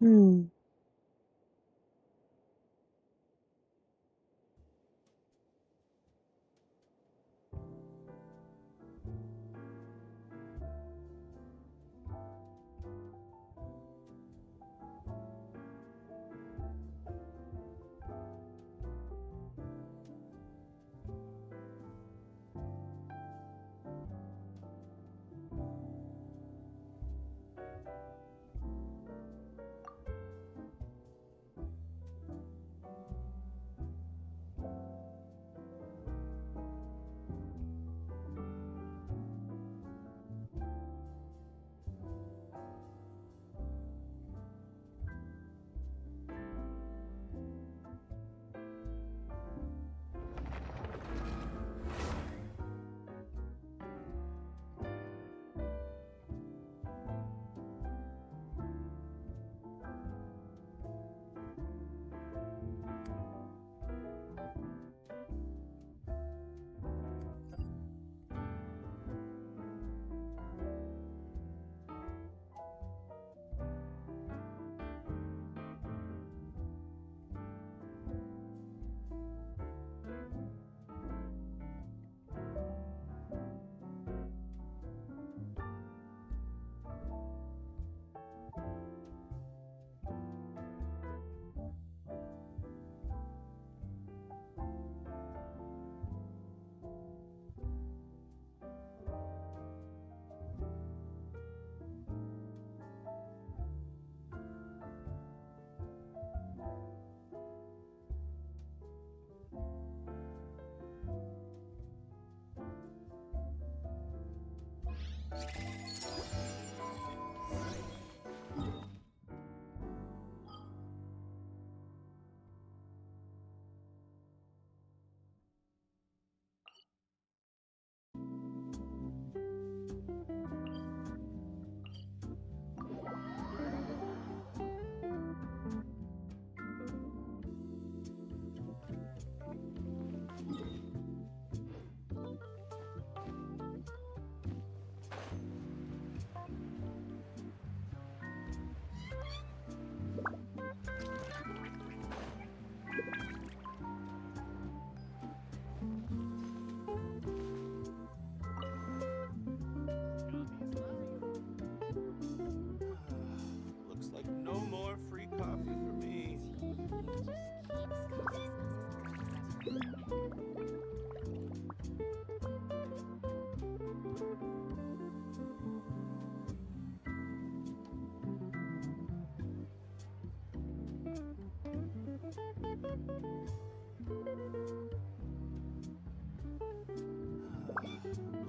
음.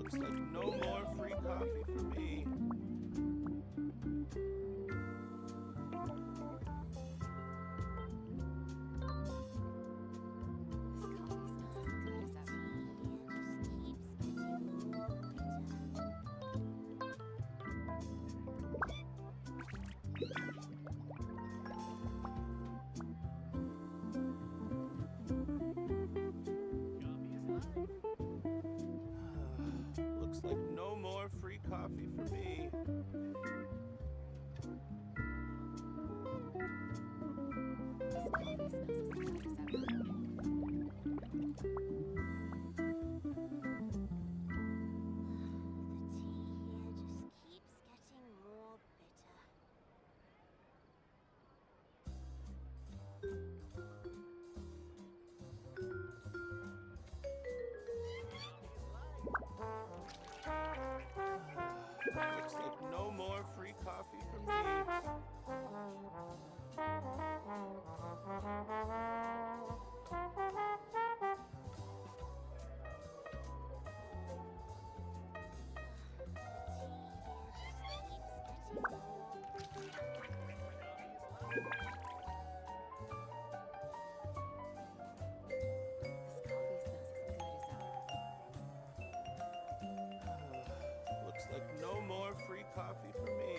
Looks like no more free coffee for me. Looks like no more free coffee for me. Looks like no more free coffee for me. Looks like no more free coffee for me.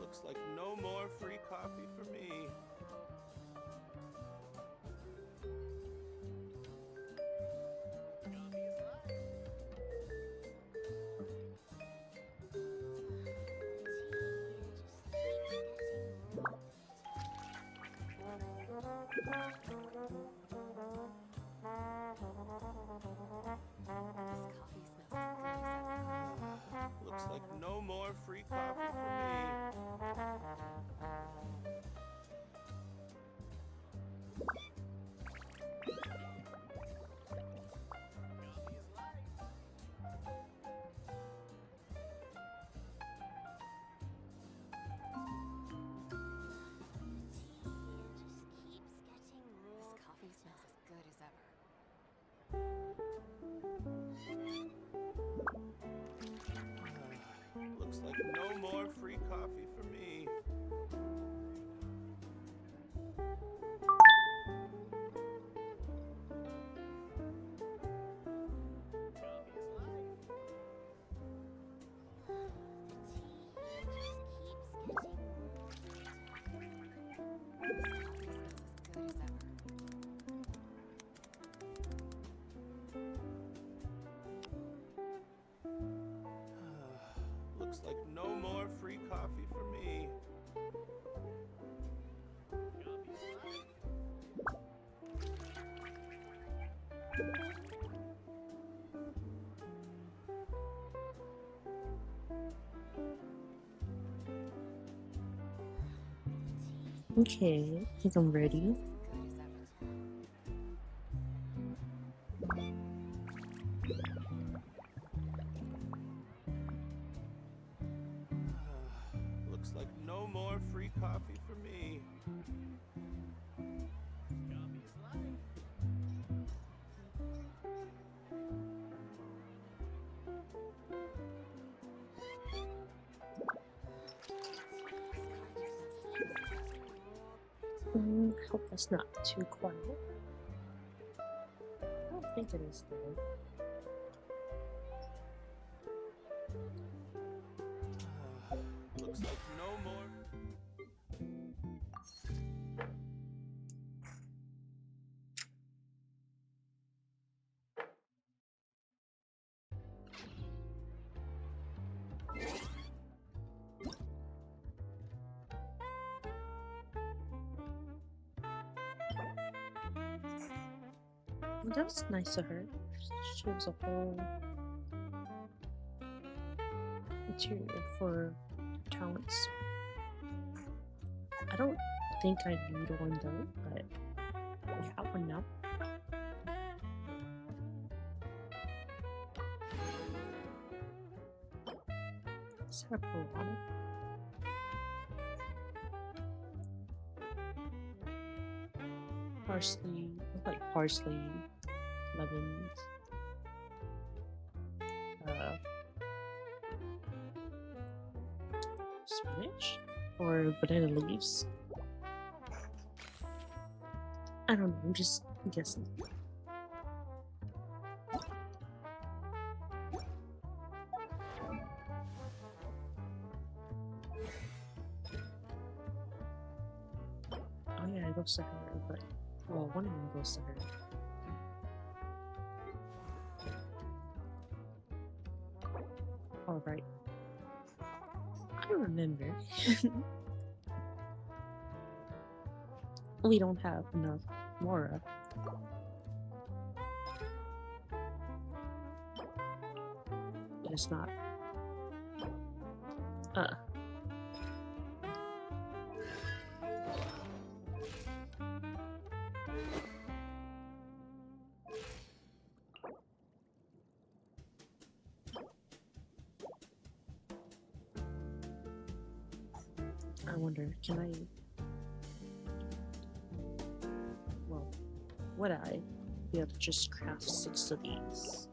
Looks like no more free coffee for me. Looks like no more free coffee for me. Looks like no more free coffee for me. Looks like no more free coffee for me. Okay, I think I'm ready. Looks like no more free coffee for me. Hope that's not too quiet. I don't think it is though. Looks like no more. Well, that was nice of her. She has a whole material for talents. I don't think I need one though, but we have one now. Is that a piranha? Parsley, looks like parsley, lemons, spinach, or banana leaves. I don't know, I'm just guessing. Oh yeah, it goes to her, but well, one of them goes to her. All right. I don't remember. We don't have enough Mora. But it's not. I wonder, can I... Well, would I be able to just craft 6 of these?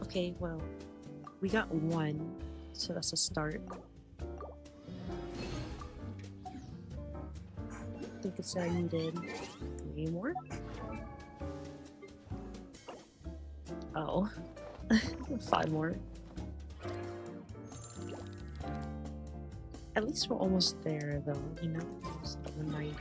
Okay, well, we got 1, so that's a start. I think it said I needed 3 more. Oh, 5 more. At least we're almost there, though, you know? It's 190.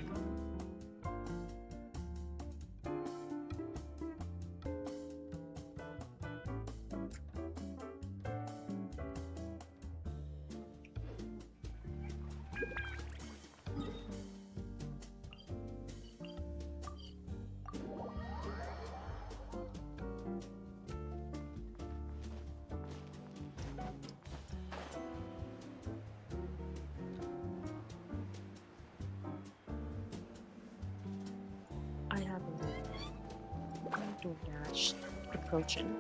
I have a DoorDash approaching,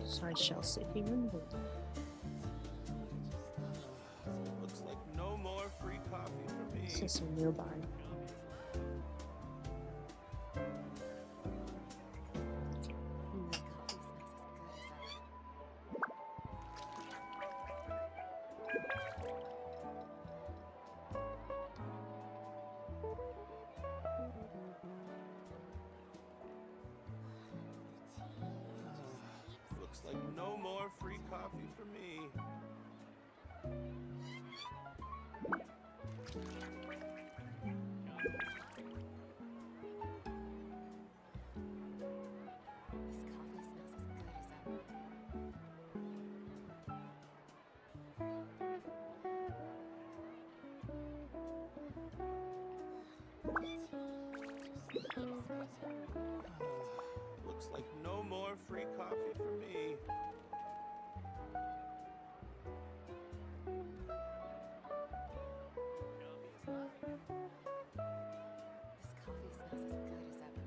so I shall sit here and wait. Looks like no more free coffee for me. Since I'm nearby. Looks like no more free coffee for me. Looks Looks like no more free coffee for me. This coffee smells as good as ever.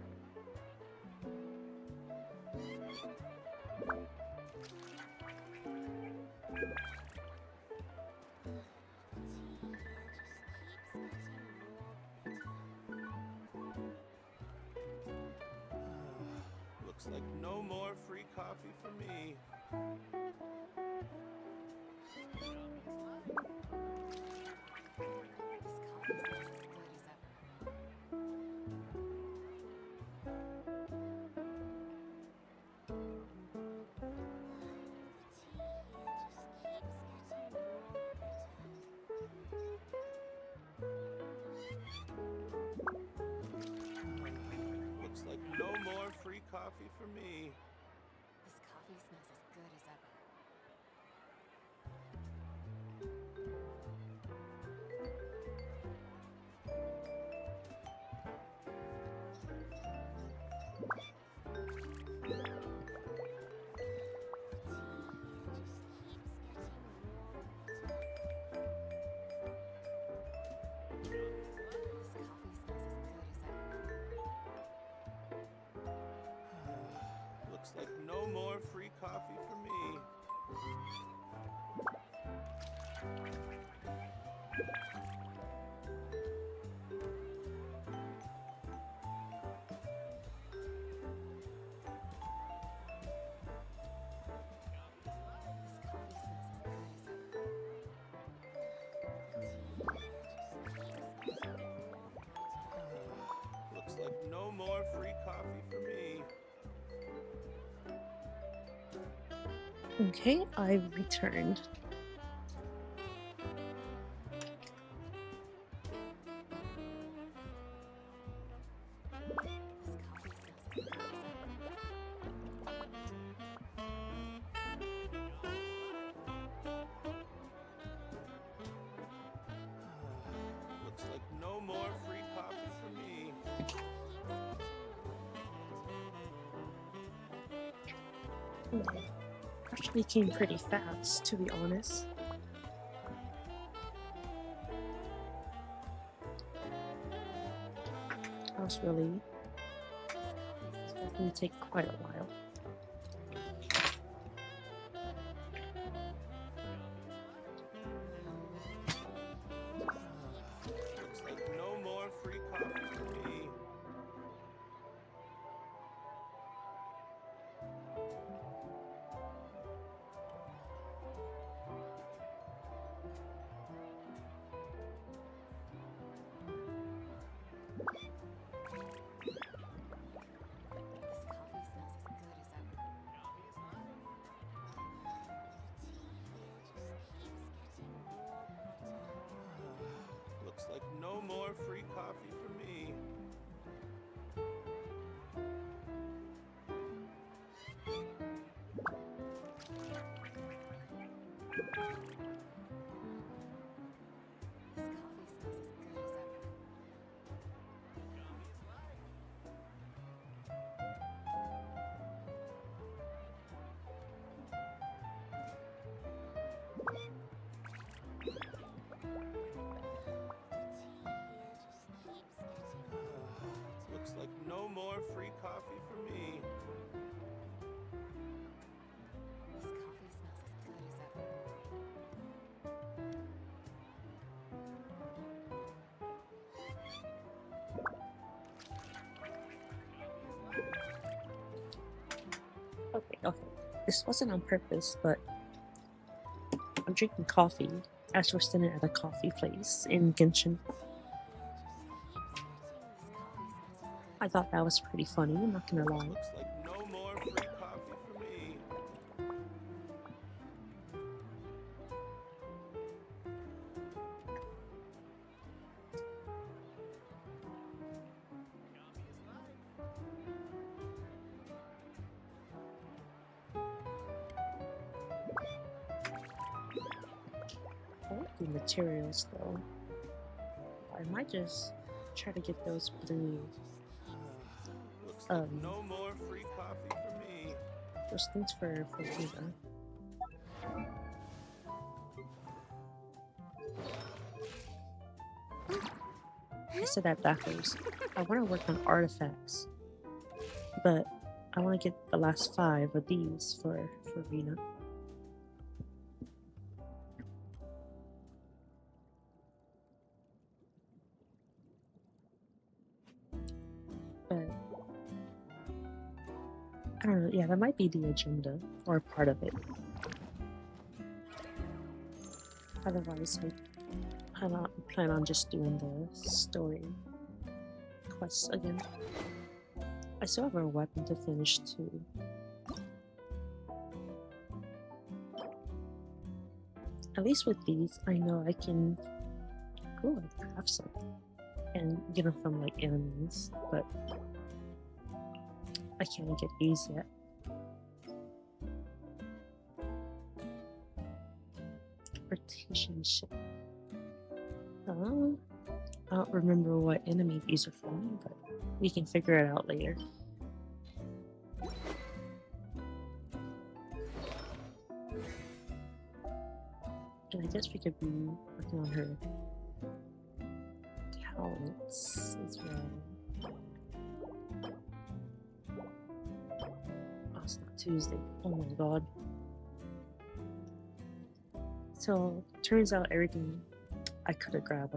Looks like no more free coffee for me. This coffee smells as good as ever. Looks like no more free coffee for me. This coffee smells as good as ever. This coffee smells as good as ever. Looks like no more free coffee for me. This coffee smells as good as ever. Looks like no more free coffee for me. Okay, I've returned. This coffee smells as good as ever. Looks like no more free coffee for me. Actually came pretty fast, to be honest. I was really definitely take quite a while. Looks like no more free coffee for me. This coffee smells as good as ever. Looks like no more free coffee for me. This coffee smells as good as ever. Looks like no more free coffee for me. This coffee smells as good as ever. Okay. This wasn't on purpose, but I'm drinking coffee as we're sitting at a coffee place in Genshin. I thought that was pretty funny, I'm not gonna lie. Looks like no more free coffee for me. I like the materials though. I might just try to get those blue. Looks No more free coffee for me. There's things for Luna. I said that backwards. I want to work on artifacts, but I want to get the last 5 of these for Rena. But I don't know. Yeah, that might be the agenda or part of it. Otherwise, I plan on just doing the story quests again. I still have a weapon to finish too. At least with these, I know I can go and craft something and get them from like enemies, but I can't get these yet. Rotation ship. I don't remember what enemy these are from, but we can figure it out later. And I guess we could be working on her talents as well. Oh, it's not Tuesday. Oh my god. So, turns out everything I could have grabbed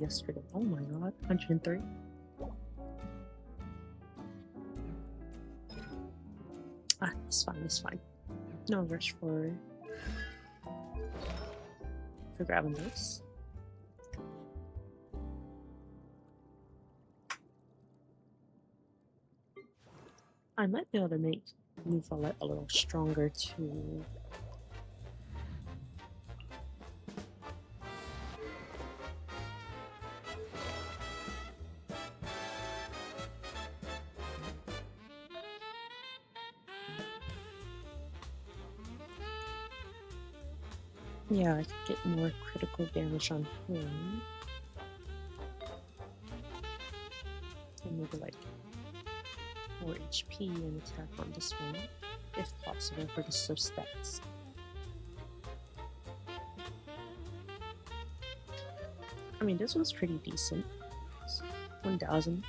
yesterday. Oh my god, 103. Ah, it's fine. No rush for grabbing this. I might be able to make YamiViolet a little stronger too. Yeah, I could get more critical damage on him. And maybe like more HP and attack on this one, if possible, for the substats. I mean, this one's pretty decent. It's 1000.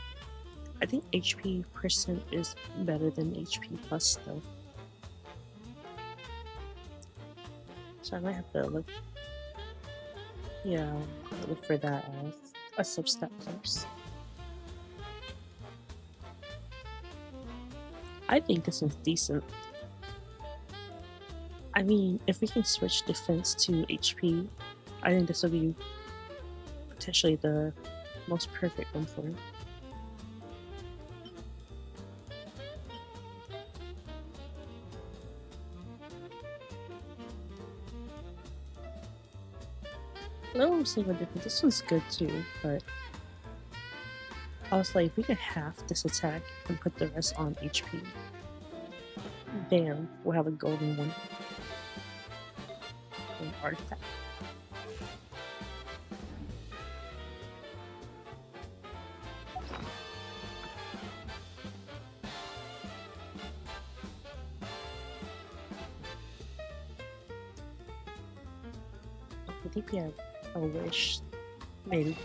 I think HP percent is better than HP plus though. So I might have to look. Yeah, I'll look for that as a substat first. I think this one's decent. I mean, if we can switch defense to HP, I think this will be potentially the most perfect one for it. Little single different. This one's good too, but I was like, if we could half this attack and put the rest on HP, bam, we'll have a golden one. An artifact. I think we have a wish, maybe.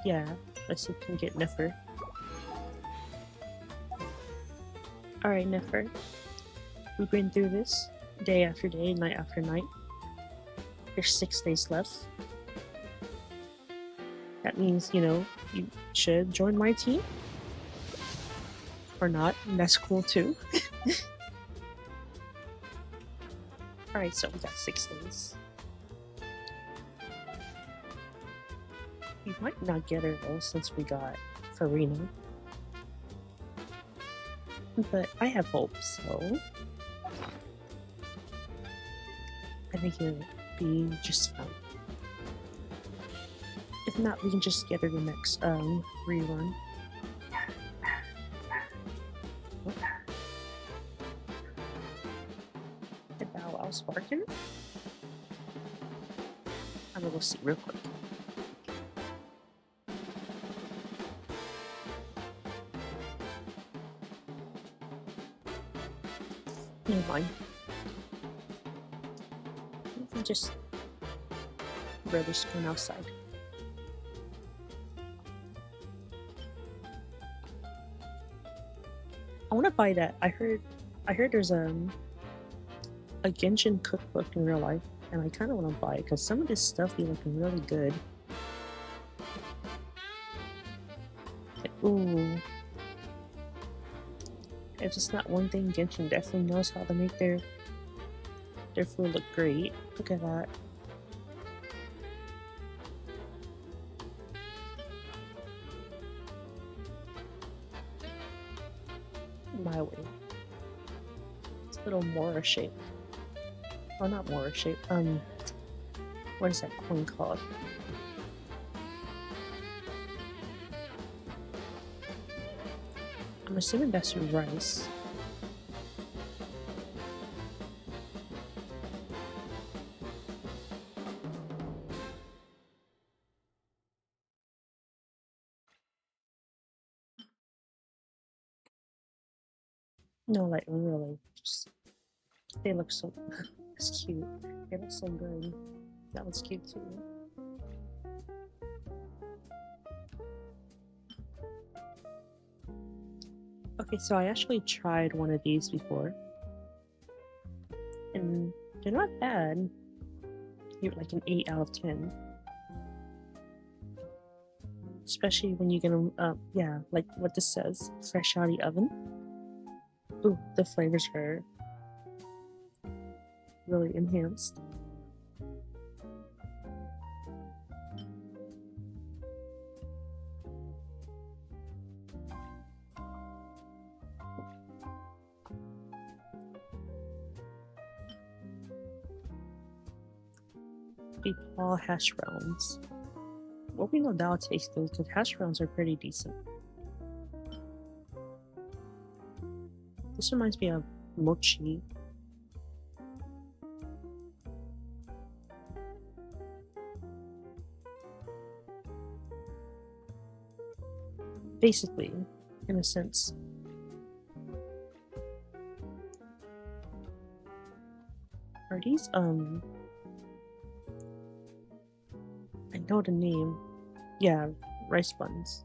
Yeah, let's see if we can get Nefer. Alright, Nefer. We've been through this day after day, night after night. There's 6 days left. That means, you know, you should join my team. Or not, and that's cool too. Alright, so we got 6 days. We might not get her though, since we got Farina. But I have hope, so I think it'll be just fine. If not, we can just get her the next rerun. Oh. Did Bow Wow sparking? I'm gonna go see real quick. Never mind. I'm just really just going outside. I want to buy that. I heard there's a Genshin cookbook in real life, and I kind of want to buy it because some of this stuff be looking really good. Ooh. If it's not one thing, Genshin definitely knows how to make their food look great. Look at that. My way. It's a little Mora shape. Oh, not Mora shape. What is that coin called? I'm assuming that's your rice. No, like really. Just they look so it's cute. They look so good. That one's cute too. Okay, so I actually tried one of these before. And they're not bad. You're like an 8 out of 10. Especially when you get them, yeah, like what this says, fresh out of the oven. Ooh, the flavors are really enhanced. Beef ball hash browns. Well, we know that'll taste good because hash browns are pretty decent. This reminds me of mochi. Basically, in a sense. Are these, I know the name. Yeah, rice buns.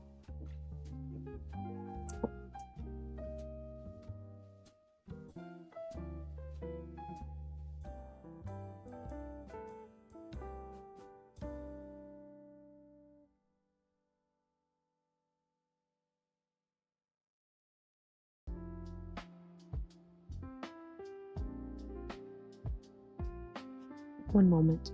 One moment.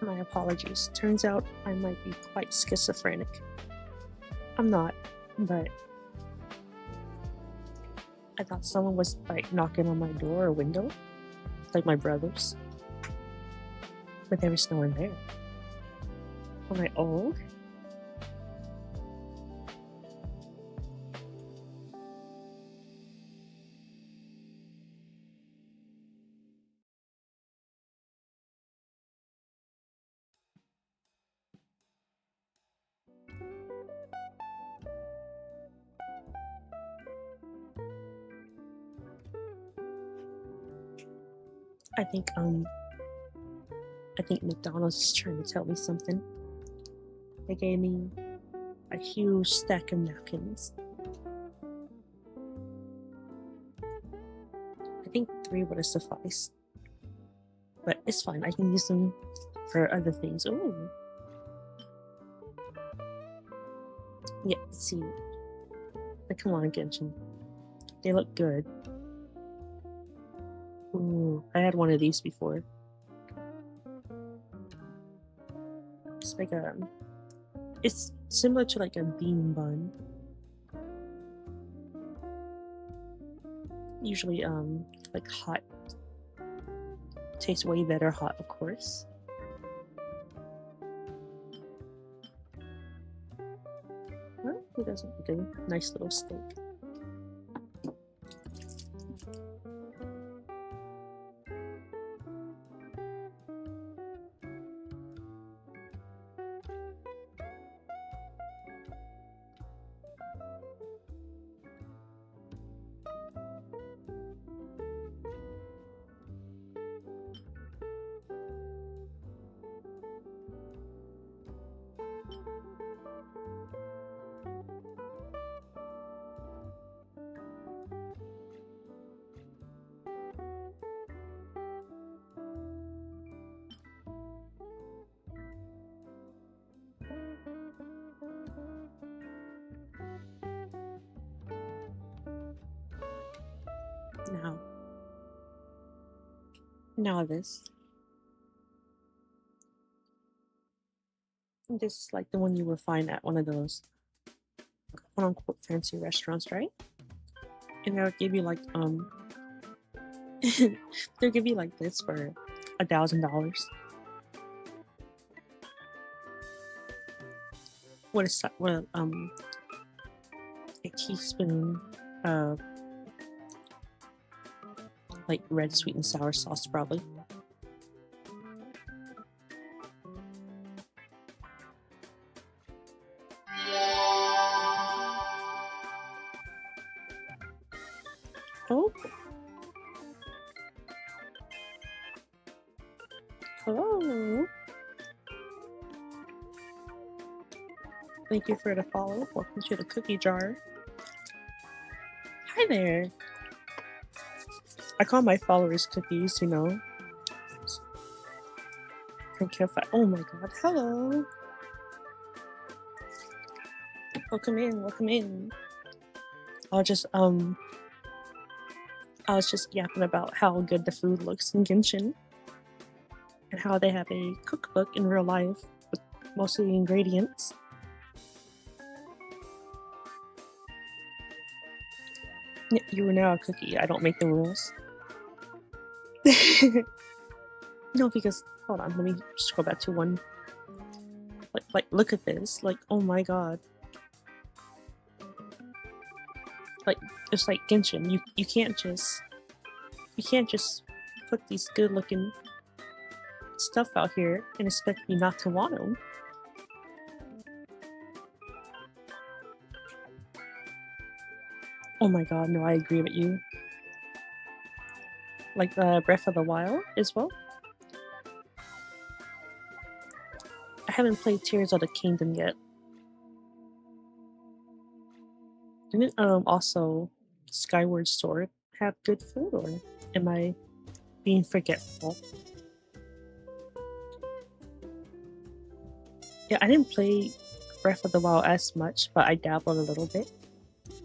My apologies. Turns out I might be quite schizophrenic. I'm not, but I thought someone was like knocking on my door or window, like my brother's, but there was no one there. I'm like, oh. I think McDonald's is trying to tell me something. They gave me a huge stack of napkins. I think 3 would have sufficed. But it's fine, I can use them for other things. Ooh. Yeah, let's see. But come on, Genshin. They look good. Ooh, I had one of these before. It's like it's similar to like a bean bun. Usually, like hot. Tastes way better hot, of course. Well, who doesn't like a nice little steak? Now this. This is like the one you would find at one of those quote-unquote fancy restaurants, right? And they'll give you like they'll give you like this for $1,000. What is that? What a teaspoon of like red sweet and sour sauce, probably. Oh. Hello. Thank you for the follow. Welcome to the cookie jar. Hi there. I call my followers cookies, you know. From Cafe. Oh my god. Hello. Welcome in, welcome in. I was just yapping about how good the food looks in Genshin and how they have a cookbook in real life with most of the ingredients. Yeah, you are now a cookie. I don't make the rules. No, because hold on, let me just go back to one. Like look at this. Like, oh my god. Like, it's like Genshin. You can't just put these good looking stuff out here and expect me not to want them. Oh my god, no, I agree with you. Like Breath of the Wild as well. I haven't played Tears of the Kingdom yet. Didn't also Skyward Sword have good food, or am I being forgetful? Yeah, I didn't play Breath of the Wild as much, but I dabbled a little bit.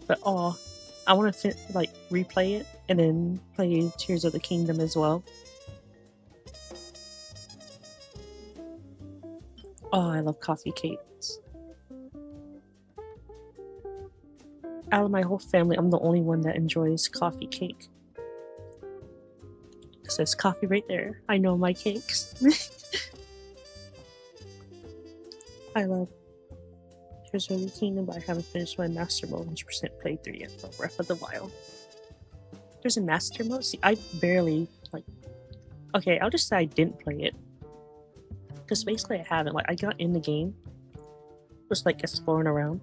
But oh, I want to like replay it and then play Tears of the Kingdom as well. Oh, I love coffee cakes. Out of my whole family, I'm the only one that enjoys coffee cake. It says coffee right there. I know my cakes. I love Tears of the Kingdom, but I haven't finished my Master Mode 100% playthrough yet for Breath of the Wild. There's a Master Mode? See, I barely, like... Okay, I'll just say I didn't play it. Because basically I haven't. Like, I got in the game, just like exploring around.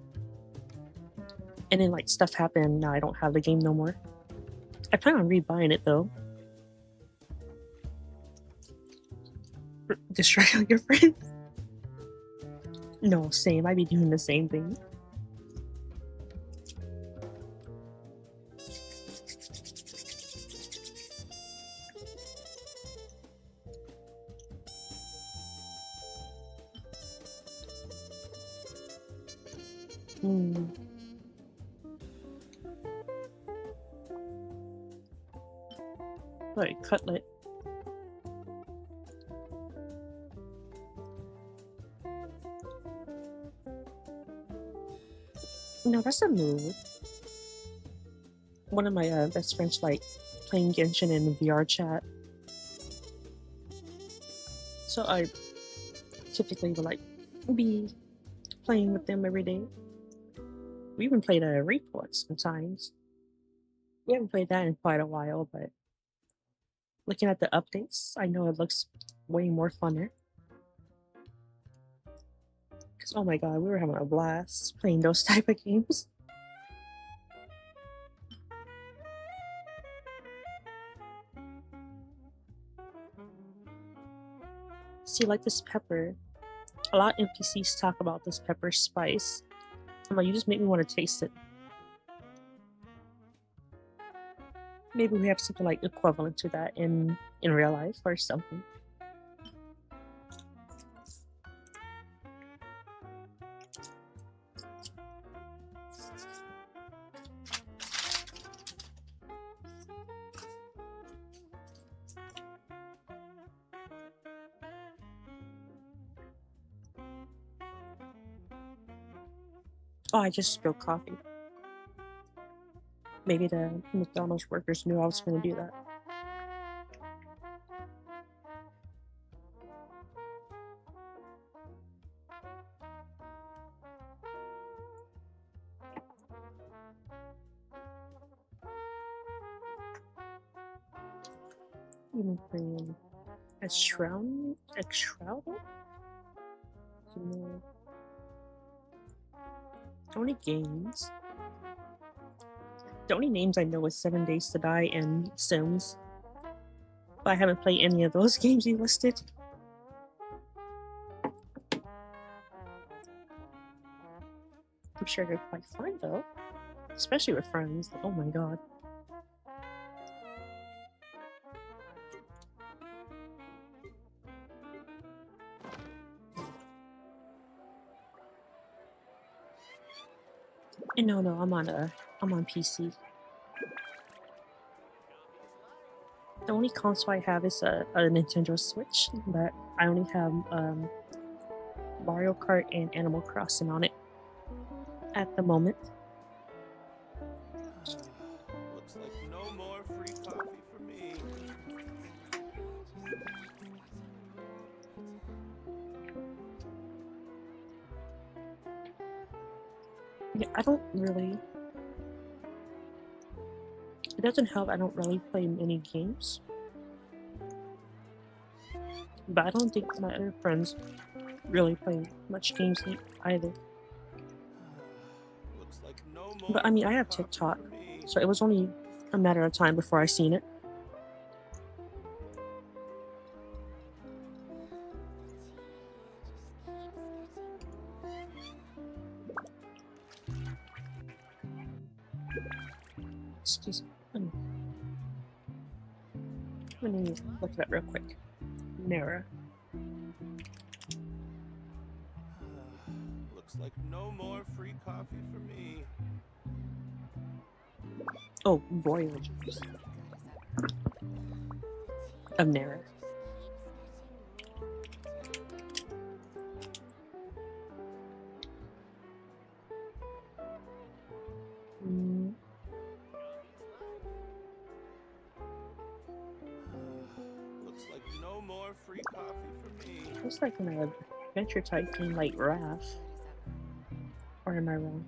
And then like stuff happened, now I don't have the game no more. I plan on rebuying it though. Distract all your friends. No, same. I be doing the same thing. Hmm. Like cutlet. No, that's a move. One of my best friends like playing Genshin in VR chat. So I typically would like be playing with them every day. We even played a report sometimes. We haven't played that in quite a while, but looking at the updates, I know it looks way more funner. Cause oh my god, we were having a blast playing those type of games. See, like this pepper, a lot of NPCs talk about this pepper spice. I'm like, you just make me want to taste it. Maybe we have something like equivalent to that in real life or something. Oh, I just spilled coffee. Maybe the McDonald's workers knew I was going to do that. Even playing a shroud? No. Only games. The only names I know is 7 Days to Die and Sims. But I haven't played any of those games you listed. I'm sure they're quite fun though. Especially with friends. Oh my god. And no, I'm on PC. The only console I have is a Nintendo Switch, but I only have Mario Kart and Animal Crossing on it at the moment. Looks like no more free coffee for me. Yeah, I don't really. It doesn't help. I don't really play many games, but I don't think my other friends really play much games either. Looks like no more But I mean, I free have coffee TikTok, for me. so it was only a matter of time before I seen it. Excuse me. Let me look it up real quick. Nara. Looks like no more free coffee for me. Oh, Voyages of Nara. Mm, Looks like no more free coffee for me. it's like an adventure type thing like Wrath. Or am I wrong?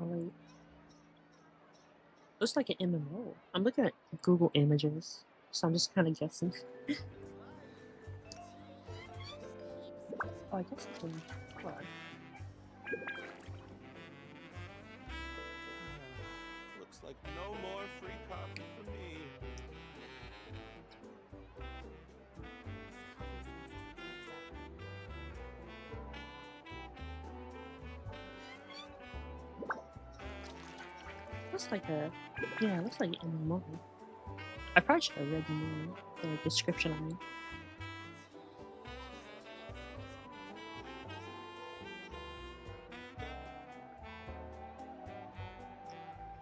Oh, wait. Looks like an MMO. I'm looking at Google Images, so I'm just kind of guessing. Oh, I guess I can. Hold on. Looks like no more free coffee for me. looks like a yeah, it looks like an MMO. I probably should have read more the description on it.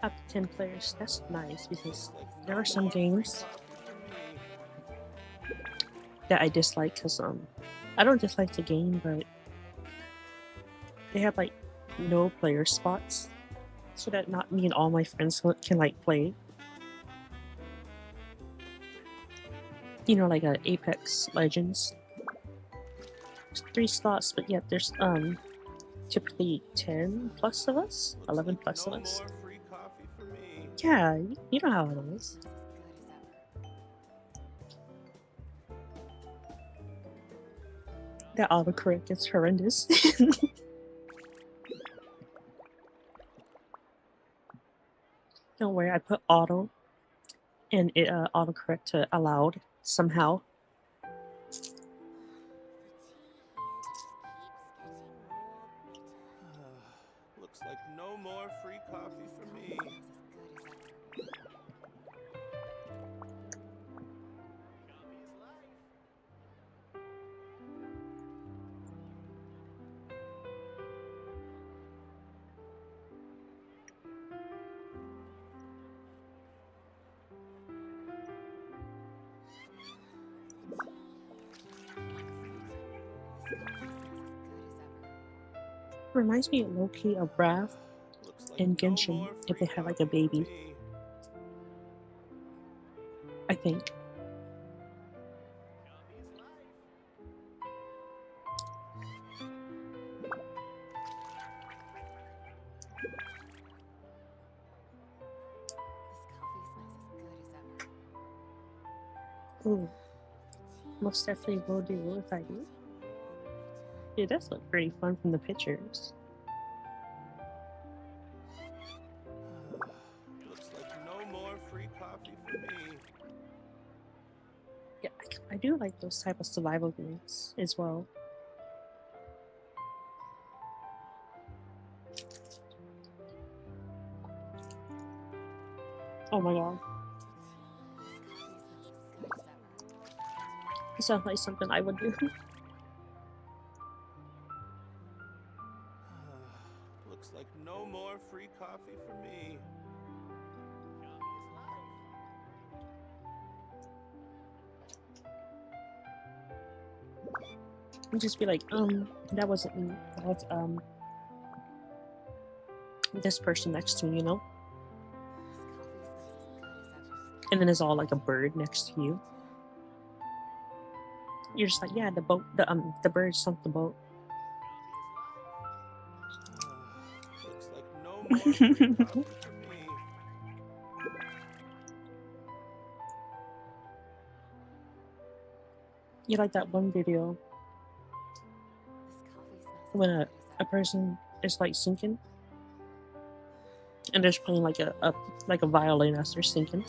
Up to 10 players. That's nice because there are some games that I dislike because I don't dislike the game, but they have like no player spots, so that not me and all my friends can like play. You know, like Apex Legends. There's 3 slots, but yet there's typically 10 plus of us, 11 plus of us. Yeah, you know how it is. That autocorrect is horrendous. Don't worry, I put auto and it autocorrect to allowed somehow. Looks like no more free coffee for me. Reminds me of low-key of Wrath and Genshin if they had like a baby. I think. Ooh. Most definitely will do if I do. It does look pretty fun from the pictures. Looks like no more free coffee for me. Yeah, I do like those type of survival games as well. Oh my god. It sounds like something I would do. Looks like no more free coffee for me. And just be like, that wasn't me. That was this person next to me, you know? And then there's all like a bird next to you. You're just like, yeah, the boat, the bird sunk the boat. Looks like no more free coffee for me. You like that one video when a person is like sinking and they're playing like a violin as they're sinking.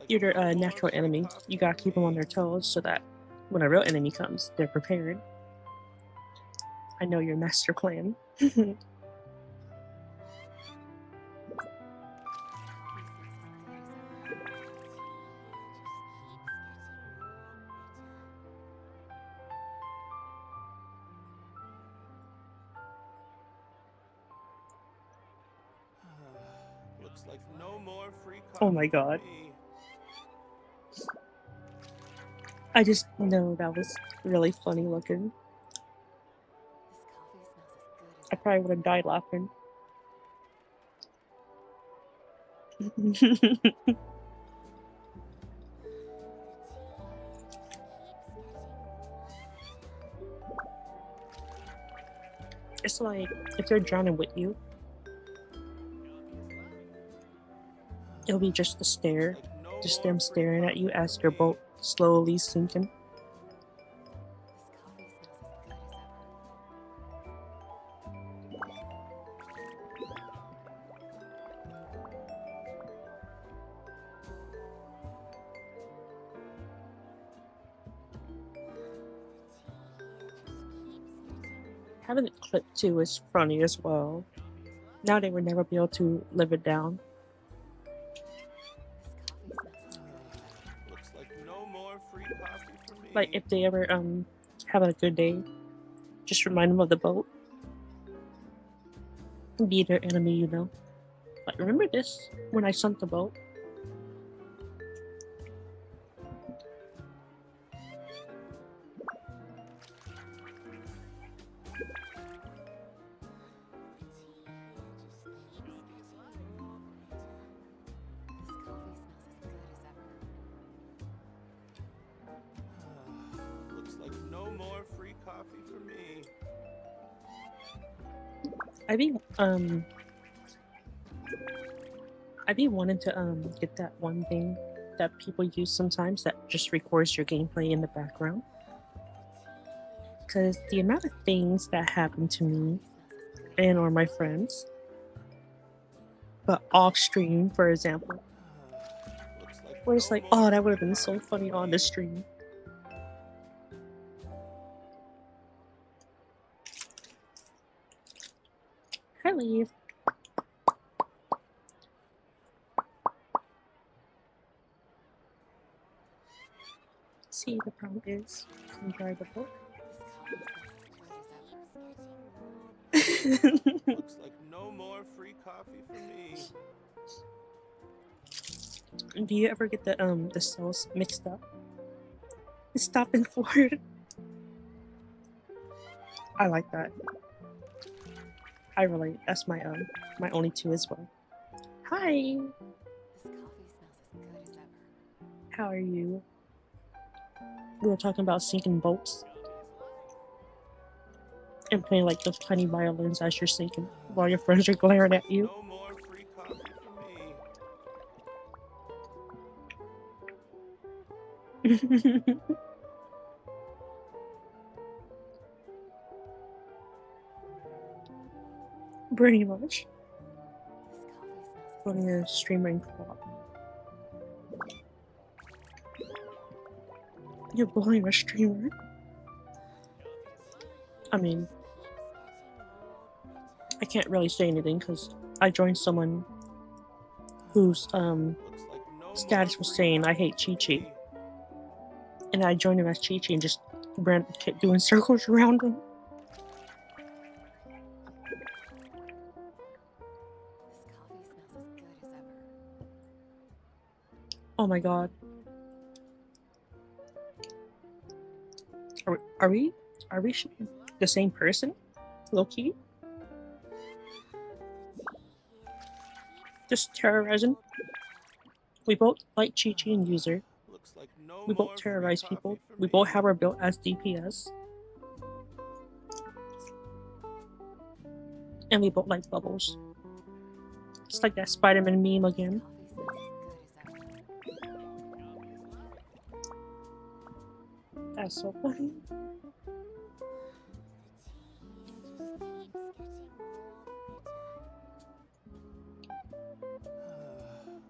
You're their natural enemy. You gotta keep them on their toes so that when a real enemy comes, they're prepared. I know your master plan. Looks like no more free coffee. Oh my god. I just know that was really funny looking. I probably would have died laughing. It's like if they're drowning with you, it'll be just the stare, just them staring at you as your boat slowly sinking. Having it clipped too is funny as well. Now they would never be able to live it down. Looks like no more free coffee for me. Like if they ever have a good day, just remind them of the boat. Be their enemy, you know. Like remember this when I sunk the boat? Looks like no more free coffee for me. I be wanting to get that one thing that people use sometimes that just records your gameplay in the background. Cause the amount of things that happen to me and or my friends, but off stream, for example, Looks like where it's no like, more oh, that would have free been so coffee funny for on me. the stream. Hi, Leave. See, the problem is, enjoy the book. Looks like no more free coffee for me. Do you ever get the cells mixed up? Stop and forward. I like that. I relate. That's my my only two as well. Hi. How are you? We were talking about sinking boats and playing like the tiny violins as you're sinking while your friends are glaring at you. No more free coffee for me. Pretty much. Putting a streamer in co-op. You're bullying a streamer. I mean, I can't really say anything because I joined someone whose Looks like no status more was free saying I coffee hate for Chi-Chi. me. And I joined him as Chi-Chi and just kept doing circles around him. Oh my god. Are we the same person? Low-key? Just terrorizing? We both like Chi-Chi and User. Looks like no We more both free terrorize coffee people. for We both me. have our build as DPS. And we both like bubbles. It's like that Spider-Man meme again. That's so funny.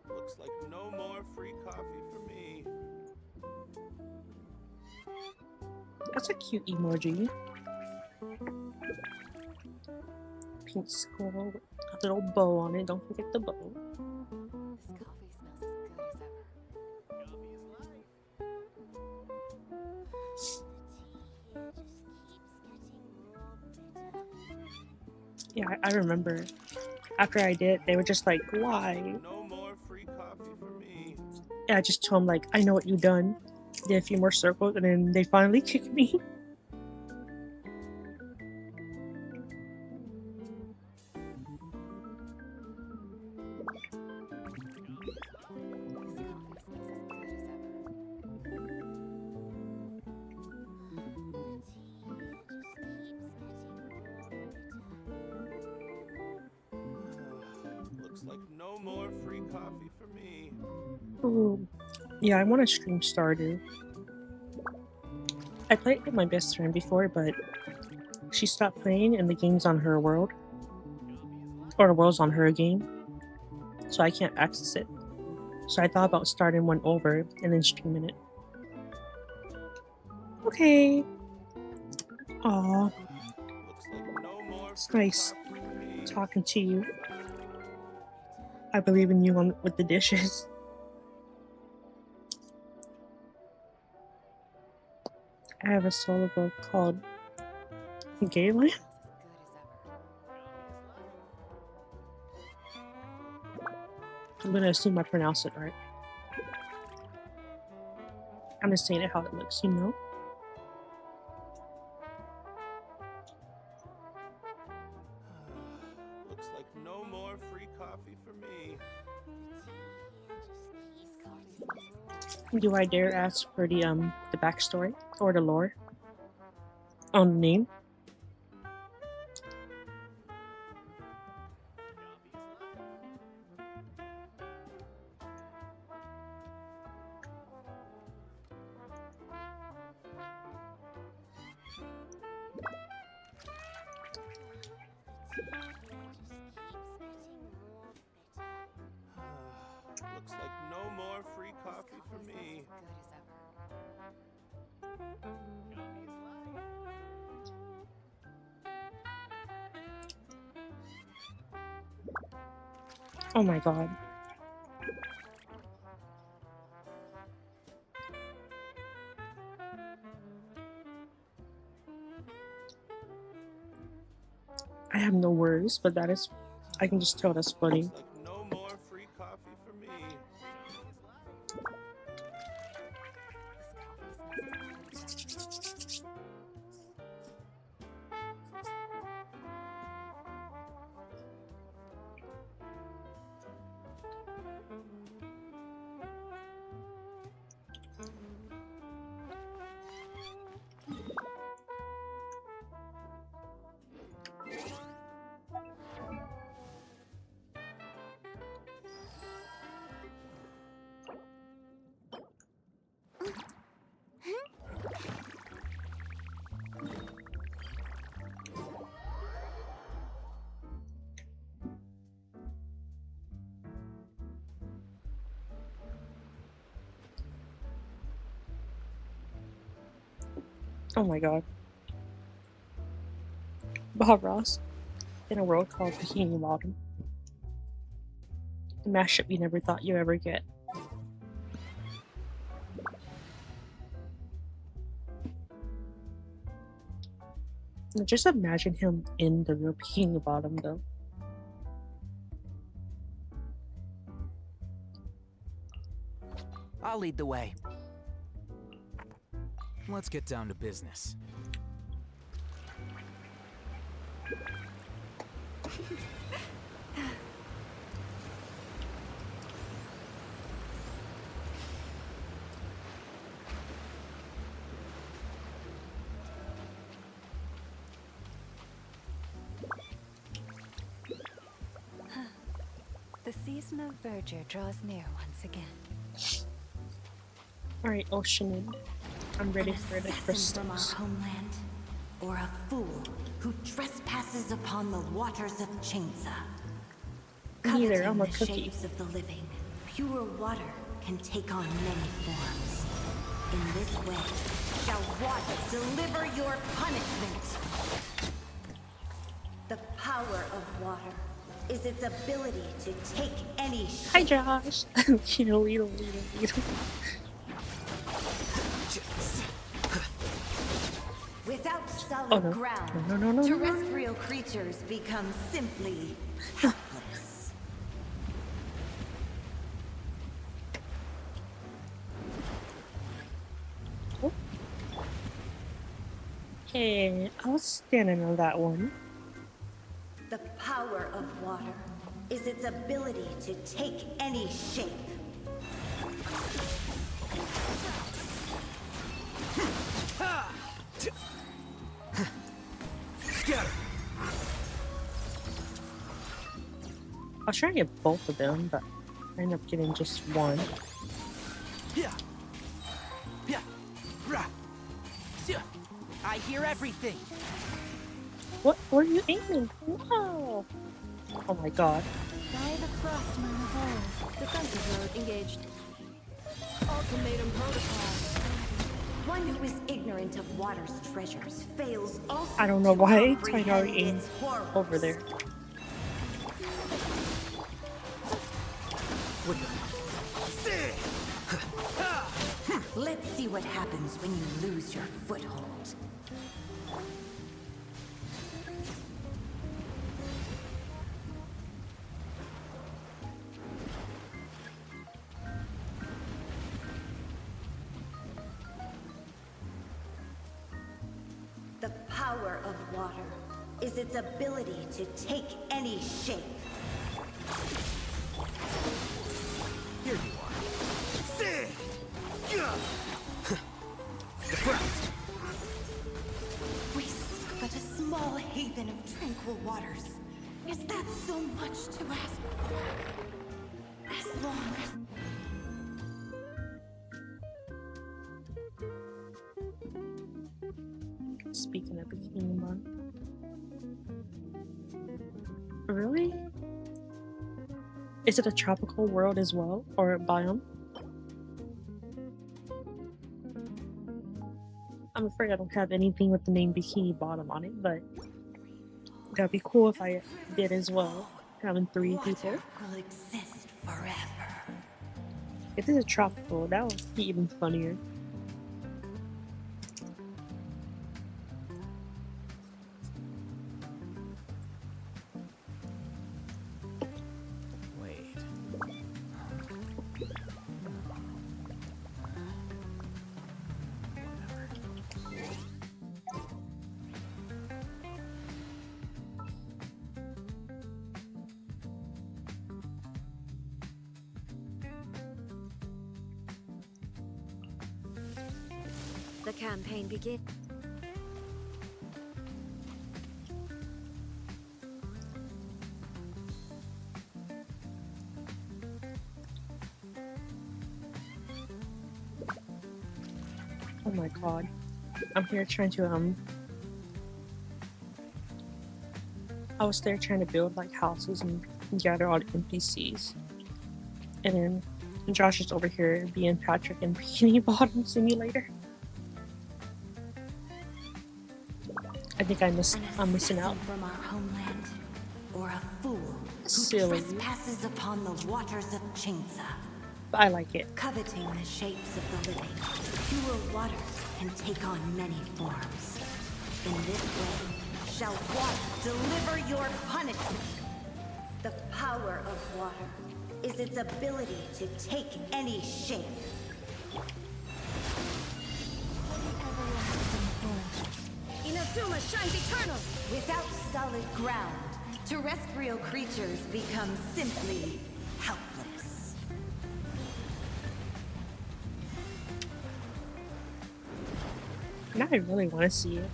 Looks like no more free coffee for me. That's a cute emoji. Pink skull with a little bow on it. Don't forget the bow. Yeah, I remember. After I did, they were just like, why? No more free coffee for me. And I just told them, like, I know what you done. Did a few more circles, and then they finally kicked me. Looks like no more free coffee for me. Ooh. Yeah, I want to stream Stardew. I played with my best friend before, but she stopped playing and the game's on her world. Or the world's on her game. So I can't access it. So I thought about starting one over and then streaming it. Okay. Aw. Looks like It's free nice coffee for me. talking to you. I believe in you with the dishes. I have a solo book called Galen. Smells as good as ever. I'm gonna assume I pronounce it right. I'm just saying it how it looks, you know? Looks like no more free coffee for me. This coffee smells as good as ever. Do I dare ask for the backstory or the lore on the name? Looks like no more free coffee for me. As good as ever. Oh my god. I have no words, but that is, I can just tell that's funny. Looks like no more free coffee for me. This coffee smells as good as ever. Oh my god. Bob Ross in a world called Bikini Bottom. The mashup you never thought you ever get. Now just imagine him in the real Bikini Bottom though. I'll lead the way. Let's get down to business. The season of verdure draws near once again. Alright, Oceanin. I'm ready for the Assassin from our crystals. homeland, or a fool who trespasses upon the waters of Chainsa. Neither, I'm a Coveting the cookie. shapes of the living, pure water can take on many forms. In this way, shall water deliver your punishment. The power of water is its ability to take any Hi shape. Josh! Weedle. Without solid Oh, no. ground, No. terrestrial creatures become simply helpless. Hey, I was standing on that one. The power of water is its ability to take any shape. Scatter! I was trying to get both of them, but I ended up getting just one. Yeah. Yeah. Rah. Yeah. I hear everything. What were you aiming? Wow! Oh my god. By the frost moon of old. Defensive mode engaged. Ultimatum protocol. One who is ignorant of water's treasures fails also I don't know to why comprehend Tidari aimed its horrors. over there. Let's see what happens when you lose your foothold. The power of water is its ability to take any shape. Here you are. The front. We seek but a small haven of tranquil waters. Is that so much to ask for? As long as... Speaking of Bikini Bottom. Really? Is it a tropical world as well? Or a biome? I'm afraid I don't have anything with the name Bikini Bottom on it, but that'd be cool if I did as well. Having 3 people. Water will exist forever. If this is tropical, that would be even funnier. Wait. The campaign begins. Oh my god. I'm here trying to I was there trying to build like houses and gather all the NPCs. And then Josh is over here being Patrick in Bikini Bottom Simulator. I think I'm missing out. Assassin from our homeland, or a fool who Silly. trespasses upon the waters of Chingsa. But I like it. Coveting the shapes of the living, pure water can take on many forms. In this way, shall water deliver your punishment. The power of water is its ability to take any shape. Inazuma shines eternal! Without solid ground, terrestrial creatures become simply helpless. Now I really want to see it.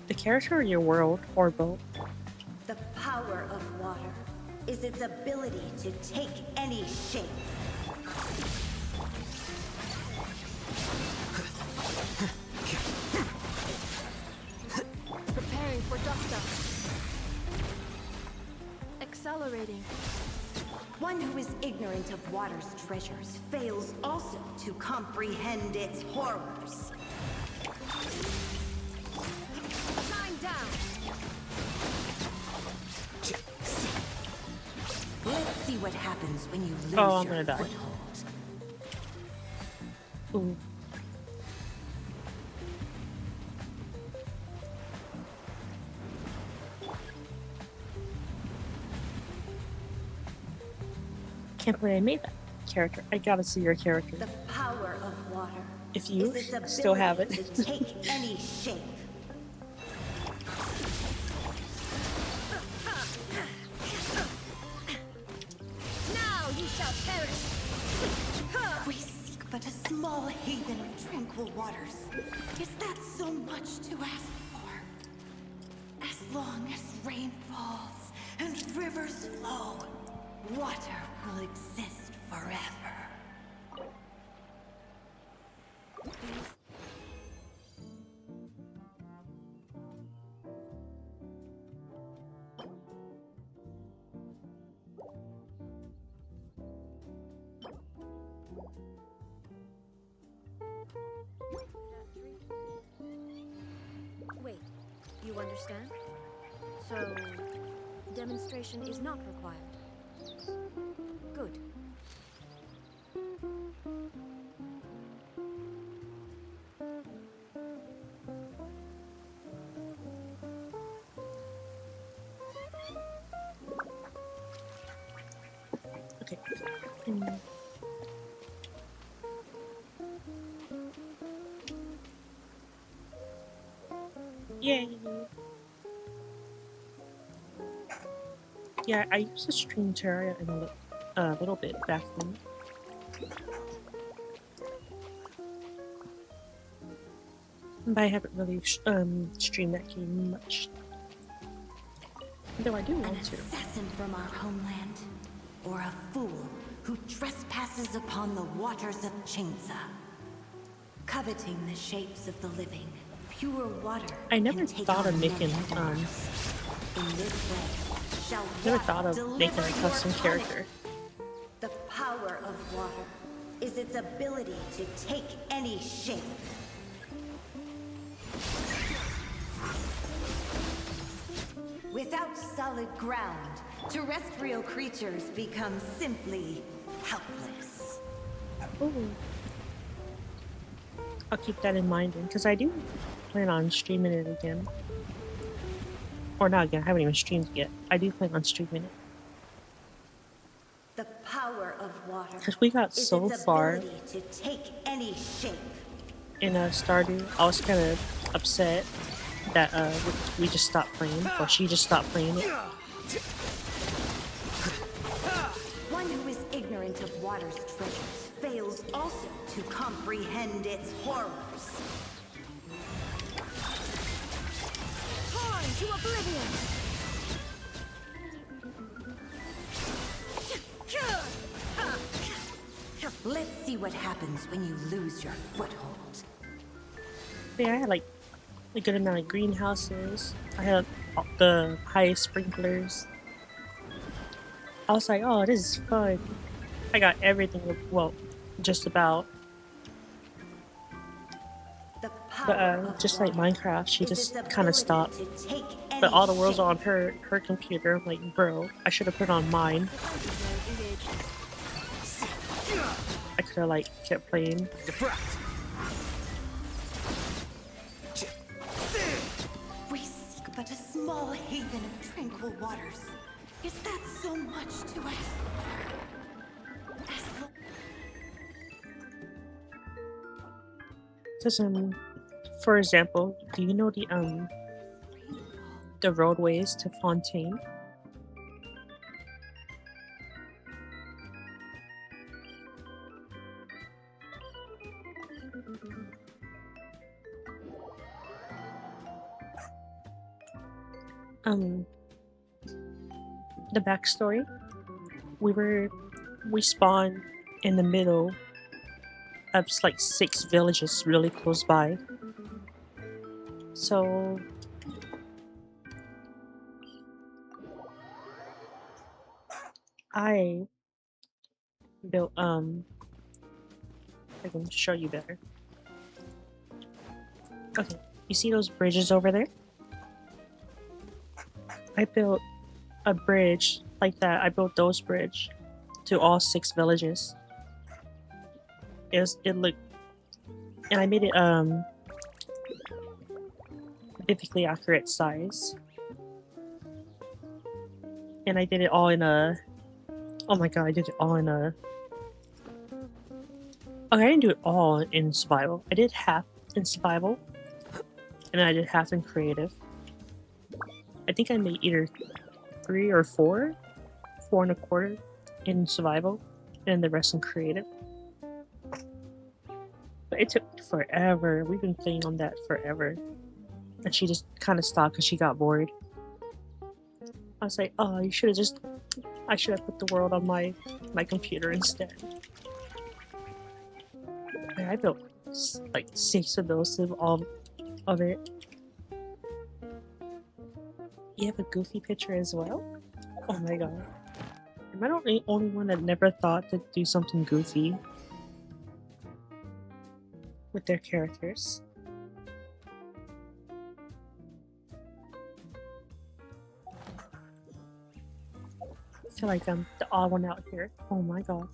The character or your world, or both. The power of water is its ability to take any shape. Preparing for dust up. Accelerating. One who is ignorant of water's treasures fails also to comprehend its horrors. Shine down! Let's see what happens when you lose Oh, I'm your gonna die. foothold. Ooh. Can't believe I made that character. I gotta see your character. The power of water If you is its ability still have it. to take any shape. Now you shall perish! We seek but a small haven of tranquil waters. Is that so much to ask for? As long as rain falls and rivers flow, water will exist forever. You understand? So, demonstration is not required. Good. Okay. Mm. Yay! Yeah, I used to stream Terraria in a little bit back then. But I haven't really streamed that game much. Though I do An want to. assassin from our homeland, or a fool who trespasses upon the waters of Chainsa, coveting the shapes of the living. Pure water. I never can take thought of on making many forms. In this way, shall Never water thought of making deliver a your custom character. punishment. The power of water is its ability to take any shape. Without solid ground, terrestrial creatures become simply helpless. Ooh. I'll keep that in mind because I do plan on streaming it again. Or not again, I haven't even streamed it yet. I do plan on streaming it. The power of water Because we got is so its far ability to take any shape. in Stardew, I was kind of upset that we just stopped playing, or she just stopped playing it. One who is ignorant of water's treasures fails also to comprehend its horrors. Torn to oblivion! Let's see what happens when you lose your foothold. Yeah, I had like a good amount of greenhouses. I had the highest sprinklers. I was like, oh, this is fun. I got everything, well, just about. The But power of just like water Minecraft, she is just its kind of ability stopped. to take any But all the worlds shape. are on her computer. I'm like, bro, I should have put on mine. I could have like kept playing. Defract. We seek but a small haven of tranquil waters. Is that so much to ask for? As lo- Cause for example, do you know the roadways to Fontaine? The backstory. We spawned in the middle of like 6 villages really close by. So I built I can show you better. Okay, you see those bridges over there? I built a bridge like that. I built those bridge to all 6 villages. It looked, and I made it biblically accurate size. And I did it all in a, oh my god, I did it all in a, okay, I didn't do it all in survival. I did half in survival, and then I did half in creative. I think I made either 3 or 4, 4.25 in survival, and the rest in creative. But it took forever. We've been playing on that forever. And she just kind of stopped because she got bored. I was like, oh, you should have just, I should have put the world on my computer instead. And I built like 6 of those of all of it. You have a goofy picture as well? Oh my god. Am I the only one that never thought to do something goofy with their characters? feel like I'm the odd one out here. Oh my god.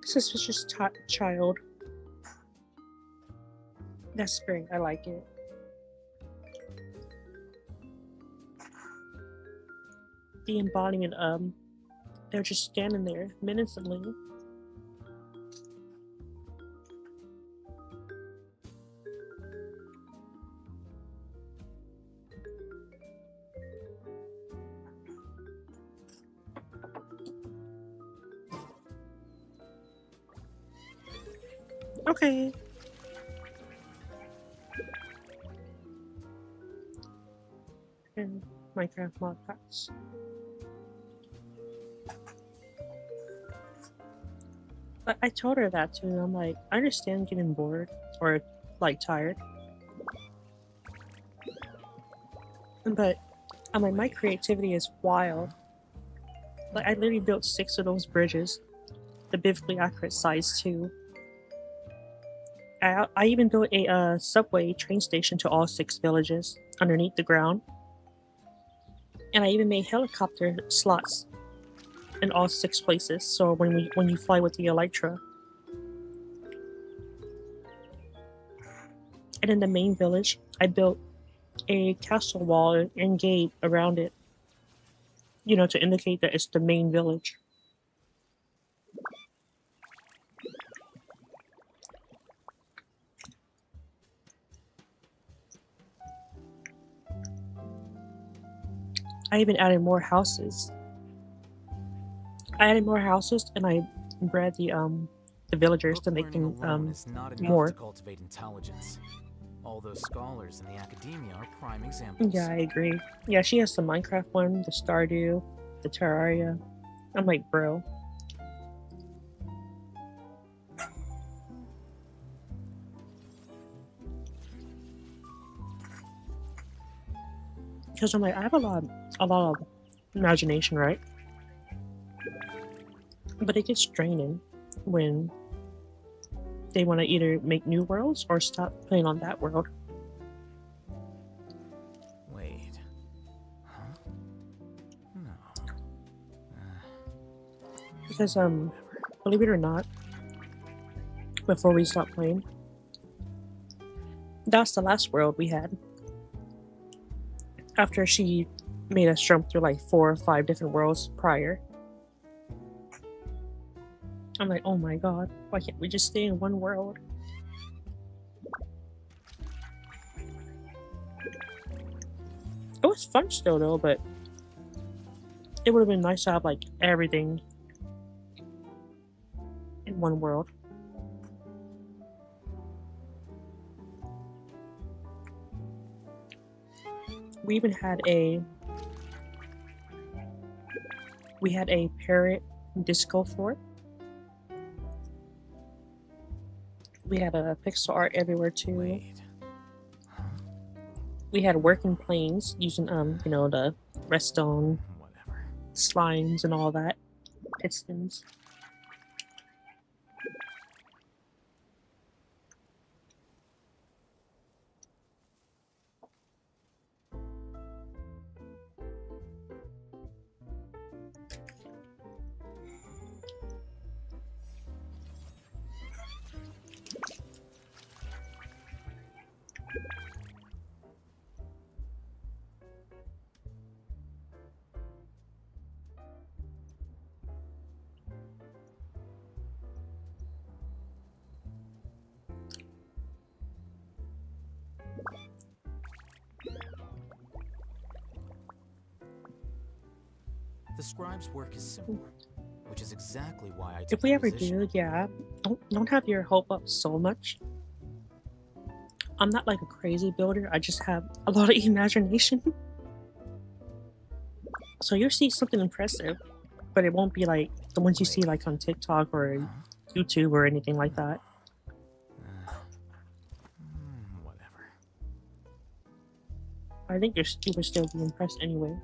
Suspicious child. That's great. I like it. The embodiment. They're just standing there menacingly. Okay. And Minecraft mod packs. But I told her that too. I'm like, I understand getting bored or like tired. But I'm like, my creativity is wild. Like I literally built 6 of those bridges. The biblically accurate size too. I even built a subway train station to all 6 villages underneath the ground. And I even made helicopter slots in all 6 places. So when you fly with the Elytra. And in the main village, I built a castle wall and gate around it. You know, to indicate that it's the main village. I even added more houses. I added more houses, and I bred the villagers to make them is not enough more. to cultivate intelligence. All those scholars in the academia are prime examples. Yeah, I agree. Yeah, she has the Minecraft one, the Stardew, the Terraria. I'm like, bro. Because I'm like, I have a lot of imagination, right? But it gets draining when they want to either make new worlds or stop playing on that world. Wait. Huh? No. Because believe it or not, before we stopped playing, that's the last world we had. After she made us jump through like 4 or 5 different worlds prior. I'm like, oh my god, why can't we just stay in one world? It was fun still though, but it would have been nice to have like everything in one world. We even had a parrot disco fort. We had a pixel art everywhere too. Wait. Huh? We had working planes using you know, the redstone Whatever. slimes and all that. Pistons. The scribe's work is simple, which is exactly why I took If we the ever position. do, yeah, don't have your hope up so much. I'm not like a crazy builder. I just have a lot of imagination. So you'll see something impressive, but it won't be like the ones you see like on TikTok or Huh? YouTube or anything like that. Whatever. I think you would still be impressed anyway.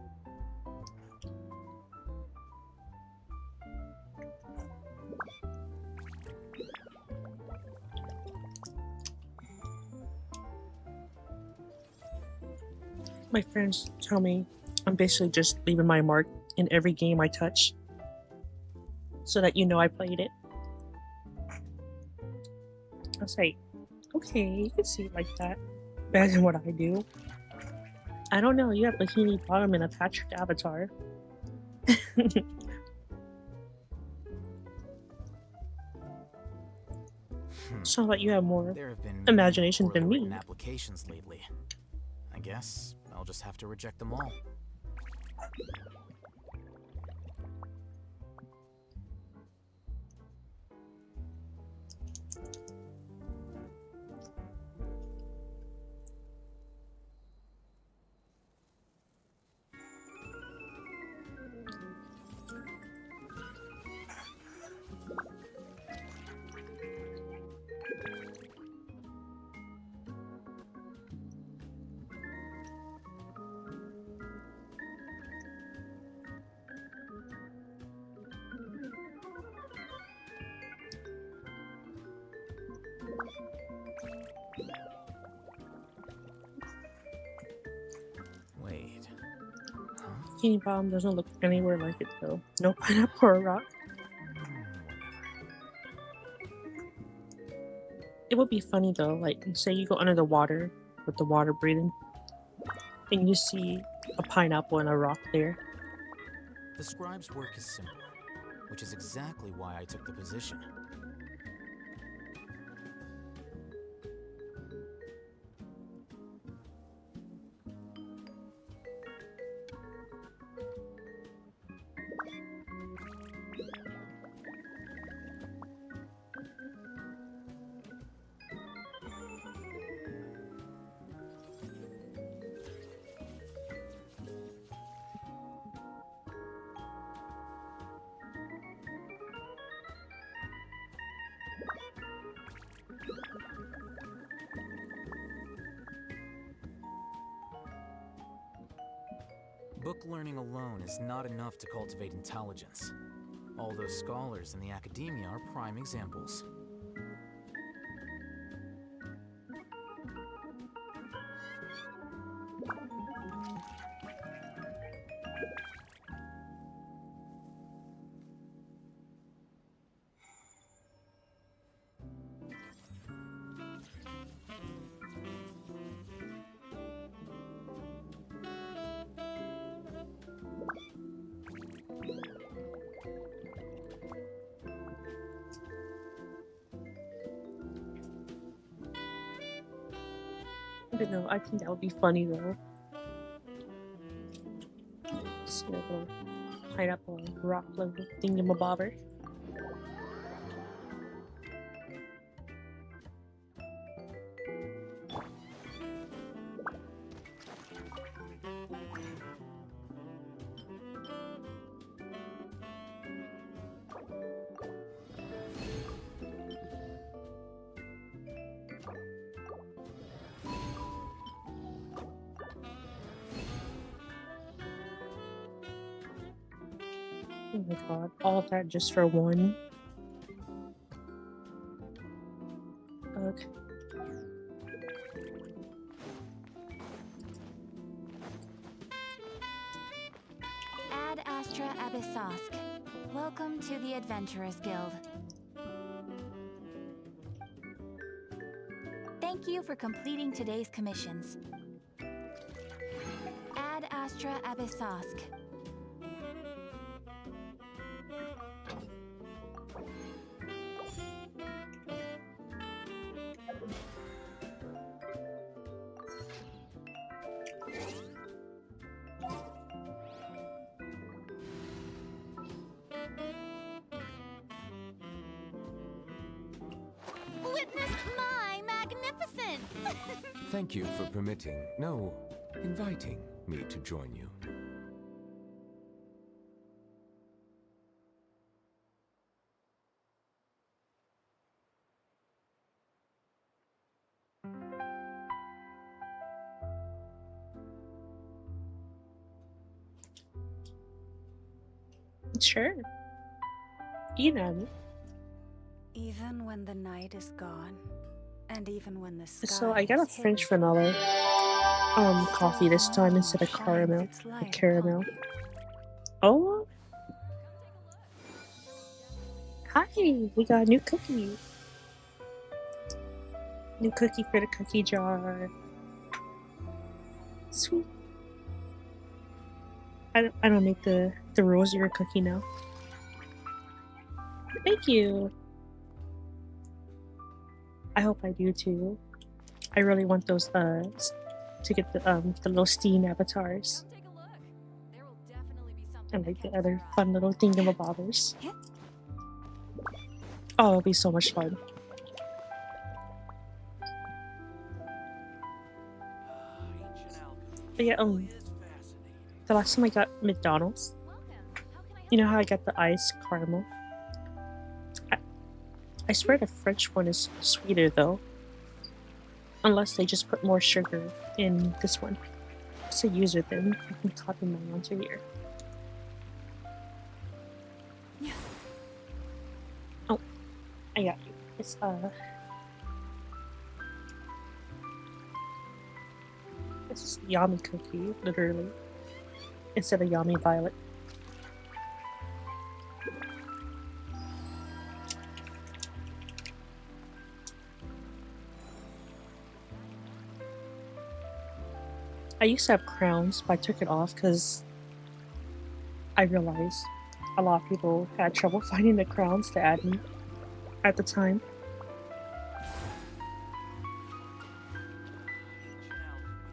My friends tell me I'm basically just leaving my mark in every game I touch, so that you know I played it. I was like, okay, you can see it like that. Better than what I do. I don't know, you have bikini bottom and a Patrick avatar. So that you have more There have been imagination many than poorly me. written applications lately. I guess I'll just have to reject them all. Wait. Huh? Bikini bottom doesn't look anywhere like it though. No pineapple or rock. It would be funny though, like say you go under the water with the water breathing, and you see a pineapple and a rock there. The scribe's work is simple, which is exactly why I took the position. Book learning alone is not enough to cultivate intelligence. All those scholars in the academia are prime examples. I don't know, I think that would be funny though. See a little pineapple and rock level thingamabobber. Oh my god, all of that just for one. Okay. Ad Astra Abyssosk. Welcome to the Adventurers Guild. Thank you for completing today's commissions. Ad Astra Abyssosk. My magnificence! Thank you for permitting, no, inviting me to join you. Sure. You know. Even when the night is gone, and even when the sky So I got a is French hidden from vanilla coffee this time instead of shines caramel. its light Caramel. upon you. Oh, hi! We got a new cookie. New cookie for the cookie jar. Sweet. I don't make the rosier cookie now. Thank you. I hope I do too. I really want those to get the little steam avatars Come take a look. There will definitely be something and that like the catches other your eye. fun little thingamabobbers. Oh, it'll be so much fun. But yeah, the last time I got McDonald's, Welcome. How can I help you know how I got the iced caramel? I swear the French one is sweeter though. Unless they just put more sugar in this one. It's a user then. I can copy mine onto here. Oh, I got you. It's this is Yami cookie, literally. Instead of YamiViolet. I used to have crowns, but I took it off because I realized a lot of people had trouble finding the crowns to add in at the time.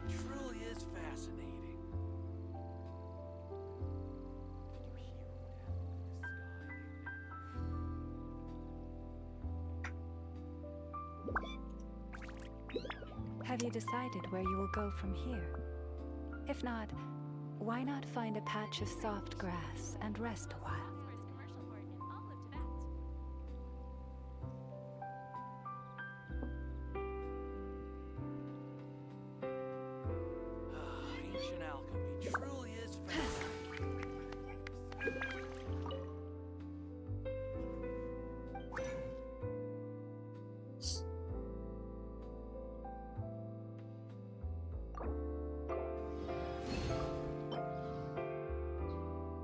Truly is fascinating. Have you decided where you will go from here? If not, why not find a patch of soft grass and rest a while? for his commercial part in All of Tibet? Ancient alchemy truly is fascinating.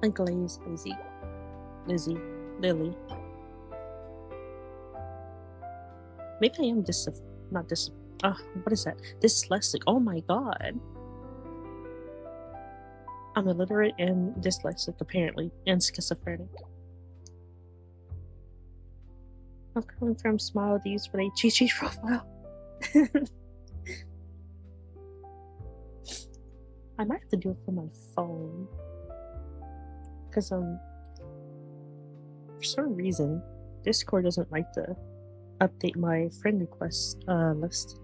And Glaze, Lily. Maybe I am what is that? Dyslexic. Oh my god. I'm illiterate and dyslexic apparently, and schizophrenic. I'm coming from Smile These with a Chi profile. I might have to do it from my phone. Because for some reason Discord doesn't like to update my friend request list.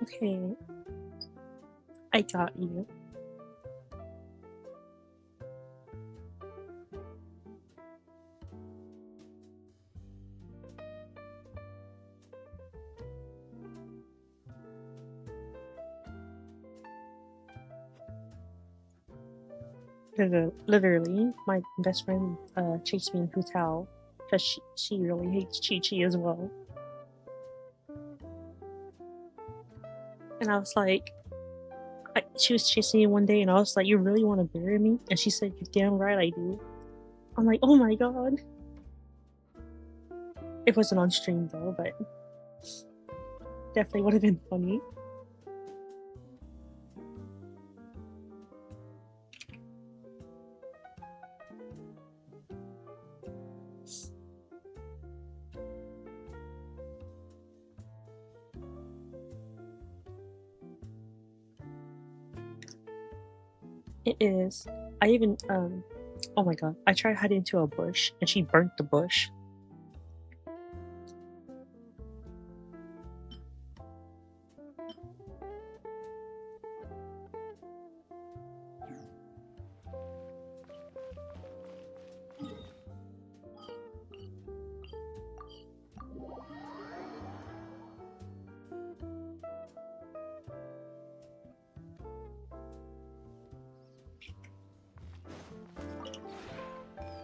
Okay, I got you. Literally, my best friend chased me in Hotel because she really hates Chi as well. And I was like, she was chasing me one day, and I was like, "You really want to bury me?" And she said, "You're damn right I do." I'm like, "Oh my god!" It wasn't on stream though, but Definitely would have been funny. It is. I even oh my god, I tried hiding into a bush and she burnt the bush.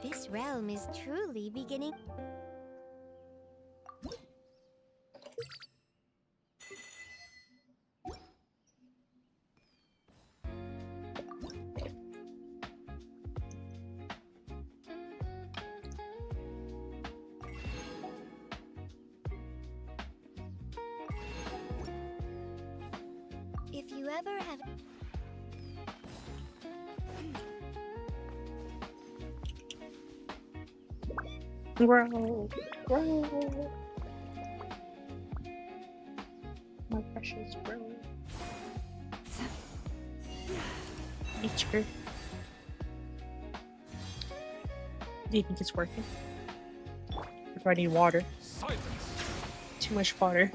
This realm is truly beginning. If you ever have Grow, grow. My precious grow. Nature. Do you think it's working? Or do I need water? Silence! Too much water.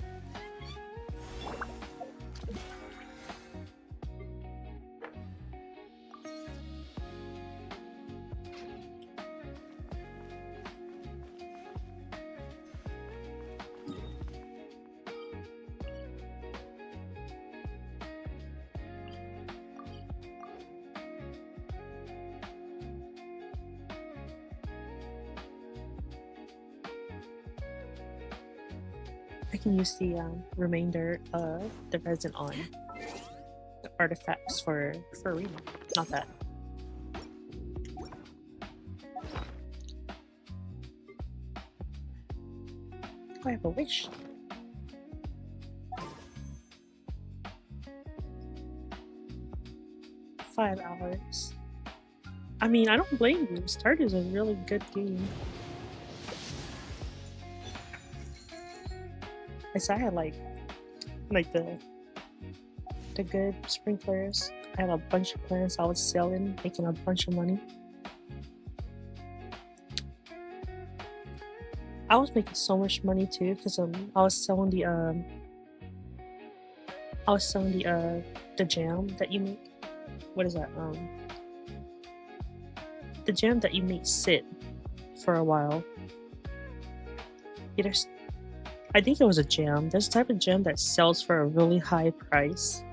I can use the remainder of the resin on the artifacts for arena. Not that. I have a wish. Five hours. I mean, I don't blame you. Start is a really good game. I had like the good sprinklers. I had a bunch of plants I was selling, making a bunch of money. I was making so much money too because I was selling the jam that you make. What is that? The jam that you make sit for a while. I think it was a jam. There's a type of jam that sells for a really high price.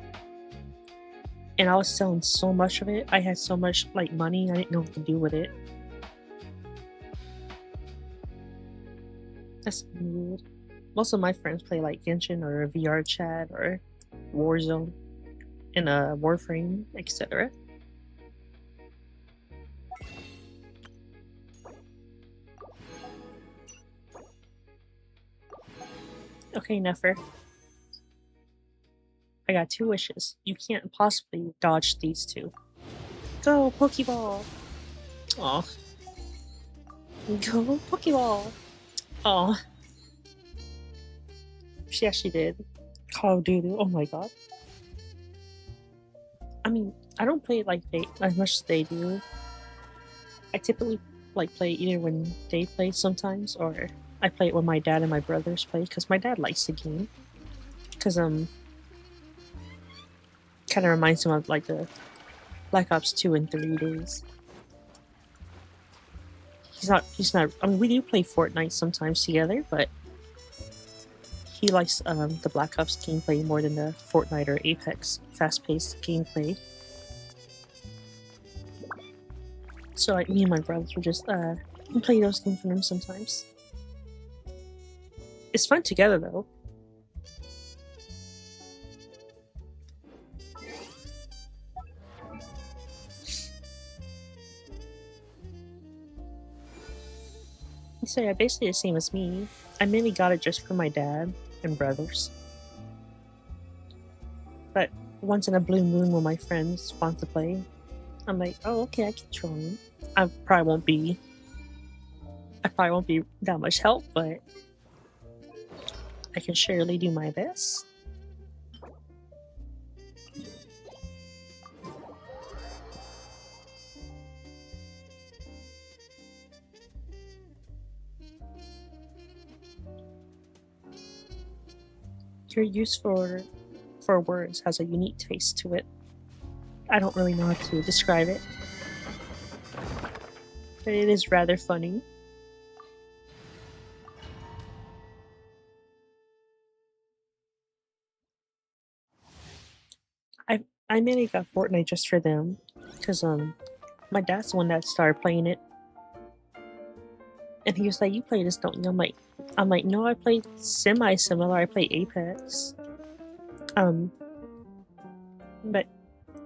And I was selling so much of it. I had so much like money, I didn't know what to do with it. That's weird. Most of my friends play like Genshin or VR chat or Warzone and Warframe, etc. Okay, Nefer. I got 2 wishes. You can't possibly dodge these 2. Go, Pokeball! Aw. Go, Pokeball! Aw. She actually did. Call of Duty, oh my god. I mean, I don't play it like as much as they do. I typically like play either when they play sometimes, or I play it when my dad and my brothers play, because my dad likes the game. Because kind of reminds him of like the Black Ops 2 and 3 days. He's not, I mean, we do play Fortnite sometimes together, but he likes the Black Ops gameplay more than the Fortnite or Apex fast-paced gameplay. So like me and my brothers will just play those games for him sometimes. It's fun together though. So yeah, basically the same as me. I mainly got it just for my dad and brothers. once in a blue moon when my friends want to play. I'm like, oh, okay, I can join. I probably won't be that much help, but I can surely do my best. Your use for words has a unique taste to it. I don't really know how to describe it, but it is rather funny. I mainly got Fortnite just for them, cause my dad's the one that started playing it, and he was like, "You play this, don't you?" I'm like, no, I played semi-similar. I play Apex, but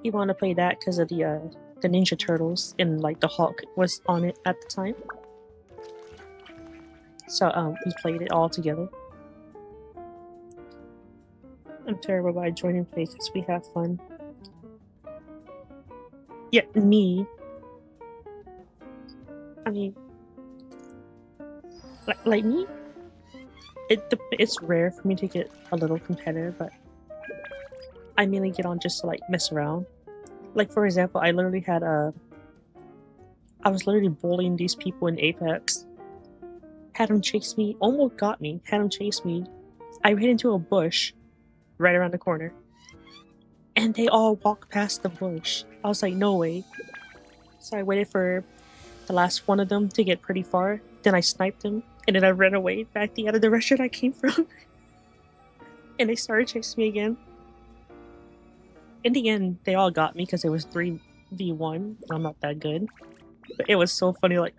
he wanted to play that because of the Ninja Turtles and like the Hulk was on it at the time. So we played it all together. I'm terrible, but I join and play because we have fun. Yeah, me. I mean, like me. It's rare for me to get a little competitive, but I mainly get on just to like mess around. Like for example, I literally had I was literally bullying these people in Apex. Had them chase me, almost got me. Had them chase me. I ran into a bush right around the corner, and they all walked past the bush. I was like, no way. So I waited for the last one of them to get pretty far. Then I sniped them, and then I ran away back the other direction I came from. And they started chasing me again. In the end, they all got me because it was 3v1. I'm not that good. But it was so funny, like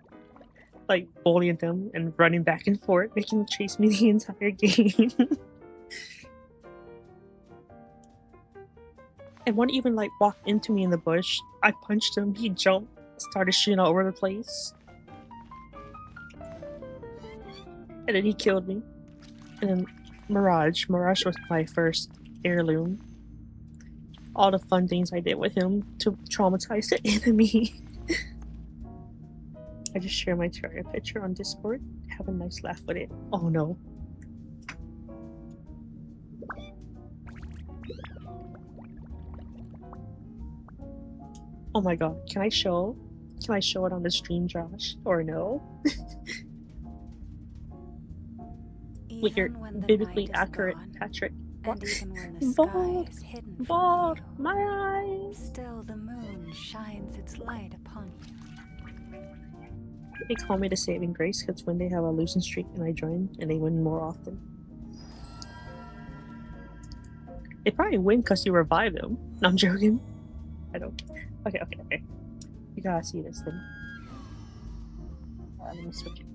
bullying them and running back and forth, making them chase me the entire game. And one even like walked into me in the bush. I punched him, he jumped, started shooting all over the place. And then he killed me. And then Mirage was my first heirloom. All the fun things I did with him to traumatize the enemy. I just share my Terraria picture on Discord. Have a nice laugh with it. Oh no. Oh my god, can I show it on the stream, Josh? Or no? With your biblically accurate Patrick. And even when the Vod, sky is hidden from Vod, you, my eyes! still the moon shines its light upon you. They call me the saving grace because when they have a losing streak and I join and they win more often. They probably win because you revive them. No, I'm joking. I don't. Okay. You gotta see this thing. Let me switch it.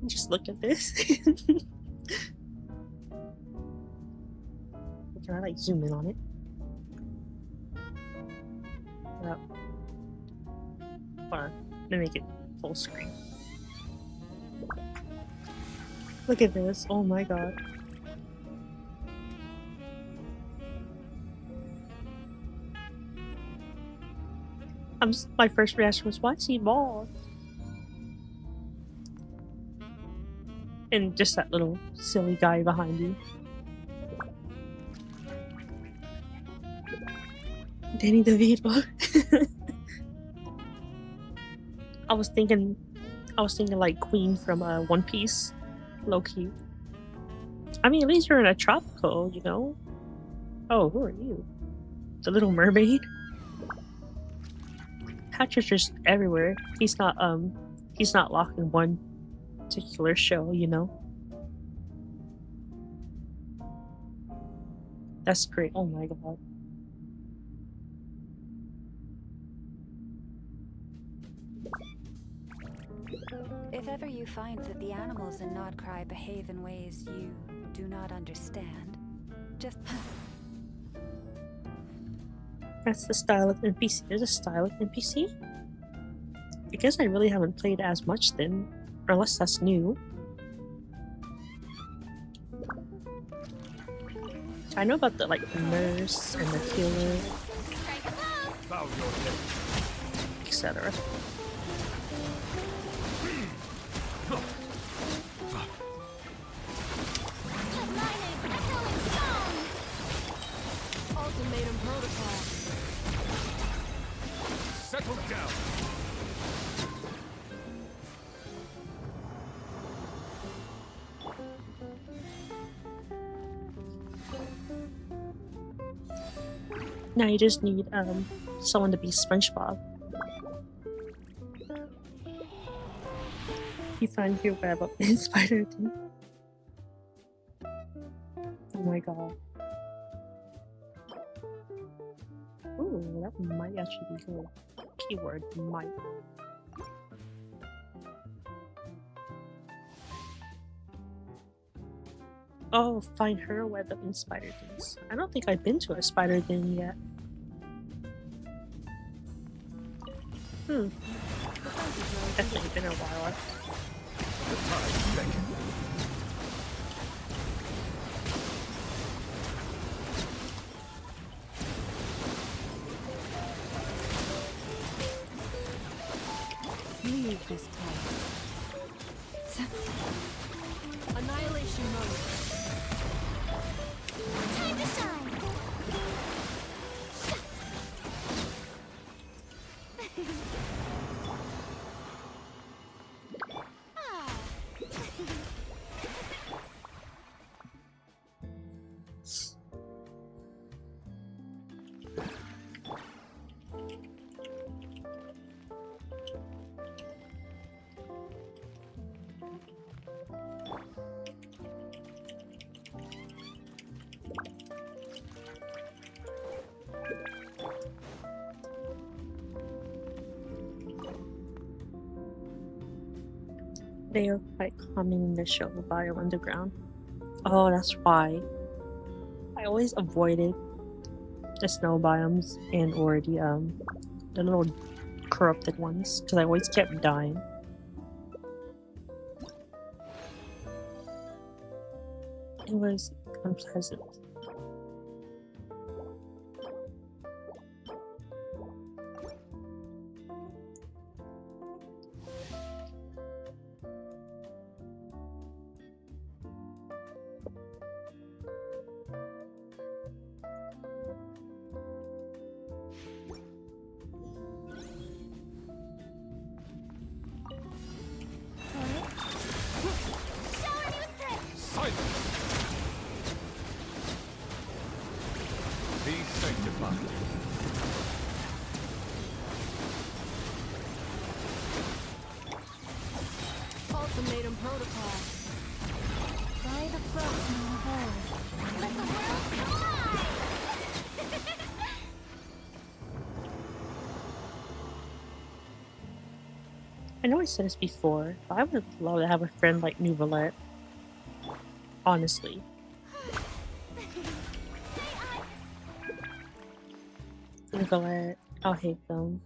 Just look at this. Can I like zoom in on it? Yep. Hold on. Let me make it full screen. Look at this. Oh my god. My first reaction was, why is he bald? And just that little silly guy behind you. Danny DeVito. I was thinking like Queen from One Piece. Low key. I mean, at least you're in a tropical, you know? Oh, who are you? The Little Mermaid? Patrick's just everywhere. He's not locked in one particular show, you know? That's great. Oh my god. If ever you find that the animals in Nodcry behave in ways you do not understand, just That's the style of NPC. There's a style of NPC? I guess I really haven't played as much then. Or unless that's new. I know about the like nurse and the healer, Bow your head. etc. Ultimatum protocol. Settle down. Now you just need someone to be SpongeBob. You find your web up in spider thing. Oh my god. Ooh, that might actually be good. Keyword might. Oh, find her web up in spider things. I don't think I've been to a spider thing yet. Definitely been a while. The time beckons. Leave this place. Annihilation mode. Time to shine. They are quite common in the show Bio Underground. Oh, that's why. I always avoided the snow biomes and or the little corrupted ones because I always kept dying. It was unpleasant. Silence. Be sanctified. Ultimatum protocol. By the frost in the hole. Let the world collide! I know I said this before, but I would love to have a friend like YamiViolet. Honestly. YamiViolet, I'll hate them.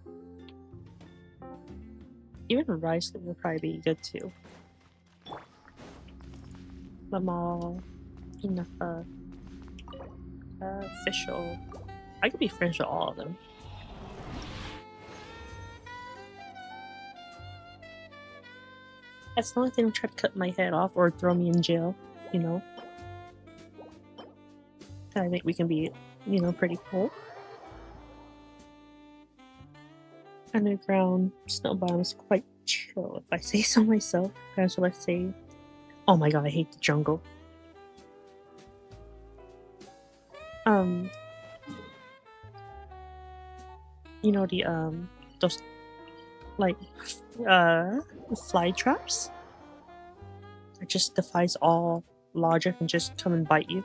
Even Rice would probably be good too. Lamal, Inafa, Official. I could be friends with all of them. As long as they don't try to cut my head off or throw me in jail, you know. I think we can be, you know, pretty cool. Underground snow biome is quite chill, if I say so myself. That's what I say. Oh my god, I hate the jungle. You know the those like fly traps that just defies all logic and just come and bite you.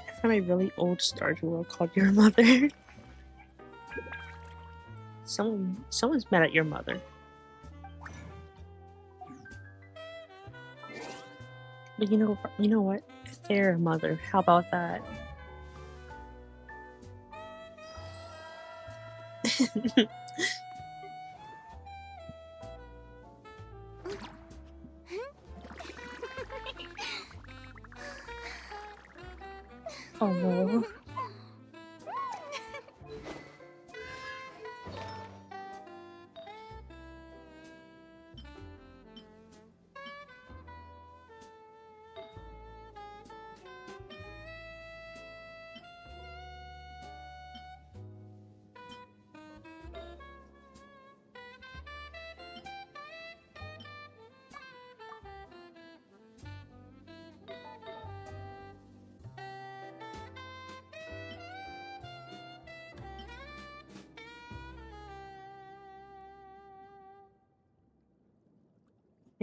I found a really old Stardew World called Your Mother. Someone's mad at your mother. But you know what? Fair mother. How about that? Oh no.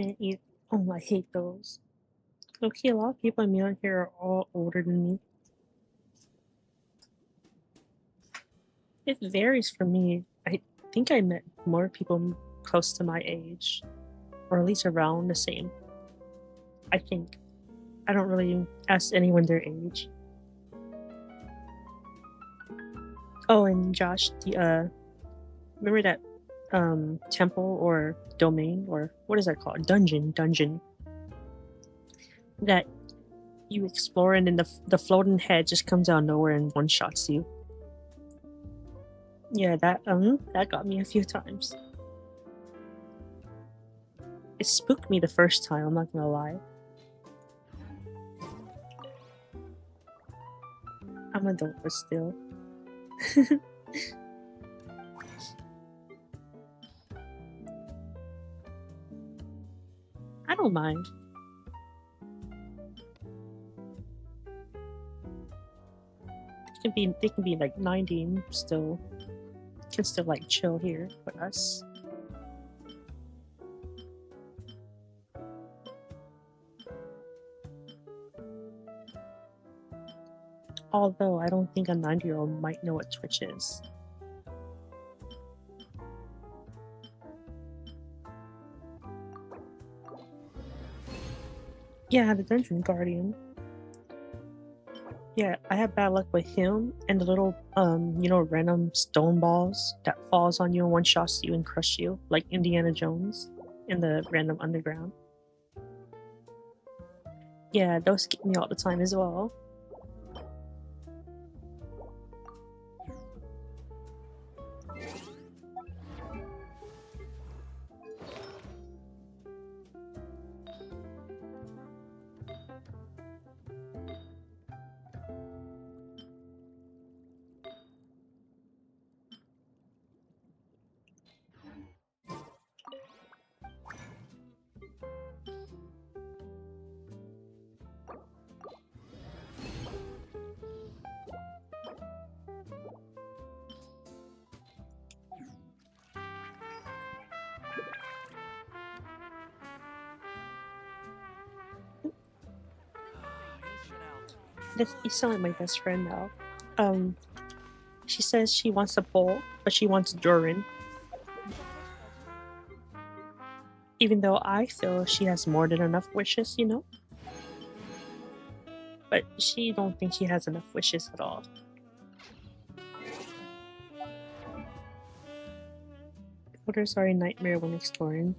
And eat. Oh, I hate those. Okay, a lot of people I meet on here are all older than me. It varies for me. I think I met more people close to my age, or at least around the same. I think. I don't really ask anyone their age. Oh, and Josh, the remember that temple or domain or what is that called? Dungeon that you explore and then the floating head just comes out of nowhere and one shots you. Yeah, that got me a few times. It spooked me the first time, I'm not gonna lie. I'm adult, but still. I don't mind. They can be like 90 and still can still like chill here with us. Although I don't think a 90-year-old might know what Twitch is. Yeah, the Dungeon Guardian. Yeah, I had bad luck with him and the little random stone balls that falls on you and one shots you and crush you, like Indiana Jones in the random underground. Yeah, those get me all the time as well. You sound like my best friend now. She says she wants a pole, but she wants Durin. Even though I feel she has more than enough wishes, you know? But she don't think she has enough wishes at all. Boulders are a nightmare when exploring.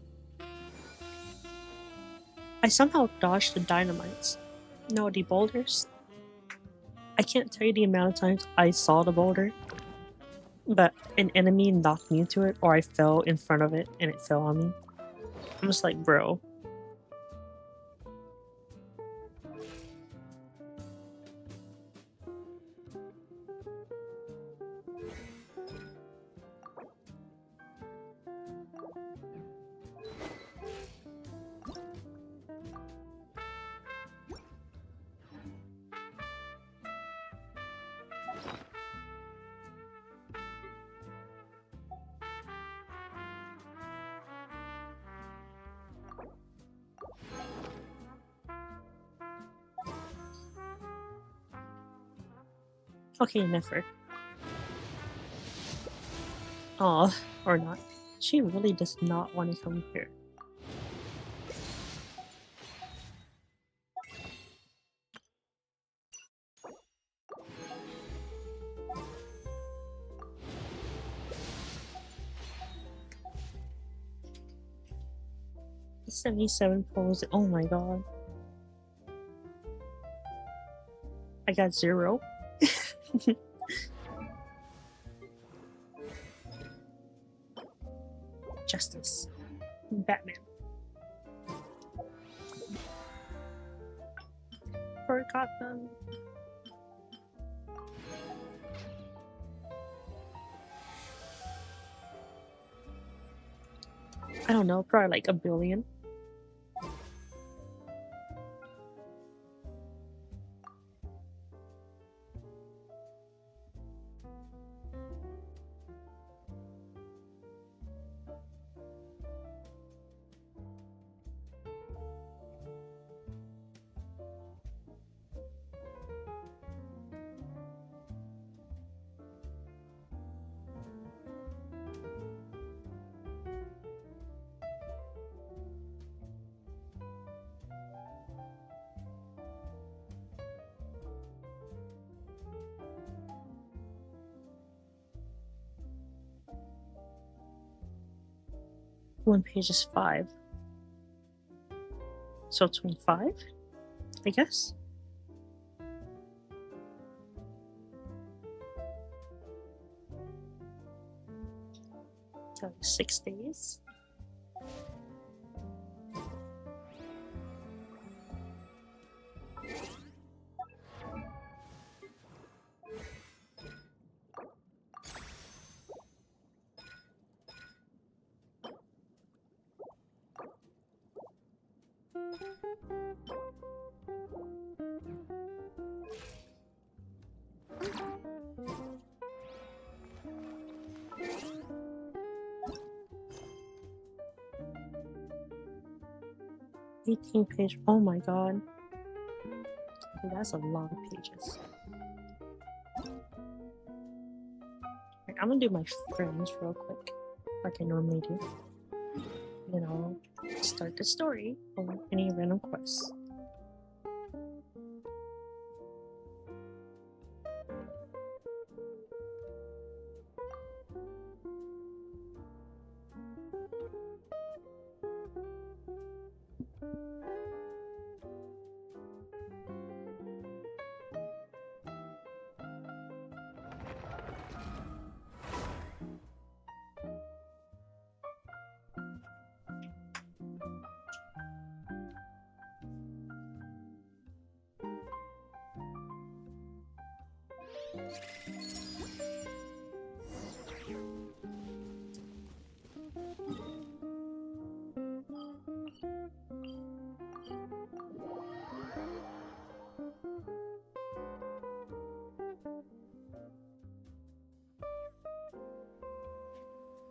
I somehow dodged the dynamites. No, the boulders. I can't tell you the amount of times I saw the boulder, but an enemy knocked me into it, or I fell in front of it and it fell on me. I'm just like, bro. Okay, never. Aw, or not. She really does not want to come here. The 77 pose. Oh my god. I got 0. Justice. Batman. For Gotham. I don't know, probably like a billion. One page is 5. So 25, I guess. So 6 days. Page. Oh my god. Dude, that's a lot of pages. Right, I'm gonna do my friends real quick, like I normally do. Then I'll start the story or any random quests.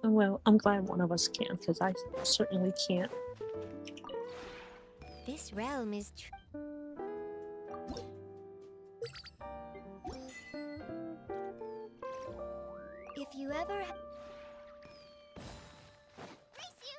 Well, I'm glad one of us can, because I certainly can't. This realm is if you ever race you.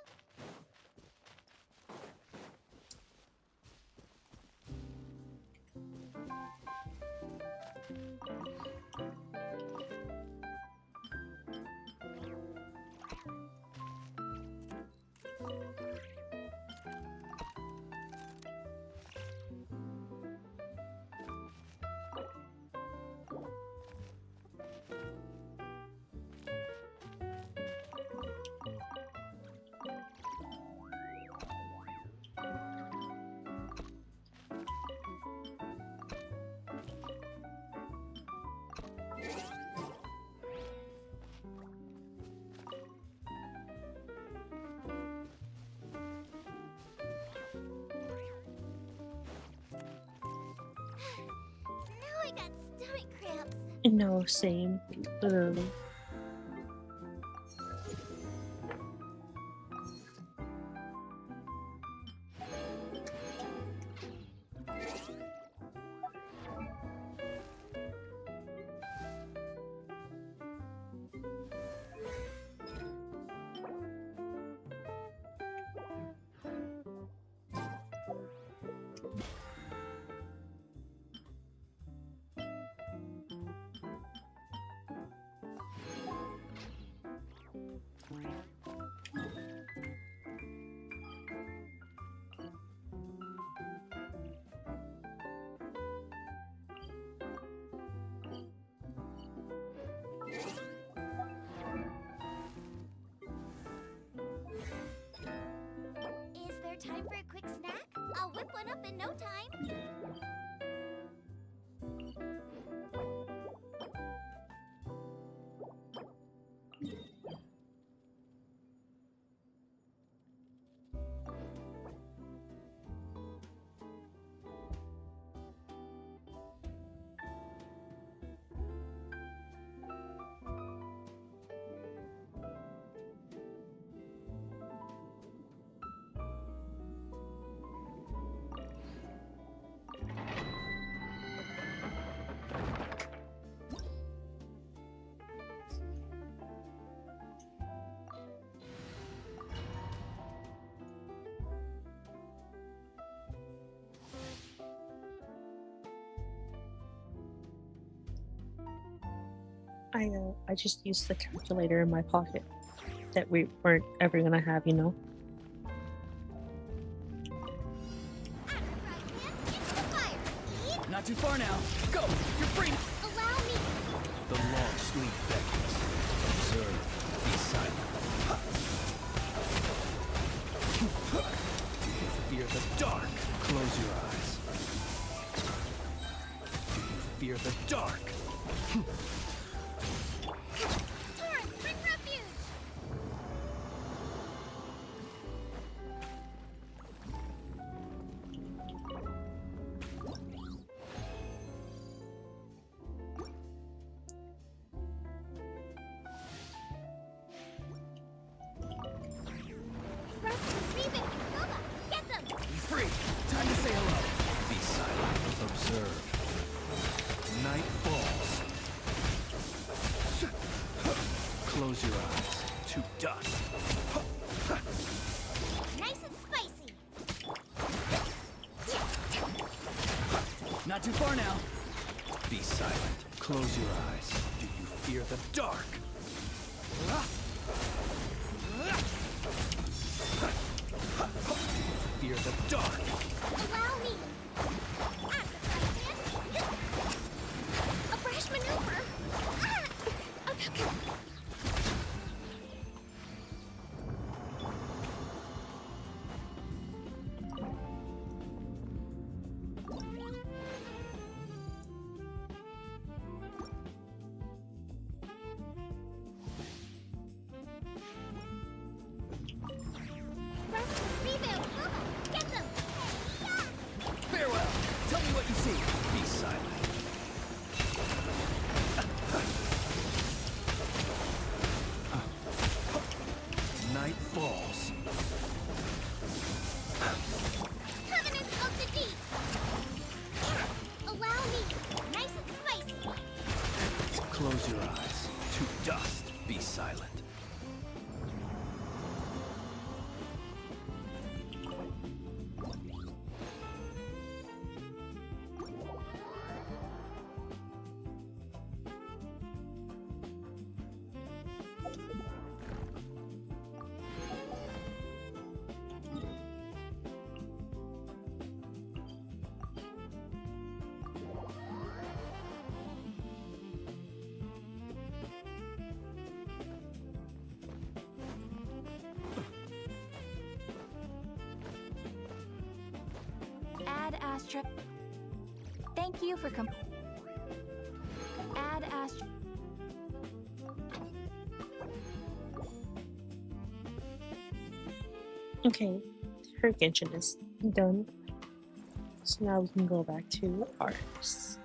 Now I got stomach cramps. No, same. Literally. up in no time. I just used the calculator in my pocket that we weren't ever gonna have, you know. Into the fire. Eat. Not too far now. Go! You're free! Allow me. The long sleep beckons. Observe. Be silent. Do you fear the dark? Close your eyes. Do you fear the dark? Torrent, bring refuge. Rest, Reeve, Bubba, get them. Be free! Time to say hello. Be silent. Observe. Night falls. Close your eyes. To dust. Nice and spicy. Not too far now. Be silent. Close your eyes. Do you fear the dark? Fear the dark. Allow me. A brash maneuver. Okay. Rest, rebuild, Bubba, get them. Farewell. Tell me what you see. Be silent. Night falls. Covenant of the Deep. Allow me. Nice and spicy. Close your eyes. To dust. Be silent. Ad Astra. Thank you for Ad Astra. Okay, her Genshin is done. So now we can go back to ours.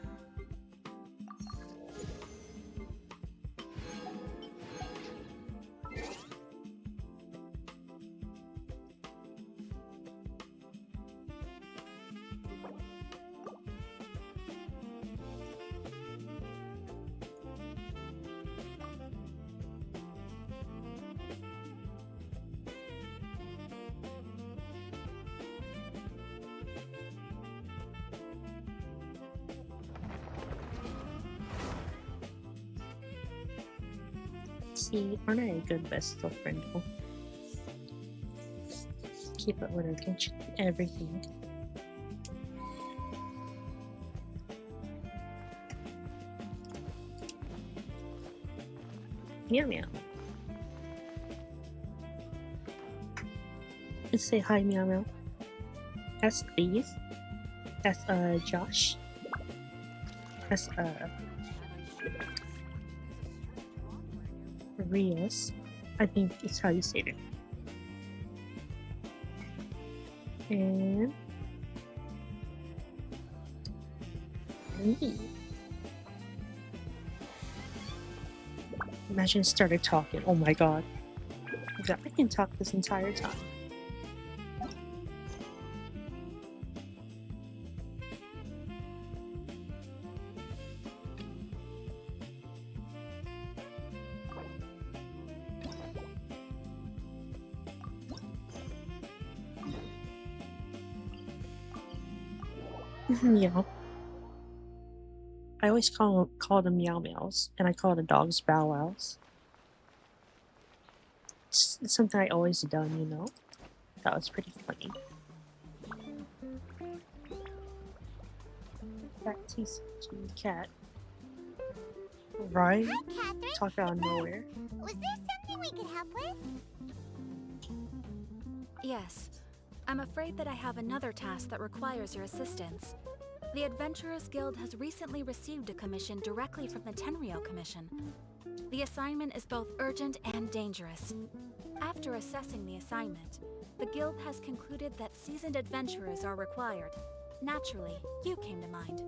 See, aren't I a good best of friend? Keep up with her Genshin and everything. Meow meow. Let's say hi, meow meow. Yes, please. That's Josh. That's Rios. I think it's how you say it. And me. Imagine it started talking. Oh my god. I can talk this entire time. Yeah. I always call them meow meows, and I call the dogs bow wows. It's something I always done, you know? That was pretty funny. Cat TCG cat. Right? Hi, Catherine. Talk out of It's us. nowhere. Was there something we could help with? Yes. I'm afraid that I have another task that requires your assistance. The Adventurers Guild has recently received a commission directly from the Tenryou Commission. The assignment is both urgent and dangerous. After assessing the assignment, the Guild has concluded that seasoned adventurers are required. Naturally, you came to mind.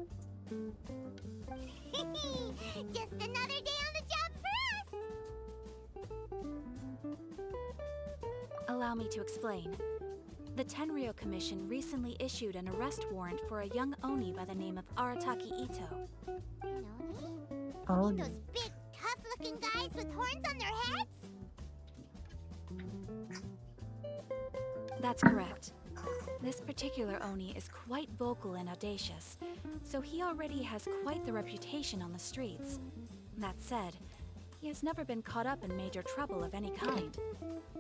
Just another day on the job for us! Allow me to explain. The Tenryou Commission recently issued an arrest warrant for a young Oni by the name of Arataki Ito. Noni? Oh, Those big, tough-looking guys with horns on their heads? That's correct. This particular Oni is quite vocal and audacious, so he already has quite the reputation on the streets. That said, he has never been caught up in major trouble of any kind.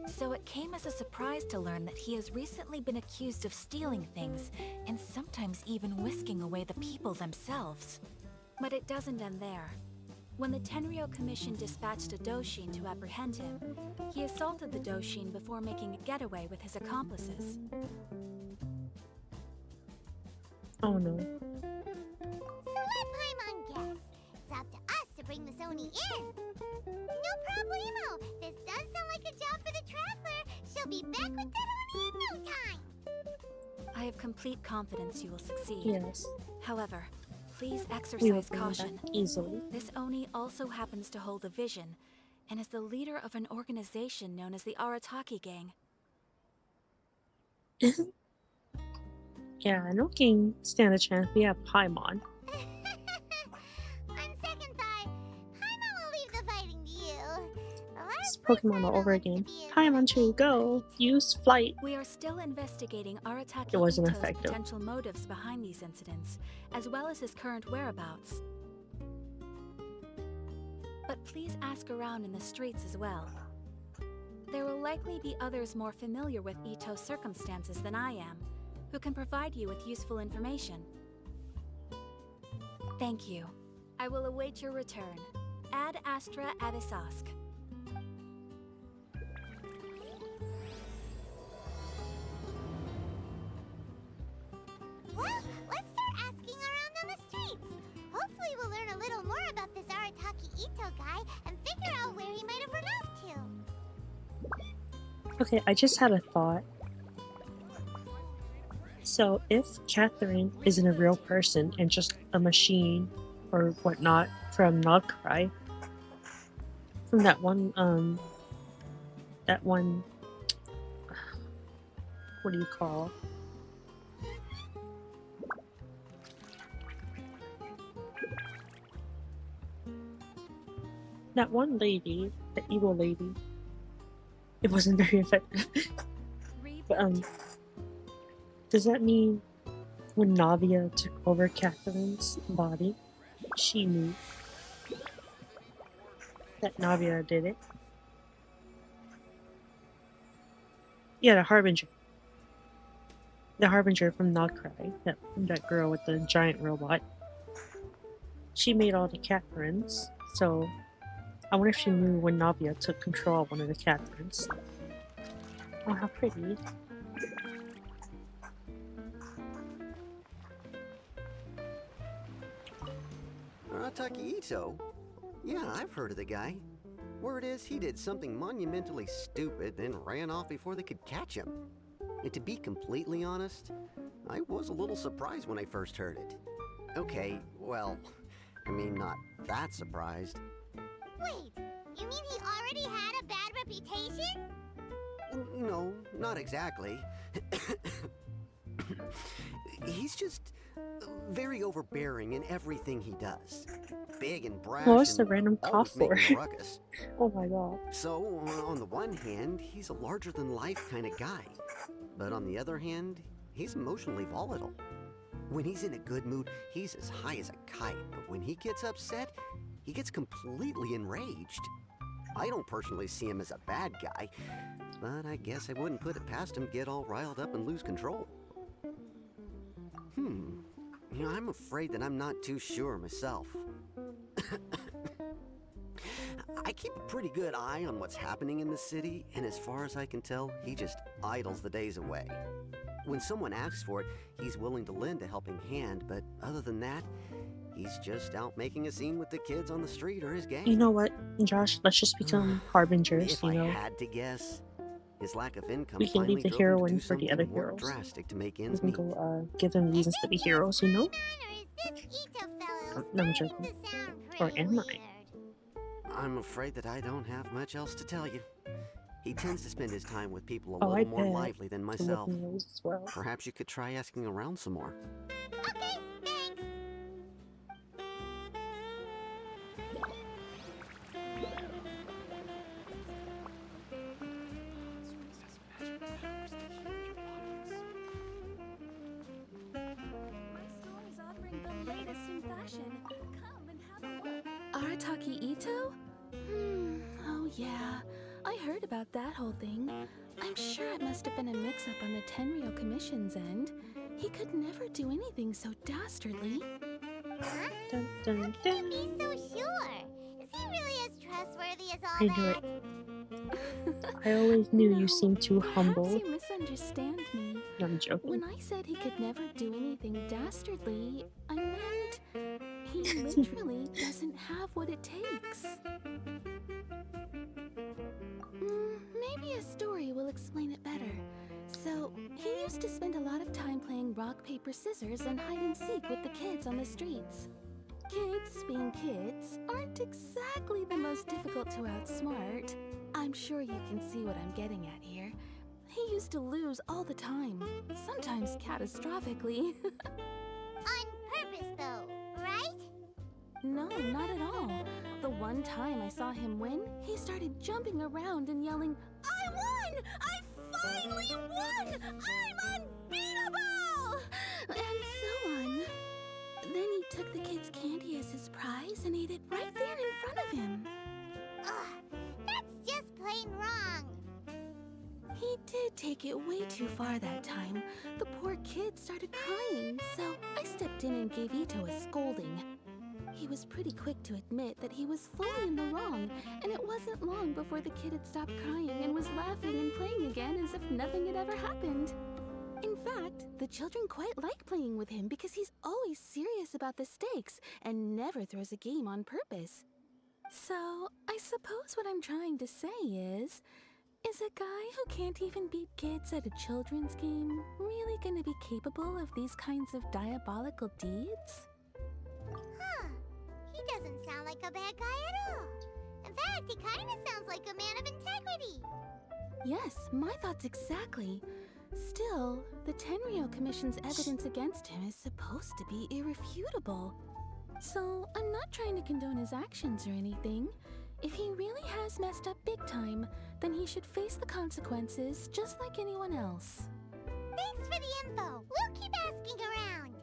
So it came as a surprise to learn that he has recently been accused of stealing things, and sometimes even whisking away the people themselves. But it doesn't end there. When the Tenryou Commission dispatched a Doshin to apprehend him, he assaulted the Doshin before making a getaway with his accomplices. oh no. So let Paimon guess. It's up to us to bring the Oni in. No problemo. This does sound like a job for the Traveler. She'll be back with that Oni in no time. I have complete confidence you will succeed. Yes. However, please We will exercise bring caution. it back easily. This Oni also happens to hold a vision, and is the leader of an organization known as the Arataki Gang. Yeah, no king stand a chance. We have Paimon. On second thought, Paimon will leave the fighting to you. The last It's Pokemon all over again. Paimon 2, go! Use flight! We are still investigating Arataki It wasn't Ito's effective. potential motives behind these incidents, as well as his current whereabouts. But please ask around in the streets as well. There will likely be others more familiar with Ito's circumstances than I am, who can provide you with useful information. Thank you. I will await your return. Ad Astra Avisask. Well, let's start asking around on the streets. Hopefully we'll learn a little more about this Arataki Ito guy and figure out where he might have run off to. Okay, I just had a thought. So, if Catherine isn't a real person and just a machine or whatnot from Nogcry, from that one, what do you call? That one lady, the evil lady. It wasn't very effective. But, does that mean when Navia took over Catherine's body, she knew that Navia did it? Yeah, the Harbinger. The Harbinger from Nogcry, that girl with the giant robot. She made all the Catherines, so I wonder if she knew when Navia took control of one of the Catherines. Oh, how pretty. Arataki Ito? Yeah, I've heard of the guy. Word is he did something monumentally stupid, then ran off before they could catch him. And to be completely honest, I was a little surprised when I first heard it. Okay, well, I mean, not that surprised. Wait, you mean he already had a bad reputation? No, not exactly. He's just very overbearing in everything he does. Big and brash. What was the and random always cough for? making a ruckus. Oh my god. So, on the one hand, he's a larger-than-life kind of guy. But on the other hand, he's emotionally volatile. When he's in a good mood, he's as high as a kite. But when he gets upset, he gets completely enraged. I don't personally see him as a bad guy, but I guess I wouldn't put it past him to get all riled up and lose control. You know, I'm afraid that I'm not too sure myself. I keep a pretty good eye on what's happening in the city, and as far as I can tell, he just idles the days away. When someone asks for it, he's willing to lend a helping hand, but other than that, he's just out making a scene with the kids on the street or his gang. You know what, Josh? Let's just become harbingers, If you know? I had to guess, his lack of income We can finally leave the drove him to heroine do for the something other more heroes. drastic to make We ends can meet. go give them reasons to be heroes, you know? Or is this Ito fellow No, I'm starting joking. to sound Or pretty am weird? I? I'm afraid that I don't have much else to tell you. He tends to spend his time with people a Oh, I little more bet. lively than To look myself. in those as well. Perhaps you could try asking around some more. Okay, thanks. My store is offering the latest in fashion. Come and have a look. Arataki Ito? Oh yeah. I heard about that whole thing. I'm sure it must have been a mix-up on the Tenryo Commission's end. He could never do anything so dastardly. Huh? Dun, dun, How can dun. you be so sure? Is he really as trustworthy as all I knew that? it. I always knew you seemed too humble. Perhaps you misunderstand me. No, I'm joking. When I said he could never do anything dastardly, I meant he literally doesn't have what it takes. Maybe a story will explain it better. So, he used to spend a lot of time playing rock, paper, scissors and hide and seek with the kids on the streets. Kids, being kids, aren't exactly the most difficult to outsmart. I'm sure you can see what I'm getting at here. He used to lose all the time, sometimes catastrophically. On purpose, though, right? No, not at all. The one time I saw him win, he started jumping around and yelling, "I won! I finally won! I'm unbeatable!" And so on. Then he took the kid's candy as his prize and ate it right there in front of him. Ugh, that's just plain wrong. He did take it way too far that time. The poor kid started crying, so I stepped in and gave Ito a scolding. He was pretty quick to admit that he was fully in the wrong, and it wasn't long before the kid had stopped crying and was laughing and playing again as if nothing had ever happened. In fact, the children quite like playing with him because he's always serious about the stakes and never throws a game on purpose. So, I suppose what I'm trying to say is a guy who can't even beat kids at a children's game really gonna be capable of these kinds of diabolical deeds? Huh. He doesn't sound like a bad guy at all. In fact, he kind of sounds like a man of integrity. Yes, my thoughts exactly. Still, the Tenryo Commission's evidence against him is supposed to be irrefutable. So, I'm not trying to condone his actions or anything. If he really has messed up big time, then he should face the consequences just like anyone else. Thanks for the info. We'll keep asking around.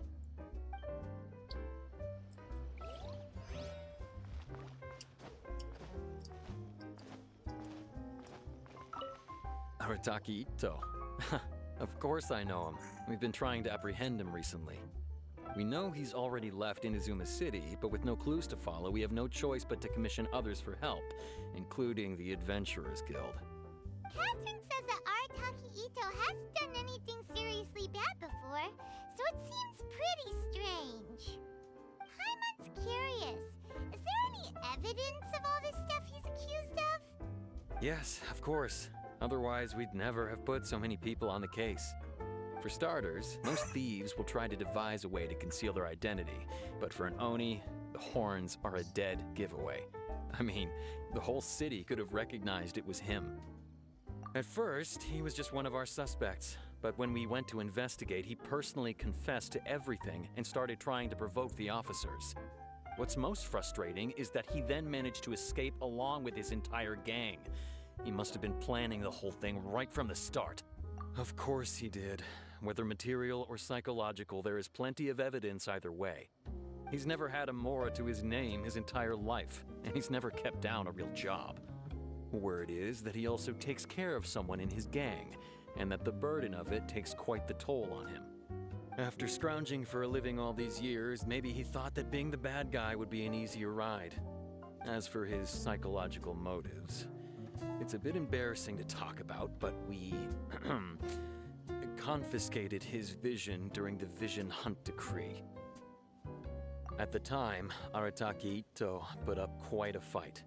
Arataki Ito. Of course I know him. We've been trying to apprehend him recently. We know he's already left Inazuma City, but with no clues to follow, we have no choice but to commission others for help, including the Adventurers Guild. Catherine says that Arataki Ito hasn't done anything seriously bad before, so it seems pretty strange. Paimon's curious. Yes, of course. Otherwise, we'd never have put so many people on the case. For starters, most thieves will try to devise a way to conceal their identity, but for an Oni, the horns are a dead giveaway. I mean, the whole city could have recognized it was him. At first, he was just one of our suspects, but when we went to investigate, he personally confessed to everything and started trying to provoke the officers. What's most frustrating is that he then managed to escape along with his entire gang. He must have been planning the whole thing right from the start. Of course he did. Whether material or psychological, there is plenty of evidence either way. He's never had a Mora to his name his entire life, and he's never kept down a real job. Word is that he also takes care of someone in his gang, and that the burden of it takes quite the toll on him. After scrounging for a living all these years, maybe he thought that being the bad guy would be an easier ride. As for his psychological motives, it's a bit embarrassing to talk about, but we confiscated his vision during the Vision Hunt Decree. At the time, Arataki Ito put up quite a fight.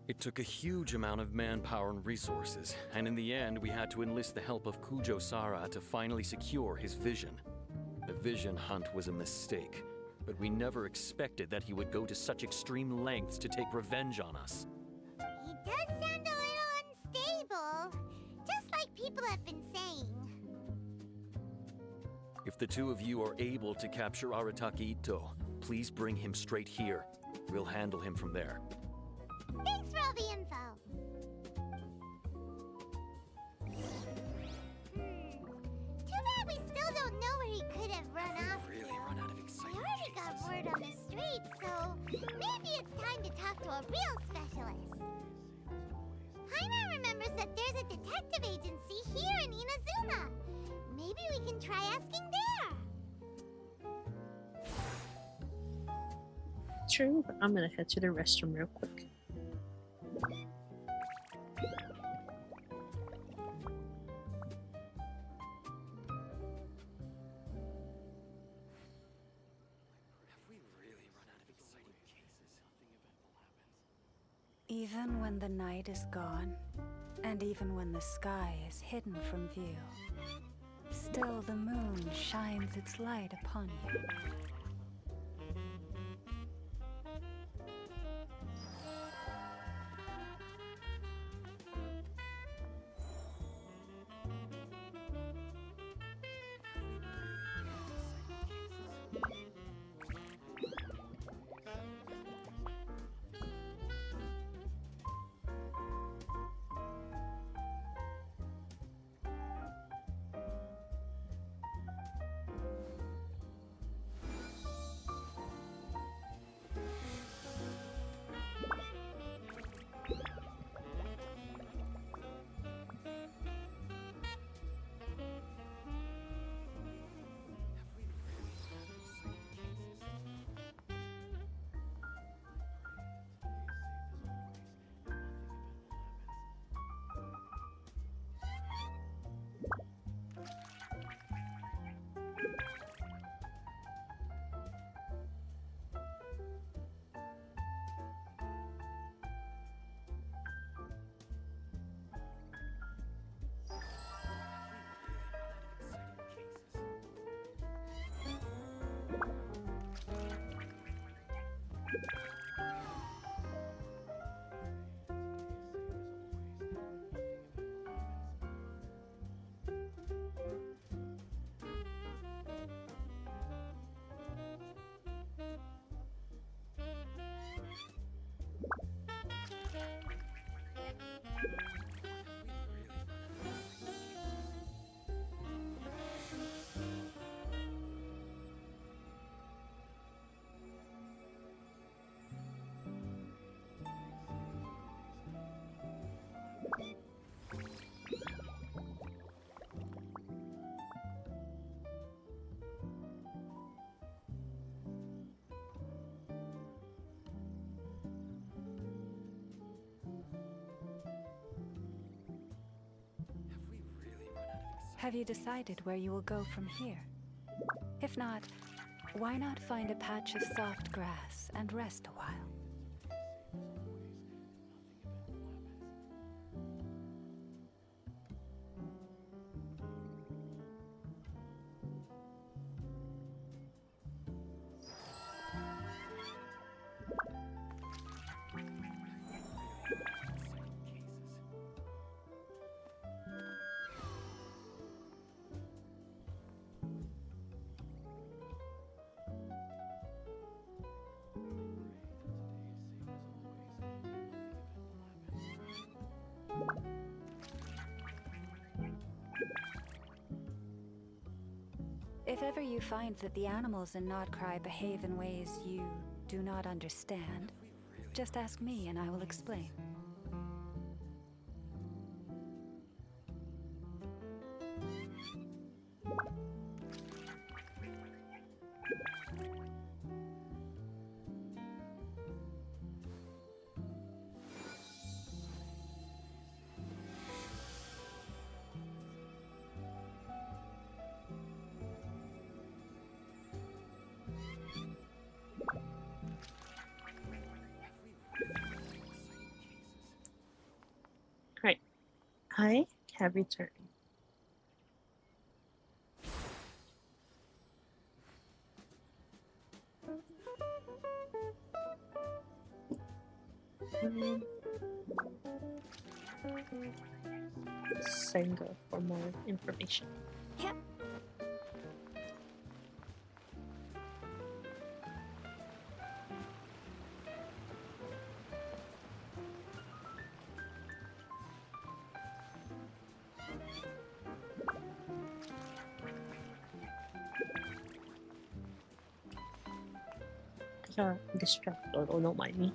It took a huge amount of manpower and resources, and in the end we had to enlist the help of Kujo Sara to finally secure his vision. The Vision Hunt was a mistake, but we never expected that he would go to such extreme lengths to take revenge on us. He does sound a little unstable, just like people have been saying. If the two of you are able to capture Arataki Ito, please bring him straight here. We'll handle him from there. Thanks for all the info. Too bad we still don't know where he could have run off to. Run out of We exciting already got word on the street, so maybe it's time to talk to a real specialist. Paimon remembers that there's a detective agency here in Inazuma. Maybe we can try asking there. True, but I'm gonna head to the restroom real quick. Even when the night is gone, and even when the sky is hidden from view, still the moon shines its light upon you. Have you decided where you will go from here? If not, why not find a patch of soft grass and rest a while? If ever you find that the animals in Nodcry behave in ways you do not understand, just ask me and I will explain. Right. I have returned. Senga for more information. Yep. I got distracted, although don't mind me.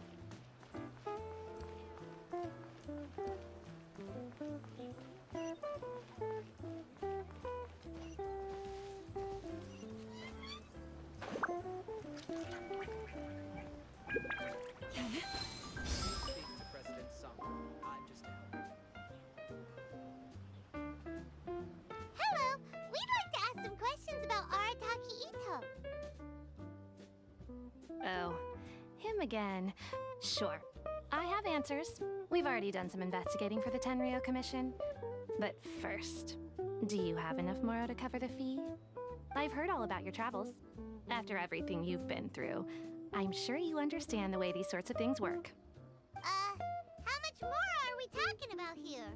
Hello, we'd like to ask some questions about Arataki Ito. Oh, him again. Sure. I have answers. We've already done some investigating for the Tenryo Commission. But first, do you have enough Moro to cover the fee? I've heard all about your travels. After everything you've been through, I'm sure you understand the way these sorts of things work. How much more are we talking about here?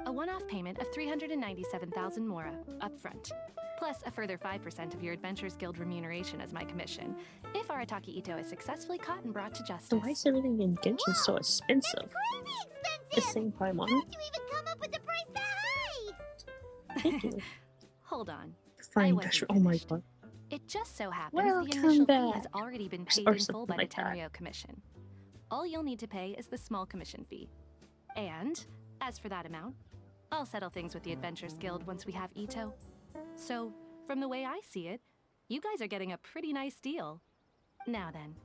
A one-off payment of 397,000 Mora, upfront. Plus a further 5% of your Adventures Guild remuneration as my commission, if Arataki Ito is successfully caught and brought to justice. So why is everything in Genshin so expensive? Crazy expensive! The same Paimon. How did you even come up with the price that high? Thank you. Hold on. Fine, wasn't Dasher. Oh my finished. god. It just so happens the Welcome initial fee has back. already been Or paid in full something by like the that. Tenryo Commission. All you'll need to pay is the small commission fee. And, as for that amount, I'll settle things with the Adventures Guild once we have Ito. So, from the way I see it, you guys are getting a pretty nice deal. Now then,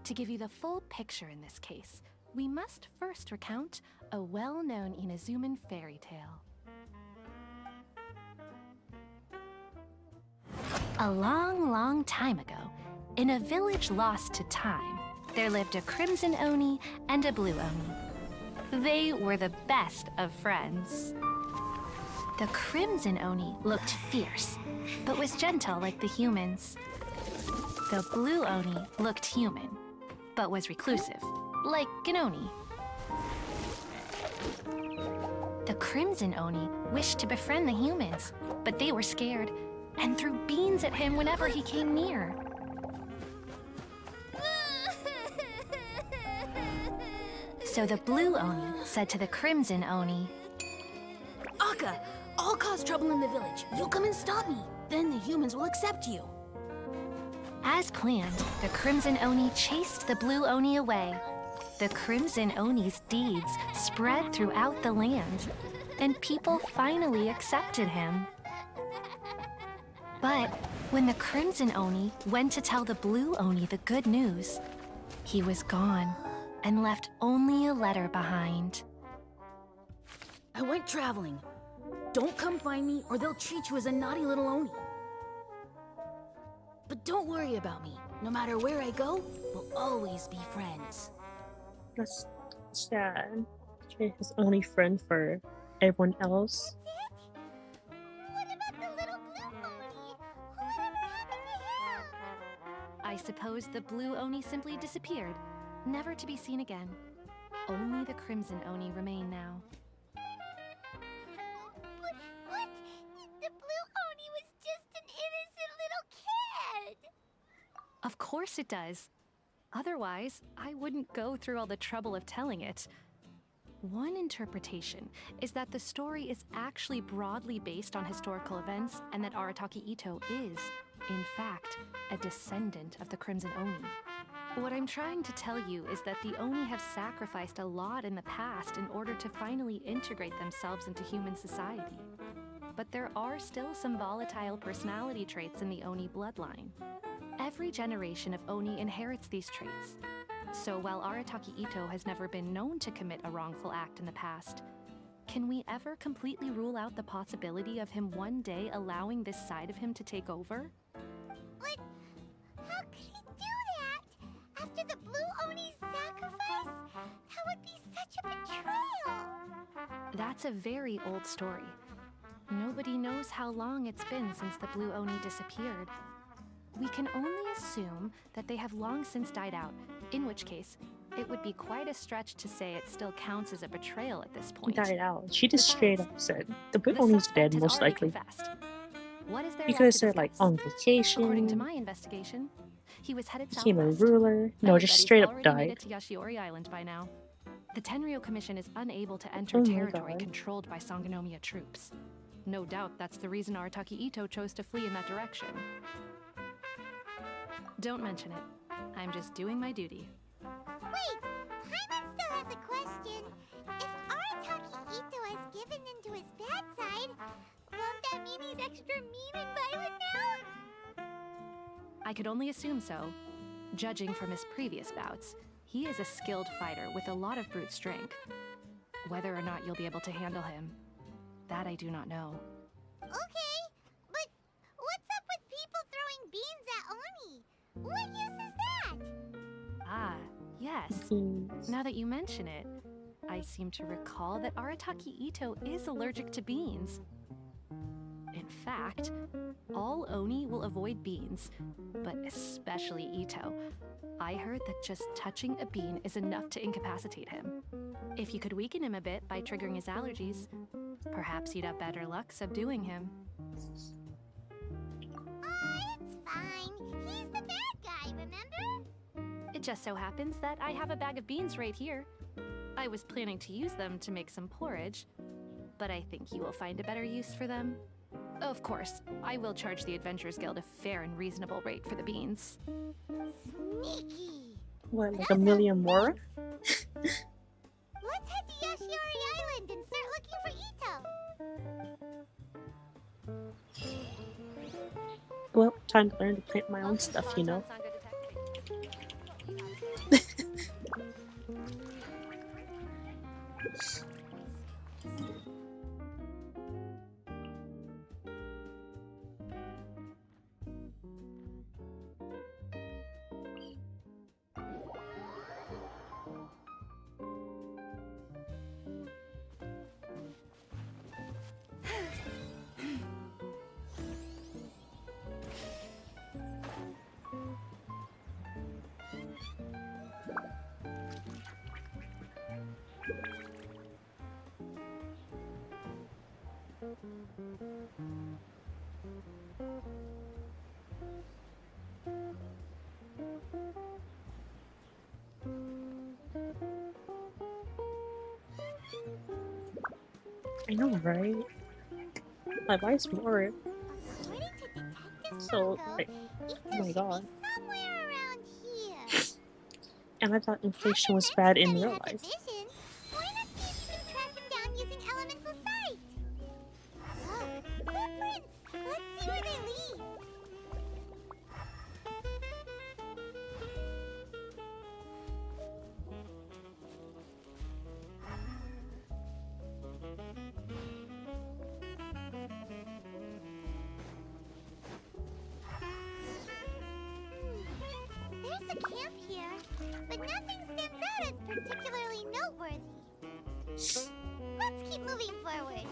to give you the full picture in this case, we must first recount a well-known Inazuman fairy tale. A long, long time ago, in a village lost to time, there lived a Crimson Oni and a Blue Oni. They were the best of friends. The Crimson Oni looked fierce, but was gentle like the humans. The Blue Oni looked human, but was reclusive, like an Oni. The Crimson Oni wished to befriend the humans, but they were scared and threw beans at him whenever he came near. So the Blue Oni said to the Crimson Oni, Akka, I'll cause trouble in the village. You'll come and stop me. Then the humans will accept you. As planned, the Crimson Oni chased the Blue Oni away. The Crimson Oni's deeds spread throughout the land, and people finally accepted him. But when the Crimson Oni went to tell the Blue Oni the good news, he was gone and left only a letter behind. I went traveling. Don't come find me or they'll treat you as a naughty little Oni. But don't worry about me. No matter where I go, we'll always be friends. That's sad. Trey his only friend for everyone else. What about the little blue Oni? Whatever happened to him? I suppose the Blue Oni simply disappeared, never to be seen again. Only the Crimson Oni remain now. But what? The blue Oni was just an innocent little kid! Of course it does. Otherwise, I wouldn't go through all the trouble of telling it. One interpretation is that the story is actually broadly based on historical events and that Arataki Ito is, in fact, a descendant of the Crimson Oni. What I'm trying to tell you is that the Oni have sacrificed a lot in the past in order to finally integrate themselves into human society. But there are still some volatile personality traits in the Oni bloodline. Every generation of Oni inherits these traits. So while Arataki Ito has never been known to commit a wrongful act in the past, can we ever completely rule out the possibility of him one day allowing this side of him to take over? But how could he do that? After the Blue Oni's sacrifice? That would be such a betrayal! That's a very old story. Nobody knows how long it's been since the Blue Oni disappeared. We can only assume that they have long since died out, in which case, it would be quite a stretch to say it still counts as a betrayal at this point. Died out. She just straight up said the Blue The Oni's suspect dead, has most already likely. confessed. What is there You left could have to said like discuss? on vacation. According to my investigation, he was headed Became a southwest. ruler. I No, would just bet he's straight up already made died. it to Yashiori Island by now. The Tenryo Commission is unable to enter Oh my territory God. controlled by Sangonomiya troops. No doubt that's the reason Arataki Ito chose to flee in that direction. Don't mention it. I'm just doing my duty. Wait! Paimon still has a question. If Arataki Ito has given into his bad side, won't that mean he's extra mean and violent now? I could only assume so. Judging from his previous bouts, he is a skilled fighter with a lot of brute strength. Whether or not you'll be able to handle him, that I do not know. Okay, but what's up with people throwing beans at Oni? What use is that? Ah, yes. Now that you mention it, I seem to recall that Arataki Ito is allergic to beans. In fact, all Oni will avoid beans, but especially Ito. I heard that just touching a bean is enough to incapacitate him. If you could weaken him a bit by triggering his allergies, perhaps you'd have better luck subduing him. It's fine. He's the bad guy, remember? It just so happens that I have a bag of beans right here. I was planning to use them to make some porridge, but I think you will find a better use for them. Of course, I will charge the Adventurers Guild a fair and reasonable rate for the beans. Sneaky! What, like a million more? Let's head to Yashiori Island and start looking for Ito! Well, time to learn to plant my own stuff, you know? I know, right? My life's more. So, like, oh my god. Somewhere around here. And I thought inflation was bad in real life. Vision? Why not see if you can track him down using elemental sight? Look, footprints! Let's see where they lead. There's a camp here, but nothing stands out as particularly noteworthy. Let's keep moving forward.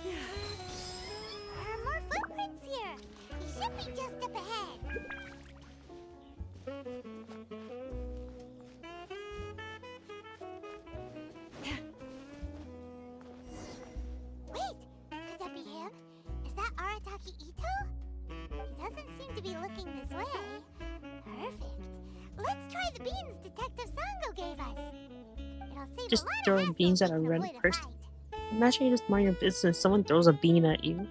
There are more footprints here. He should be just up ahead. Wait! Could that be him? Is that Arataki Ito? He doesn't seem to be looking this way. Perfect. Let's try the beans Detective Sango gave us. It'll save Just a lot of throwing hassle beans if at a we can random avoid a person. fight. Imagine you just mind your business, someone throws a bean at you.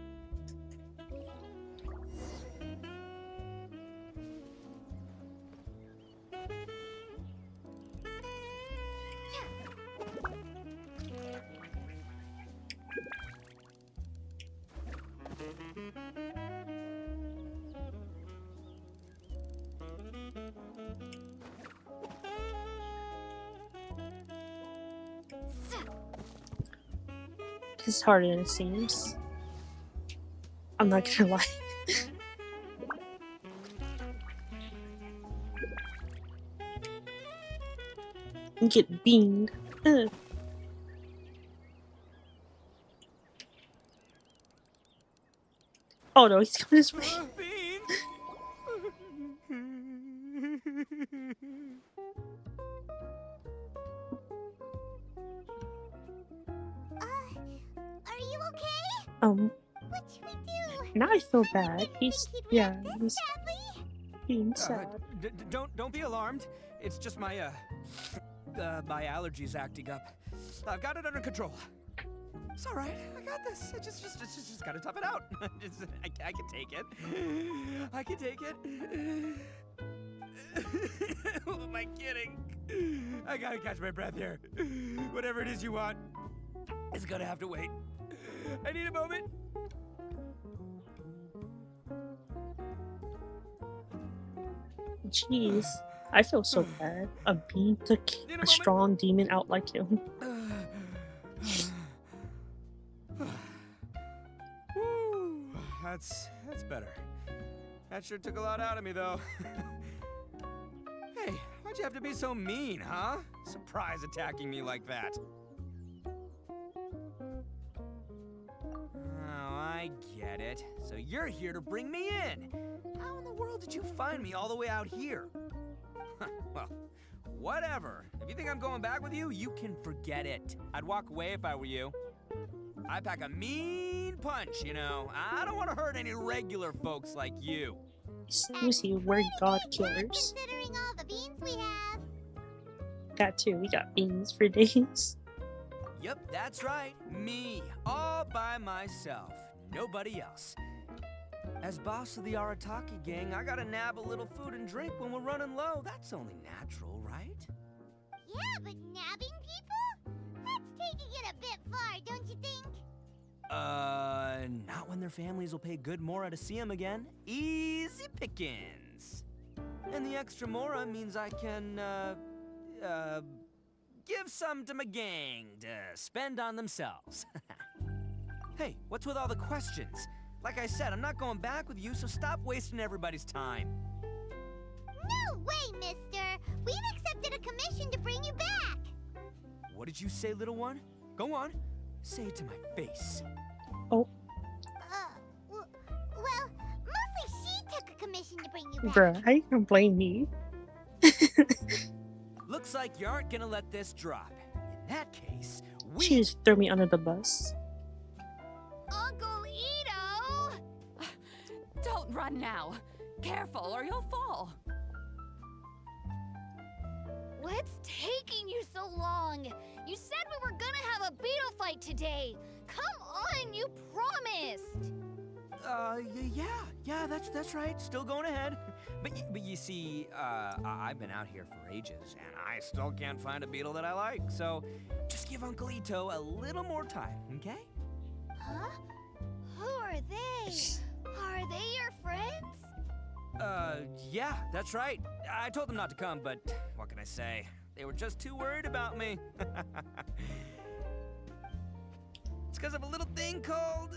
It's harder than it seems. I'm not gonna lie. Get beamed. Ugh. Oh no, he's coming this way. Are you okay? What should we do? Now I feel bad. He's yeah, he's Sadly? being sad. Don't be alarmed. It's just my my allergies acting up. I've got it under control. It's all right. I got this. I just gotta tough it out. I can take it. I can take it. Who am I kidding? I gotta catch my breath here. Whatever it is you want, it's gonna have to wait. I need a moment. Jeez, I feel so bad. A bean took a strong demon out like him. That's better. That sure took a lot out of me, though. Hey, why'd you have to be so mean, huh? Surprise attacking me like that. Oh, I get it. So you're here to bring me in. How in the world did you find me all the way out here? Well, whatever. If you think I'm going back with you, you can forget it. I'd walk away if I were you. I pack a mean punch, you know. I don't want to hurt any regular folks like you. Lucy, we're god killers. Considering all the beans we have. Got two. We got beans for days. Yep, that's right. Me, all by myself. Nobody else. As boss of the Arataki gang, I gotta nab a little food and drink when we're running low. That's only natural, right? Yeah, but nabbing people? That's taking it a bit far, don't you think? Not when their families will pay good mora to see them again. Easy pickings. And the extra mora means I can, give some to my gang to spend on themselves. Hey, what's with all the questions? Like I said, I'm not going back with you, so stop wasting everybody's time. No way, mister! We've accepted a commission to bring you back! What did you say, little one? Go on. Say it to my face. Oh. Well, mostly she took a commission to bring you back. Bruh, how you gonna blame me? Looks like you aren't gonna let this drop. In that case, we... She just threw me under the bus. Uncle Ito! Don't run now. Careful or you'll fall. What's taking you so long? You said we were gonna have a beetle fight today. Come on, you promised. Yeah, that's right. Still going ahead. But you see, I've been out here for ages, and I still can't find a beetle that I like. So just give Uncle Ito a little more time, okay? Huh? Who are they? Are they your friends? Yeah, that's right. I told them not to come, but what can I say? They were just too worried about me. It's because of a little thing called,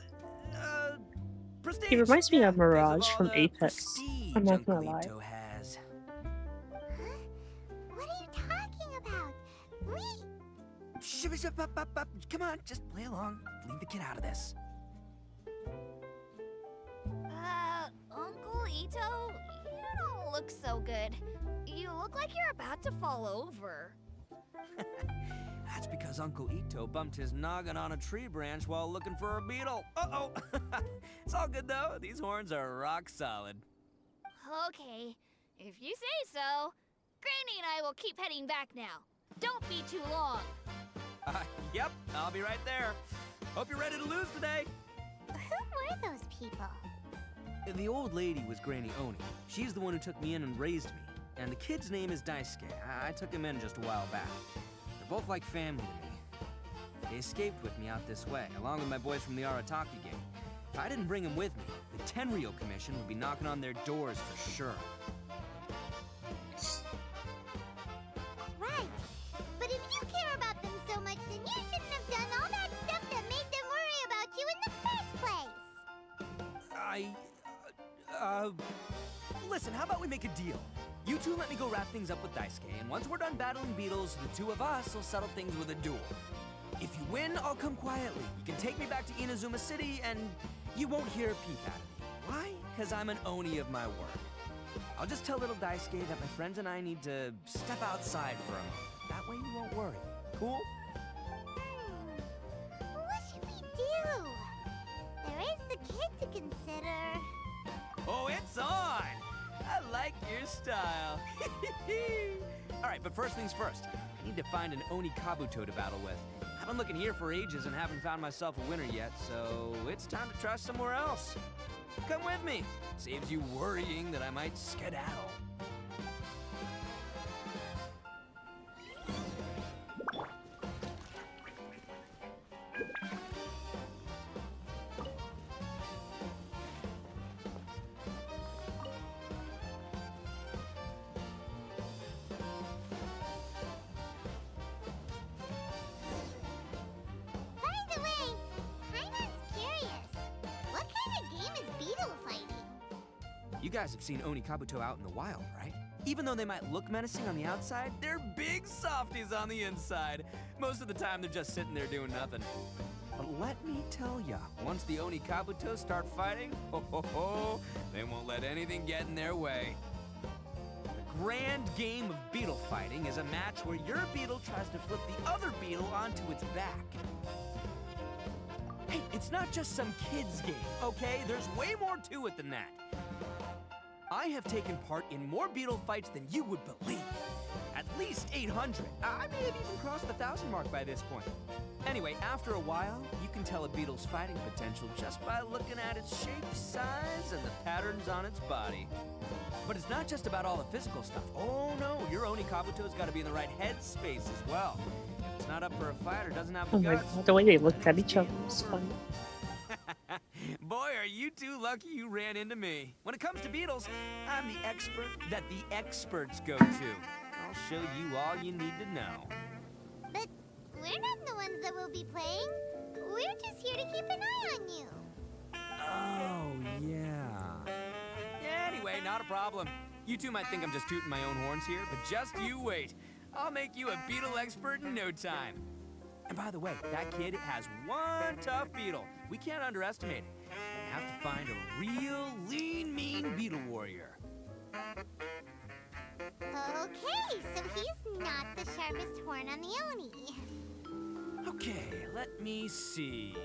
prestige. He reminds me of Mirage from the Apex. I'm not gonna Uncle lie. Ito has. What are you talking about? Come on, just play along. Leave the kid out of this. Uncle Ito, you don't look so good. You look like you're about to fall over. That's because Uncle Ito bumped his noggin on a tree branch while looking for a beetle. Uh-oh! It's all good, though. These horns are rock solid. Okay, if you say so. Granny and I will keep heading back now. Don't be too long. Yep, I'll be right there. Hope you're ready to lose today. Who were those people? The old lady was Granny Oni. She's the one who took me in and raised me. And the kid's name is Daisuke. I took him in just a while back. They're both like family to me. They escaped with me out this way, along with my boys from the Arataki gang. If I didn't bring them with me, the Tenryou Commission would be knocking on their doors for sure. Right. But if you care about them so much, then you shouldn't have done all that stuff that made them worry about you in the first place. Listen, how about we make a deal? You two let me go wrap things up with Daisuke, and once we're done battling beetles, the two of us will settle things with a duel. If you win, I'll come quietly. You can take me back to Inazuma City, and you won't hear a peep out of me. Why? Because I'm an Oni of my word. I'll just tell little Daisuke that my friends and I need to step outside for a moment. That way you won't worry. Cool? What should we do? There is the kid to consider. Oh, it's on! I like your style. All right, but first things first. I need to find an Oni Kabuto to battle with. I've been looking here for ages and haven't found myself a winner yet, so it's time to try somewhere else. Come with me. Saves you worrying that I might skedaddle. By the way, Paimon's curious. What kind of game is beetle fighting? You guys have seen Oni Kabuto out in the wild, right? Even though they might look menacing on the outside, they're big softies on the inside. Most of the time, they're just sitting there doing nothing. But let me tell ya, once the Oni Kabuto start fighting, they won't let anything get in their way. The grand game of beetle fighting is a match where your beetle tries to flip the other beetle onto its back. Hey, it's not just some kid's game, okay? There's way more to it than that. I have taken part in more beetle fights than you would believe. At least 800. I may have even crossed the 1,000 mark by this point. Anyway, after a while, you can tell a beetle's fighting potential just by looking at its shape, size, and the patterns on its body. But it's not just about all the physical stuff. Oh no, your Oni Kabuto's got to be in the right headspace as well. If it's not up for a fight or doesn't have the Oh my guts. god, the way they looked at each other was funny. Boy, are you two lucky you ran into me. When it comes to beetles, I'm the expert that the experts go to. I'll show you all you need to know. But we're not the ones that will be playing. We're just here to keep an eye on you. Oh, yeah. Anyway, not a problem. You two might think I'm just tooting my own horns here, but just you wait. I'll make you a beetle expert in no time. And by the way, that kid has one tough beetle. We can't underestimate it. We have to find a real lean, mean beetle warrior. Okay, so he's not the sharpest horn on the Oni. Okay, let me see.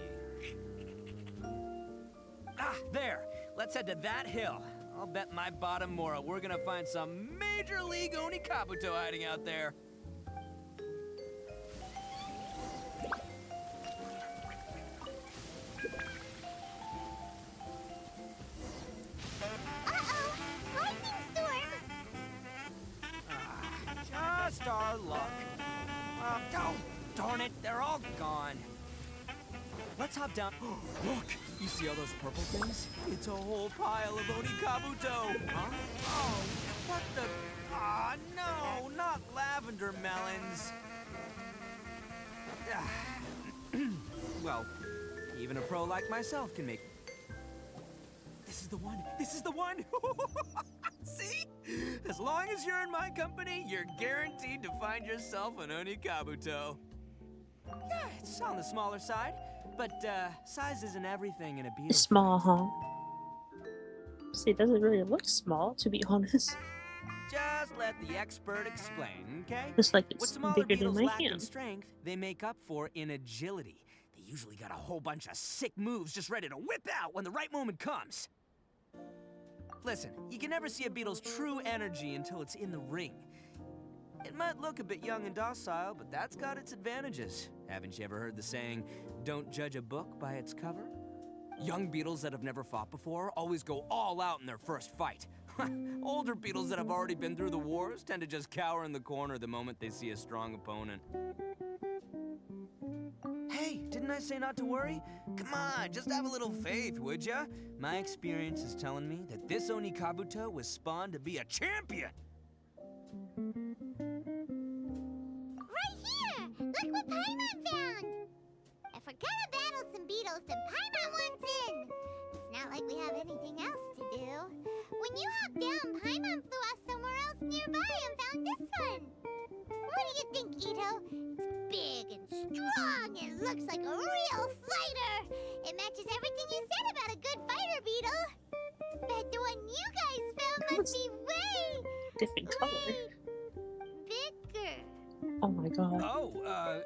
Ah, there. Let's head to that hill. I'll bet my bottom moral we're gonna find some major league Oni Kabuto hiding out there. Uh-oh! Lightning storm! Just our luck. Oh, darn it, they're all gone. Let's hop down. Look, you see all those purple things? It's a whole pile of Oni Kabuto. Huh? Oh, what the? Ah, no, not lavender melons. Well, even a pro like myself can make. This is the one. This is the one. See? As long as you're in my company, you're guaranteed to find yourself an Oni Kabuto. Yeah, it's on the smaller side, but size isn't everything in a beetle. It's small, huh? See, it doesn't really look small, to be honest. Just let the expert explain, okay? Just like What it's smaller bigger than beetles my lack in hand. strength, they make up for in agility. They usually got a whole bunch of sick moves just ready to whip out when the right moment comes. Listen, you can never see a beetle's true energy until it's in the ring. It might look a bit young and docile, but that's got its advantages. Haven't you ever heard the saying, don't judge a book by its cover? Young beetles that have never fought before always go all out in their first fight. Older beetles that have already been through the wars tend to just cower in the corner the moment they see a strong opponent. Hey, didn't I say not to worry? Come on, just have a little faith, would ya? My experience is telling me that this Oni Kabuto was spawned to be a champion! Right here! Look what Paimon found! If we're gonna battle some beetles, then Paimon wants in! It's not like we have anything else to do. When you hopped down, Paimon flew off somewhere else nearby and found this one. What do you think, Ito? It's big and strong and looks like a real fighter. It matches everything you said about a good fighter, beetle. Bet the one you guys found must be way, Different color. bigger. Oh my god. Oh,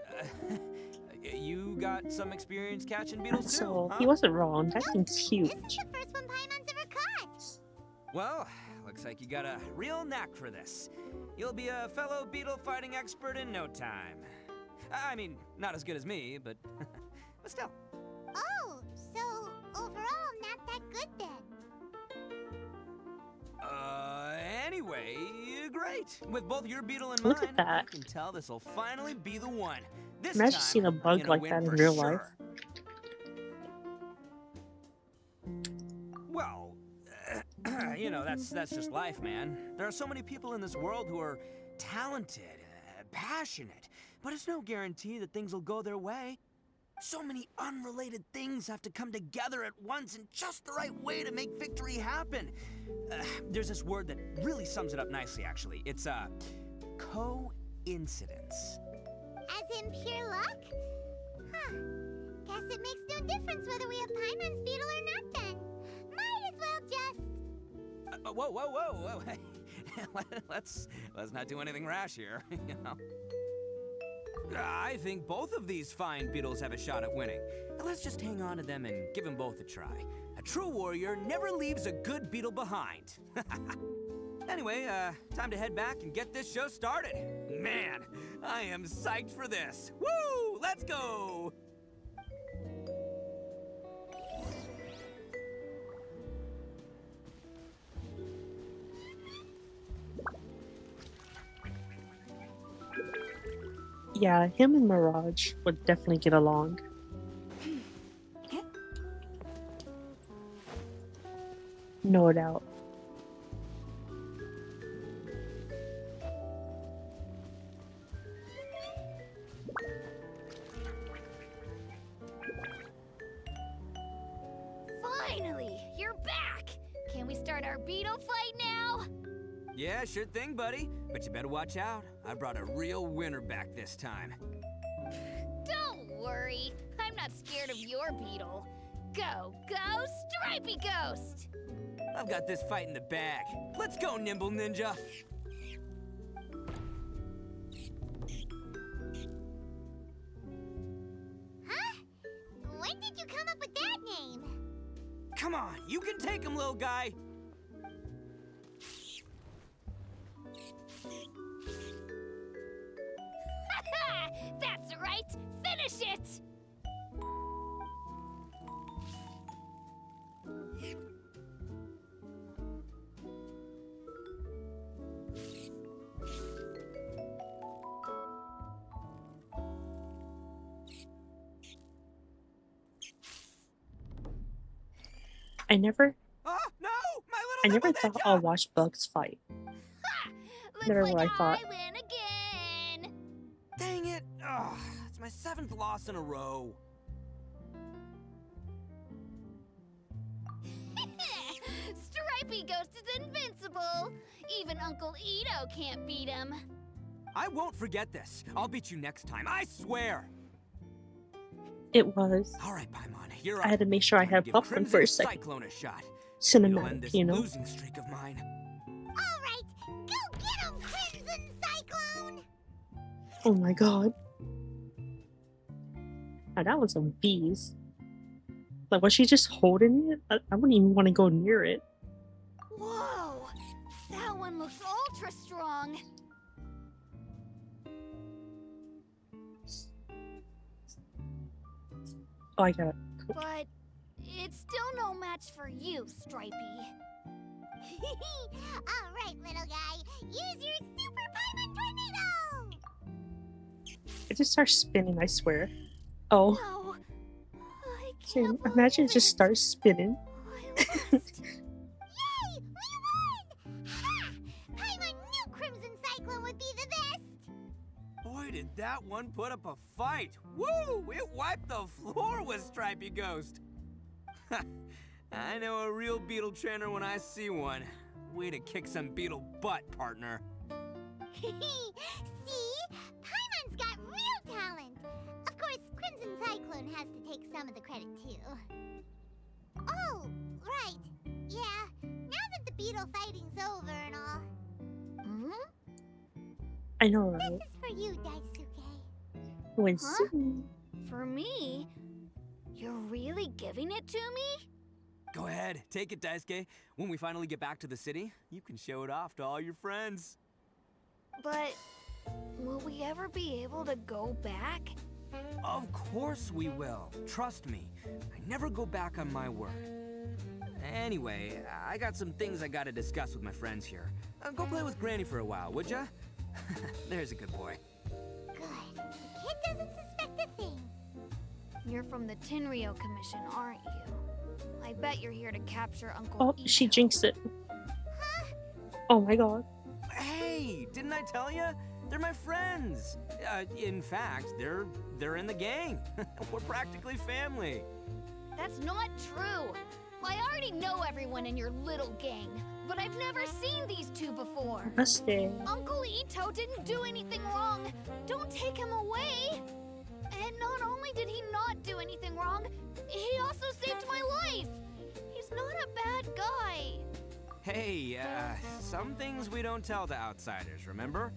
you got some experience catching beetles too, So huh? he wasn't wrong. That thing's huge. This is the first one Paimon's ever caught. Well, looks like you got a real knack for this. You'll be a fellow beetle fighting expert in no time. I mean, not as good as me, but but still. Oh, so overall not that good then. Anyway, great. With both your beetle and Look mine, at that. I can tell this'll finally be the one. This Imagine time, seeing a I'm bug gonna like win that in for real sure. life. Well, you know, that's just life, man. There are so many people in this world who are talented, passionate, but it's no guarantee that things will go their way. So many unrelated things have to come together at once in just the right way to make victory happen. There's this word that really sums it up nicely, actually. It's coincidence. As in pure luck? Huh. Guess it makes no difference whether we have Paimon's beetle or not then. Might as well just... Whoa. let's not do anything rash here, you know. I think both of these fine beetles have a shot at winning. Let's just hang on to them and give them both a try. A true warrior never leaves a good beetle behind. Anyway, time to head back and get this show started. Man, I am psyched for this. Woo! Let's go! Yeah, him and Mirage would definitely get along. No doubt. Finally, you're back! Can we start our beetle fight now? Yeah, sure thing, buddy. But you better watch out. I brought a real winner back this time. Don't worry, I'm not scared of your beetle. Go, Stripey Ghost! I've got this fight in the bag. Let's go, Nimble Ninja! Huh? When did you come up with that name? Come on, you can take him, little guy! That's right! Finish it! I never Oh, no! My little I never Nimble thought Ninja! I'll watch bugs fight. Looks Never like what I thought. win again! Dang it! Ugh, it's my 7th loss in a row. Stripey Ghost is invincible! Even Uncle Ito can't beat him. I won't forget this. I'll beat you next time, I swear! It was. All right, Paimon, you're up. I had to make sure I Time to had give popcorn Crimson for a second. Cyclone a shot. It'll end Cinematic, this you know. losing streak of mine. All right, go Oh my god. Now that was a beast. Like, was she just holding it? I wouldn't even want to go near it. Whoa! That one looks ultra strong. Oh, I got it. But it's still no match for you, Stripey. Alright, little guy. Use your super Paimon tornado! It just starts spinning, I swear. Oh. No, I So can't imagine it believe just starts spinning. Yay! We won! Ha! Paimon knew Crimson Cyclone would be the best! Boy, did that one put up a fight. Woo! It wiped the floor with Stripey Ghost. I know a real beetle trainer when I see one. Way to kick some beetle butt, partner. See? Paimon's got real talent! Of course, Crimson Cyclone has to take some of the credit, too. Oh, right. Yeah, now that the beetle fighting's over and all. I know, right? This is for you, Daisuke. When Huh? For me? You're really giving it to me? Go ahead, take it, Daisuke. When we finally get back to the city, you can show it off to all your friends. But will we ever be able to go back? Of course we will. Trust me. I never go back on my word. Anyway, I got some things I gotta discuss with my friends here. Go play with Granny for a while, would ya? There's a good boy. Good. The kid doesn't suspect a thing. You're from the Tenryou Commission, aren't you? I bet you're here to capture Uncle Oh, Ito. she jinxed it. Oh my god. Hey, didn't I tell ya? They're my friends. In fact, they're in the gang. We're practically family. That's not true. I already know everyone in your little gang, but I've never seen these two before. Busted. Uncle Ito didn't do anything wrong. Don't take him away. And not only did he not do anything wrong, he also saved my life. He's not a bad guy. Hey, some things we don't tell to outsiders, remember?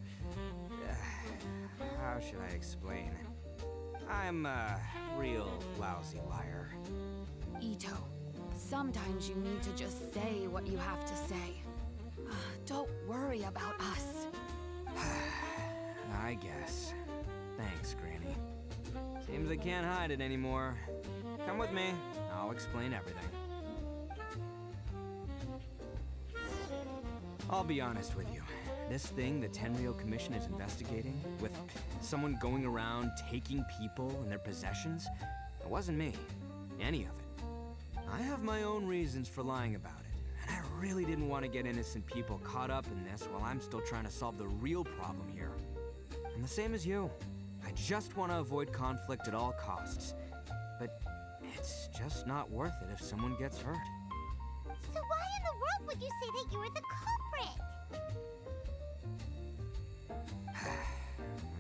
How should I explain? I'm a real lousy liar. Ito, sometimes you need to just say what you have to say. Don't worry about us. I guess. Thanks, Granny. Seems I can't hide it anymore. Come with me. I'll explain everything. I'll be honest with you. This thing the Tenryou Commission is investigating, with someone going around taking people and their possessions, it wasn't me. Any of it. I have my own reasons for lying about it, and I really didn't want to get innocent people caught up in this while I'm still trying to solve the real problem here. I'm the same as you. I just want to avoid conflict at all costs. But it's just not worth it if someone gets hurt. So why in the world would you say that you were the culprit?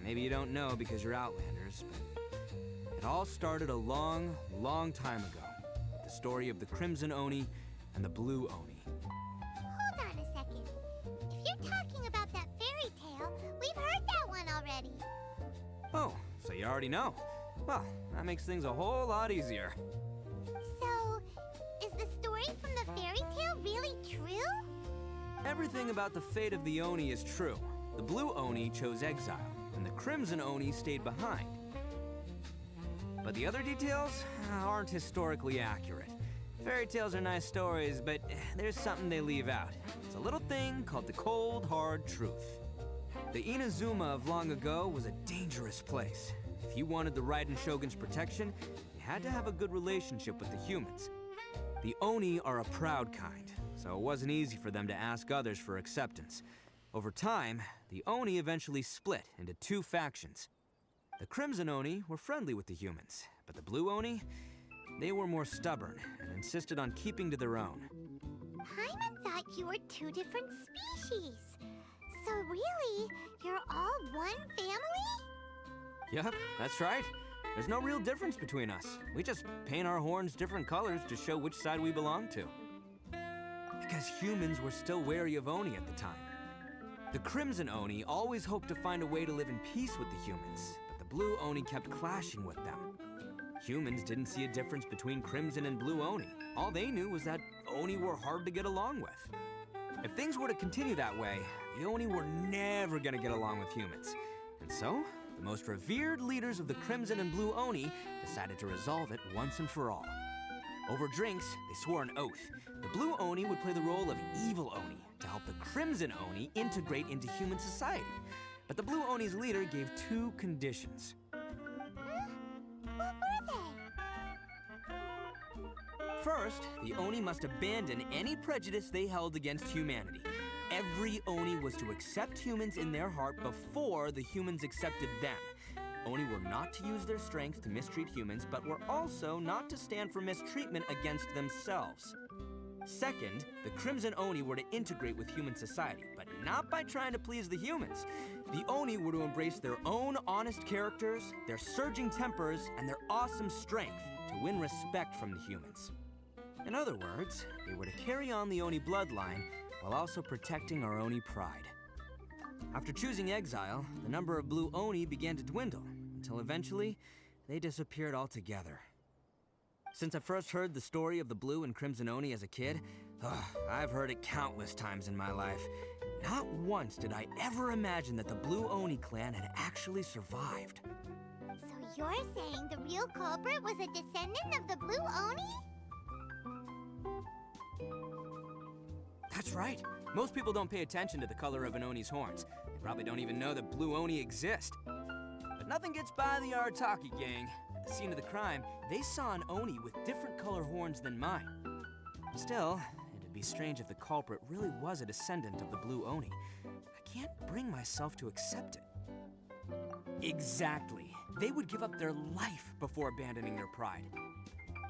Maybe you don't know because you're Outlanders, but it all started a long, long time ago. With the story of the Crimson Oni and the Blue Oni. Hold on a second. If you're talking about that fairy tale, we've heard that one already. Oh, so you already know. Well, that makes things a whole lot easier. So, is the story from the fairy tale really true? Everything about the fate of the Oni is true. The Blue Oni chose exile, and the Crimson Oni stayed behind. But the other details aren't historically accurate. Fairy tales are nice stories, but there's something they leave out. It's a little thing called the cold, hard truth. The Inazuma of long ago was a dangerous place. If you wanted the Raiden Shogun's protection, you had to have a good relationship with the humans. The Oni are a proud kind, so it wasn't easy for them to ask others for acceptance. Over time, the Oni eventually split into two factions. The Crimson Oni were friendly with the humans, but the Blue Oni, they were more stubborn and insisted on keeping to their own. Paimon thought you were two different species. So really, you're all one family? Yep, that's right. There's no real difference between us. We just paint our horns different colors to show which side we belong to. Because humans were still wary of Oni at the time. The Crimson Oni always hoped to find a way to live in peace with the humans, but the Blue Oni kept clashing with them. Humans didn't see a difference between Crimson and Blue Oni. All they knew was that Oni were hard to get along with. If things were to continue that way, the Oni were never gonna get along with humans. And so, the most revered leaders of the Crimson and Blue Oni decided to resolve it once and for all. Over drinks, they swore an oath. The Blue Oni would play the role of evil Oni to help the Crimson Oni integrate into human society. But the Blue Oni's leader gave 2 conditions. What were they? First, the Oni must abandon any prejudice they held against humanity. Every Oni was to accept humans in their heart before the humans accepted them. Oni were not to use their strength to mistreat humans, but were also not to stand for mistreatment against themselves. Second, the Crimson Oni were to integrate with human society, but not by trying to please the humans. The Oni were to embrace their own honest characters, their surging tempers, and their awesome strength to win respect from the humans. In other words, they were to carry on the Oni bloodline while also protecting our Oni pride. After choosing exile, the number of Blue Oni began to dwindle, until eventually, they disappeared altogether. Since I first heard the story of the Blue and Crimson Oni as a kid, I've heard it countless times in my life. Not once did I ever imagine that the Blue Oni clan had actually survived. So you're saying the real culprit was a descendant of the Blue Oni? That's right. Most people don't pay attention to the color of an Oni's horns. They probably don't even know that Blue Oni exist. But nothing gets by the Arataki gang. At the scene of the crime, they saw an Oni with different color horns than mine. Still, it'd be strange if the culprit really was a descendant of the Blue Oni. I can't bring myself to accept it. Exactly. They would give up their life before abandoning their pride.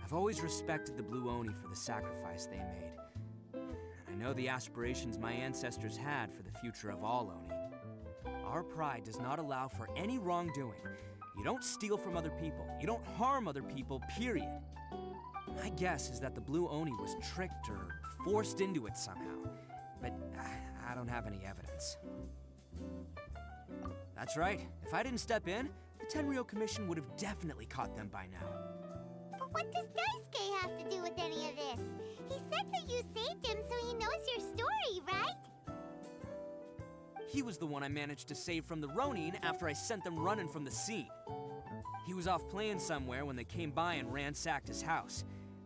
I've always respected the Blue Oni for the sacrifice they made. I know the aspirations my ancestors had for the future of all Oni. Our pride does not allow for any wrongdoing. You don't steal from other people. You don't harm other people, period. My guess is that the Blue Oni was tricked or forced into it somehow, but I don't have any evidence. That's right. If I didn't step in, the Tenryou Commission would have definitely caught them by now. But what does Daisuke have to do with any of this? He said that you saved him so he knows your story, right? He was the one I managed to save from the Ronin after I sent them running from the scene. He was off playing somewhere when they came by and ransacked his house.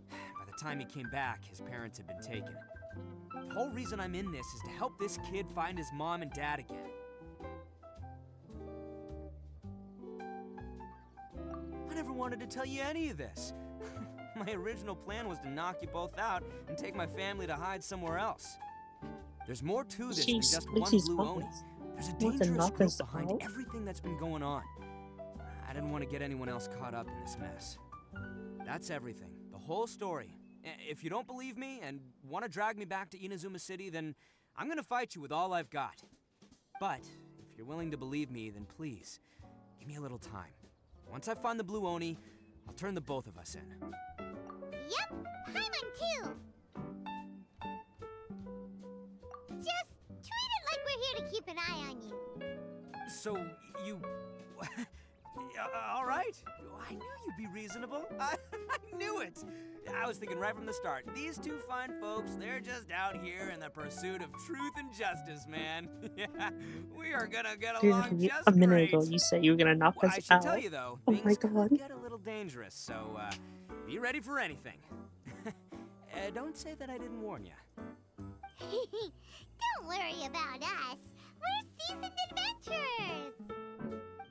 By the time he came back, his parents had been taken. The whole reason I'm in this is to help this kid find his mom and dad again. I never wanted to tell you any of this. My original plan was to knock you both out and take my family to hide somewhere else. There's more to this than just one Blue Oni. There's a dangerous group behind everything that's been going on. I didn't want to get anyone else caught up in this mess. That's everything. The whole story. If you don't believe me and want to drag me back to Inazuma City, then I'm gonna fight you with all I've got. But if you're willing to believe me, then please, give me a little time. Once I find the Blue Oni, I'll turn the both of us in. Yep, Paimon too! Just treat it like we're here to keep an eye on you. So, you... all right. I knew you'd be reasonable. I knew it. I was thinking right from the start, these two fine folks, they're just out here in the pursuit of truth and justice, man. Yeah, we are gonna get along just a minute great. ago, you said you were gonna knock us I should out. tell you though, Oh my things god. could get a little dangerous, so be ready for anything. Don't say that I didn't warn you. Don't worry about us. We're seasoned adventurers.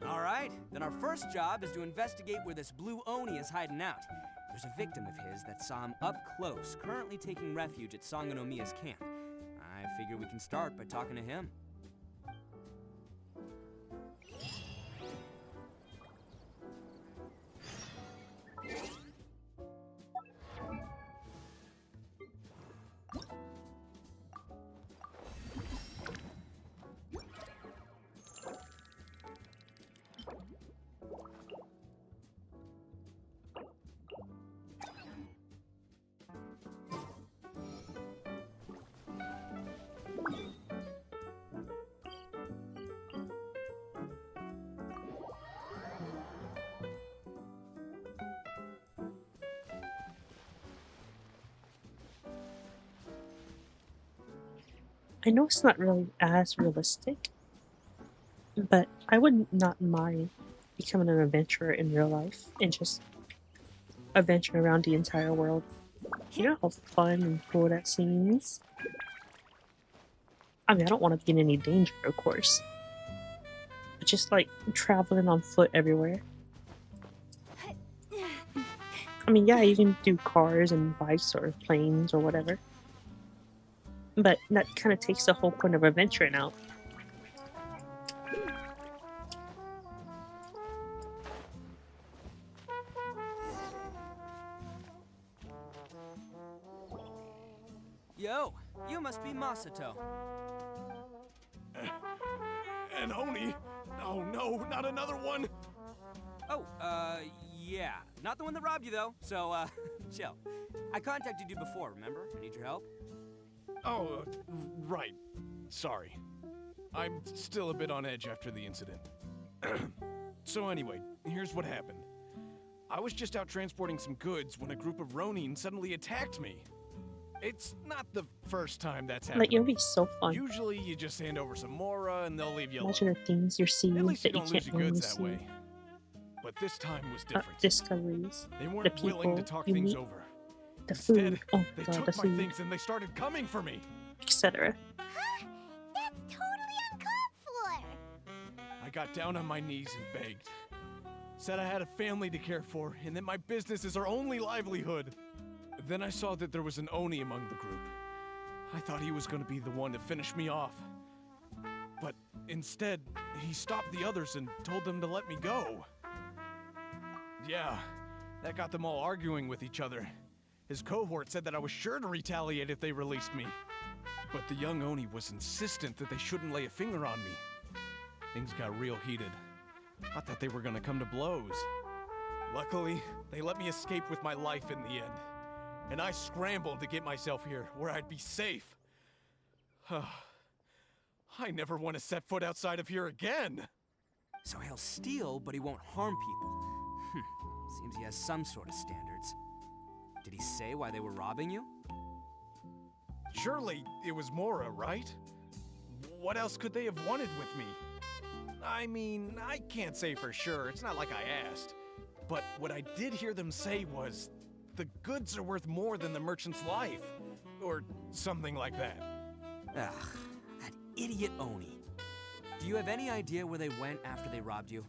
All right, then our first job is to investigate where this Blue Oni is hiding out. There's a victim of his that saw him up close, currently taking refuge at Sangonomiya's camp. I figure we can start by talking to him. I know it's not really as realistic, but I would not mind becoming an adventurer in real life and just adventure around the entire world. You know how fun and cool that seems? I mean, I don't want to be in any danger, of course. But just like traveling on foot everywhere. I mean, yeah, you can do cars and bikes or planes or whatever. But that kind of takes the whole point of adventuring out. Yo, you must be Masato. An Oni? Oh no, not another one! Oh, yeah. Not the one that robbed you, though, so, chill. I contacted you before, remember? I need your help. Oh, right. Sorry. I'm still a bit on edge after the incident. So anyway, here's what happened. I was just out transporting some goods when a group of Ronin suddenly attacked me. It's not the first time that's happened. Like, it'll be so fun. Usually you just hand over some Mora and they'll leave you alone. Imagine the things you're seeing At least that you you don't lose can't your normally goods that see. way. But this time was different. Discoveries. They The weren't willing to people talk you things meet. over. The Instead, food. Oh they god, took the my food. things and they started coming for me. Etc. Huh? That's totally uncalled for. I got down on my knees and begged. Said I had a family to care for and that my business is our only livelihood. Then I saw that there was an Oni among the group. I thought he was going to be the one to finish me off. But instead, he stopped the others and told them to let me go. Yeah, that got them all arguing with each other. His cohort said that I was sure to retaliate if they released me. But the young Oni was insistent that they shouldn't lay a finger on me. Things got real heated. I thought they were gonna come to blows. Luckily, they let me escape with my life in the end. And I scrambled to get myself here, where I'd be safe. I never want to set foot outside of here again. So he'll steal, but he won't harm people. Seems he has some sort of standards. Did he say why they were robbing you? Surely it was Mora, right? What else could they have wanted with me? I mean, I can't say for sure. It's not like I asked. But what I did hear them say was, the goods are worth more than the merchant's life. Or something like that. Ugh, that idiot Oni. Do you have any idea where they went after they robbed you?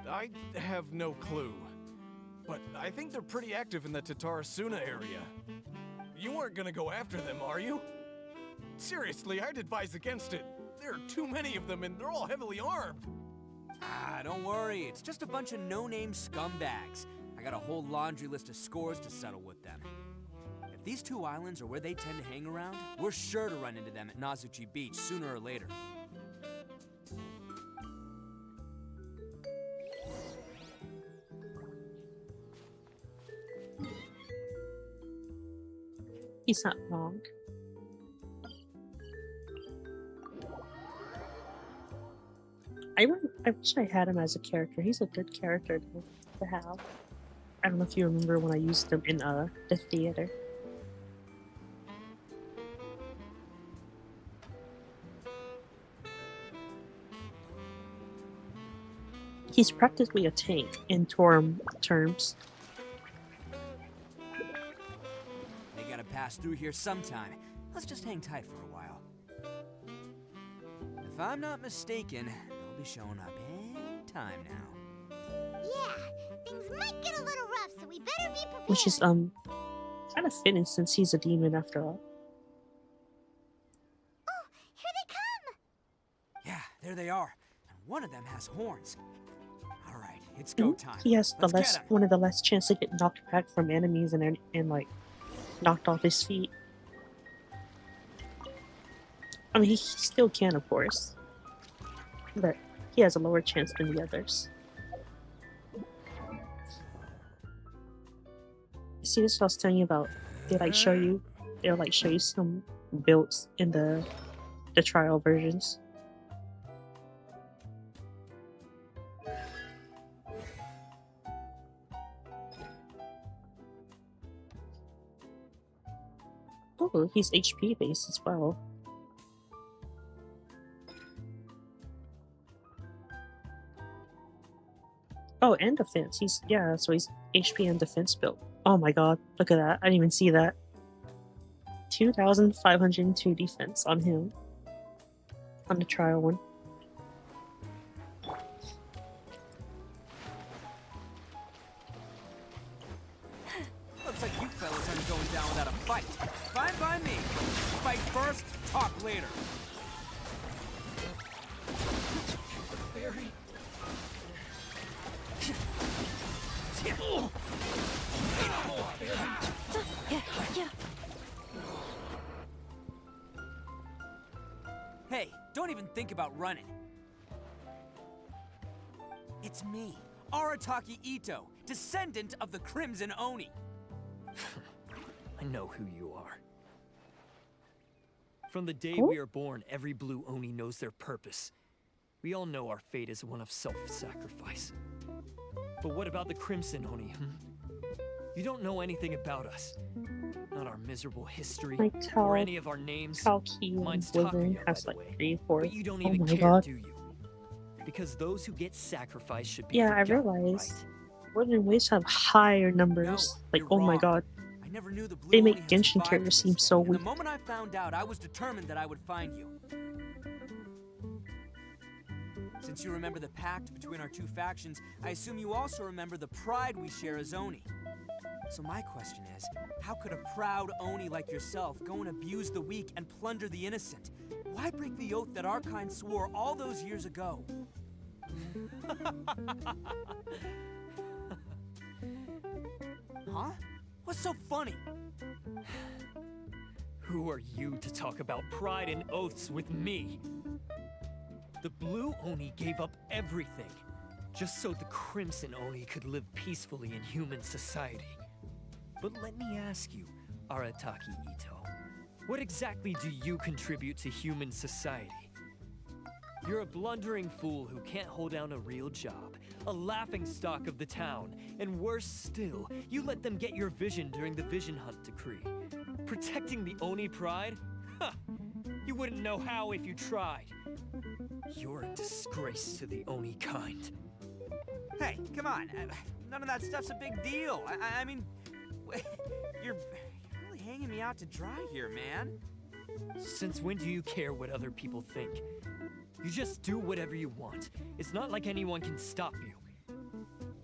I have no clue. But I think they're pretty active in the Tatarasuna area. You weren't gonna go after them, are you? Seriously, I'd advise against it. There are too many of them and they're all heavily armed. Ah, don't worry. It's just a bunch of no-name scumbags. I got a whole laundry list of scores to settle with them. If these two islands are where they tend to hang around, we're sure to run into them at Nazuchi Beach sooner or later. He's not wrong. I wish I had him as a character. He's a good character to have. I don't know if you remember when I used him in the theater. He's practically a tank in Torm terms. They gotta pass through here sometime. Let's just hang tight for a while. If I'm not mistaken, they'll be showing up any time now. Yeah, things might get a little rough, so we better be prepared. Which is kind of fitting since he's a demon after all. Oh, here they come! Yeah, there they are. And one of them has horns. All right, it's go time. He has the Let's get 'em. one of the less chance to get knocked back from enemies and like knocked off his feet. I mean, he still can, of course, but he has a lower chance than the others. See, this is what I was telling you about. They'll show you some builds in the trial versions. Oh, he's HP based as well. Oh, and defense. So he's HP and defense built. Oh my god, look at that. I didn't even see that. 2,502 defense on him. On the trial one. Looks like you fellas aren't going down without a fight. Fine by me. Fight first, talk later. Barry. Hey, don't even think about running. It's me, Arataki Ito, descendant of the Crimson Oni. I know who you are. From the day we are born, every blue Oni knows their purpose. We all know our fate is one of self-sacrifice. But what about the Crimson Oni, You don't know anything about us. Not our miserable history, or any of our names. Mine's Wyvern Takuya, has by the like way. 3, 4. But you don't Oh even my care, god. do you? Because those who get sacrificed should be Yeah, I forgotten, realized. right? Wyvern waves have higher numbers. Like, oh my god. I never knew the blue They Oni make had Genshin survived characters to seem this so day, and weak. the moment I found out, I was determined that I would find you. Since you remember the pact between our two factions, I assume you also remember the pride we share as Oni. So my question is, how could a proud Oni like yourself go and abuse the weak and plunder the innocent? Why break the oath that our kind swore all those years ago? Huh? What's so funny? Who are you to talk about pride and oaths with me? The Blue Oni gave up everything, just so the Crimson Oni could live peacefully in human society. But let me ask you, Arataki Ito, what exactly do you contribute to human society? You're a blundering fool who can't hold down a real job, a laughingstock of the town, and worse still, you let them get your vision during the Vision Hunt decree. Protecting the Oni pride? Huh! You wouldn't know how if you tried. You're a disgrace to the Oni kind. Hey, come on. None of that stuff's a big deal. I mean, you're really hanging me out to dry here, man. Since when do you care what other people think? You just do whatever you want. It's not like anyone can stop you.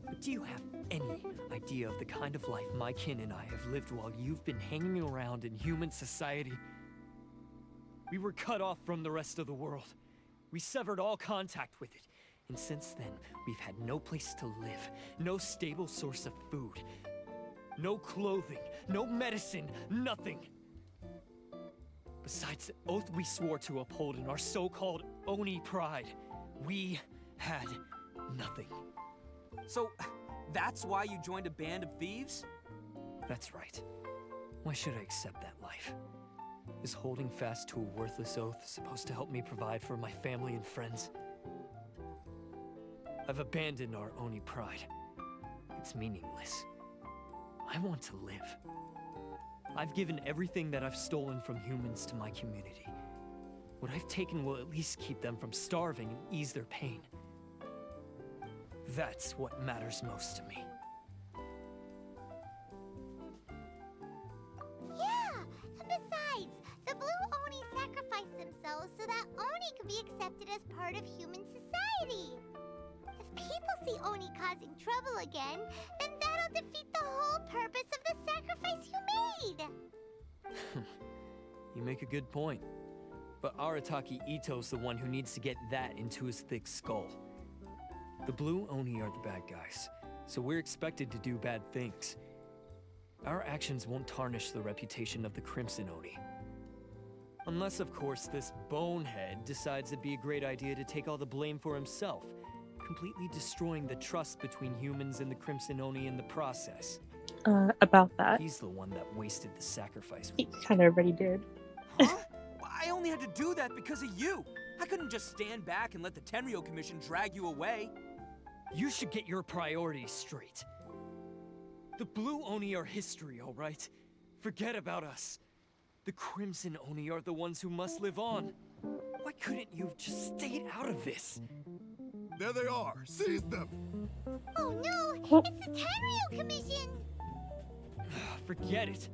But do you have any idea of the kind of life my kin and I have lived while you've been hanging around in human society? We were cut off from the rest of the world. We severed all contact with it. And since then, we've had no place to live, no stable source of food, no clothing, no medicine, nothing. Besides the oath we swore to uphold in our so-called Oni pride, we had nothing. So, that's why you joined a band of thieves? That's right. Why should I accept that life? Is holding fast to a worthless oath supposed to help me provide for my family and friends? I've abandoned our Oni pride. It's meaningless. I want to live. I've given everything that I've stolen from humans to my community. What I've taken will at least keep them from starving and ease their pain. That's what matters most to me. Yeah, and besides, the Blue Oni sacrificed themselves so that Oni could be accepted as part of human society. If people see Oni causing trouble again, then that'll defeat the whole purpose of the sacrifice you made. You make a good point. But Arataki Ito's the one who needs to get that into his thick skull. The Blue Oni are the bad guys, so we're expected to do bad things. Our actions won't tarnish the reputation of the Crimson Oni. Unless, of course, this bonehead decides it'd be a great idea to take all the blame for himself, completely destroying the trust between humans and the Crimson Oni in the process. About that. He's the one that wasted the sacrifice. He kind of already did. Huh? I only had to do that because of you. I couldn't just stand back and let the Tenryo Commission drag you away. You should get your priorities straight. The Blue Oni are history, all right? Forget about us. The Crimson Oni are the ones who must live on. Why couldn't you have just stayed out of this? There they are. Seize them. Oh no! Oh. It's the Tenryu Commission! Forget it.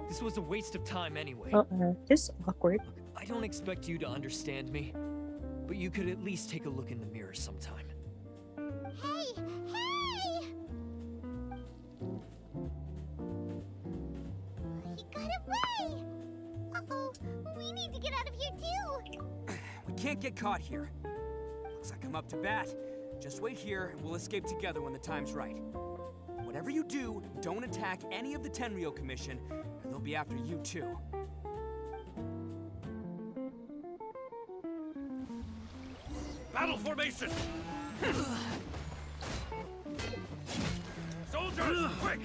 This was a waste of time anyway. This is awkward. I don't expect you to understand me, but you could at least take a look in the mirror sometime. Hey! Hey! He got away! Uh-oh, we need to get out of here too! We can't get caught here. Looks like I'm up to bat. Just wait here, and we'll escape together when the time's right. Whatever you do, don't attack any of the Tenryu Commission, or they'll be after you too. Battle formation! Soldiers, quick!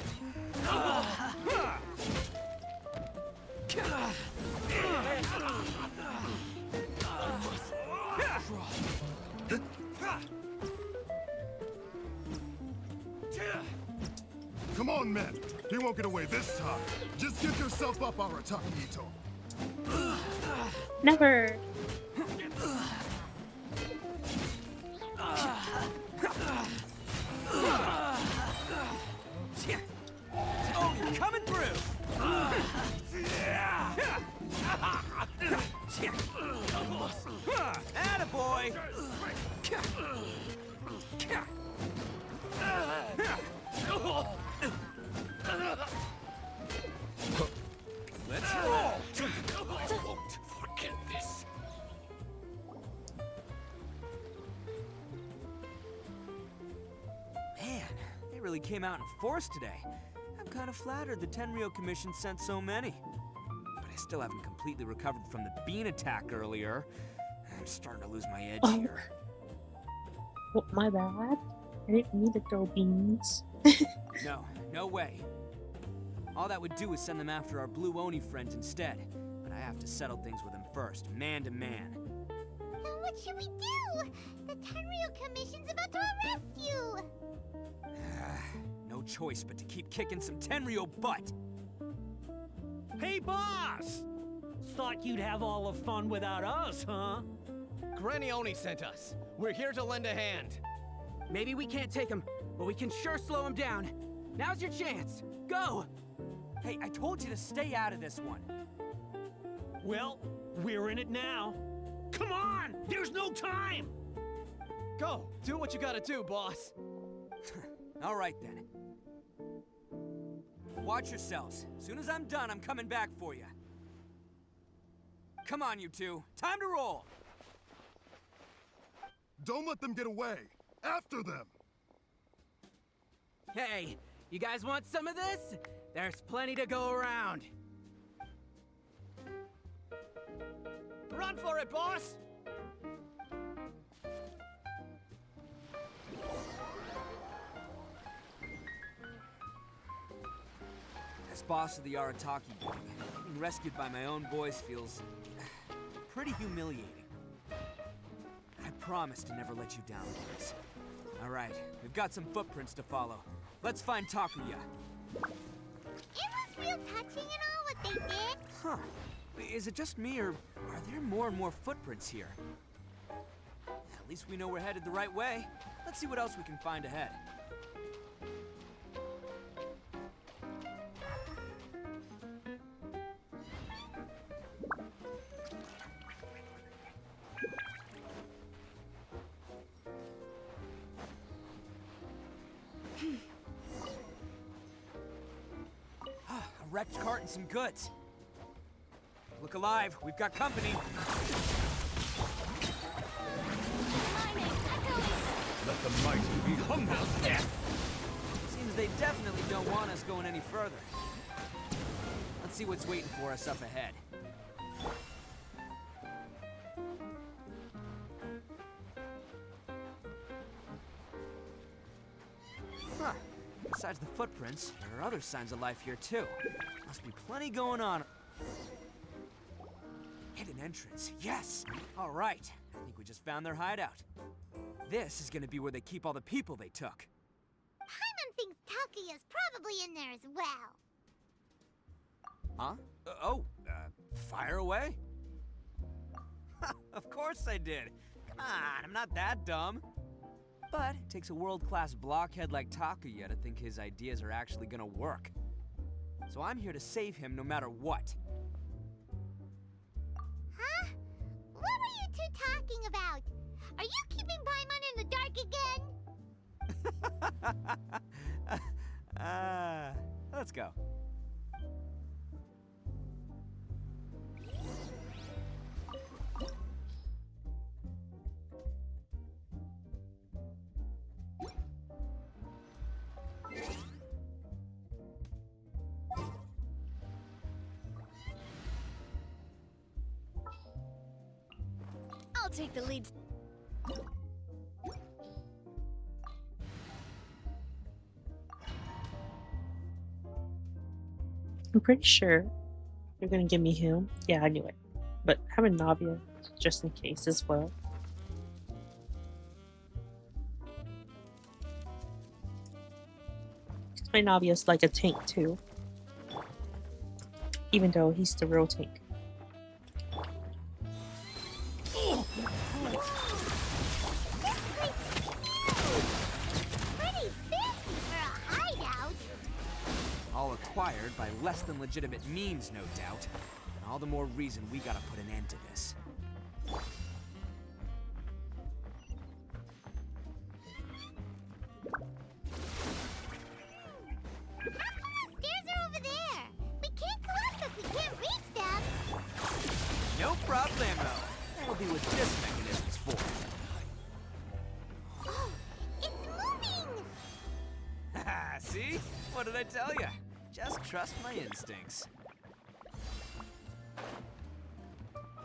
Come on, men. He won't get away this time. Just get yourself up, Arataki Ito. Never. Oh, you're coming through! Attaboy! Let's roll! I won't forget this. Man, they really came out in force today. I'm kind of flattered the Tenryu Commission sent so many. But I still haven't completely recovered from the bean attack earlier. I'm starting to lose my edge here. Oh, my bad. I didn't mean to throw beans. No way. All that would do is send them after our Blue Oni friends instead. But I have to settle things with them first, man to man. Now what should we do? The Tenryu Commission's about to arrest you! No choice but to keep kicking some Tenryu butt. Hey, boss! Thought you'd have all the fun without us, huh? Granny Oni sent us. We're here to lend a hand. Maybe we can't take him, but we can sure slow him down. Now's your chance. Go! Hey, I told you to stay out of this one. Well, we're in it now. Come on! There's no time! Go! Do what you gotta do, boss. All right, then. Watch yourselves. As soon as I'm done, I'm coming back for you. Come on, you two. Time to roll! Don't let them get away. After them. Hey, you guys want some of this? There's plenty to go around. Run for it, boss! As boss of the Arataki gang, being rescued by my own boys feels pretty humiliating. I promise to never let you down, boys. All right, we've got some footprints to follow. Let's find Takuya. It was real touching and all what they did. Huh. Is it just me, or are there more and more footprints here? At least we know we're headed the right way. Let's see what else we can find ahead. A wrecked cart and some goods. Look alive, we've got company. Let the mighty be humbled. Seems they definitely don't want us going any further. Let's see what's waiting for us up ahead. Huh. Besides the footprints, there are other signs of life here too. Must be plenty going on. Hidden entrance, yes! All right, I think we just found their hideout. This is gonna be where they keep all the people they took. Paimon thinks Takuya's probably in there as well. Huh? Fire away? Of course I did. Come on, I'm not that dumb. But it takes a world-class blockhead like Takuya to think his ideas are actually gonna work. So I'm here to save him no matter what. Huh? What were you two talking about? Are you keeping Paimon in the dark again? Let's go. I'll take the lead. I'm pretty sure you're gonna give me him. Yeah, I knew it. But having Navia just in case as well. My Navia's like a tank too. Even though he's the real tank. Pretty fancy for a hideout. All acquired by less than legitimate means, no doubt. And all the more reason we gotta put an end to this. Stairs are over there. We can't go up if we can't reach them. No problemo. That'll be what this mechanism's for. Oh, it's moving. Haha, see? What did I tell ya? Just trust my instincts.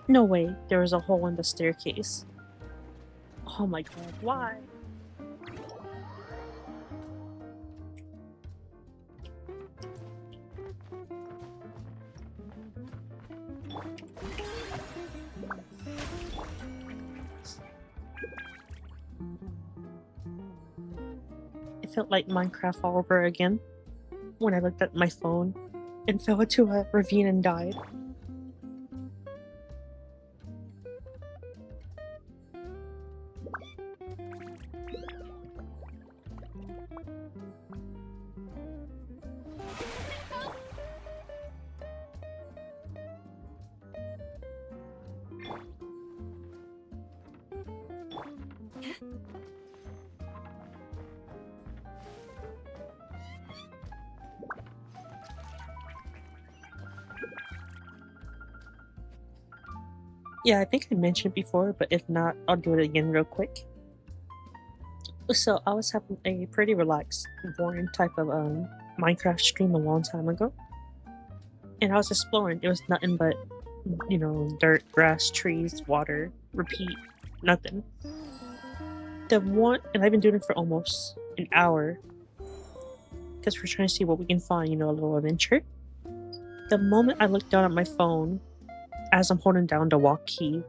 No way, there was a hole in the staircase. Oh my god, why? It felt like Minecraft all over again when I looked at my phone and fell into a ravine and died. Yeah, I think I mentioned before, but if not, I'll do it again real quick. So I was having a pretty relaxed, boring type of Minecraft stream a long time ago. And I was exploring. It was nothing but, you know, dirt, grass, trees, water, repeat, nothing. And I've been doing it for almost an hour. Because we're trying to see what we can find, you know, a little adventure. The moment I looked down at my phone, as I'm holding down the walk key,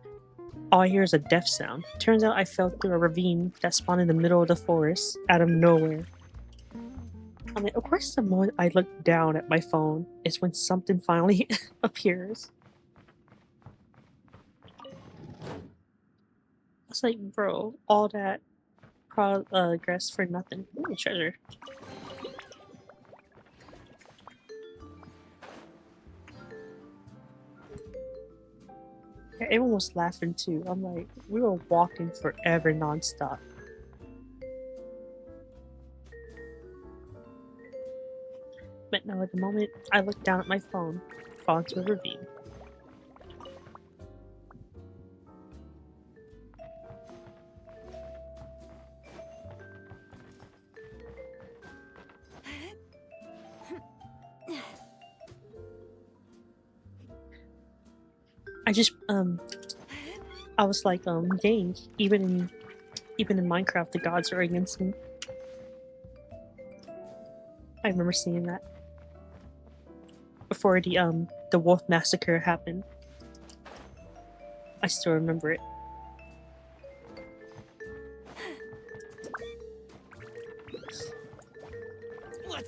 all I hear is a death sound. Turns out I fell through a ravine that spawned in the middle of the forest out of nowhere. I mean, of course, the moment I look down at my phone is when something finally appears. I was like, bro, all that progress for nothing. Ooh, treasure. Everyone was laughing too. I'm like, we were walking forever non-stop. But no, at the moment I looked down at my phone, fall into a ravine. I was like, dang, even in Minecraft, the gods are against me. I remember seeing that before the wolf massacre happened. I still remember it.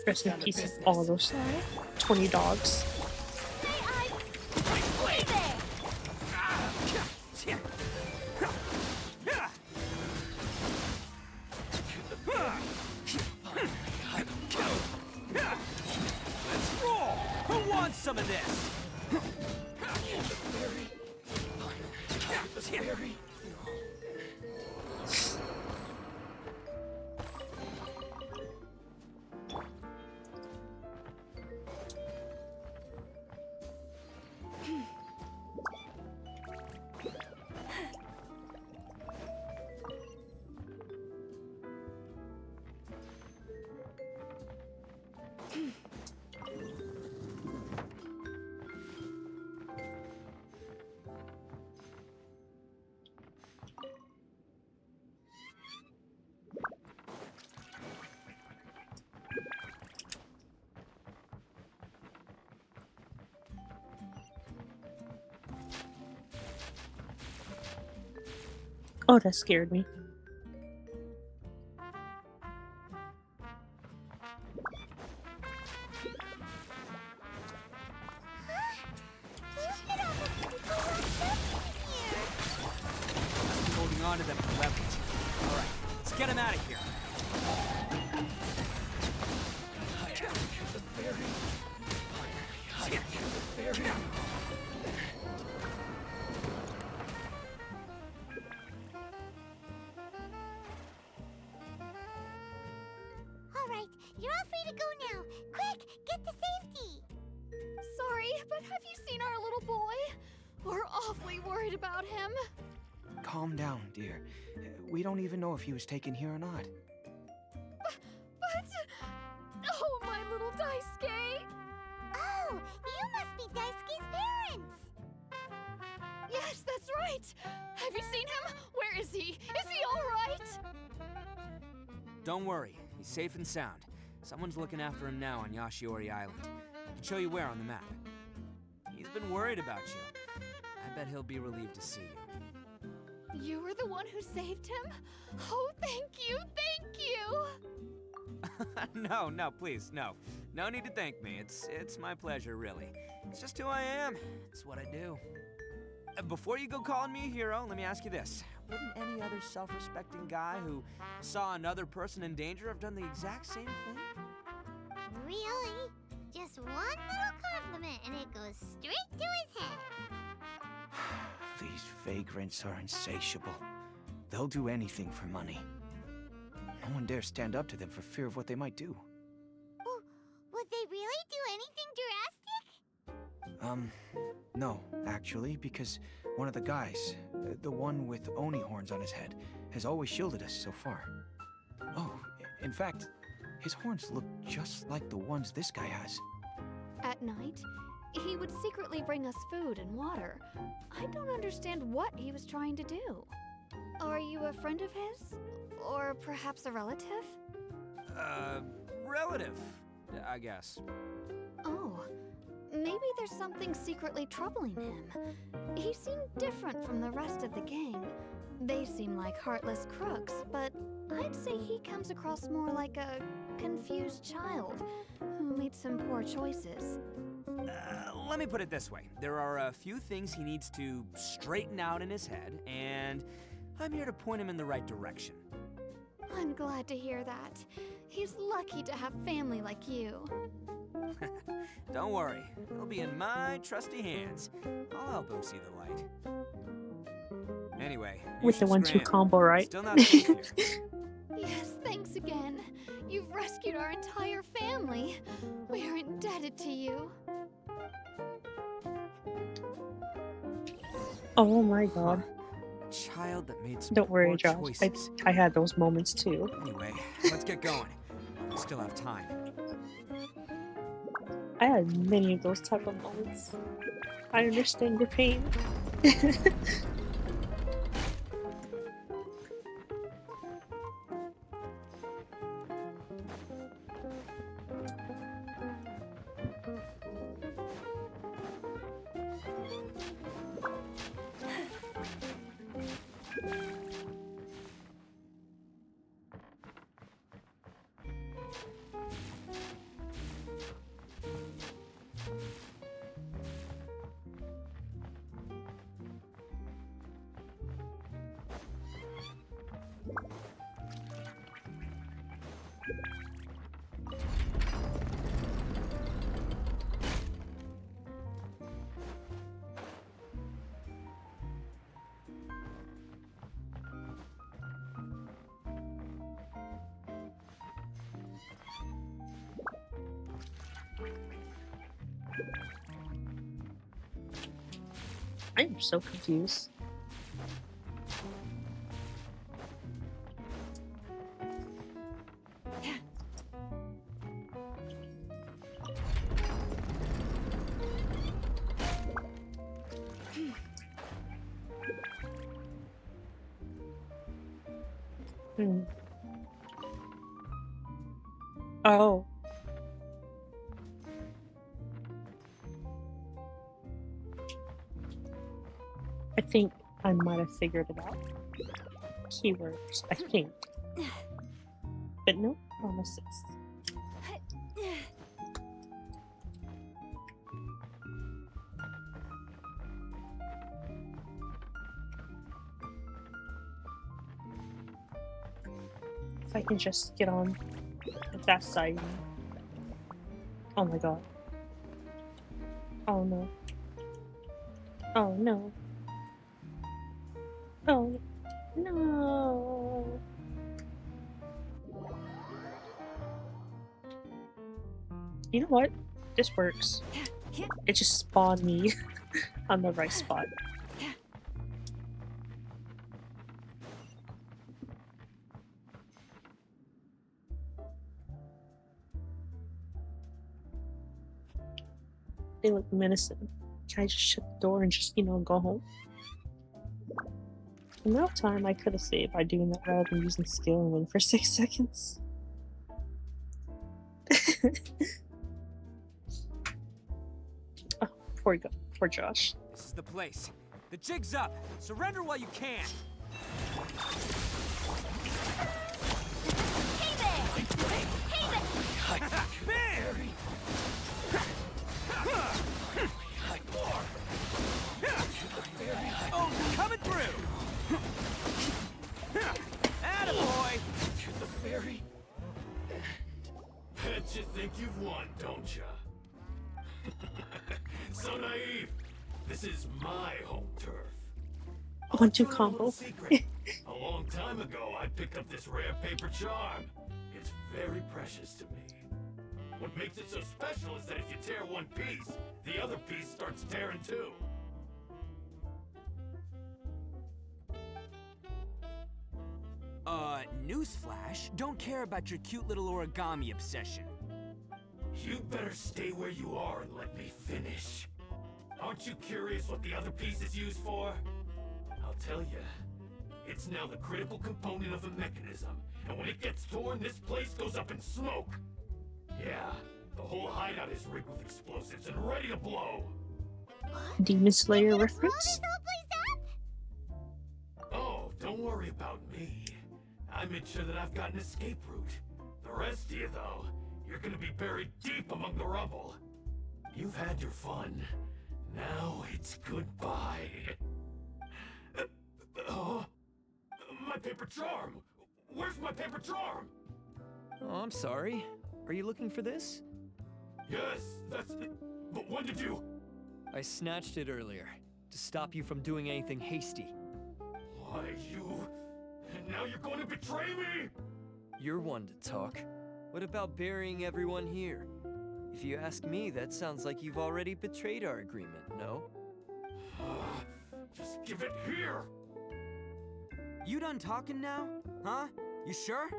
Rest in peace, all those 20 dogs. Who wants some of this? Oh, that scared me. Holding on to them for leverage. All right, let's get him out of here. All right, you're all free to go now. Quick, get to safety. Sorry, but have you seen our little boy? We're awfully worried about him. Calm down, dear. We don't even know if he was taken here or not. But... Oh, my little Daisuke! Oh, you must be Daisuke's parents. Yes, that's right! Have you seen him? Where is he? Is he alright? Don't worry, he's safe and sound. Someone's looking after him now on Yashiori Island. I can show you where on the map. He's been worried about you. I bet he'll be relieved to see you. You were the one who saved him? Oh, thank you, thank you! No, please, no. No need to thank me. It's my pleasure, really. It's just who I am. It's what I do. Before you go calling me a hero, let me ask you this. Wouldn't any other self-respecting guy who saw another person in danger have done the exact same thing? Really? Just one little compliment and it goes straight to his head. These vagrants are insatiable. They'll do anything for money. No one dares stand up to them for fear of what they might do. Would they really do anything drastic? No, actually, because one of the guys, the one with Oni horns on his head, has always shielded us so far. Oh, in fact, his horns look just like the ones this guy has. At night, he would secretly bring us food and water. I don't understand what he was trying to do. Are you a friend of his? Or perhaps a relative? Relative, I guess. Oh, maybe there's something secretly troubling him. He seemed different from the rest of the gang. They seem like heartless crooks, but I'd say he comes across more like a confused child who made some poor choices. Let me put it this way. There are a few things he needs to straighten out in his head, and I'm here to point him in the right direction. I'm glad to hear that. He's lucky to have family like you. Don't worry, he'll be in my trusty hands. I'll help him see the light. Anyway, with the 1-2 scram. combo, right? Still not safe here. Yes, thanks again. You've rescued our entire family. We are indebted to you. Oh my god. A child that made some Don't worry, poor Josh. choices. I had those moments too. Anyway, let's get going. We still have time. I had many of those type of moments. I understand your pain. I am so confused. Oh. I think I might have figured it out. Keywords, I think. But no promises. If I can just get on that side. Oh my god. Oh no. Oh no. Oh no. You know what? This works. It just spawned me on the right spot. They look menacing. Can I just shut the door and just, you know, go home? The amount of time I could have saved by doing that rather than using skill and win for 6 seconds. Oh, before we go, for Josh. This is the place. The jig's up. Surrender while you can. Hey there! Hey there! Barry! Oh, coming through! Attaboy! You're the fairy. Bet you think you've won, don't ya? So naive. This is my home turf. 1-2 combo. Secret. A long time ago, I picked up this rare paper charm. It's very precious to me. What makes it so special is that if you tear one piece, the other piece starts tearing too. Newsflash, don't care about your cute little origami obsession. You'd better stay where you are and let me finish. Aren't you curious what the other piece is used for? I'll tell you. It's now the critical component of the mechanism, and when it gets torn, this place goes up in smoke. Yeah, the whole hideout is rigged with explosives and ready to blow. Demon Slayer reference? Oh, don't worry about me. I made sure that I've got an escape route. The rest of you, though, you're gonna be buried deep among the rubble. You've had your fun. Now it's goodbye. My paper charm! Where's my paper charm? Oh, I'm sorry. Are you looking for this? Yes, that's... But when did you... I snatched it earlier, to stop you from doing anything hasty. Why, you... And now you're going to betray me? You're one to talk. What about burying everyone here? If you ask me, that sounds like you've already betrayed our agreement, no? Just give it here! You done talking now? Huh? You sure?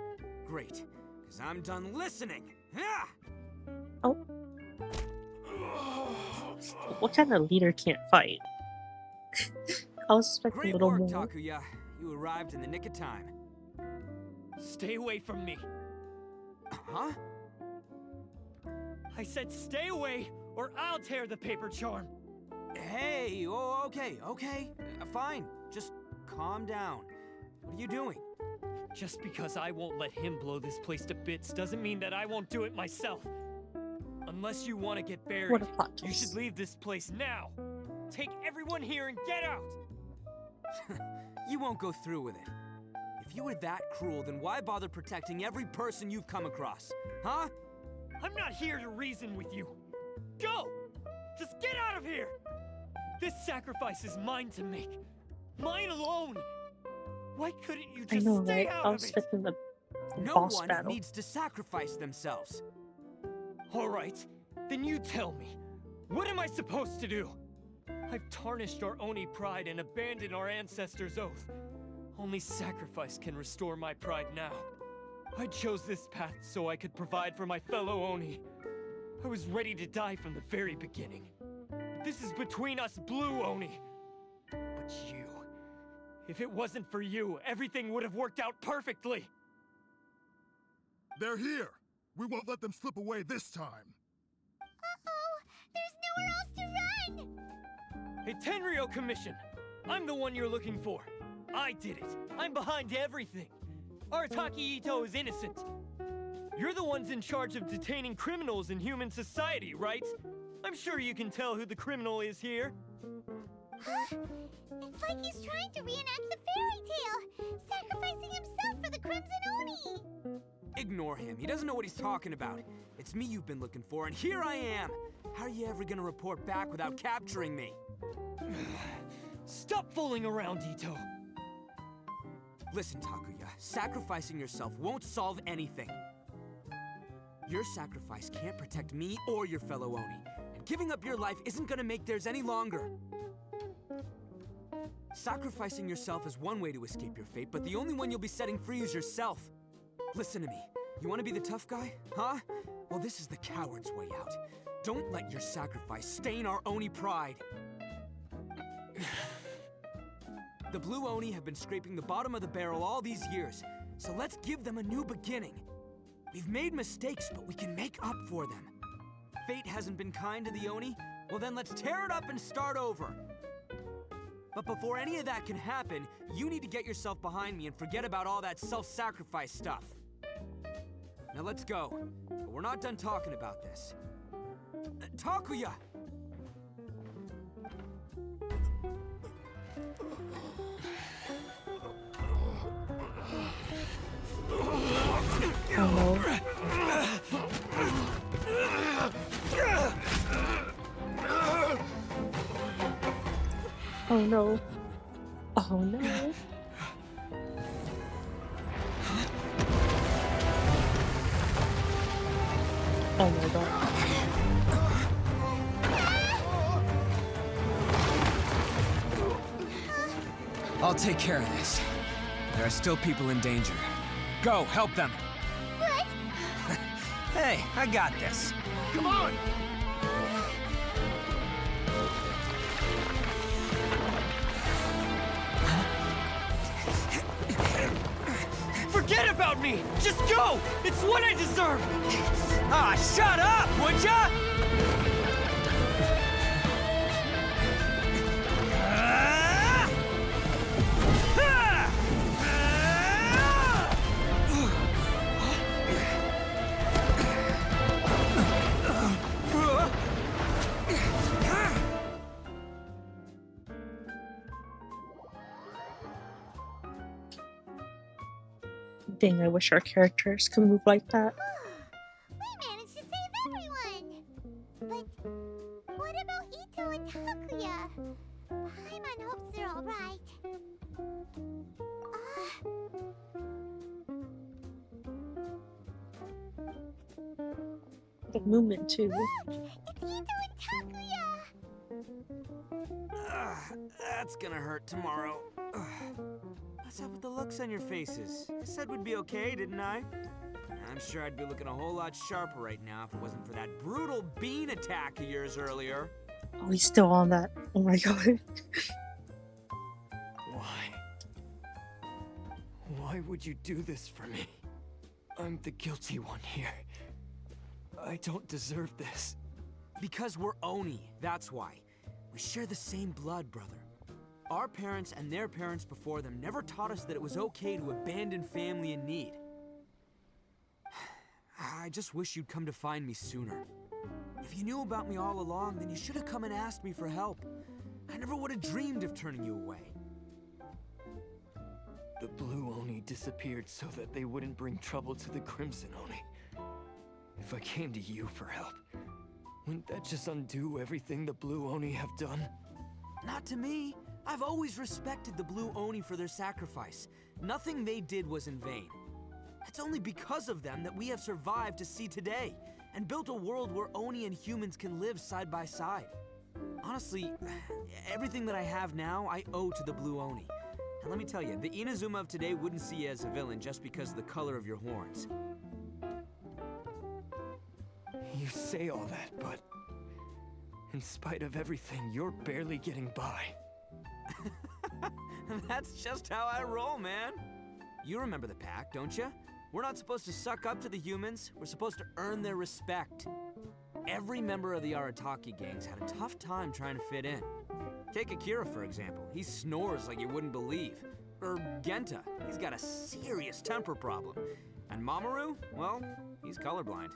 Great, because I'm done listening. Yeah! Oh. What kind of leader can't fight? I was expecting Great a little work, more. Takuya. You arrived in the nick of time. Stay away from me. Huh? I said stay away, or I'll tear the paper charm. Hey, oh, okay. Fine. Just calm down. What are you doing? Just because I won't let him blow this place to bits doesn't mean that I won't do it myself. Unless you want to get buried, What a plot you twist. should leave this place now. Take everyone here and get out! You won't go through with it. If you were that cruel, then why bother protecting every person you've come across? Huh? I'm not here to reason with you. Go! Just get out of here! This sacrifice is mine to make. Mine alone! Why couldn't you I just know, stay right? out I of was it? expecting the No boss one battle. needs to sacrifice themselves. All right, then you tell me. What am I supposed to do? I've tarnished our Oni pride and abandoned our ancestors' oath. Only sacrifice can restore my pride now. I chose this path so I could provide for my fellow Oni. I was ready to die from the very beginning. This is between us Blue Oni. But you... If it wasn't for you, everything would have worked out perfectly! They're here! We won't let them slip away this time! Uh-oh! There's nowhere else to run! Hey, Tenryo Commission! I'm the one you're looking for. I did it. I'm behind everything. Arataki Ito is innocent. You're the ones in charge of detaining criminals in human society, right? I'm sure you can tell who the criminal is here. It's like he's trying to reenact the fairy tale, sacrificing himself for the Crimson Oni! Ignore him. He doesn't know what he's talking about. It's me you've been looking for, and here I am! How are you ever gonna report back without capturing me? Stop fooling around, Ito! Listen, Takuya, sacrificing yourself won't solve anything. Your sacrifice can't protect me or your fellow Oni, and giving up your life isn't gonna make theirs any longer. Sacrificing yourself is one way to escape your fate, but the only one you'll be setting free is yourself. Listen to me. You want to be the tough guy, huh? Well, this is the coward's way out. Don't let your sacrifice stain our Oni pride. The Blue Oni have been scraping the bottom of the barrel all these years, so let's give them a new beginning. We've made mistakes, but we can make up for them. Fate hasn't been kind to the Oni? Well then let's tear it up and start over. But before any of that can happen, you need to get yourself behind me and forget about all that self-sacrifice stuff. Now let's go. But we're not done talking about this. Takuya! Oh no. Oh no. Oh no. Oh my god. I'll take care of this. There are still people in danger. Go, help them! What? Hey, I got this. Come on! Forget about me! Just go! It's what I deserve! Ah, shut up, would ya? Dang, I wish our characters could move like that. We managed to save everyone! But what about Ito and Takuya? Paimon hopes they're alright. The movement too. Look! It's Ito and Takuya! That's gonna hurt tomorrow. What's up with the looks on your faces? I said we'd be okay, didn't I? I'm sure I'd be looking a whole lot sharper right now if it wasn't for that brutal bean attack of yours earlier. Oh, he's still on that. Oh my god. Why would you do this for me? I'm the guilty one here. I don't deserve this. Because we're Oni, that's why. We share the same blood, brother. Our parents and their parents before them never taught us that it was okay to abandon family in need. I just wish you'd come to find me sooner. If you knew about me all along, then you should have come and asked me for help. I never would have dreamed of turning you away. The Blue Oni disappeared so that they wouldn't bring trouble to the Crimson Oni. If I came to you for help, wouldn't that just undo everything the Blue Oni have done? Not to me. I've always respected the Blue Oni for their sacrifice. Nothing they did was in vain. It's only because of them that we have survived to see today. and built a world where Oni and humans can live side by side. Honestly, everything that I have now, I owe to the Blue Oni. And let me tell you, the Inazuma of today wouldn't see you as a villain just because of the color of your horns. You say all that, but in spite of everything, you're barely getting by. That's just how I roll, man. You remember the pact, don't you? We're not supposed to suck up to the humans. We're supposed to earn their respect. Every member of the Arataki gangs had a tough time trying to fit in. Take Akira, for example. He snores like you wouldn't believe. Or Genta. He's got a serious temper problem. And Mamoru? Well, he's colorblind.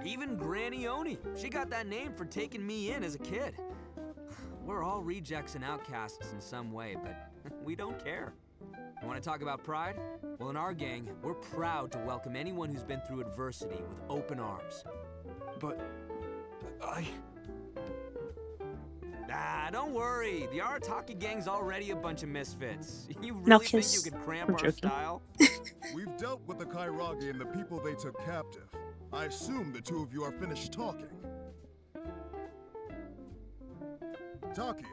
Even Granny Oni. She got that name for taking me in as a kid. We're all rejects and outcasts in some way, but we don't care. You want to talk about pride? Well, in our gang, we're proud to welcome anyone who's been through adversity with open arms. But don't worry. The Arataki gang's already a bunch of misfits. You Now really think kiss. you could cramp I'm our joking. style? We've dealt with the Kairagi and the people they took captive. I assume the two of you are finished talking. Takia,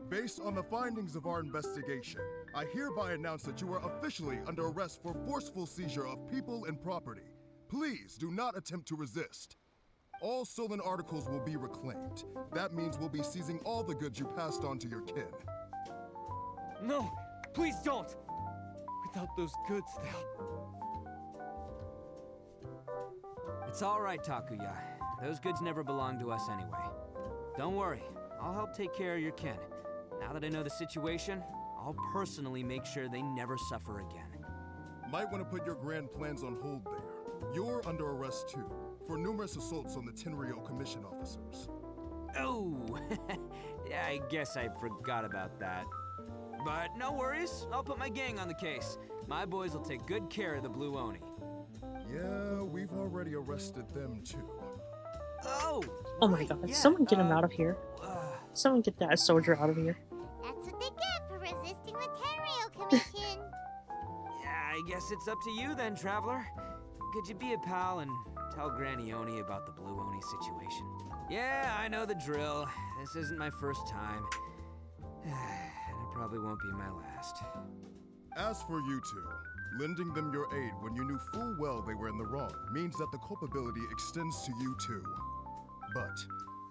based on the findings of our investigation, I hereby announce that you are officially under arrest for forceful seizure of people and property. Please do not attempt to resist. All stolen articles will be reclaimed. That means we'll be seizing all the goods you passed on to your kin. no, please don't. Without those goods, they'll... It's all right, Takuya. Those goods never belonged to us anyway. Don't worry. I'll help take care of your kin. Now that I know the situation, I'll personally make sure they never suffer again. Might want to put your grand plans on hold there. You're under arrest too, for numerous assaults on the Tenryou Commission officers. Oh, yeah, I guess I forgot about that. But no worries, I'll put my gang on the case. My boys will take good care of the Blue Oni. Yeah, we've already arrested them too. Oh! Oh my god, someone get him out of here. Someone get that soldier out of here. That's what they get for resisting the Tenryou Commission. Yeah, I guess it's up to you then, Traveler. Could you be a pal and tell Granny Oni about the Blue Oni situation? Yeah, I know the drill. This isn't my first time. And it probably won't be my last. As for you two, lending them your aid when you knew full well they were in the wrong means that the culpability extends to you too. But,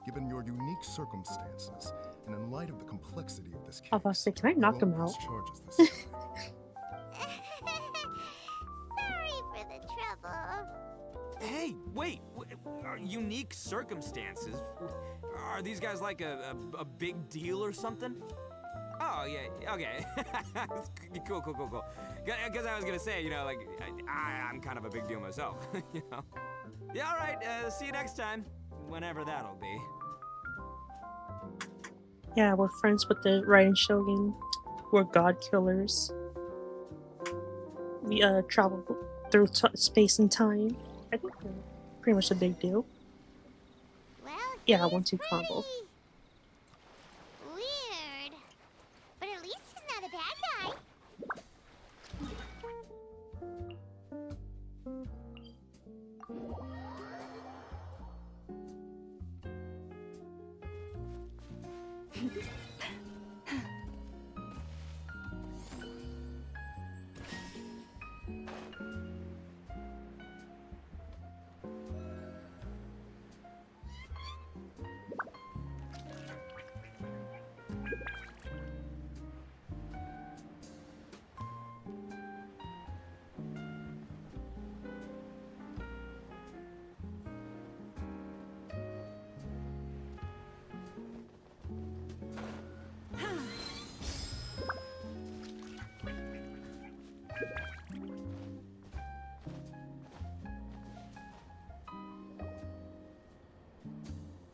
given your unique circumstances, and in light of the complexity of this case, I was about to say, can I knock him out? charges this time. Sorry for the trouble. Hey, wait! Unique circumstances? Are these guys like a big deal or something? Oh, yeah, okay. Cool. Because I was gonna say, you know, like, I'm kind of a big deal myself, you know? Yeah, all right, see you next time. Whenever that'll be. Yeah, we're friends with the Raiden Shogun. We're god killers. We travel through space and time. I think we're pretty much a big deal. Well, Yeah, 1-2 combo. weird. But at least he's not a bad guy.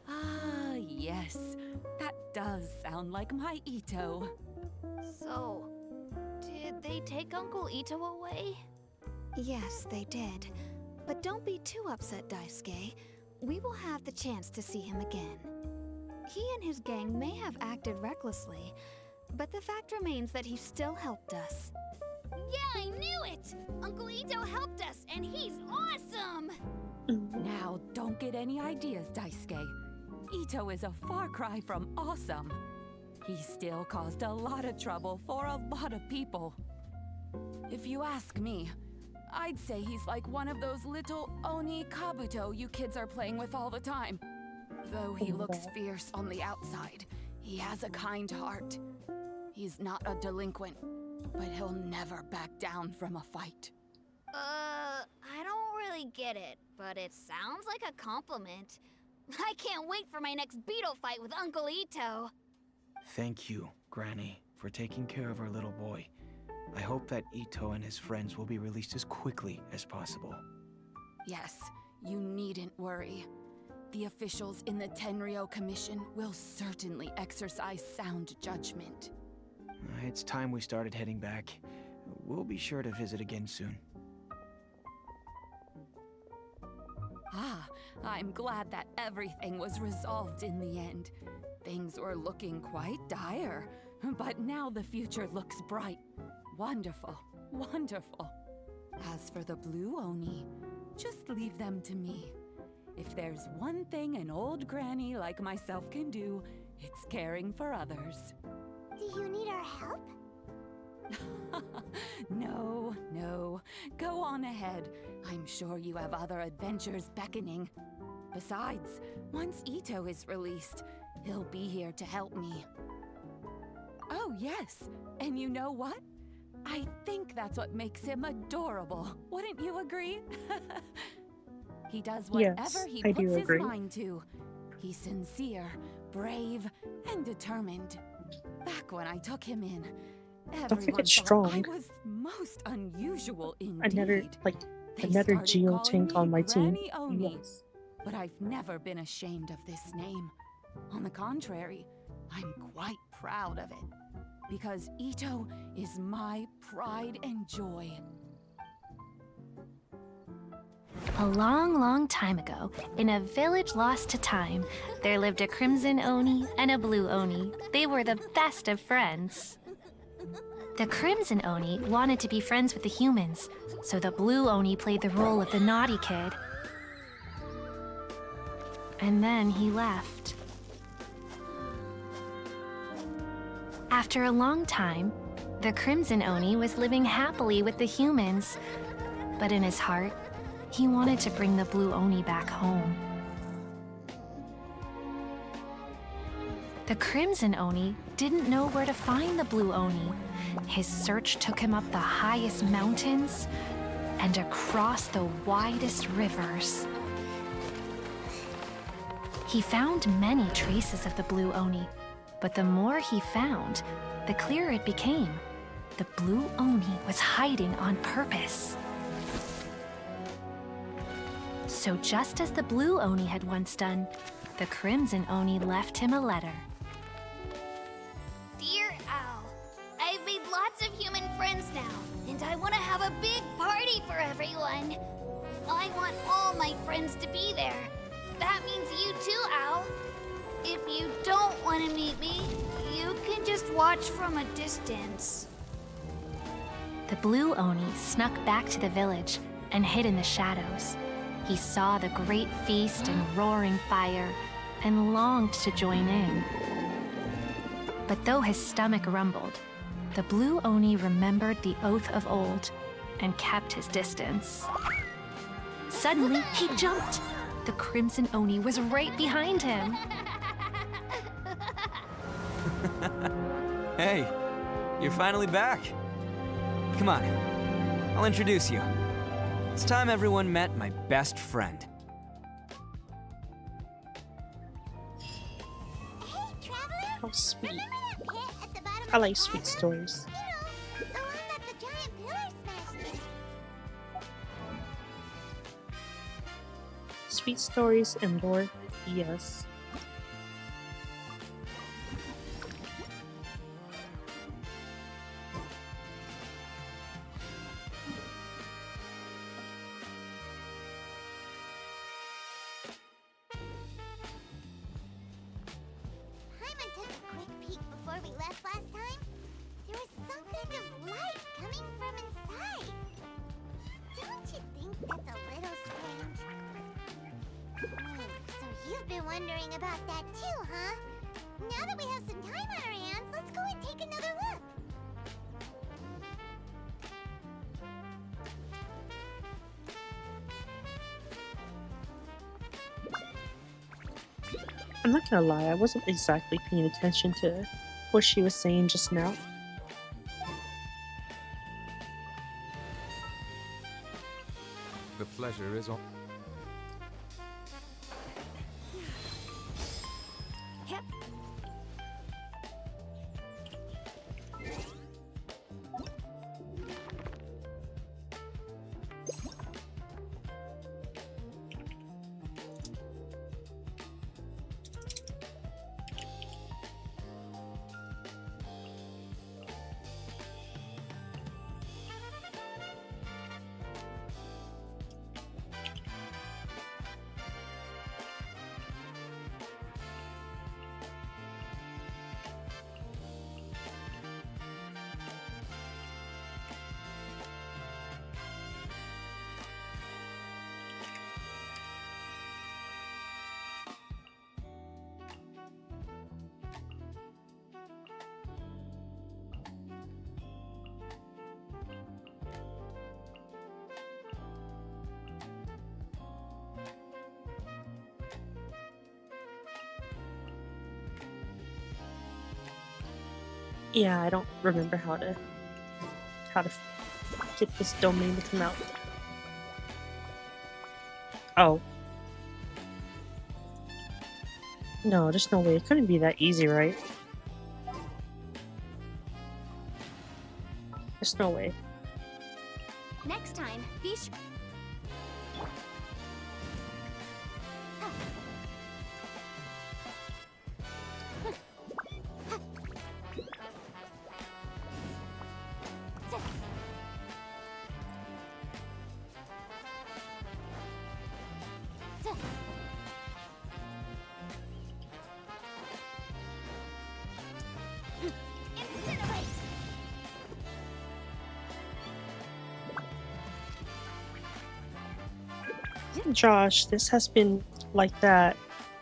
Ah, yes. That does sound like my Ito. So, did they take Uncle Ito away? Yes, they did. But don't be too upset, Daisuke. We will have the chance to see him again. He and his gang may have acted recklessly, but the fact remains that he still helped us. Yeah, I knew it! Uncle Ito helped us, and he's awesome! Now, don't get any ideas, Daisuke. Ito is a far cry from awesome. He still caused a lot of trouble for a lot of people. If you ask me, I'd say he's like one of those little Oni Kabuto you kids are playing with all the time. Though he looks fierce on the outside, he has a kind heart. He's not a delinquent, but he'll never back down from a fight. I don't really get it, but it sounds like a compliment. I can't wait for my next beetle fight with Uncle Ito. Thank you, Granny, for taking care of our little boy. I hope that Ito and his friends will be released as quickly as possible. Yes, you needn't worry. The officials in the Tenryo Commission will certainly exercise sound judgment. It's time we started heading back. We'll be sure to visit again soon. Ah, I'm glad that everything was resolved in the end. Things were looking quite dire, but now the future looks bright. Wonderful, wonderful. As for the Blue Oni, just leave them to me. If there's one thing an old granny like myself can do, it's caring for others. Do you need our help? No, no. Go on ahead. I'm sure you have other adventures beckoning. Besides, once Ito is released, he'll be here to help me. Oh, yes. And you know what? I think that's what makes him adorable. Wouldn't you agree? He does whatever he puts his mind to. He's sincere, brave, and determined. Back when I took him in, everyone thought strong. I was most unusual indeed. Another Geo tank on my team. Granny Oni. Yes. But I've never been ashamed of this name. On the contrary, I'm quite proud of it. Because Ito is my pride and joy. A long, long time ago, in a village lost to time, there lived a Crimson Oni and a Blue Oni. They were the best of friends. The Crimson Oni wanted to be friends with the humans, so the Blue Oni played the role of the naughty kid. And then he left. After a long time, the Crimson Oni was living happily with the humans, but in his heart, he wanted to bring the Blue Oni back home. The Crimson Oni didn't know where to find the Blue Oni. His search took him up the highest mountains and across the widest rivers. He found many traces of the Blue Oni, but the more he found, the clearer it became. The Blue Oni was hiding on purpose. So just as the Blue Oni had once done, the Crimson Oni left him a letter. Dear Al, I've made lots of human friends now, and I want to have a big party for everyone. I want all my friends to be there. That means you too, Al. If you don't want to meet me, you can just watch from a distance. The Blue Oni snuck back to the village and hid in the shadows. He saw the great feast and roaring fire and longed to join in. But though his stomach rumbled, the Blue Oni remembered the oath of old and kept his distance. Suddenly, he jumped. The Crimson Oni was right behind him. Hey, you're finally back. Come on, I'll introduce you. It's time everyone met my best friend. Hey, traveler! How sweet. Remember that pit at the bottom I of like the sweet island? stories. You know, the one that the giant pillar smashed in. Sweet stories and lore, yes. Paimon took a quick peek before we left last time. There was some kind of light coming from inside. Don't you think that's a little strange? So you've been wondering about that too, huh? Now that we have some time on our hands, let's go and take another look. I'm not gonna lie, I wasn't exactly paying attention to what she was saying just now. The pleasure is all. Yep. Yeah, I don't remember how to get this domain to come out. Oh. No, there's no way. It couldn't be that easy, right? There's no way. Next time, be sure. Josh, this has been like that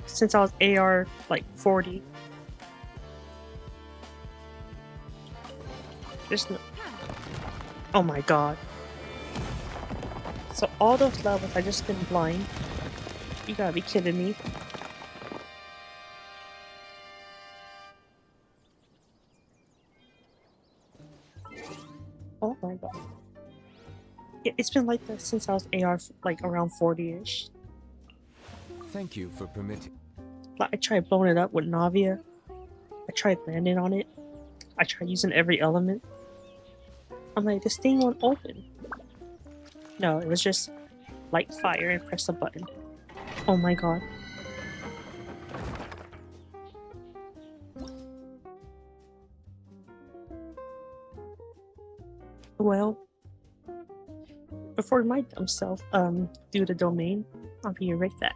since I was AR like 40. There's no. Oh my god. So all those levels I just been blind. You gotta be kidding me. Oh my god. Yeah, it's been like that since I was AR like around 40-ish. Thank you for permitting. Like I tried blowing it up with Navia. I tried landing on it. I tried using every element. I'm like, this thing won't open. No, it was just light fire and press a button. Oh my god. Well, before my dumb self do the domain, I'll be right back.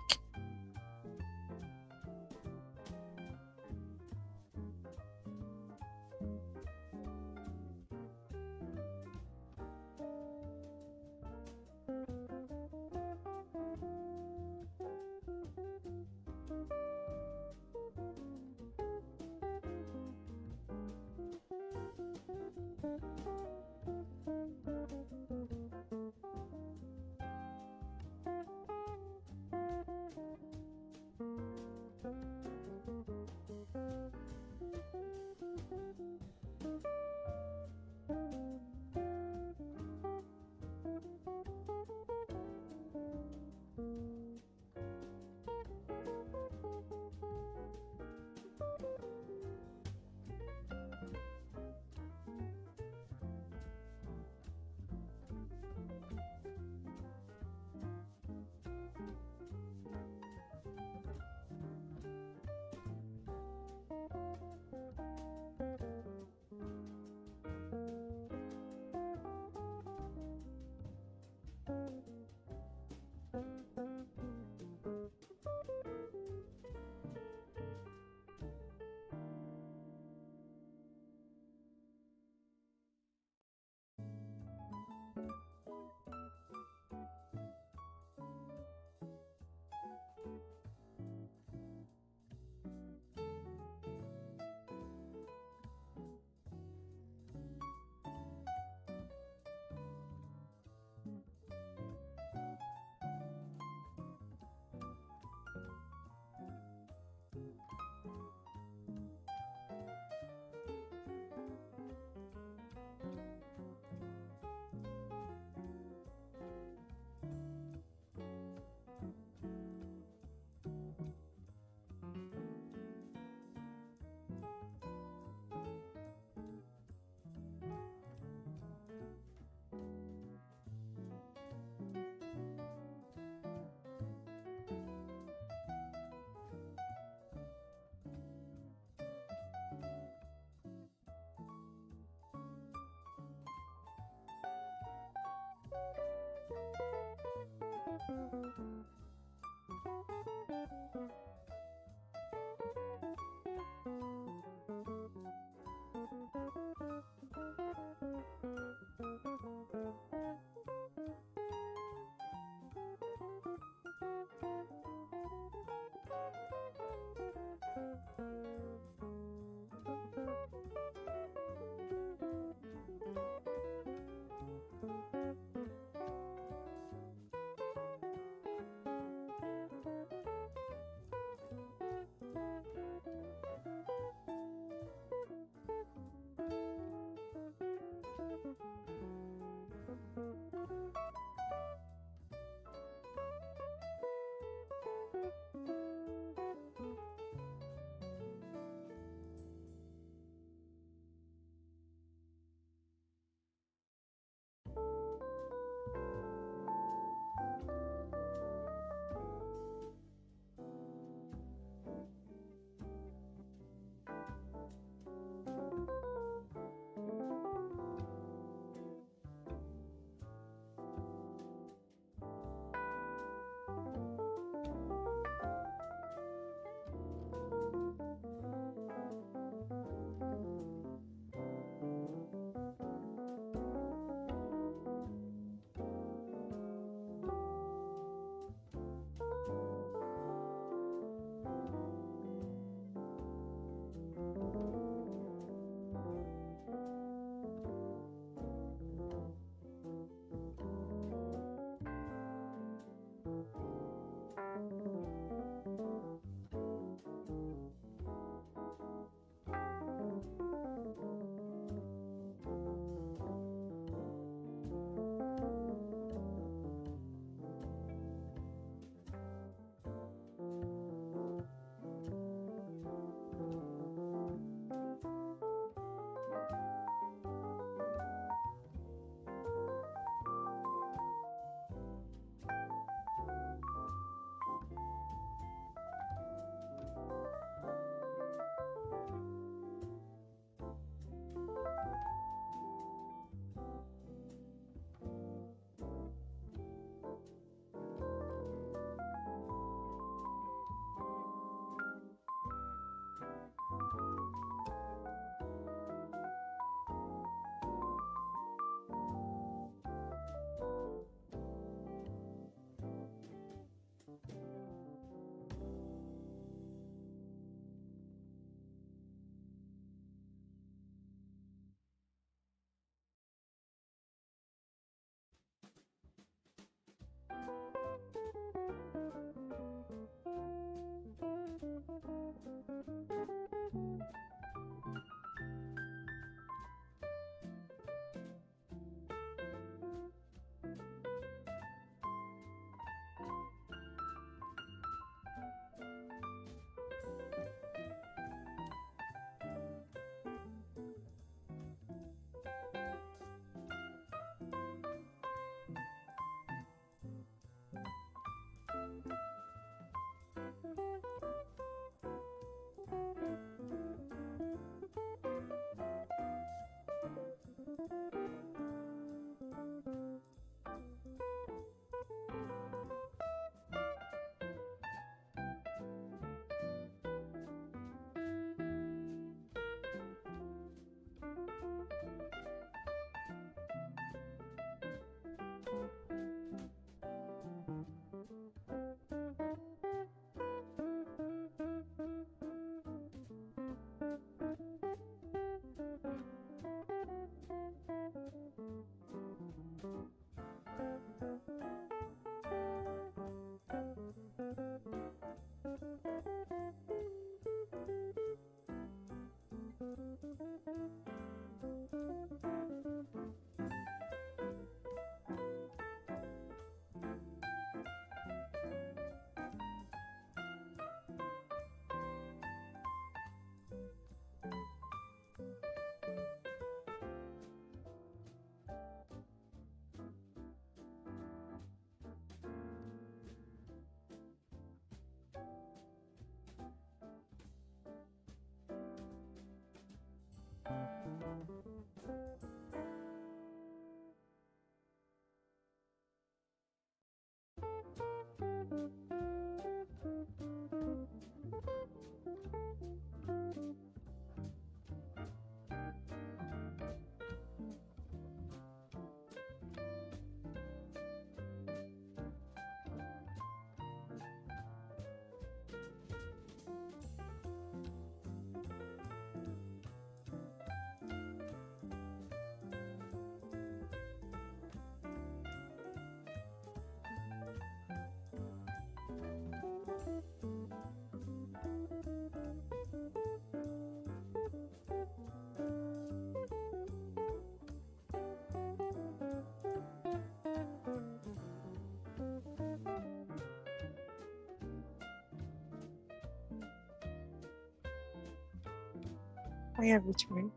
I have returned.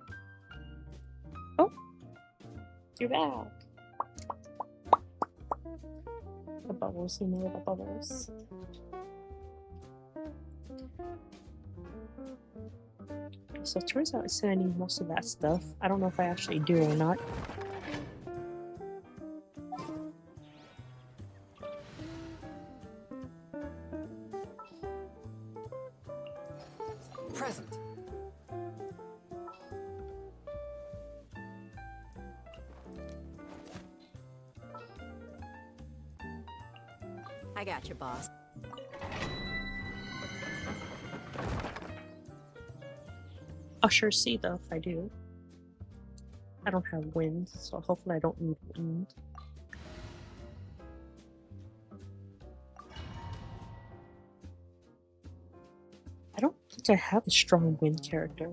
Oh, you're back. The bubbles, you know, the bubbles. So it turns out I said I need most of that stuff. I don't know if I actually do or not. Present. I got you, boss. I'll sure see though if I do. I don't have wind, so hopefully I don't need wind. I don't think I have a strong wind character.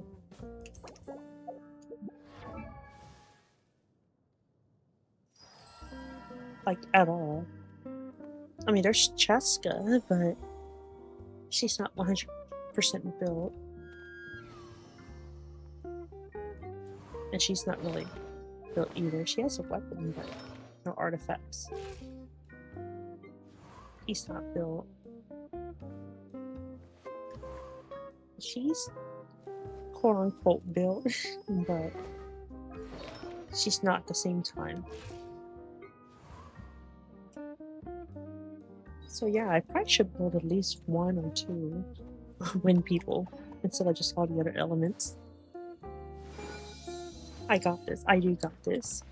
Like, at all. I mean, there's Cheska, but she's not 100% built. And she's not really built either. She has a weapon, but no artifacts. He's not built. She's quote-unquote built, but she's not at the same time. So yeah, I probably should build at least 1 or 2 wind people instead of just all the other elements. I got this. I do got this.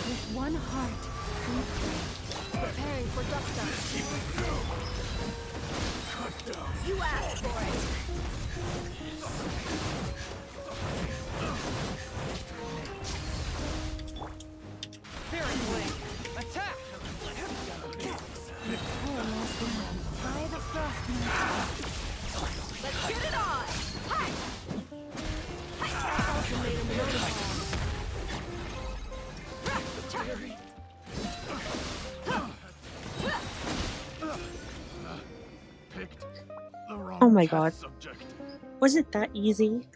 With one heart, preparing for dust up. You asked for it. Fearing Blink! Attack! Try the frost knife. Let's get it on! Hi! Ultimatum notified. Oh my god. Was it that easy?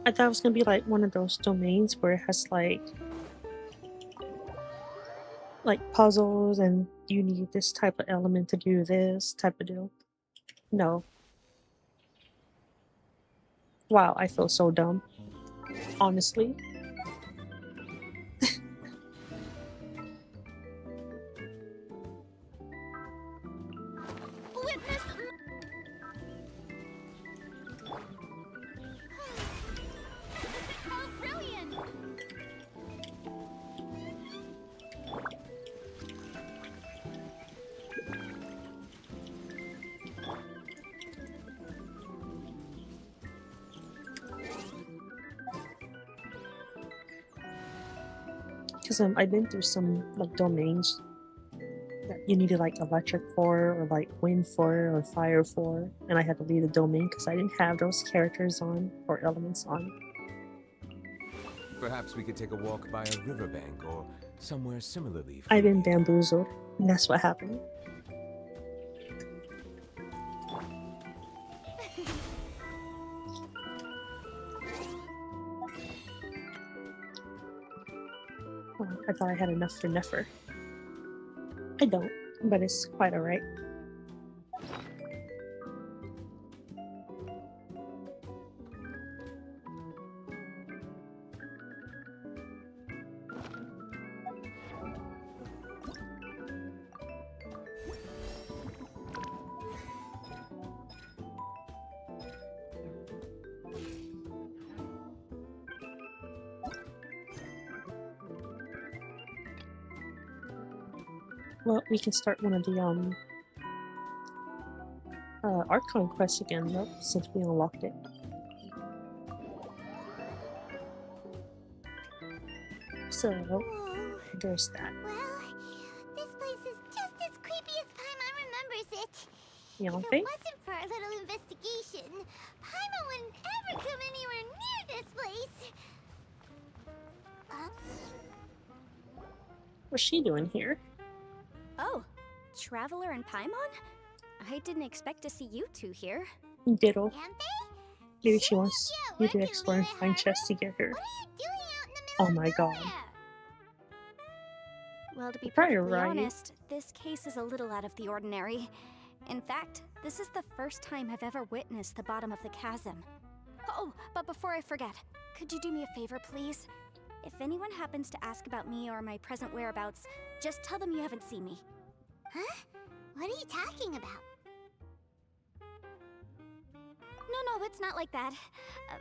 I thought it was gonna be like one of those domains where it has like puzzles and you need this type of element to do this type of deal. No. Wow, I feel so dumb. Honestly. Because I've been through some like domains that you needed like electric for, or like wind for, or fire for, and I had to leave the domain because I didn't have those characters on or elements on. Perhaps we could take a walk by a riverbank or somewhere similarly. I've been bamboozled, and that's what happened. Well, I thought I had enough for Nefer. I don't, but it's quite alright. Well, we can start one of the Archon quests again, though, since we unlocked it. So, there's that. Well, this place is just as creepy as Paimon remembers it. You don't If it think? wasn't for our little investigation, What's she doing here? Oh, Traveler and Paimon? I didn't expect to see you two here. Ditto. Maybe she wants you to explore and find chests to get her. Oh my god. Well, to be Probably perfectly right. honest, this case is a little out of the ordinary. In fact, this is the first time I've ever witnessed the bottom of the chasm. Oh, but before I forget, could you do me a favor, please? If anyone happens to ask about me or my present whereabouts, just tell them you haven't seen me. Huh? What are you talking about? No, it's not like that.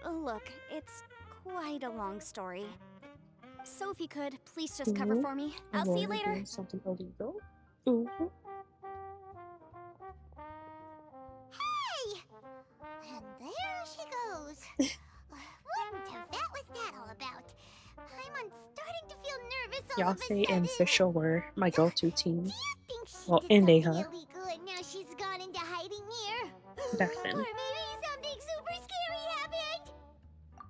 Look, it's quite a long story. So if you could, please just cover for me. I'll see you later. Something illegal. Ooh. Hey! And there she goes. What in Tibet was that all about? I'm starting to feel nervous all of a Yase sudden. and Fischl were my go-to team. Think she Well, did and something Neha. illegal and now she's gone into hiding here. Back then. Or maybe something super scary happened.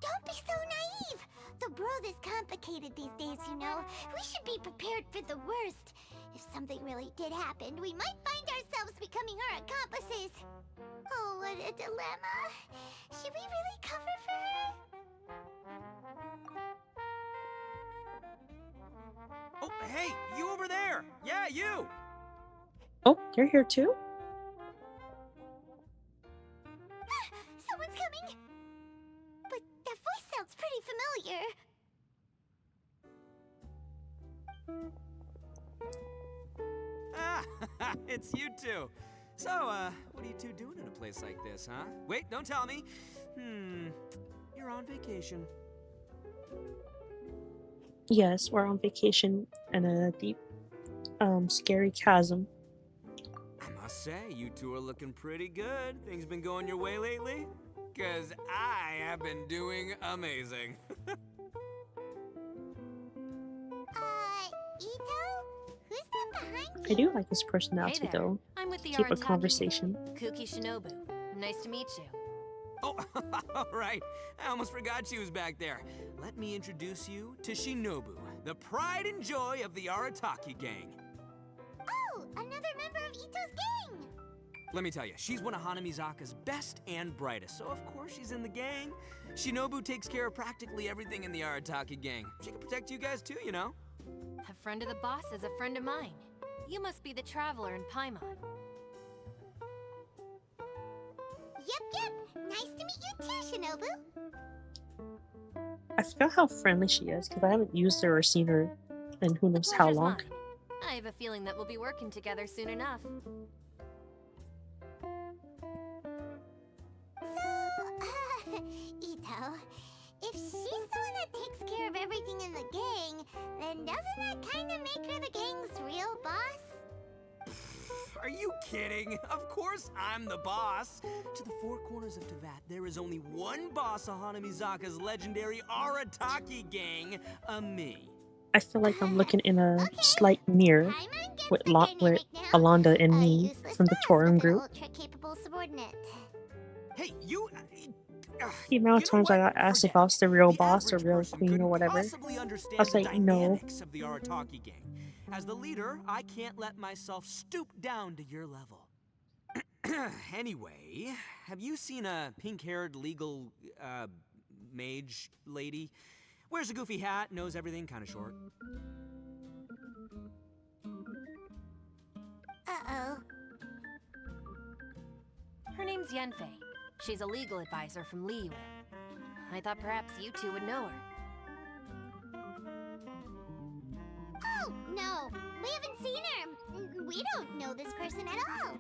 Don't be so naive. The world is complicated these days, you know. We should be prepared for the worst. If something really did happen, we might find ourselves becoming her accomplices. Oh, what a dilemma. Should we really cover for her? Oh, hey, you over there! Yeah, you! Oh, you're here too? Someone's coming. But that voice sounds pretty familiar. Ah, it's you two. So, what are you two doing in a place like this, huh? Wait, don't tell me. You're on vacation. Yes, we're on vacation in a deep, scary chasm. I must say, you two are looking pretty good. Things been going your way lately? Cause I have been doing amazing. Ito? Who's that behind you? I do like his personality Hey there. though. I'm with the Keep a Arataki. conversation. Kuki Shinobu. Nice to meet you. Oh, all right. I almost forgot she was back there. Let me introduce you to Shinobu, the pride and joy of the Arataki gang. Oh, another member of Ito's gang. Let me tell you, she's one of Hanamizaka's best and brightest, so of course she's in the gang. Shinobu takes care of practically everything in the Arataki gang. She can protect you guys too, you know? A friend of the boss is a friend of mine. You must be the Traveler in Paimon. Yep. Nice to meet you too, Shinobu. I forgot how friendly she is because I haven't used her or seen her in who knows how Pleasure's long. mine. I have a feeling that we'll be working together soon enough. So, Ito, if she's the one that takes care of everything in the gang, then doesn't that kind of make her the gang's real boss? Are you kidding? Of course I'm the boss. To the four corners of Teyvat, there is only one boss of Hanamizaka's legendary Arataki gang, me. I feel like I'm looking in a slight mirror with Alonda and me from the Torum group. Ultra-capable subordinate. Hey, you... The amount of times I got asked if I was the real boss or real queen or whatever, possibly understand I was the like, no. dynamics of the Arataki gang. As the leader, I can't let myself stoop down to your level. Anyway, have you seen a pink-haired legal, mage lady? Wears a goofy hat, knows everything, kind of short. Uh-oh. Her name's Yanfei. She's a legal advisor from Liyue. I thought perhaps you two would know her. Oh, no. We haven't seen her. We don't know this person at all.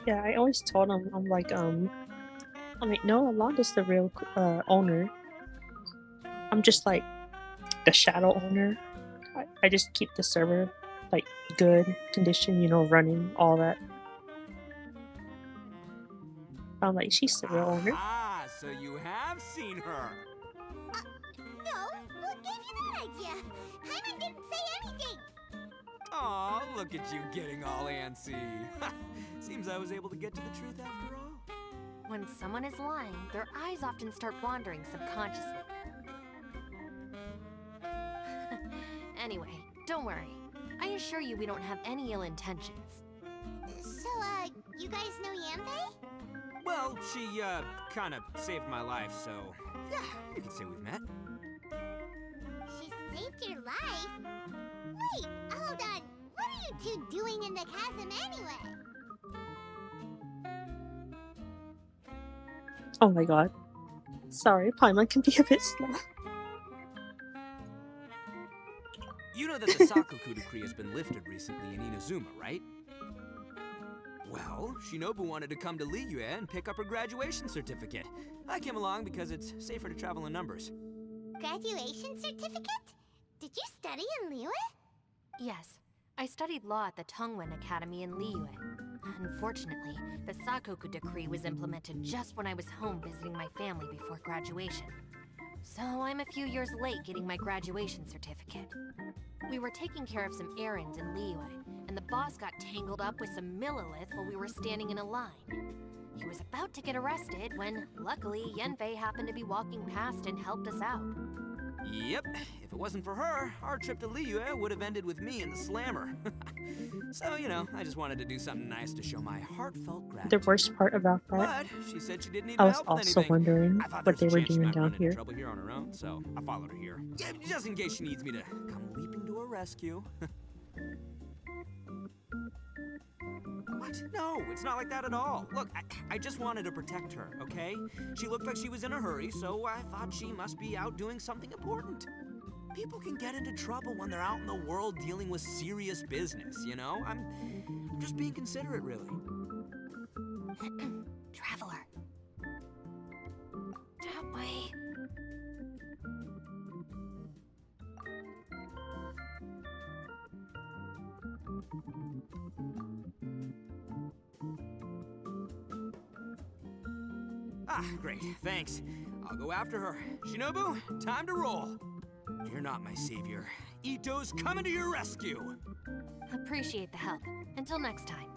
Yeah, I always told him, I'm like, no, Alonda's the real owner. I'm just like the shadow owner. I just keep the server like good condition, running, all that. I'm like, she's the real owner. Ah, so you have seen her. No, what gave you that idea? Hyman didn't say anything. Aw, look at you getting all antsy. Seems I was able to get to the truth after all. When someone is lying, their eyes often start wandering subconsciously. Anyway, don't worry. I assure you we don't have any ill intentions. So, you guys know Yamve? Well, she, kinda saved my life, so yeah, you could say we've met. She saved your life? Wait, hold on. What are you two doing in the chasm anyway? Oh my god. Sorry, Paimon can be a bit slow. You know that the Sakoku decree has been lifted recently in Inazuma, right? Well, Shinobu wanted to come to Liyue and pick up her graduation certificate. I came along because it's safer to travel in numbers. Graduation certificate? Did you study in Liyue? Yes, I studied law at the Tongwen Academy in Liyue. Unfortunately, the Sakoku decree was implemented just when I was home visiting my family before graduation. So I'm a few years late getting my graduation certificate. We were taking care of some errands in Liyue, and the boss got tangled up with some Millilith while we were standing in a line. He was about to get arrested when, luckily, Yanfei happened to be walking past and helped us out. Yep, if it wasn't for her, our trip to Liyue would have ended with me and the Slammer. So, you know, I just wanted to do something nice to show my heartfelt gratitude. The worst part about that, But she said she didn't need I my was help with also anything. wondering I thought what they there was were a chance she doing might run down into here. trouble here on her own, so I followed her here. Yeah, just in case she needs me to come leaping to her rescue. What? No, it's not like that at all. Look, I just wanted to protect her, okay? She looked like she was in a hurry, so I thought she must be out doing something important. People can get into trouble when they're out in the world dealing with serious business, you know? I'm just being considerate, really. Traveler. That way. Ah, great, thanks. I'll go after her. Shinobu, time to roll. You're not my savior. Ito's coming to your rescue. Appreciate the help. Until next time.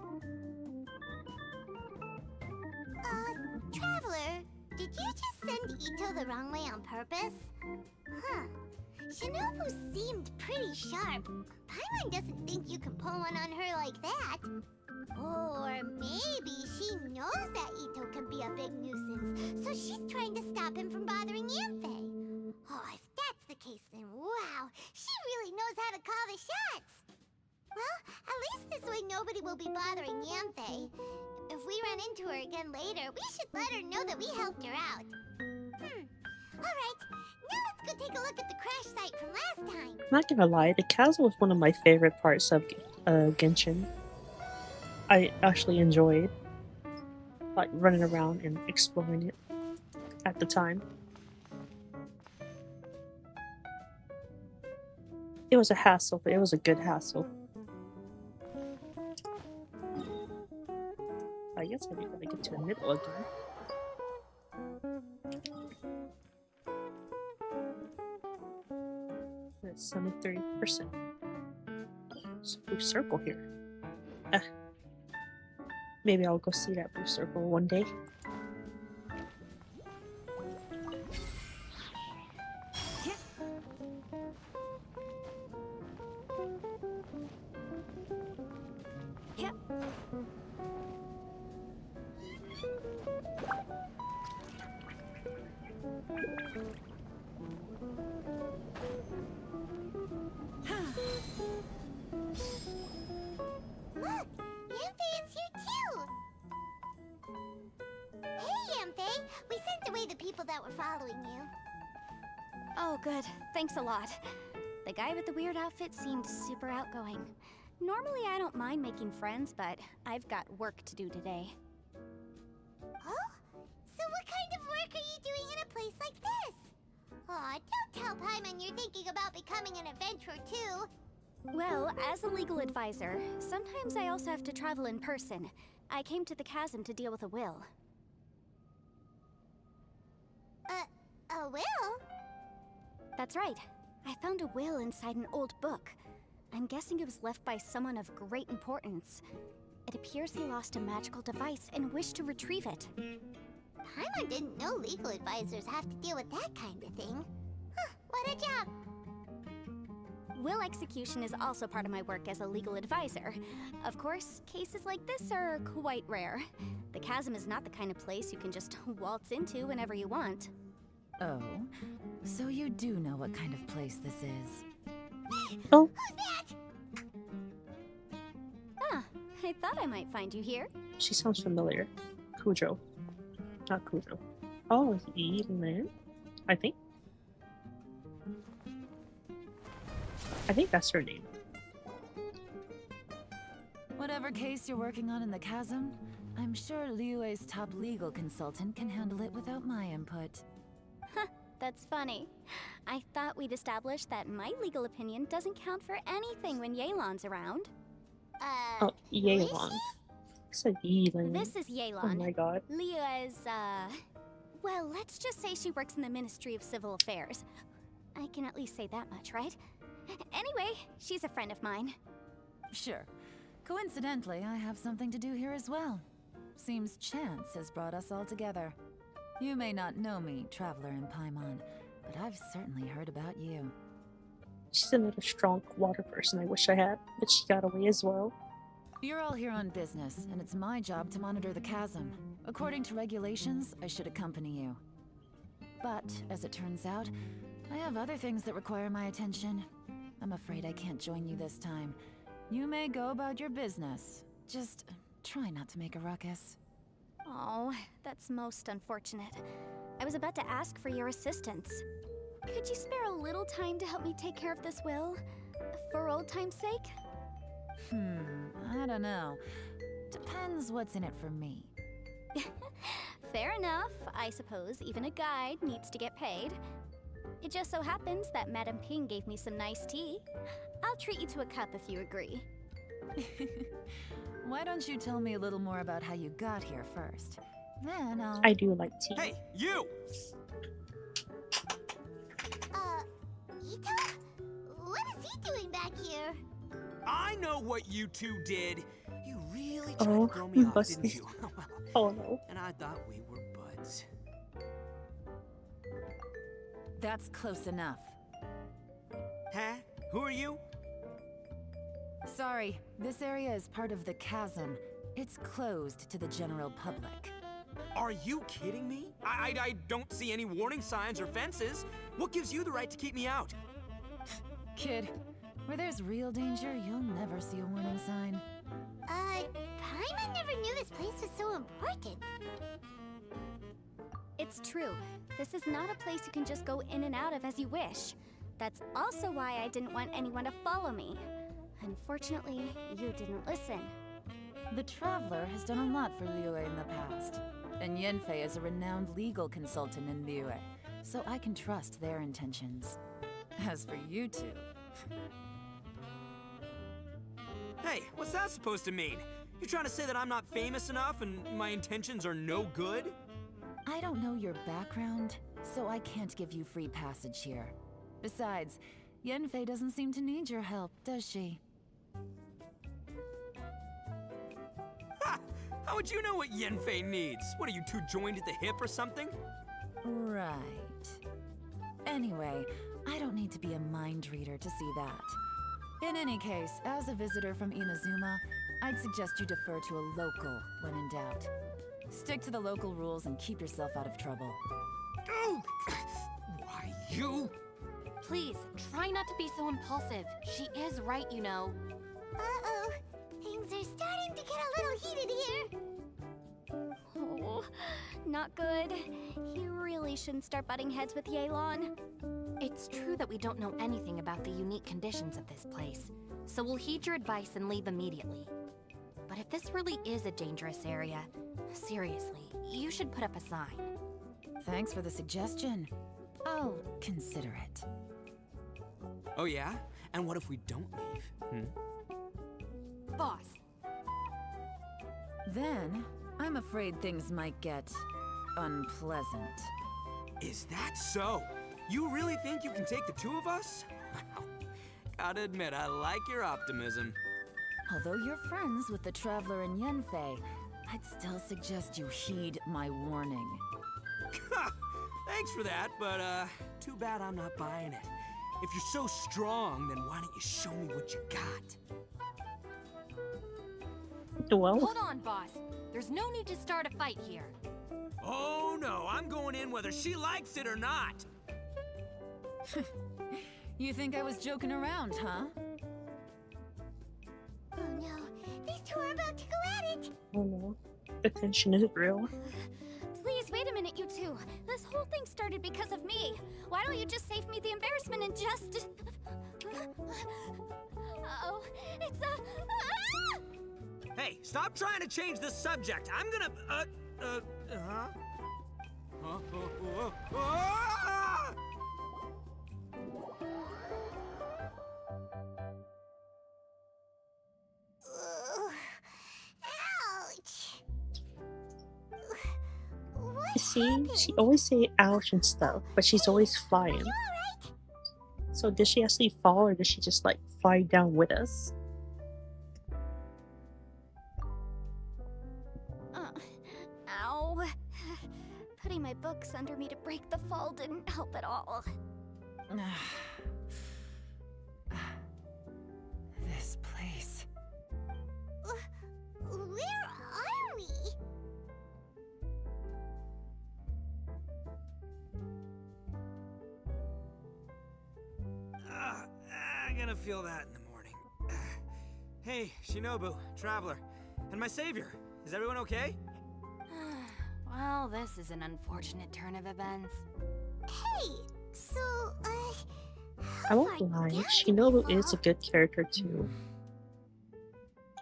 Traveler, did you just send Ito the wrong way on purpose? Huh. Shinobu seemed pretty sharp. Paimon doesn't think you can pull one on her like that. Or maybe she knows that Ito can be a big nuisance, so she's trying to stop him from bothering Yanfei. Oh, if that's the case, then wow, she really knows how to call the shots. Well, at least this way nobody will be bothering Yanfei. If we run into her again later, we should let her know that we helped her out. Alright, now let's go take a look at the crash site from last time. I'm not gonna lie, the chasm was one of my favorite parts of Genshin. I actually enjoyed like running around and exploring it at the time. It was a hassle, but it was a good hassle. I guess I gotta get to the middle again. That's 73%. There's a blue circle here. Maybe I'll go see that blue circle one day. Look, Yanfei is here too! Hey, Yanfei! We sent away the people that were following you. Oh, good. Thanks a lot. The guy with the weird outfit seemed super outgoing. Normally I don't mind making friends, but I've got work to do today. Oh? So what kind of work are you doing in a place like this? Aw, don't tell Paimon you're thinking about becoming an adventurer too. Well, as a legal advisor, sometimes I also have to travel in person. I came to the chasm to deal with a will. A will? That's right. I found a will inside an old book. I'm guessing it was left by someone of great importance. It appears he lost a magical device and wished to retrieve it. Paimon didn't know legal advisors have to deal with that kind of thing. Huh, what a job! Will execution is also part of my work as a legal advisor. Of course, cases like this are quite rare. The chasm is not the kind of place you can just waltz into whenever you want. Oh, so you do know what kind of place this is. Oh. Who's that? Ah, I thought I might find you here. She sounds familiar. Cujo. Not Cujo. Oh, Elan? I think that's her name. Whatever case you're working on in the chasm, I'm sure Liyue's top legal consultant can handle it without my input. That's funny. I thought we'd established that my legal opinion doesn't count for anything when Yelan's around. Oh, Yelan. I said Elan. This is Yelan. Oh my god. Liyue's, well, let's just say she works in the Ministry of Civil Affairs. I can at least say that much, right? Anyway, she's a friend of mine. Sure. Coincidentally, I have something to do here as well. Seems chance has brought us all together. You may not know me, traveler in Paimon, but I've certainly heard about you. She's another strong water person I wish I had, but she got away as well. You're all here on business, and it's my job to monitor the chasm. According to regulations, I should accompany you. But, as it turns out, I have other things that require my attention. I'm afraid I can't join you this time. You may go about your business. Just try not to make a ruckus. Oh, that's most unfortunate. I was about to ask for your assistance. Could you spare a little time to help me take care of this will? For old time's sake? I don't know. Depends what's in it for me. Fair enough. I suppose even a guide needs to get paid. It just so happens that Madame Ping gave me some nice tea. I'll treat you to a cup if you agree. Why don't you tell me a little more about how you got here first? Then I'll... I do like tea. Hey, you! Ito? What is he doing back here? I know what you two did. You really tried to throw me off, didn't you? Oh no. And I thought we were buds. That's close enough. Huh? Who are you? Sorry, this area is part of the chasm. It's closed to the general public. Are you kidding me? I don't see any warning signs or fences. What gives you the right to keep me out? Kid, where there's real danger, you'll never see a warning sign. Paimon never knew this place was so important. It's true. This is not a place you can just go in and out of as you wish. That's also why I didn't want anyone to follow me. Unfortunately, you didn't listen. The Traveler has done a lot for Liyue in the past, and Yanfei is a renowned legal consultant in Liyue, so I can trust their intentions. As for you two... Hey, what's that supposed to mean? You trying to say that I'm not famous enough and my intentions are no good? I don't know your background, so I can't give you free passage here. Besides, Yanfei doesn't seem to need your help, does she? Ha! How would you know what Yanfei needs? What, are you two joined at the hip or something? Right. Anyway, I don't need to be a mind reader to see that. In any case, as a visitor from Inazuma, I'd suggest you defer to a local when in doubt. Stick to the local rules and keep yourself out of trouble. Oh! Why, you? Please, try not to be so impulsive. She is right, you know. Uh-oh. Things are starting to get a little heated here. Oh, not good. You really shouldn't start butting heads with Yelan. It's true that we don't know anything about the unique conditions of this place, so we'll heed your advice and leave immediately. But if this really is a dangerous area, seriously, you should put up a sign. Thanks for the suggestion. I'll consider it. Oh yeah? And what if we don't leave? Boss. Then, I'm afraid things might get... unpleasant. Is that so? You really think you can take the two of us? Wow. Gotta admit, I like your optimism. Although you're friends with the Traveler and Yanfei, I'd still suggest you heed my warning. Thanks for that, but too bad I'm not buying it. If you're so strong, then why don't you show me what you got? Well, Hold on, boss. There's no need to start a fight here. Oh no, I'm going in whether she likes it or not. You think I was joking around, huh? Oh no, these two are about to go at it! oh no. The tension is real. Please, wait a minute, you two. This whole thing started because of me. Why don't you just save me the embarrassment and just... Oh, it's a... Ah! Hey, stop trying to change the subject. I'm gonna, huh? Ah! Ouch! What You see, happened? she always say ouch and stuff, but she's always flying. You alright? So did she actually fall or did she just like fly down with us? Ow. Putting my books under me to break the fall didn't help at all. This place. Where are we? I'm gonna feel that in the morning. Hey, Shinobu, Traveler, and my savior. Is everyone okay? Well, this is an unfortunate turn of events. Hey, so, I won't lie, Shinobu is a good character too.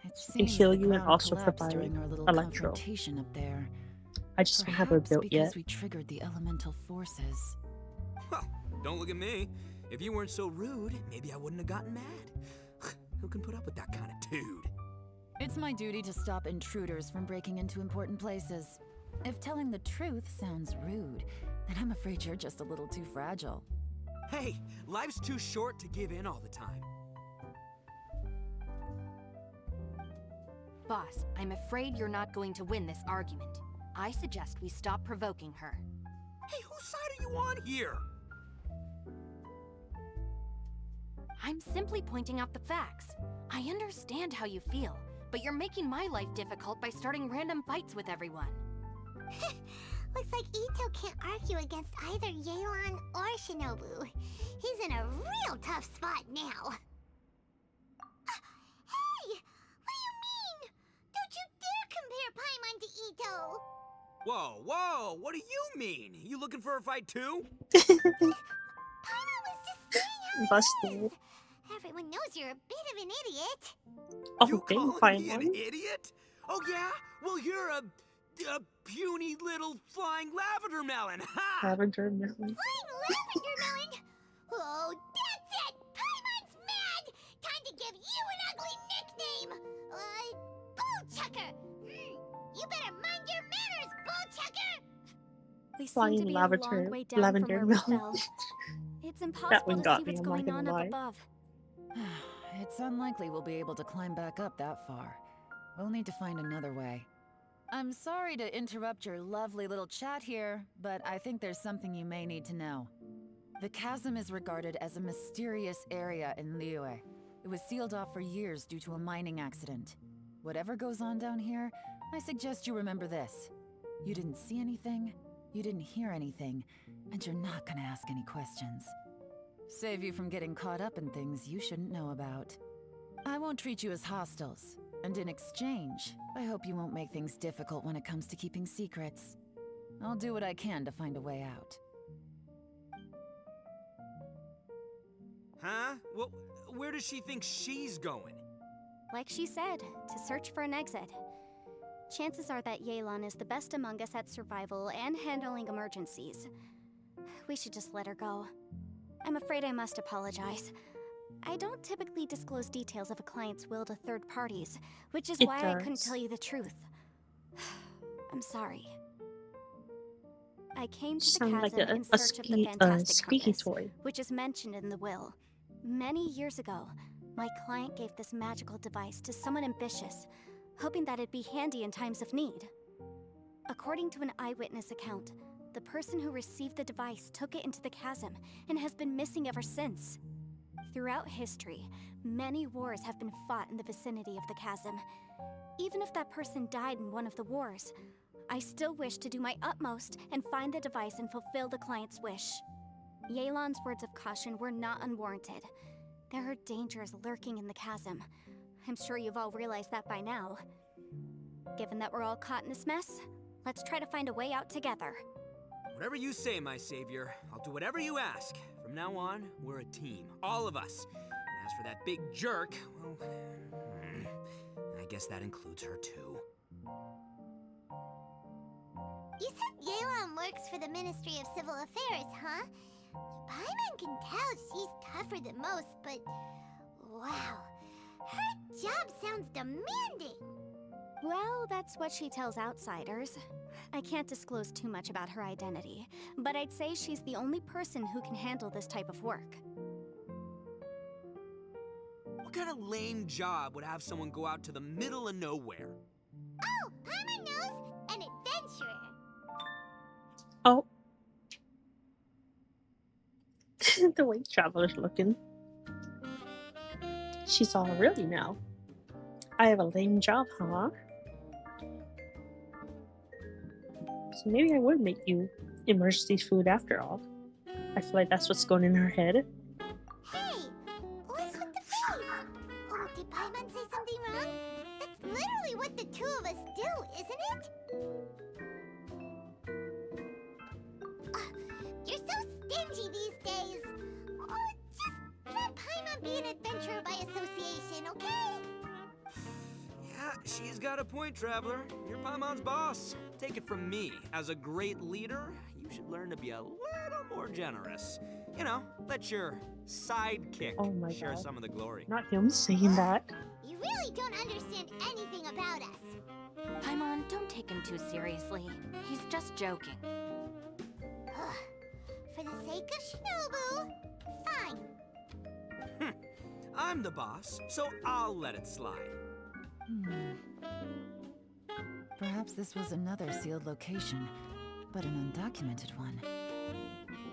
It Can seems heal the you and ground also collapsed provide during our little electro. confrontation up there. I just don't have her Perhaps built because yet. we triggered the elemental forces. Well, don't look at me. If you weren't so rude, maybe I wouldn't have gotten mad. Who can put up with that kind of dude? It's my duty to stop intruders from breaking into important places. If telling the truth sounds rude, then I'm afraid you're just a little too fragile. Hey, life's too short to give in all the time. Boss, I'm afraid you're not going to win this argument. I suggest we stop provoking her. Hey, whose side are you on here? I'm simply pointing out the facts. I understand how you feel, but you're making my life difficult by starting random fights with everyone. Looks like Ito can't argue against either Yelan or Shinobu. He's in a real tough spot now. Hey! What do you mean? Don't you dare compare Paimon to Ito! Whoa, whoa, what do you mean? You looking for a fight too? Paimon was just saying how it Busted. is. Everyone knows you're a bit of an idiot. Oh, You dang, calling me Paimon. an idiot? Oh yeah? Well, you're a puny little flying lavender melon, ha! Lavender melon. Flying lavender melon? Oh, that's it! Paimon's mad! Time to give you an ugly nickname! Bullchucker! You better mind your manners, Bullchucker! We seem Flying to be a lavender- long way down lavender from where we melon. fell. It's That impossible one to got see me, what's I'm not going on gonna up lie. above. It's unlikely we'll be able to climb back up that far. We'll need to find another way. I'm sorry to interrupt your lovely little chat here, but I think there's something you may need to know. The chasm is regarded as a mysterious area in Liyue. It was sealed off for years due to a mining accident. Whatever goes on down here, I suggest you remember this. You didn't see anything, you didn't hear anything, and you're not gonna ask any questions. Save you from getting caught up in things you shouldn't know about. I won't treat you as hostiles, and in exchange, I hope you won't make things difficult when it comes to keeping secrets. I'll do what I can to find a way out. Huh? Well, where does she think she's going? Like she said, to search for an exit. Chances are that Yelan is the best among us at survival and handling emergencies. We should just let her go. I'm afraid I must apologize. I don't typically disclose details of a client's will to third parties, which is It why I couldn't does. tell you the truth. I'm sorry. I came to the Sound like chasm a, in a, search of the squeaky, fantastic squeaky compass, toy. which is mentioned in the will. Many years ago, my client gave this magical device to someone ambitious, hoping that it'd be handy in times of need. According to an eyewitness account, the person who received the device took it into the chasm and has been missing ever since. Throughout history, many wars have been fought in the vicinity of the chasm. Even if that person died in one of the wars, I still wish to do my utmost and find the device and fulfill the client's wish. Yelan's words of caution were not unwarranted. There are dangers lurking in the chasm. I'm sure you've all realized that by now. Given that we're all caught in this mess, let's try to find a way out together. Whatever you say, my savior. I'll do whatever you ask. From now on, we're a team. All of us. And as for that big jerk, well, I guess that includes her too. You said Yelan works for the Ministry of Civil Affairs, huh? Paimon can tell she's tougher than most, but wow, her job sounds demanding. Well, that's what she tells outsiders. I can't disclose too much about her identity, but I'd say she's the only person who can handle this type of work. What kind of lame job would have someone go out to the middle of nowhere? Oh, Paimon knows! An adventurer! Oh. The way Traveler's looking. She's all really now. I have a lame job, huh? So maybe I would make you emergency food after all. I feel like that's what's going in her head. Hey! What's with the face? Oh, did Paimon say something wrong? That's literally what the two of us do, isn't it? You're so stingy these days. Oh, just let Paimon be an adventurer by association, okay? Yeah, she's got a point, Traveler. You're Paimon's boss. Take it from me. As a great leader, you should learn to be a little more generous. You know, let your sidekick share God. some of the glory. Not him saying that. You really don't understand anything about us. Paimon, don't take him too seriously. He's just joking. For the sake of Shinobu, fine. I'm the boss, so I'll let it slide. Perhaps this was another sealed location, but an undocumented one.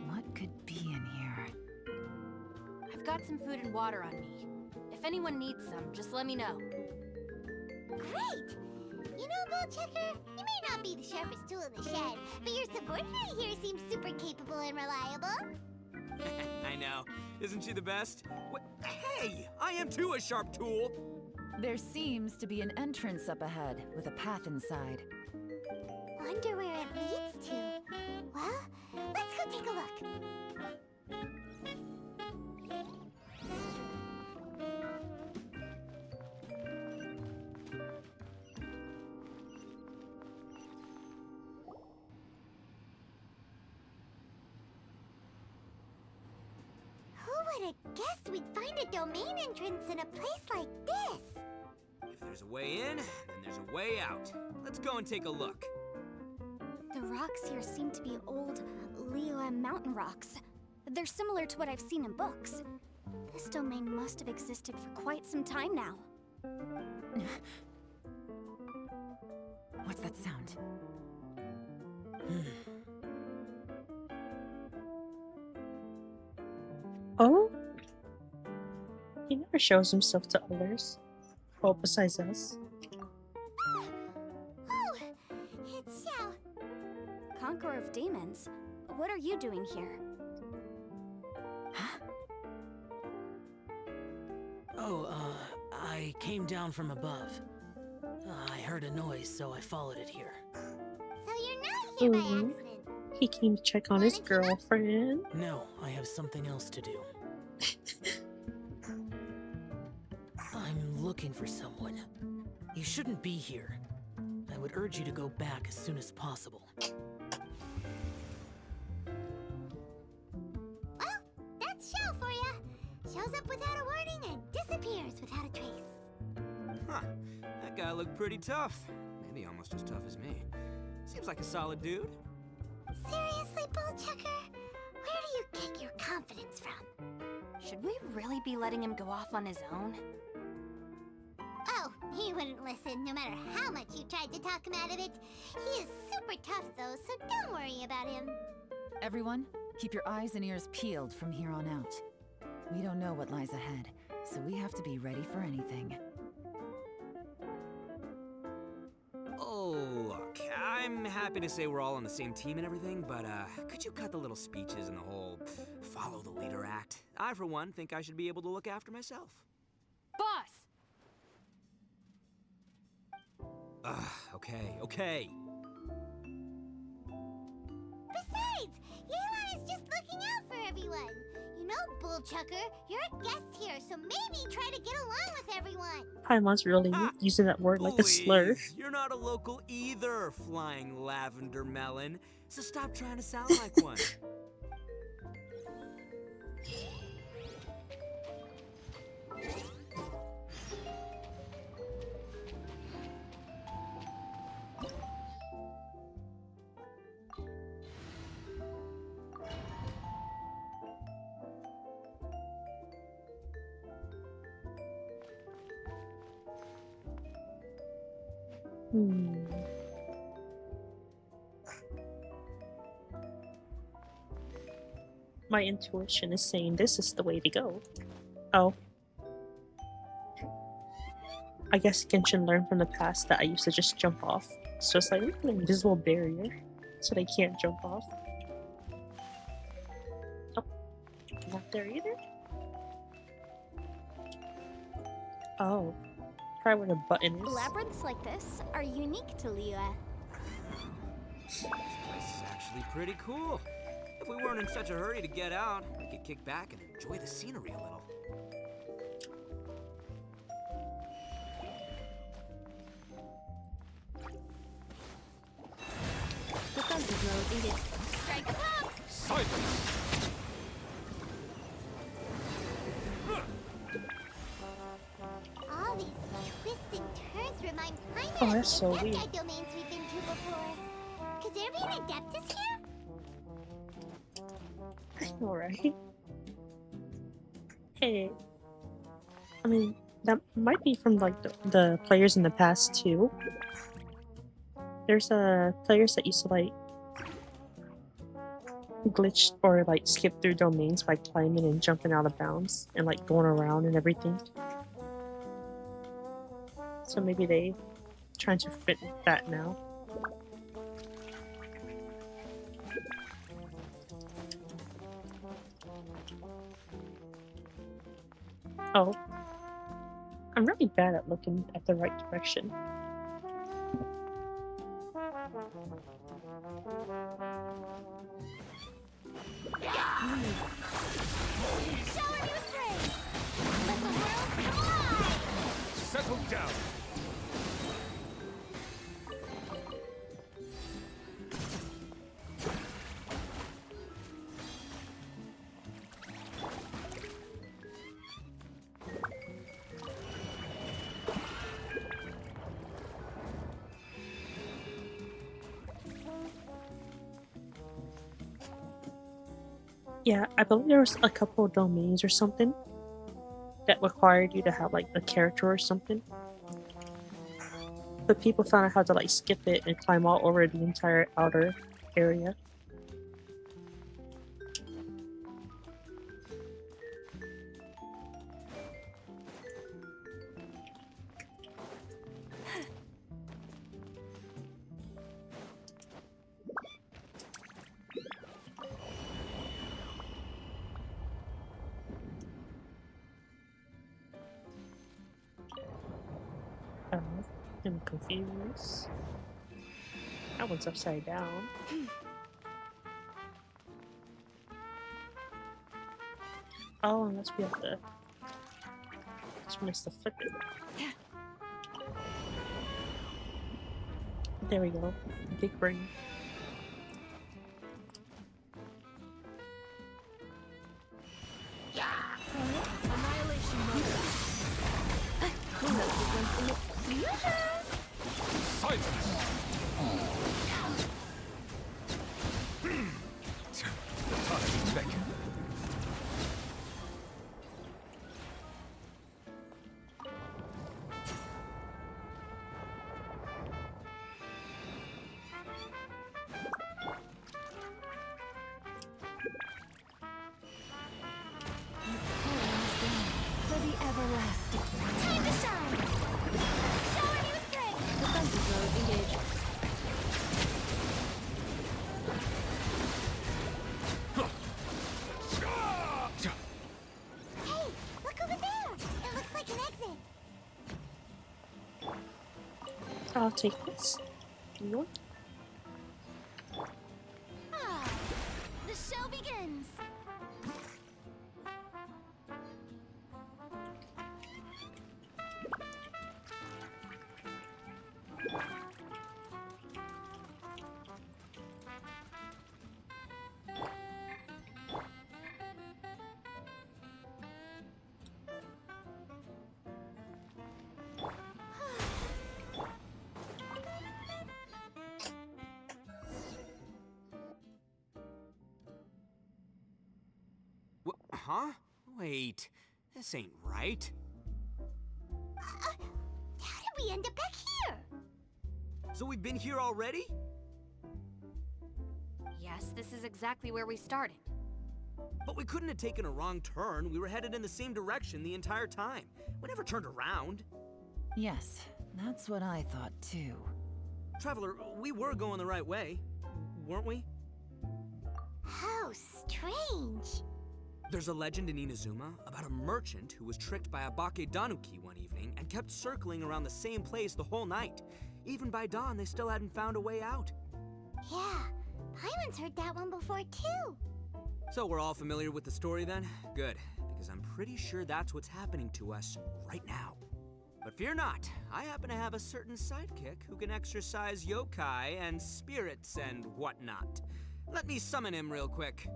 What could be in here? I've got some food and water on me. If anyone needs some, just let me know. Great! You know, Bullchecker, you may not be the sharpest tool in the shed, but your subordinate here seems super capable and reliable. I know. Isn't she the best? Hey, I am too a sharp tool. There seems to be an entrance up ahead with a path inside. Wonder where it leads to. Well, let's go take a look. Who would have guessed we'd find a domain entrance in a place like this? If there's a way in, then there's a way out. Let's go and take a look. The rocks here seem to be old Liyue mountain rocks. They're similar to what I've seen in books. This domain must have existed for quite some time now. What's that sound? Oh? He never shows himself to others. Well, besides us. Oh, it's Xiao. Conqueror of Demons, what are you doing here? Oh, I came down from above. I heard a noise, so I followed it here. So you're not here by accident. He came to check on his girlfriend. No, I have something else to do. I'm looking for someone. You shouldn't be here. I would urge you to go back as soon as possible. Well, that's Xiao for ya. Shows up without a warning and disappears without a trace. Huh. That guy looked pretty tough. Maybe almost as tough as me. Seems like a solid dude. Seriously, Bullchecker? Where do you get your confidence from? Should we really be letting him go off on his own? Oh, He wouldn't listen no matter how much you tried to talk him out of it. He is super tough though, so don't worry about him. Everyone, keep your eyes and ears peeled from here on out. We don't know what lies ahead, so we have to be ready for anything. Oh, look, I'm happy to say we're all on the same team and everything, but could you cut the little speeches and the whole follow the leader act? I, for one, think I should be able to look after myself. Boss! Okay. Besides, Yelan is just looking out for everyone. You know, Bullchucker, you're a guest here, so maybe try to get along with everyone. Paimon's really using that word like a slur. Please, you're not a local either, flying lavender melon, so stop trying to sound like one. My intuition is saying this is the way to go. Oh. I guess Genshin learned from the past that I used to just jump off. So it's like an invisible barrier, so they can't jump off. Oh, not there either? Oh. Try where the button is. Labyrinths like this are unique to Liyue. This place is actually pretty cool. If we weren't in such a hurry to get out, we could kick back and enjoy the scenery a little. Defensive mode engaged. Strike a pop! Silence! All these twists and turns remind Paimon Oh, of that's so the weird. Adepti domains we've been to before. Could there be an Adeptus here? Alright. Hey. I mean, that might be from like the players in the past too. There's players that used to like glitch or like skip through domains by climbing and jumping out of bounds and like going around and everything. So maybe they trying to fit that now. Oh. I'm really bad at looking at the right direction. Shower me with praise! Let the world come alive! Settle down! Yeah, I believe there was a couple of domains or something that required you to have like a character or something. But people found out how to like skip it and climb all over the entire outer area. I'm confused. That one's upside down. Oh, unless we have to. Just missed the flip it. There we go. Big brain. Annihilation mode. Who knows which one's in the future? Silence! The time is beckon. I'll take this. Yoink. Ah, the show begins. Huh? Wait, this ain't right. How did we end up back here? So we've been here already? Yes, this is exactly where we started. But we couldn't have taken a wrong turn. We were headed in the same direction the entire time. We never turned around. Yes, that's what I thought too. Traveler, we were going the right way, weren't we? How strange. There's a legend in Inazuma about a merchant who was tricked by a Bakedanuki one evening and kept circling around the same place the whole night. Even by dawn, they still hadn't found a way out. Yeah, Paimon's heard that one before too. So we're all familiar with the story then? Good, because I'm pretty sure that's what's happening to us right now. But fear not, I happen to have a certain sidekick who can exercise yokai and spirits and whatnot. Let me summon him real quick.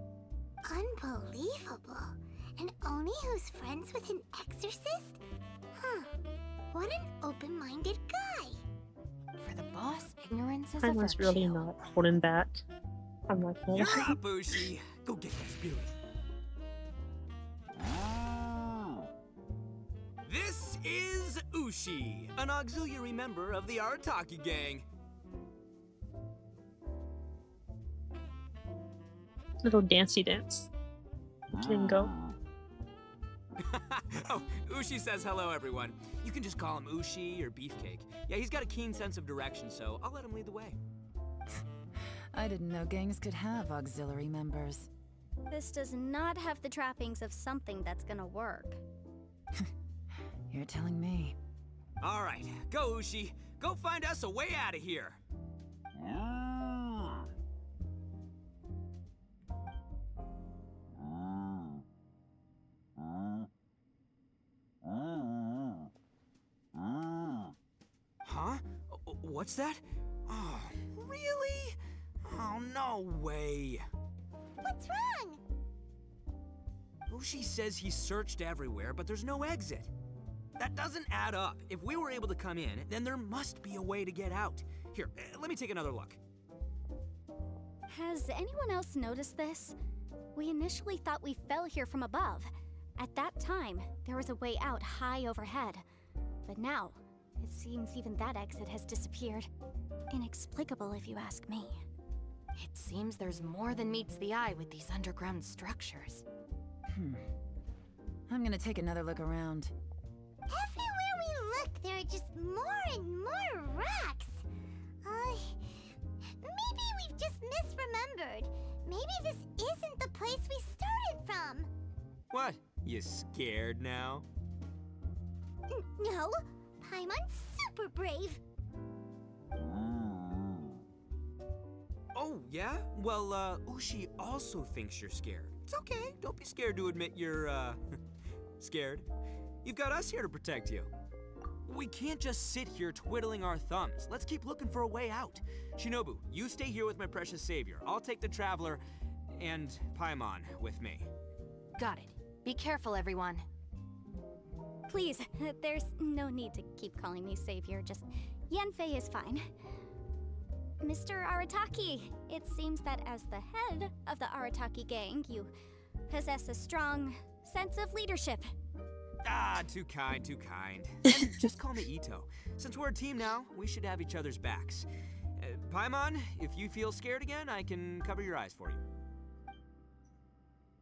Unbelievable. An Oni who's friends with an exorcist? Huh. What an open-minded guy. For the boss, ignorance is a Paimon's virtue. really not holding back. I'm not gonna You're lie. up, Ushi. Go get that spirit. This is Ushi, an auxiliary member of the Arataki gang. Little dancey dance. You can go. Oh, Ushi says hello, everyone. You can just call him Ushi or Beefcake. Yeah, he's got a keen sense of direction, so I'll let him lead the way. I didn't know gangs could have auxiliary members. This does not have the trappings of something that's gonna work. You're telling me. All right, go, Ushi. Go find us a way out of here. Huh? What's that? Oh, really? Oh, no way. What's wrong? Ushi says he searched everywhere, but there's no exit. That doesn't add up. If we were able to come in, then there must be a way to get out. Here, let me take another look. Has anyone else noticed this? We initially thought we fell here from above. At that time, there was a way out high overhead. But now, it seems even that exit has disappeared. Inexplicable if you ask me. It seems there's more than meets the eye with these underground structures. I'm gonna take another look around. Everywhere we look, there are just more and more rocks. Maybe we've just misremembered. Maybe this isn't the place we started from. What? You scared now? No, Paimon's super brave. Oh, yeah? Well, Ushi also thinks you're scared. It's okay. Don't be scared to admit you're, scared. You've got us here to protect you. We can't just sit here twiddling our thumbs. Let's keep looking for a way out. Shinobu, you stay here with my precious savior. I'll take the Traveler and Paimon with me. Got it. Be careful, everyone. Please, there's no need to keep calling me savior, just Yanfei is fine. Mr. Arataki, it seems that as the head of the Arataki gang, you possess a strong sense of leadership. Ah, too kind, too kind. And just call me Ito. Since we're a team now, we should have each other's backs. Paimon, if you feel scared again, I can cover your eyes for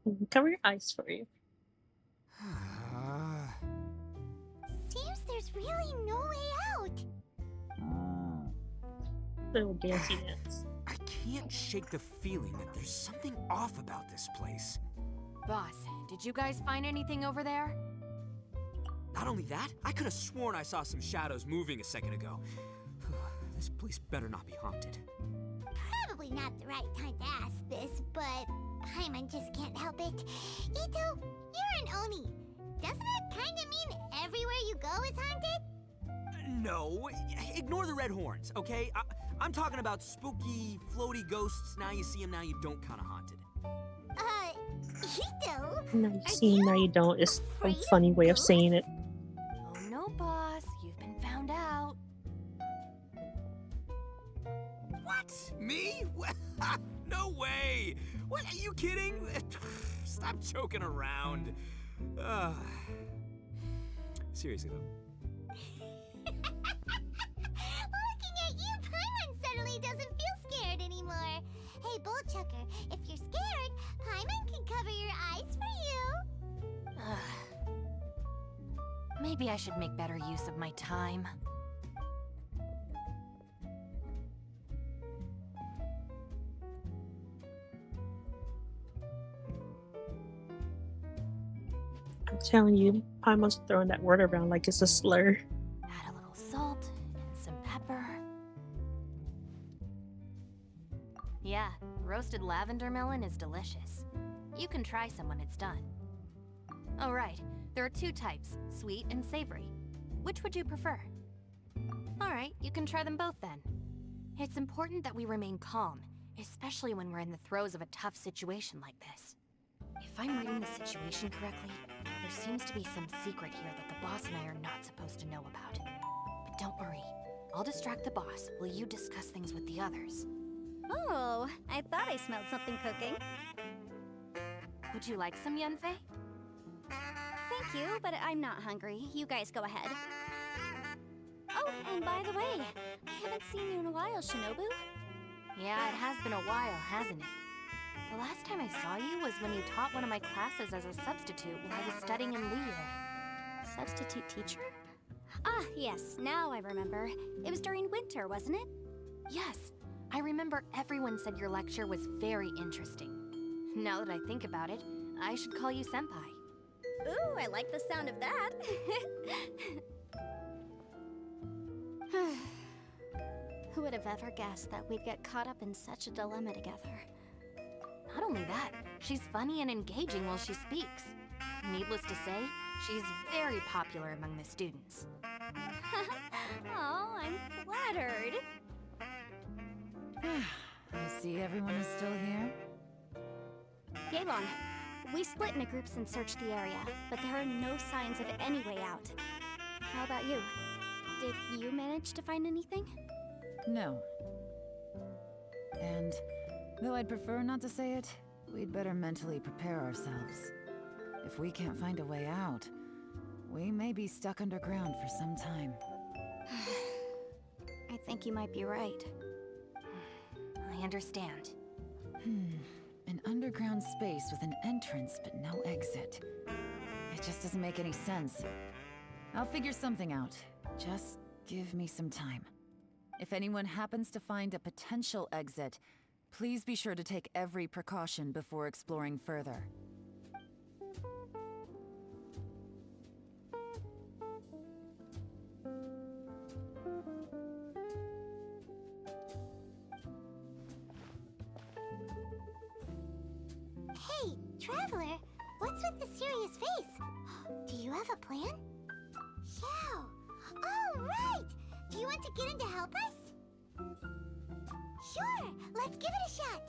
you. Cover your eyes for you. Seems there's really no way out. Little dancey dance. I can't shake the feeling that there's something off about this place. Boss, did you guys find anything over there? Not only that, I could have sworn I saw some shadows moving a second ago. This place better not be haunted. Probably not the right time to ask this, but Paimon just can't help it. Ito, you're an Oni. Doesn't it kind of mean everywhere you go is haunted? No, ignore the red horns, okay? I'm talking about spooky, floaty ghosts. Now you see them, now you don't kind of haunted. Ito? Now you see, now you don't is a funny way of saying it. Oh no, boss. You've been found out. What? Me? No way! What, are you kidding? Stop joking around. Seriously though. Looking at you, Paimon suddenly doesn't feel scared anymore. Hey, Bullchucker, if you're scared, Paimon can cover your eyes for you. Maybe I should make better use of my time. I'm telling you, Paimon's throwing that word around like it's a slur. Add a little salt and some pepper. Yeah, roasted lavender melon is delicious. You can try some when it's done. Oh right, there are two types, sweet and savory. Which would you prefer? Alright, you can try them both then. It's important that we remain calm, especially when we're in the throes of a tough situation like this. If I'm reading the situation correctly, there seems to be some secret here that the boss and I are not supposed to know about. But don't worry, I'll distract the boss while you discuss things with the others. Oh, I thought I smelled something cooking. Would you like some, Yunfei? Thank you, but I'm not hungry. You guys go ahead. Oh, and by the way, I haven't seen you in a while, Shinobu. Yeah, it has been a while, hasn't it? The last time I saw you was when you taught one of my classes as a substitute while I was studying in Liyue. Substitute teacher? Ah, yes, now I remember. It was during winter, wasn't it? Yes, I remember everyone said your lecture was very interesting. Now that I think about it, I should call you Senpai. Ooh, I like the sound of that. Who would have ever guessed that we'd get caught up in such a dilemma together? Not only that, she's funny and engaging while she speaks. Needless to say, she's very popular among the students. Oh, I'm flattered. I see everyone is still here. Yeilong, we split into groups and searched the area, but there are no signs of any way out. How about you? Did you manage to find anything? No. And though I'd prefer not to say it, we'd better mentally prepare ourselves. If we can't find a way out, we may be stuck underground for some time. I think you might be right. I understand. An underground space with an entrance but no exit. It just doesn't make any sense. I'll figure something out. Just give me some time. If anyone happens to find a potential exit, please be sure to take every precaution before exploring further. Hey, Traveler, what's with the serious face? Do you have a plan? Xiao! Oh, right! Do you want to get in to help us? Sure, let's give it a shot.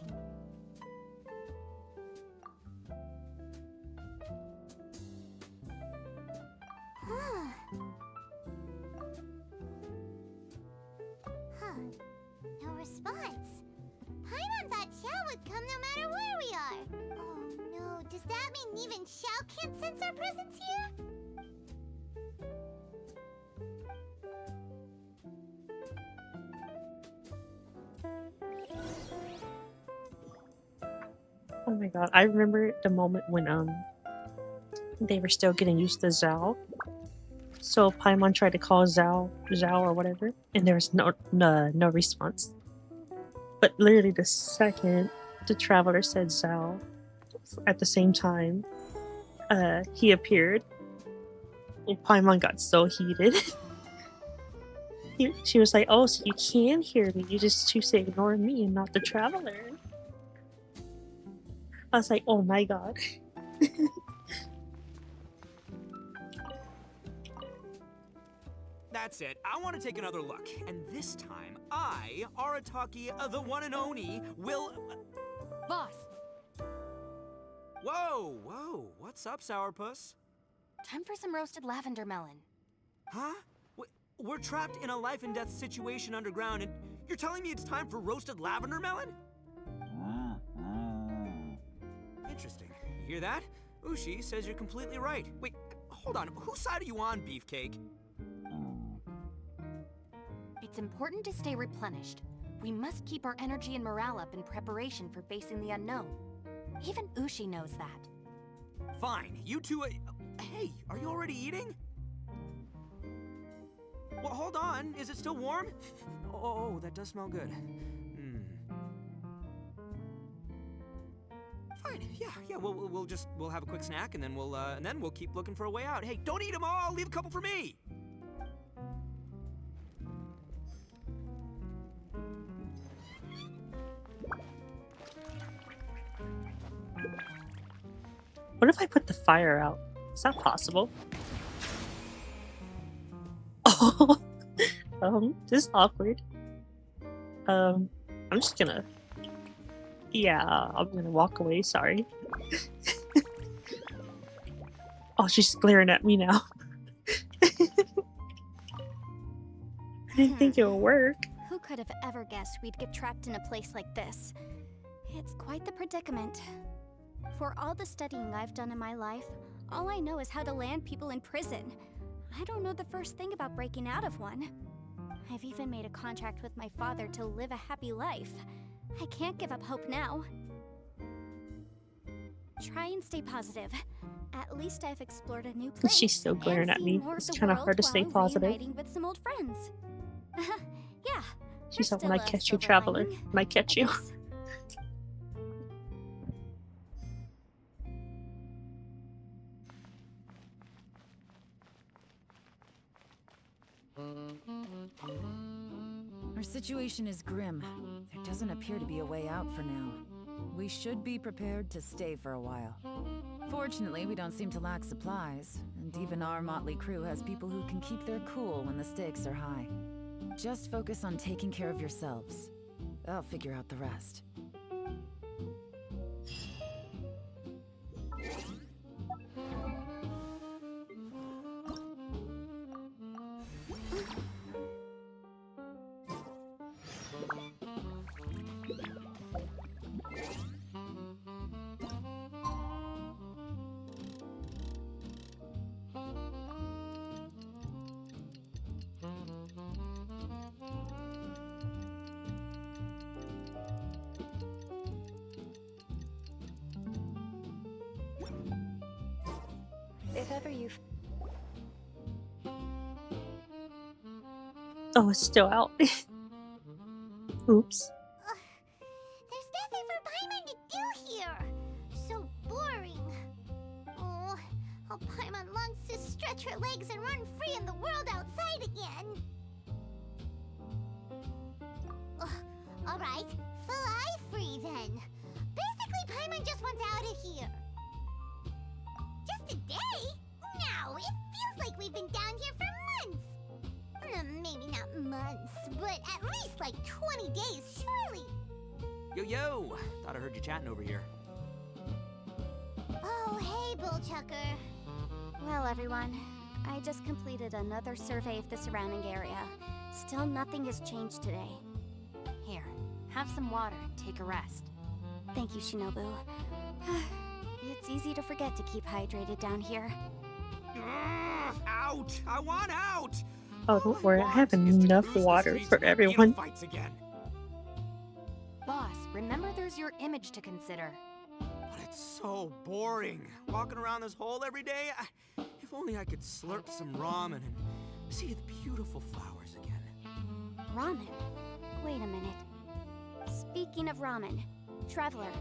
Huh. No response. Paimon thought Xiao would come no matter where we are. Oh no, does that mean even Xiao can't sense our presence here? Oh my god, I remember the moment when they were still getting used to Zhao. So Paimon tried to call Zhao or whatever, and there was no response. But literally the second the traveler said Zhao, at the same time, he appeared. And Paimon got so heated. She was like, oh, so you can hear me. You just choose to ignore me and not the traveler. I was like, oh my god. That's it. I want to take another look. And this time, I, Arataki, the one and only, will... Boss! Whoa, whoa. What's up, Sourpuss? Time for some roasted lavender melon. Huh? We're trapped in a life and death situation underground, and you're telling me it's time for roasted lavender melon? Interesting. You hear that? Ushi says you're completely right. Wait, hold on. Whose side are you on, Beefcake? It's important to stay replenished. We must keep our energy and morale up in preparation for facing the unknown. Even Ushi knows that. Fine. You two... hey, are you already eating? Well, hold on. Is it still warm? Oh, that does smell good. Fine. Yeah. We'll have a quick snack, and then we'll keep looking for a way out. Hey, don't eat them all. Leave a couple for me. What if I put the fire out? Is that possible? Oh, this is awkward. I'm just gonna... Yeah, I'm gonna walk away, sorry. Oh, she's glaring at me now. I didn't think it would work. Who could have ever guessed we'd get trapped in a place like this? It's quite the predicament. For all the studying I've done in my life, all I know is how to land people in prison. I don't know the first thing about breaking out of one. I've even made a contract with my father to live a happy life. I can't give up hope now. Try and stay positive. At least I've explored a new place. She's still glaring at me. It's kind of hard to stay positive. With some old friends. Yeah. She said, when I catch you, traveler. When I catch you. Our situation is grim. There doesn't appear to be a way out for now. We should be prepared to stay for a while. Fortunately, we don't seem to lack supplies, and even our motley crew has people who can keep their cool when the stakes are high. Just focus on taking care of yourselves. I'll figure out the rest. If ever you... Oh, it's still out. Oops. There's nothing for Paimon to do here. So boring. Oh, how Paimon longs to stretch her legs and run free in the world outside again. Alright, fly free then. Basically, Paimon just wants out of here. Just a day? No, it feels like we've been down here for months. Maybe not months, but at least like 20 days, surely. Yo! Thought I heard you chatting over here. Oh, hey, Bullchucker. Well, everyone, I just completed another survey of the surrounding area. Still nothing has changed today. Here, have some water and take a rest. Thank you, Shinobu. It's easy to forget to keep hydrated down here. Out! I want out! Oh, don't worry, I have enough water for everyone. Boss, remember there's your image to consider. But it's so boring. Walking around this hole every day. If only I could slurp some ramen and see the beautiful flowers again. Ramen? Wait a minute. Speaking of ramen, Traveler,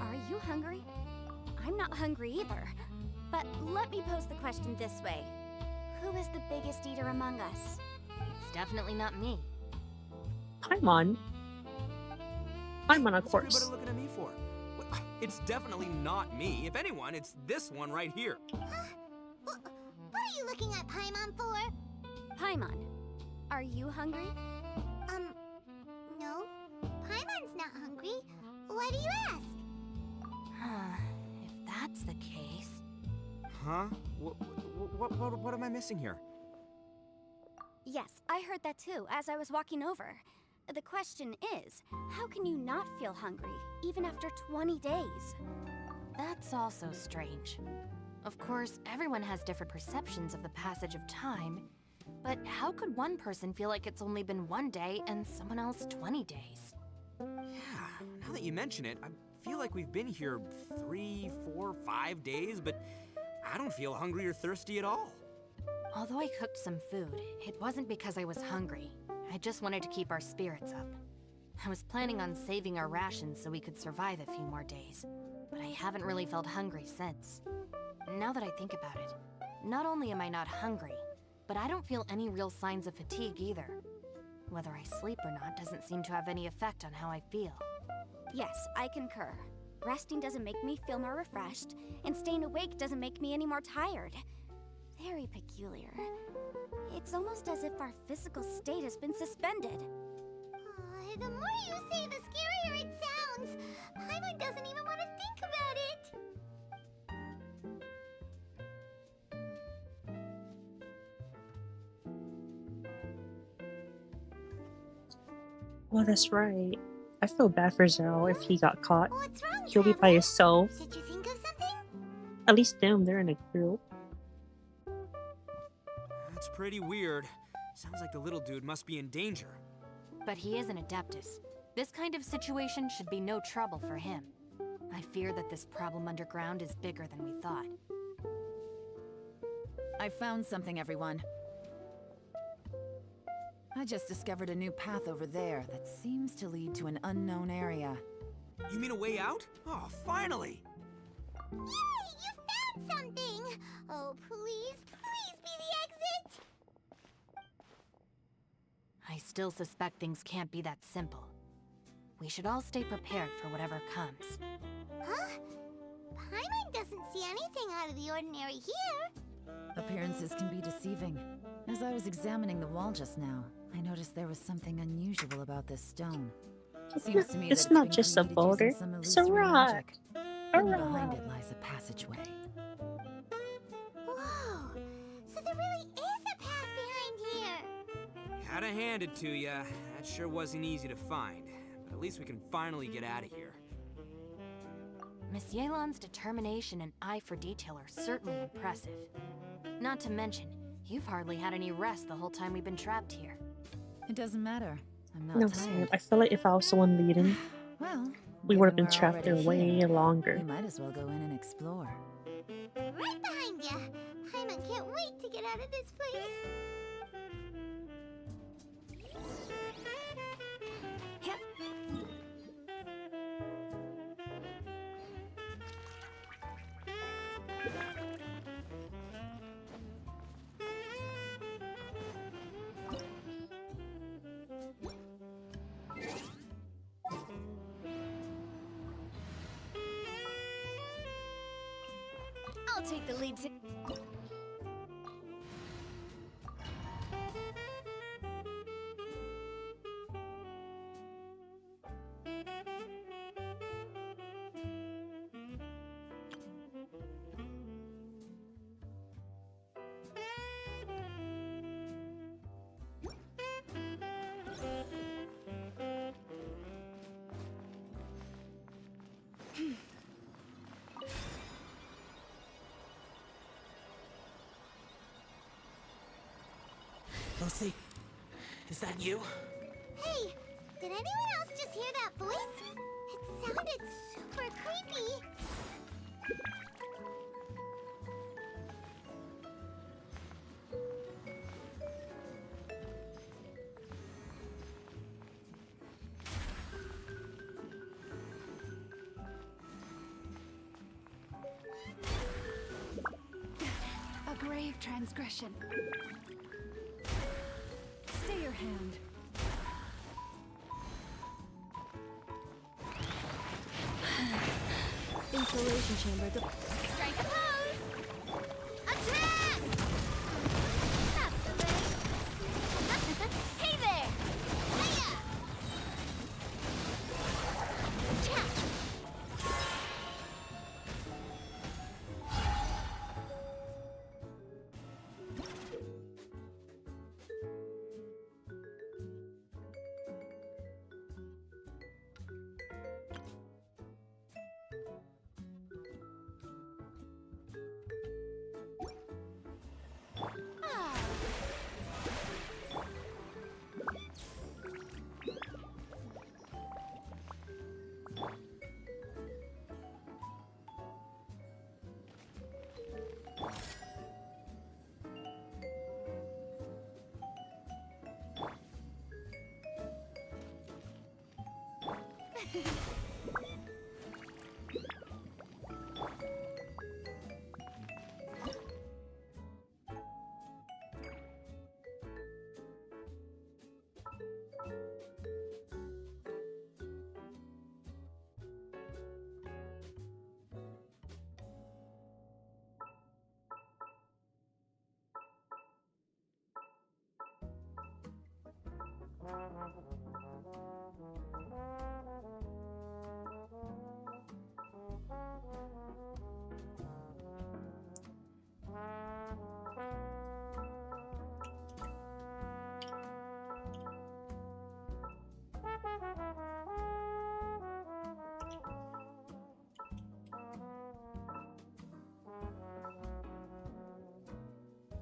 are you hungry? I'm not hungry either. But let me pose the question this way. Who is the biggest eater among us? It definitely not me. Paimon? Paimon, of What's course. everybody looking at me for? Well, it's definitely not me. If anyone, it's this one right here. What are you looking at Paimon for? Paimon, are you hungry? No. Paimon's not hungry. Why do you ask? If that's the case... Huh? What am I missing here? Yes, I heard that too, as I was walking over. The question is, how can you not feel hungry, even after 20 days? That's also strange. Of course, everyone has different perceptions of the passage of time, but how could one person feel like it's only been 1 day and someone else 20 days? Yeah, now that you mention it, I feel like we've been here 3, 4, 5 days, but I don't feel hungry or thirsty at all. Although I cooked some food, it wasn't because I was hungry. I just wanted to keep our spirits up. I was planning on saving our rations so we could survive a few more days, but I haven't really felt hungry since. Now that I think about it, not only am I not hungry, but I don't feel any real signs of fatigue either. Whether I sleep or not doesn't seem to have any effect on how I feel. Yes, I concur. Resting doesn't make me feel more refreshed, and staying awake doesn't make me any more tired. Very peculiar. It's almost as if our physical state has been suspended. The more you say, the scarier it sounds. Paimon doesn't even want to think about it. Well, that's right. I feel bad for Zero if he got caught. What's wrong, He'll be by himself. Did you think of something? At least them, they're in a group. That's pretty weird. Sounds like the little dude must be in danger. But he is an Adeptus. This kind of situation should be no trouble for him. I fear that this problem underground is bigger than we thought. I found something, everyone. I just discovered a new path over there that seems to lead to an unknown area. You mean a way out? Oh, finally! Yay! You found something! Oh, please, please be the exit! I still suspect things can't be that simple. We should all stay prepared for whatever comes. Huh? Paimon doesn't see anything out of the ordinary here. Appearances can be deceiving. As I was examining the wall just now, I noticed there was something unusual about this stone. Seems to me It's that not been just a created boulder, using some it's a illusory rock. magic. A And behind rock. it lies a passageway. Whoa! So there really is a path behind here! Gotta hand it to ya. That sure wasn't easy to find. But at least we can finally get out of here. Miss Yelan's determination and eye for detail are certainly impressive. Not to mention, you've hardly had any rest the whole time we've been trapped here. It doesn't matter. I'm not No, tired. Sam, I feel like if I was the one leading, Well, we would have given been we're trapped there already way here, longer. We might as well go in and explore. Right behind ya! Paimon can't wait to get out of this place! I'll take the lead to... Lucy, is that you? Hey, did anyone else just hear that voice? It sounded super creepy. A grave transgression. Stay hand. Insulation chamber. Strike a pose! Attack! That's the way. Hey there! Hiya! Cha!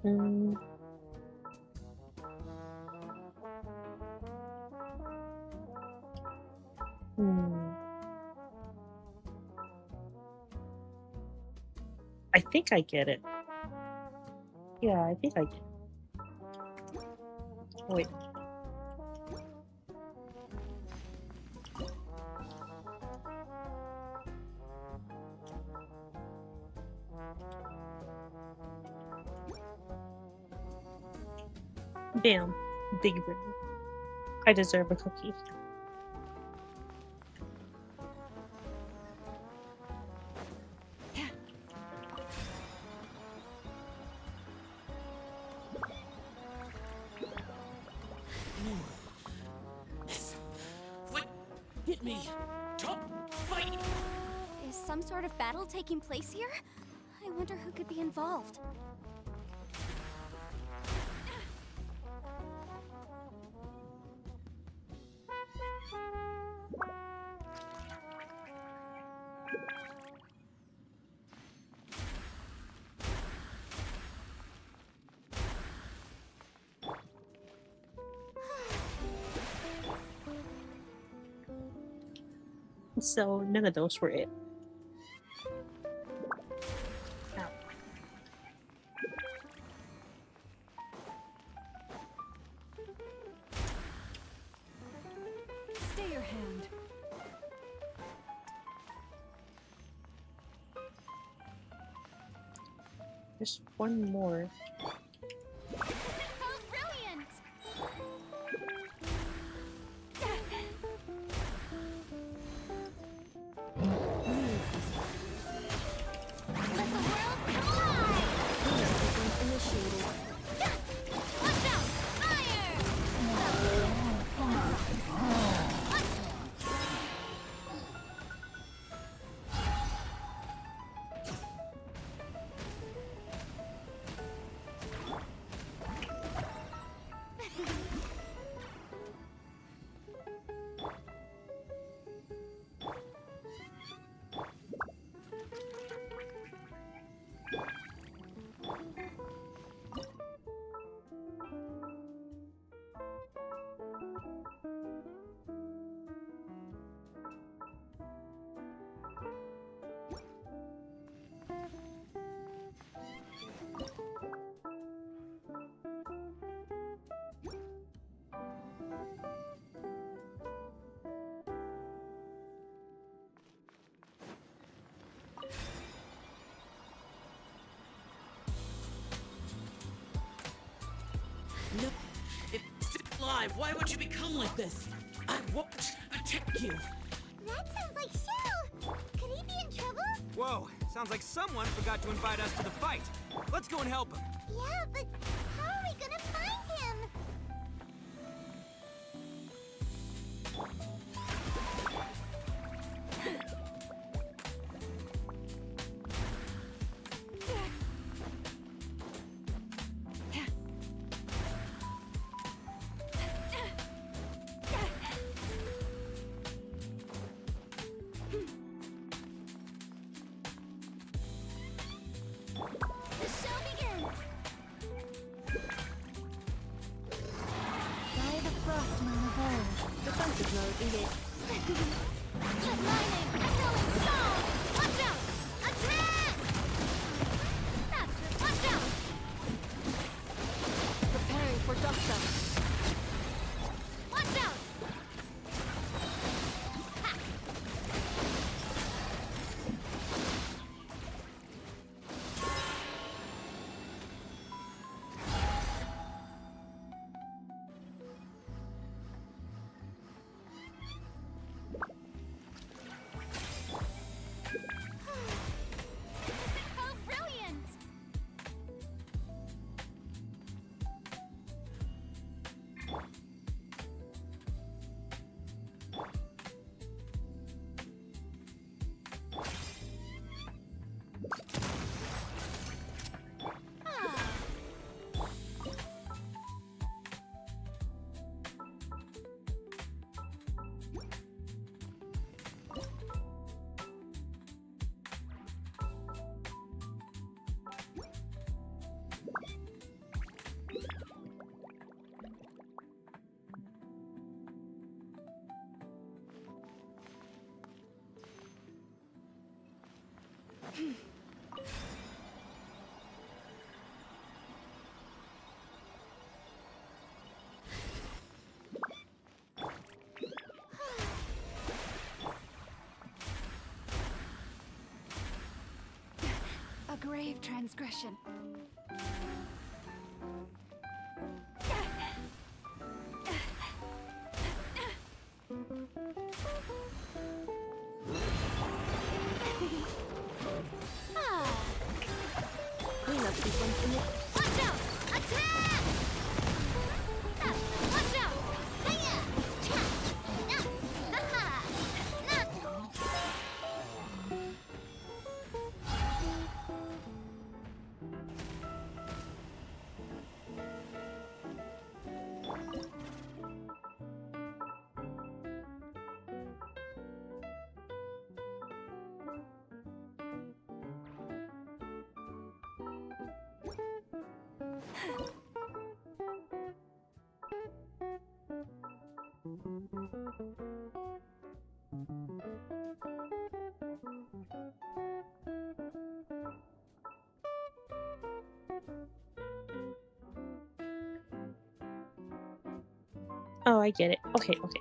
Hmm. I think I get it. Yeah, I think I get it. Oh, wait. Damn, big ring. I deserve a cookie. Hit me! Top fight! Is some sort of battle taking place here? I wonder who could be involved. So none of those were it. Ow. Stay your hand. There's one more. How brilliant! Let the world collide! Initiated. Watch out! Fire! alive. Why would you become like this? I won't attack you. That sounds like Shell. Could he be in trouble? Whoa, sounds like someone forgot to invite us to the fight. Let's go and help him. Yeah, but how are we gonna find him? The show begins! By the frost moon of old. Defensive mode engaged. Good mining! Echoing song! Watch out! Attack! That's it! Watch out! Preparing for dust zone. Watch out! How brilliant! A grave transgression. Cleanup sequence in the... Watch out! Attack! That's it! Watch out! Hiya! Cha! Na! Ha-ha! Na! Oh, I get it. Okay, okay.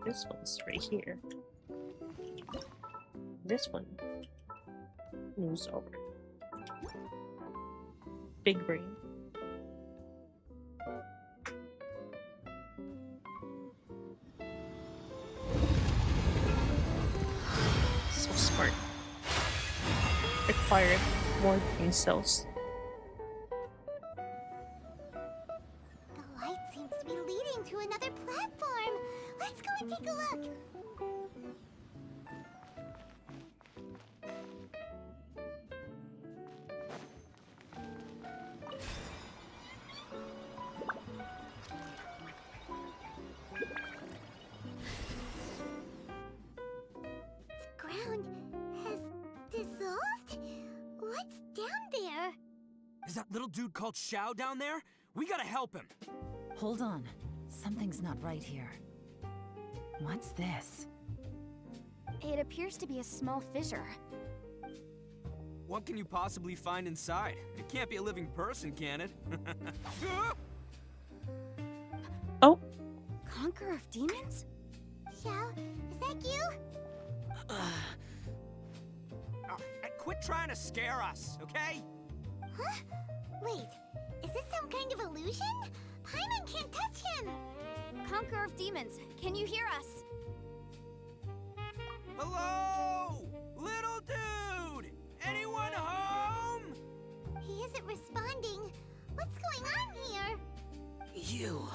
This one's right here. This one moves over. Big brain. So smart. Required more brain cells. The light seems to be leading to another platform. Let's go and take a look. The ground has dissolved? What's down there? Is that little dude called Xiao down there? We gotta help him. Hold on. Something's not right here. What's this? It appears to be a small fissure. What can you possibly find inside? It can't be a living person, can it? Oh. Conqueror of demons? Xiao, is that you? Quit trying to scare us, okay? Huh? Wait, is this some kind of illusion? Paimon can't touch him! Conqueror of Demons, can you hear us? Hello? Little dude! Anyone home? He isn't responding. What's going on here? You.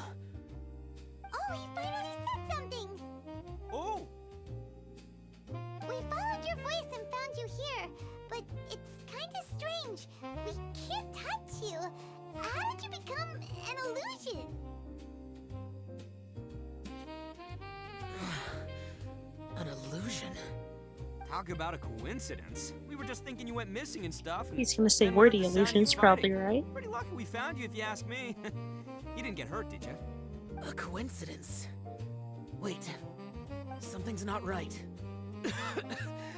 Oh, he finally said something! Oh! We followed your voice and found you here, but it's kinda strange. We can't touch you. How did you become an illusion? An illusion? Talk about a coincidence. We were just thinking you went missing and stuff. He's gonna say then we heard wordy the sound of illusions, you probably, fighting. right? Pretty lucky we found you, if you ask me. You didn't get hurt, did you? A coincidence? Wait. Something's not right.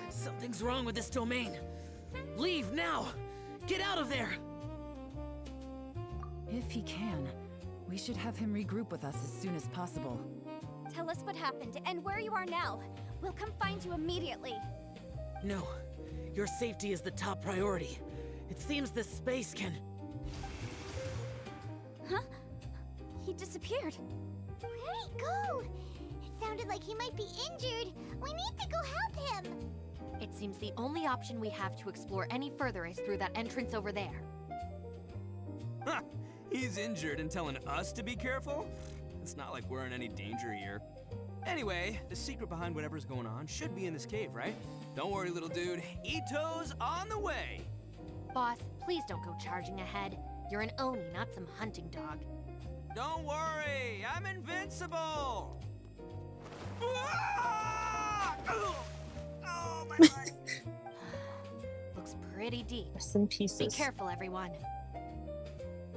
Something's wrong with this domain. Leave now! Get out of there! If he can, we should have him regroup with us as soon as possible. Tell us what happened and where you are now. We'll come find you immediately. No. Your safety is the top priority. It seems this space can... Huh? He disappeared. Where'd he go? It sounded like he might be injured. We need to go help him. It seems the only option we have to explore any further is through that entrance over there. Huh. He's injured and telling us to be careful? It's not like we're in any danger here. Anyway, the secret behind whatever's going on should be in this cave, right? Don't worry, little dude. Ito's on the way! Boss, please don't go charging ahead. You're an Oni, not some hunting dog. Don't worry, I'm invincible! Ah! Oh, my leg! Looks pretty deep. Rest in pieces. Be careful, everyone.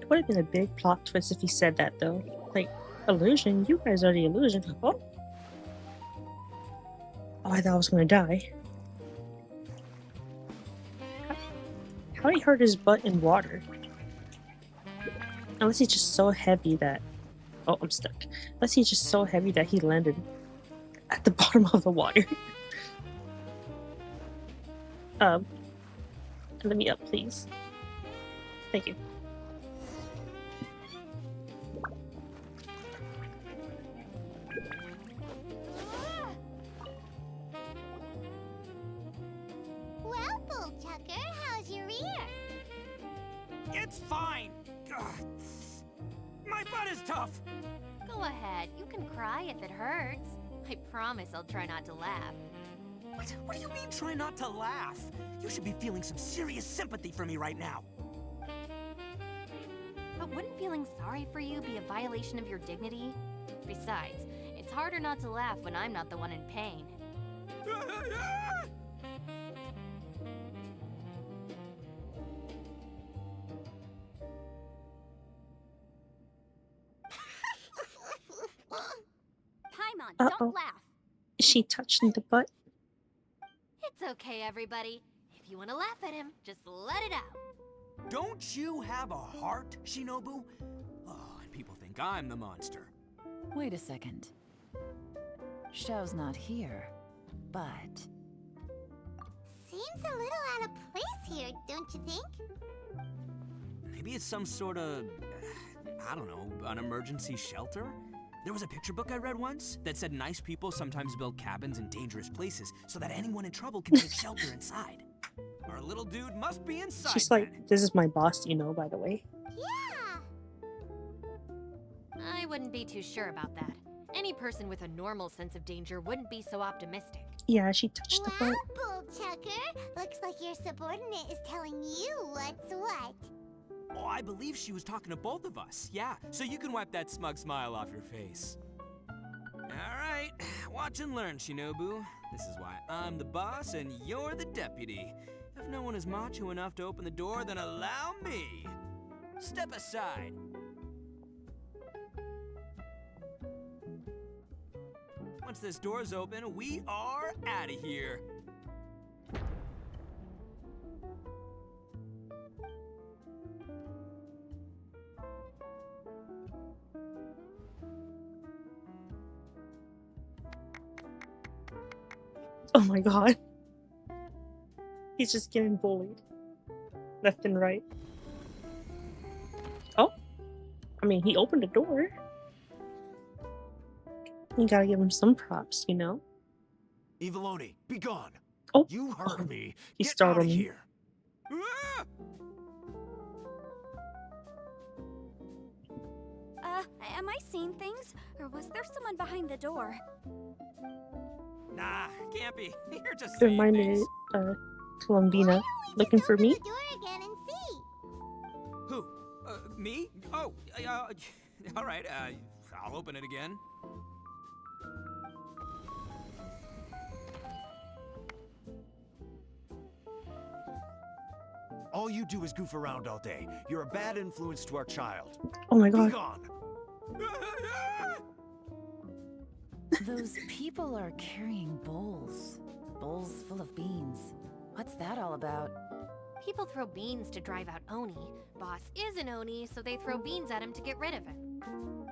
It would have been a big plot twist if he said that, though. Like, illusion? You guys are the illusion. Oh, I thought I was gonna die. How did he hurt his butt in water? Unless he's just so heavy that... Oh, I'm stuck. Unless he's just so heavy that he landed at the bottom of the water. Let me up, please. Thank you. Well, Bullchucker, how's your ear? It's fine! Ugh. My butt is tough! Go ahead, you can cry if it hurts. I promise I'll try not to laugh. What do you mean, try not to laugh? You should be feeling some serious sympathy for me right now. But wouldn't feeling sorry for you be a violation of your dignity? Besides, it's harder not to laugh when I'm not the one in pain. Paimon, Uh-oh. don't laugh. Is she touching the butt? It's okay, everybody. If you want to laugh at him, just let it out. Don't you have a heart, Shinobu? Oh, and people think I'm the monster. Wait a second. Xiao's not here, but... Seems a little out of place here, don't you think? Maybe it's some sort of, I don't know, an emergency shelter? There was a picture book I read once that said nice people sometimes build cabins in dangerous places so that anyone in trouble can take shelter inside. Our little dude must be inside. She's like, this is my boss, you know, by the way. Yeah! I wouldn't be too sure about that. Any person with a normal sense of danger wouldn't be so optimistic. Yeah, she touched the Well, butt. Bullchucker, looks like your subordinate is telling you what's what. Oh, I believe she was talking to both of us. Yeah, so you can wipe that smug smile off your face. All right, watch and learn, Shinobu. This is why I'm the boss and you're the deputy. If no one is macho enough to open the door, then allow me. Step aside. Once this door's open, we are out of here. Oh my god. He's just getting bullied. Left and right. Oh. I mean, he opened the door. You gotta give him some props, you know? Eviloni, be gone. Oh, you heard me. He Get out startled of me. here. Am I seeing things? Or was there someone behind the door? Nah, can't be. You're just It saying reminded things. Columbina looking for me. The door again and see. Who? Me? Oh, all right. I'll open it again. All you do is goof around all day. You're a bad influence to our child. Oh my Be god. gone. Those people are carrying bowls. Bowls full of beans. What's that all about? People throw beans to drive out Oni. Boss is an Oni, so they throw beans at him to get rid of him.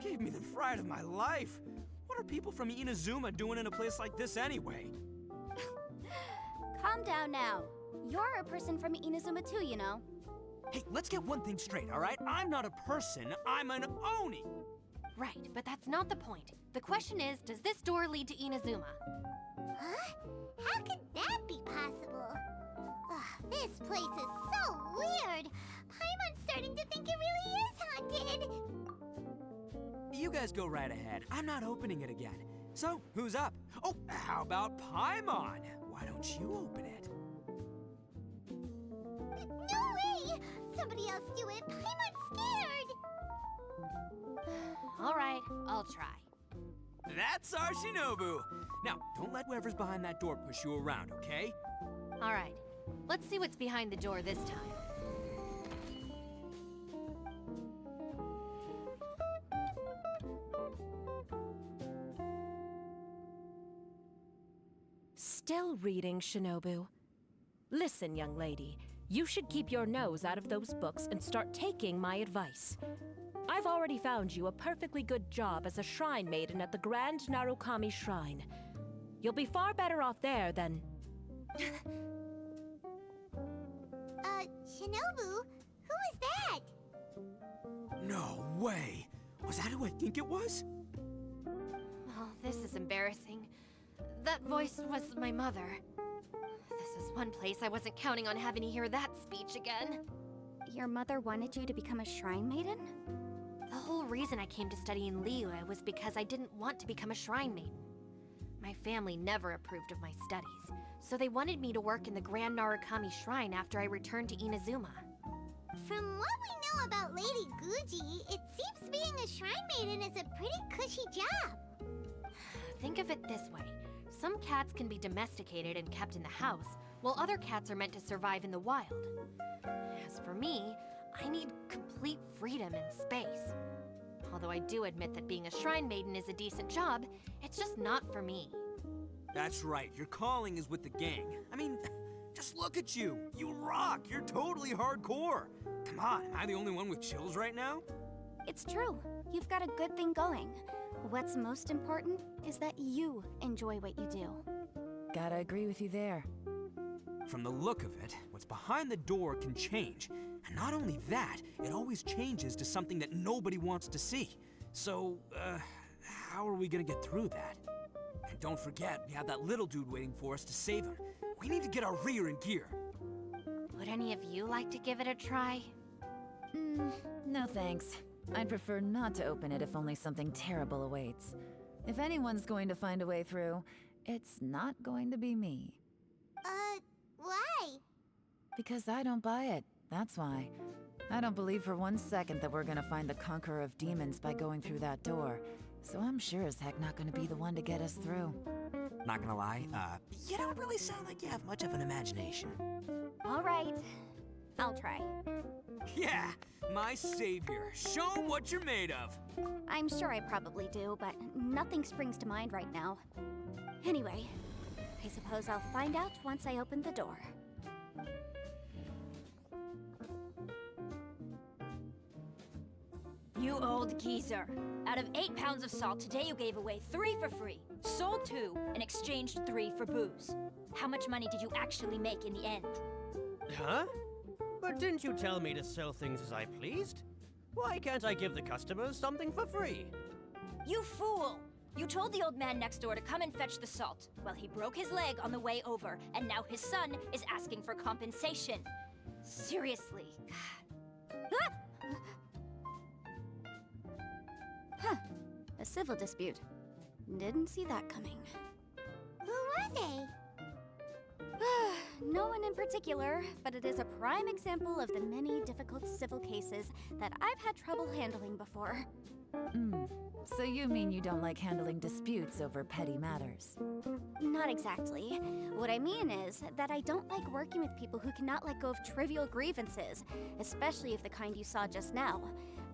Gave me the fright of my life. What are people from Inazuma doing in a place like this anyway? Calm down now. You're a person from Inazuma too, you know. Hey, let's get one thing straight, all right? I'm not a person, I'm an Oni. Right, but that's not the point. The question is, does this door lead to Inazuma? Huh? How could that be possible? Ugh, this place is so weird. Paimon's starting to think it really is haunted. You guys go right ahead. I'm not opening it again. So, who's up? Oh, how about Paimon? Why don't you open it? No way! Somebody else do it. Paimon's scared. All right, I'll try. That's our Shinobu. Now, don't let whoever's behind that door push you around, okay? All right, let's see what's behind the door this time. Still reading, Shinobu. Listen, young lady, you should keep your nose out of those books and start taking my advice. I've already found you a perfectly good job as a shrine maiden at the Grand Narukami Shrine. You'll be far better off there than... Shinobu? Who is that? No way. Was that who I think it was? Oh, this is embarrassing. That voice was my mother. This is one place I wasn't counting on having to hear that speech again. Your mother wanted you to become a shrine maiden? The whole reason I came to study in Liyue was because I didn't want to become a shrine maiden. My family never approved of my studies, so they wanted me to work in the Grand Narukami Shrine after I returned to Inazuma. From what we know about Lady Guji, it seems being a shrine maiden is a pretty cushy job. Think of it this way. Some cats can be domesticated and kept in the house, while other cats are meant to survive in the wild. As for me, I need complete freedom and space. Although I do admit that being a shrine maiden is a decent job, it's just not for me. That's right, your calling is with the gang. I mean, just look at you. You rock, you're totally hardcore. Come on, am I the only one with chills right now? It's true. You've got a good thing going. What's most important is that you enjoy what you do. Gotta agree with you there. From the look of it, what's behind the door can change. And not only that, it always changes to something that nobody wants to see. So, how are we gonna get through that? And don't forget, we have that little dude waiting for us to save him. We need to get our rear in gear. Would any of you like to give it a try? No thanks. I'd prefer not to open it if only something terrible awaits. If anyone's going to find a way through, it's not going to be me. Why? Because I don't buy it, that's why. I don't believe for one second that we're gonna find the Conqueror of Demons by going through that door. So I'm sure as heck not gonna be the one to get us through. Not gonna lie, you don't really sound like you have much of an imagination. All right. I'll try. Yeah, my savior. Show 'em what you're made of. I'm sure I probably do, but nothing springs to mind right now. Anyway, I suppose I'll find out once I open the door. You old geezer. Out of 8 pounds of salt, today you gave away 3 for free, sold 2, and exchanged 3 for booze. How much money did you actually make in the end? Huh? But didn't you tell me to sell things as I pleased? Why can't I give the customers something for free? You fool! You told the old man next door to come and fetch the salt. Well, he broke his leg on the way over, and now his son is asking for compensation. Seriously. Huh. A civil dispute. Didn't see that coming. Who were they? No one in particular, but it is a prime example of the many difficult civil cases that I've had trouble handling before. So you mean you don't like handling disputes over petty matters? Not exactly. What I mean is that I don't like working with people who cannot let go of trivial grievances, especially of the kind you saw just now.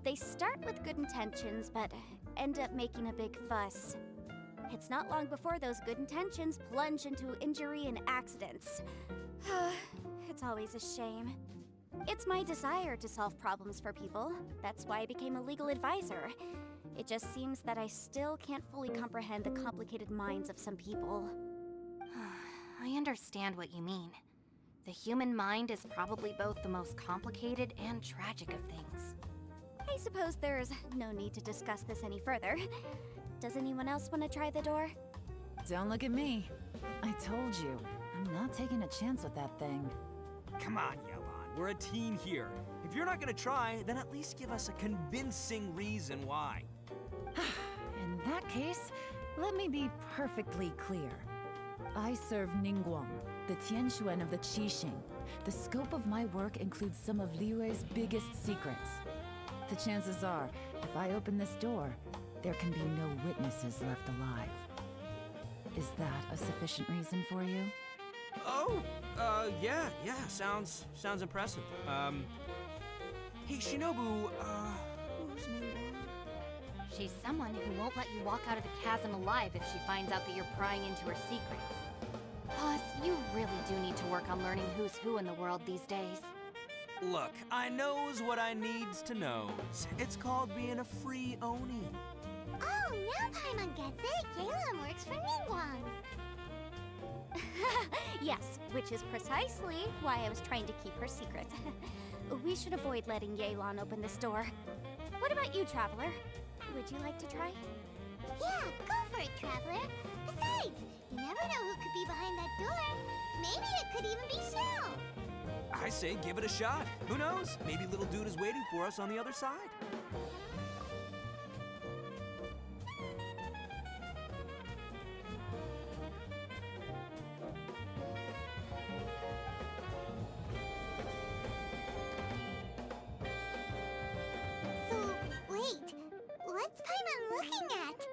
They start with good intentions, but end up making a big fuss. It's not long before those good intentions plunge into injury and accidents. It's always a shame. It's my desire to solve problems for people. That's why I became a legal advisor. It just seems that I still can't fully comprehend the complicated minds of some people. I understand what you mean. The human mind is probably both the most complicated and tragic of things. I suppose there's no need to discuss this any further. Does anyone else want to try the door? Don't look at me. I told you, I'm not taking a chance with that thing. Come on, Yelan. We're a team here. If you're not gonna try, then at least give us a convincing reason why. In that case, let me be perfectly clear. I serve Ningguang, the Tianxuan of the Qixing. The scope of my work includes some of Liyue's biggest secrets. The chances are, if I open this door, there can be no witnesses left alive. Is that a sufficient reason for you? Oh, yeah, sounds impressive. Hey, Shinobu, who's Ningguang? She's someone who won't let you walk out of the chasm alive if she finds out that you're prying into her secrets. Boss, you really do need to work on learning who's who in the world these days. Look, I knows what I needs to know. It's called being a free Oni. Oh, now Paimon gets it. Yelan works for Ningguang. Yes, which is precisely why I was trying to keep her secret. We should avoid letting Yelan open this door. What about you, Traveler? Would you like to try? Yeah, go for it, Traveler. Besides, you never know who could be behind that door. Maybe it could even be Shell. I say give it a shot. Who knows? Maybe little dude is waiting for us on the other side. So, wait. What's Paimon looking at?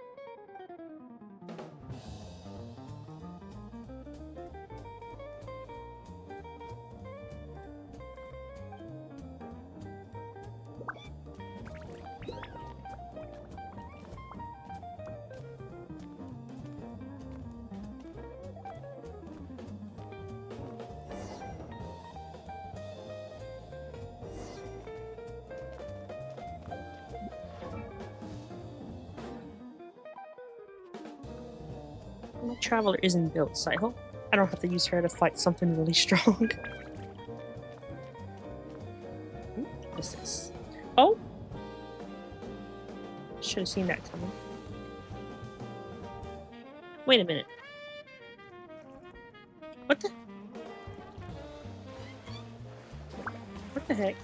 My Traveler isn't built, so I hope I don't have to use her to fight something really strong. What's this? Oh! Should have seen that coming. Wait a minute. What the? What the heck?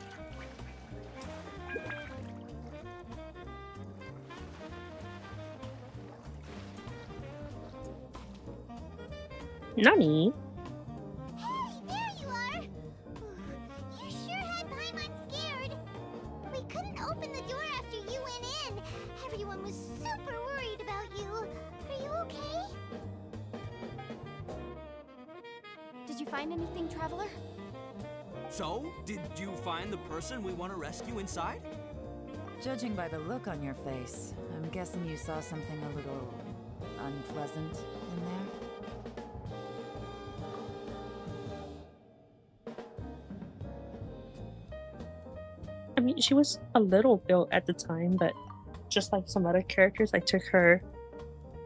Nani? Hey, there you are! You sure had Paimon scared. We couldn't open the door after you went in. Everyone was super worried about you. Are you okay? Did you find anything, Traveler? So, did you find the person we want to rescue inside? Judging by the look on your face, I'm guessing you saw something a little unpleasant in there? I mean, she was a little built at the time, but just like some other characters, I took her,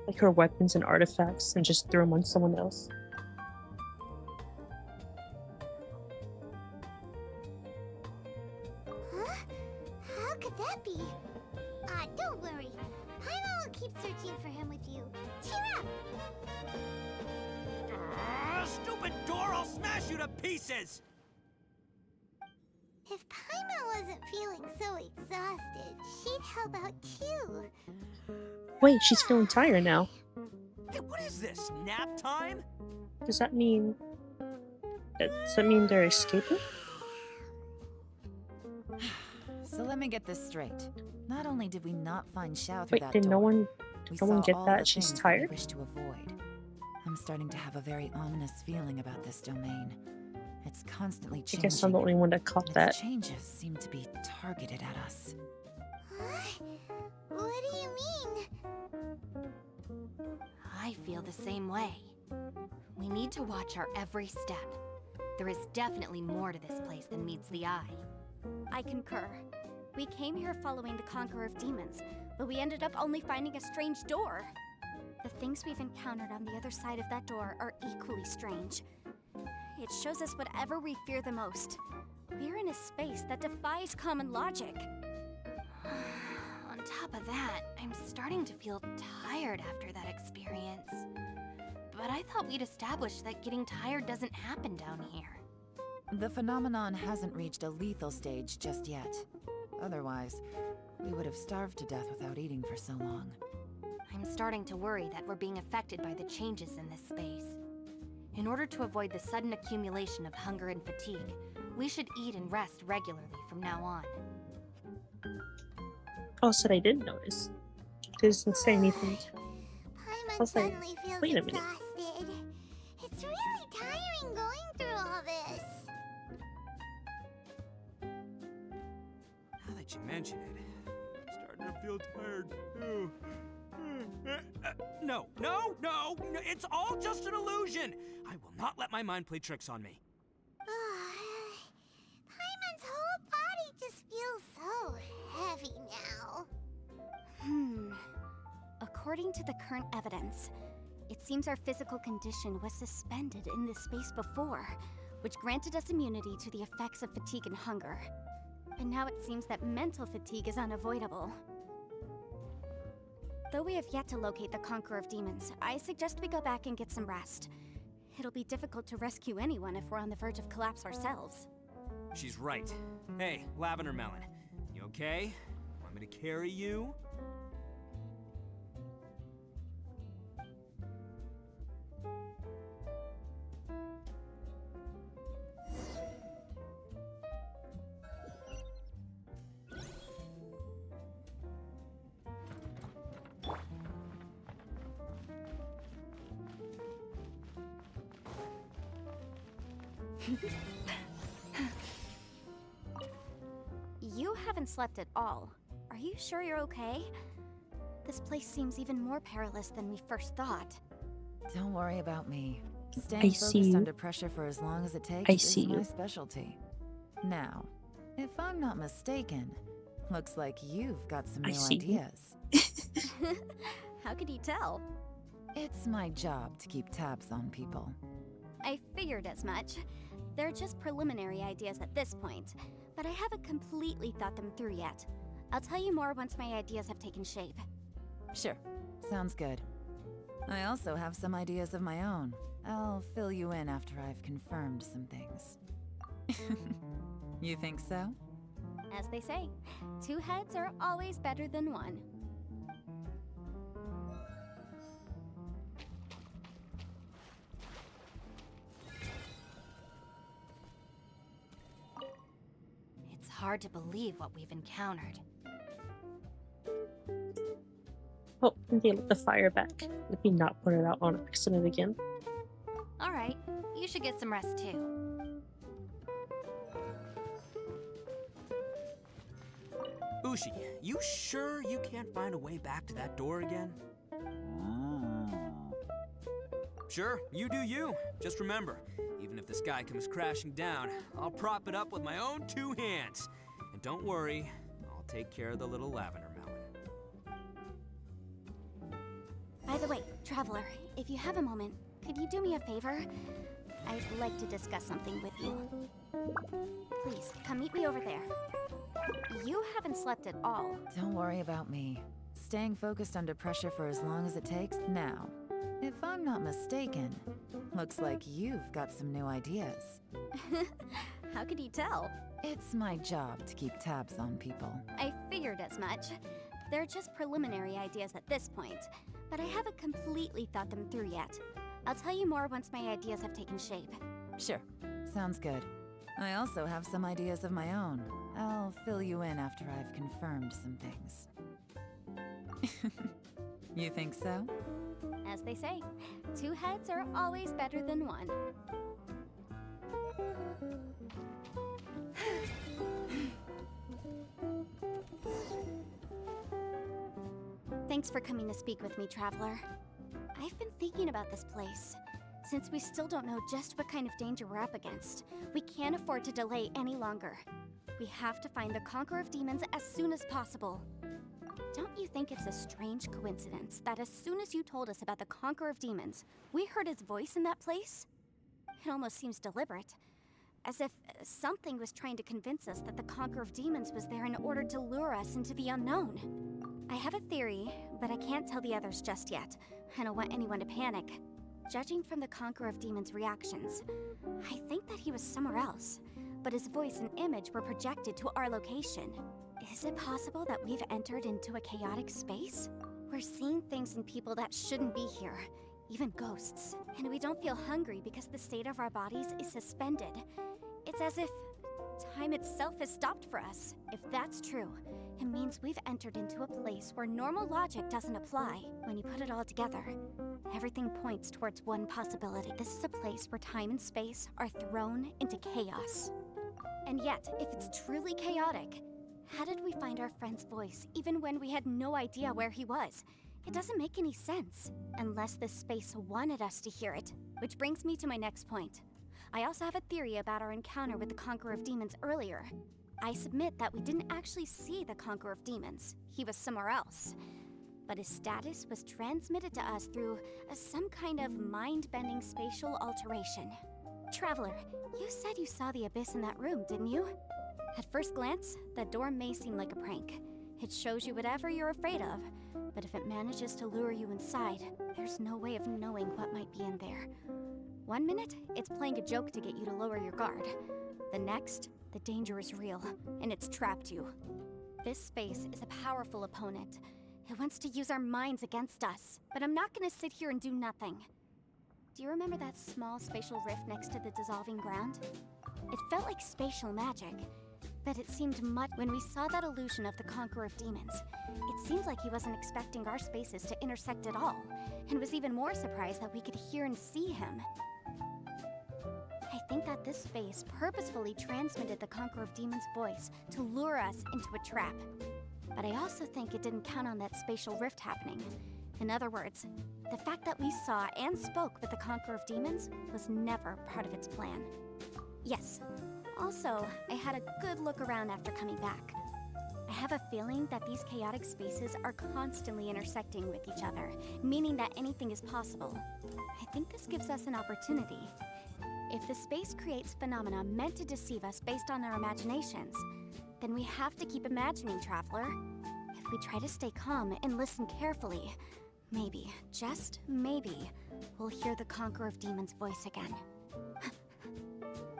like her weapons and artifacts, and just threw them on someone else. Huh? How How could that be? Don't worry. Paimon will keep searching for him with you. Cheer up! Stupid door! I'll smash you to pieces! If Paimon wasn't feeling so exhausted, she'd help out too. Wait, she's feeling tired now. Hey, what is this? Nap time? Does that mean they're escaping? So let me get this straight. Not only did we not find Xiao through Wait, that did door, no one we get saw all that? the She's things tired? that we wish to avoid. I'm starting to have a very ominous feeling about this domain. It's constantly I changing. guess I'm the only one that caught and that. its changes seem to be targeted at us. What do you mean? I feel the same way. We need to watch our every step. There is definitely more to this place than meets the eye. I concur. We came here following the Conqueror of Demons, but we ended up only finding a strange door. The things we've encountered on the other side of that door are equally strange. It shows us whatever we fear the most. We're in a space that defies common logic. On top of that, I'm starting to feel tired after that experience. But I thought we'd established that getting tired doesn't happen down here. The phenomenon hasn't reached a lethal stage just yet. Otherwise, we would have starved to death without eating for so long. I'm starting to worry that we're being affected by the changes in this space. In order to avoid the sudden accumulation of hunger and fatigue, we should eat and rest regularly from now on. Oh, so they did notice. They didn't say anything. Paimon was like, suddenly feels wait a minute. exhausted. It's really tiring going through all this. Now that you mention it, I'm starting to feel tired too. No, it's all just an illusion. I will not let my mind play tricks on me. Paimon's whole body just feels so heavy now. According to the current evidence, it seems our physical condition was suspended in this space before, which granted us immunity to the effects of fatigue and hunger. And now it seems that mental fatigue is unavoidable. Though we have yet to locate the Conqueror of Demons, I suggest we go back and get some rest. It'll be difficult to rescue anyone if we're on the verge of collapse ourselves. She's right. Hey, Lavender Melon, you okay? Want me to carry you? You haven't slept at all. Are you sure you're okay? This place seems even more perilous than we first thought. Don't worry about me. I Staying see focused you. under pressure for as long as it takes I see is my you. specialty. Now, if I'm not mistaken, looks like you've got some I new see you. ideas. How could you tell? It's my job to keep tabs on people. I figured as much. They're just preliminary ideas at this point, but I haven't completely thought them through yet. I'll tell you more once my ideas have taken shape. Sure, sounds good. I also have some ideas of my own. I'll fill you in after I've confirmed some things. You think so? As they say, two heads are always better than one. It's hard to believe what we've encountered. Oh, and they lit the fire back. Let me not put it out on accident again. Alright, you should get some rest too. Bushi, you sure you can't find a way back to that door again? Sure, you do you. Just remember, even if the sky comes crashing down, I'll prop it up with my own two hands. And don't worry, I'll take care of the little lavender melon. By the way, Traveler, if you have a moment, could you do me a favor? I'd like to discuss something with you. Please, come meet me over there. You haven't slept at all. Don't worry about me. Staying focused under pressure for as long as it takes now. If I'm not mistaken, looks like you've got some new ideas. How could you tell? It's my job to keep tabs on people. I figured as much. They're just preliminary ideas at this point, but I haven't completely thought them through yet. I'll tell you more once my ideas have taken shape. Sure. Sounds good. I also have some ideas of my own. I'll fill you in after I've confirmed some things. You think so? As they say, 2 heads are always better than 1. Thanks for coming to speak with me, Traveler. I've been thinking about this place. Since we still don't know just what kind of danger we're up against, we can't afford to delay any longer. We have to find the Conqueror of Demons as soon as possible. Don't you think it's a strange coincidence that as soon as you told us about the Conqueror of Demons, we heard his voice in that place? It almost seems deliberate. As if something was trying to convince us that the Conqueror of Demons was there in order to lure us into the unknown. I have a theory, but I can't tell the others just yet. I don't want anyone to panic. Judging from the Conqueror of Demons' reactions, I think that he was somewhere else, but his voice and image were projected to our location. Is it possible that we've entered into a chaotic space? We're seeing things and people that shouldn't be here, even ghosts. And we don't feel hungry because the state of our bodies is suspended. It's as if time itself has stopped for us. If that's true, it means we've entered into a place where normal logic doesn't apply. When you put it all together, everything points towards one possibility. This is a place where time and space are thrown into chaos. And yet, if it's truly chaotic, how did we find our friend's voice even when we had no idea where he was? It doesn't make any sense, unless this space wanted us to hear it. Which brings me to my next point. I also have a theory about our encounter with the Conqueror of Demons earlier. I submit that we didn't actually see the Conqueror of Demons. He was somewhere else. But his status was transmitted to us through some kind of mind-bending spatial alteration. Traveler, you said you saw the abyss in that room, didn't you? At first glance, that door may seem like a prank. It shows you whatever you're afraid of, but if it manages to lure you inside, there's no way of knowing what might be in there. 1 minute, it's playing a joke to get you to lower your guard. The next, the danger is real, and it's trapped you. This space is a powerful opponent. It wants to use our minds against us, but I'm not gonna sit here and do nothing. Do you remember that small spatial rift next to the dissolving ground? It felt like spatial magic, but it seemed much when we saw that illusion of the Conqueror of Demons. It seemed like he wasn't expecting our spaces to intersect at all, and was even more surprised that we could hear and see him. I think that this space purposefully transmitted the Conqueror of Demons' voice to lure us into a trap. But I also think it didn't count on that spatial rift happening. In other words, the fact that we saw and spoke with the Conqueror of Demons was never part of its plan. Yes. Also, I had a good look around after coming back. I have a feeling that these chaotic spaces are constantly intersecting with each other, meaning that anything is possible. I think this gives us an opportunity. If the space creates phenomena meant to deceive us based on our imaginations, then we have to keep imagining, Traveler. If we try to stay calm and listen carefully, maybe, just maybe, we'll hear the Conqueror of Demons' voice again.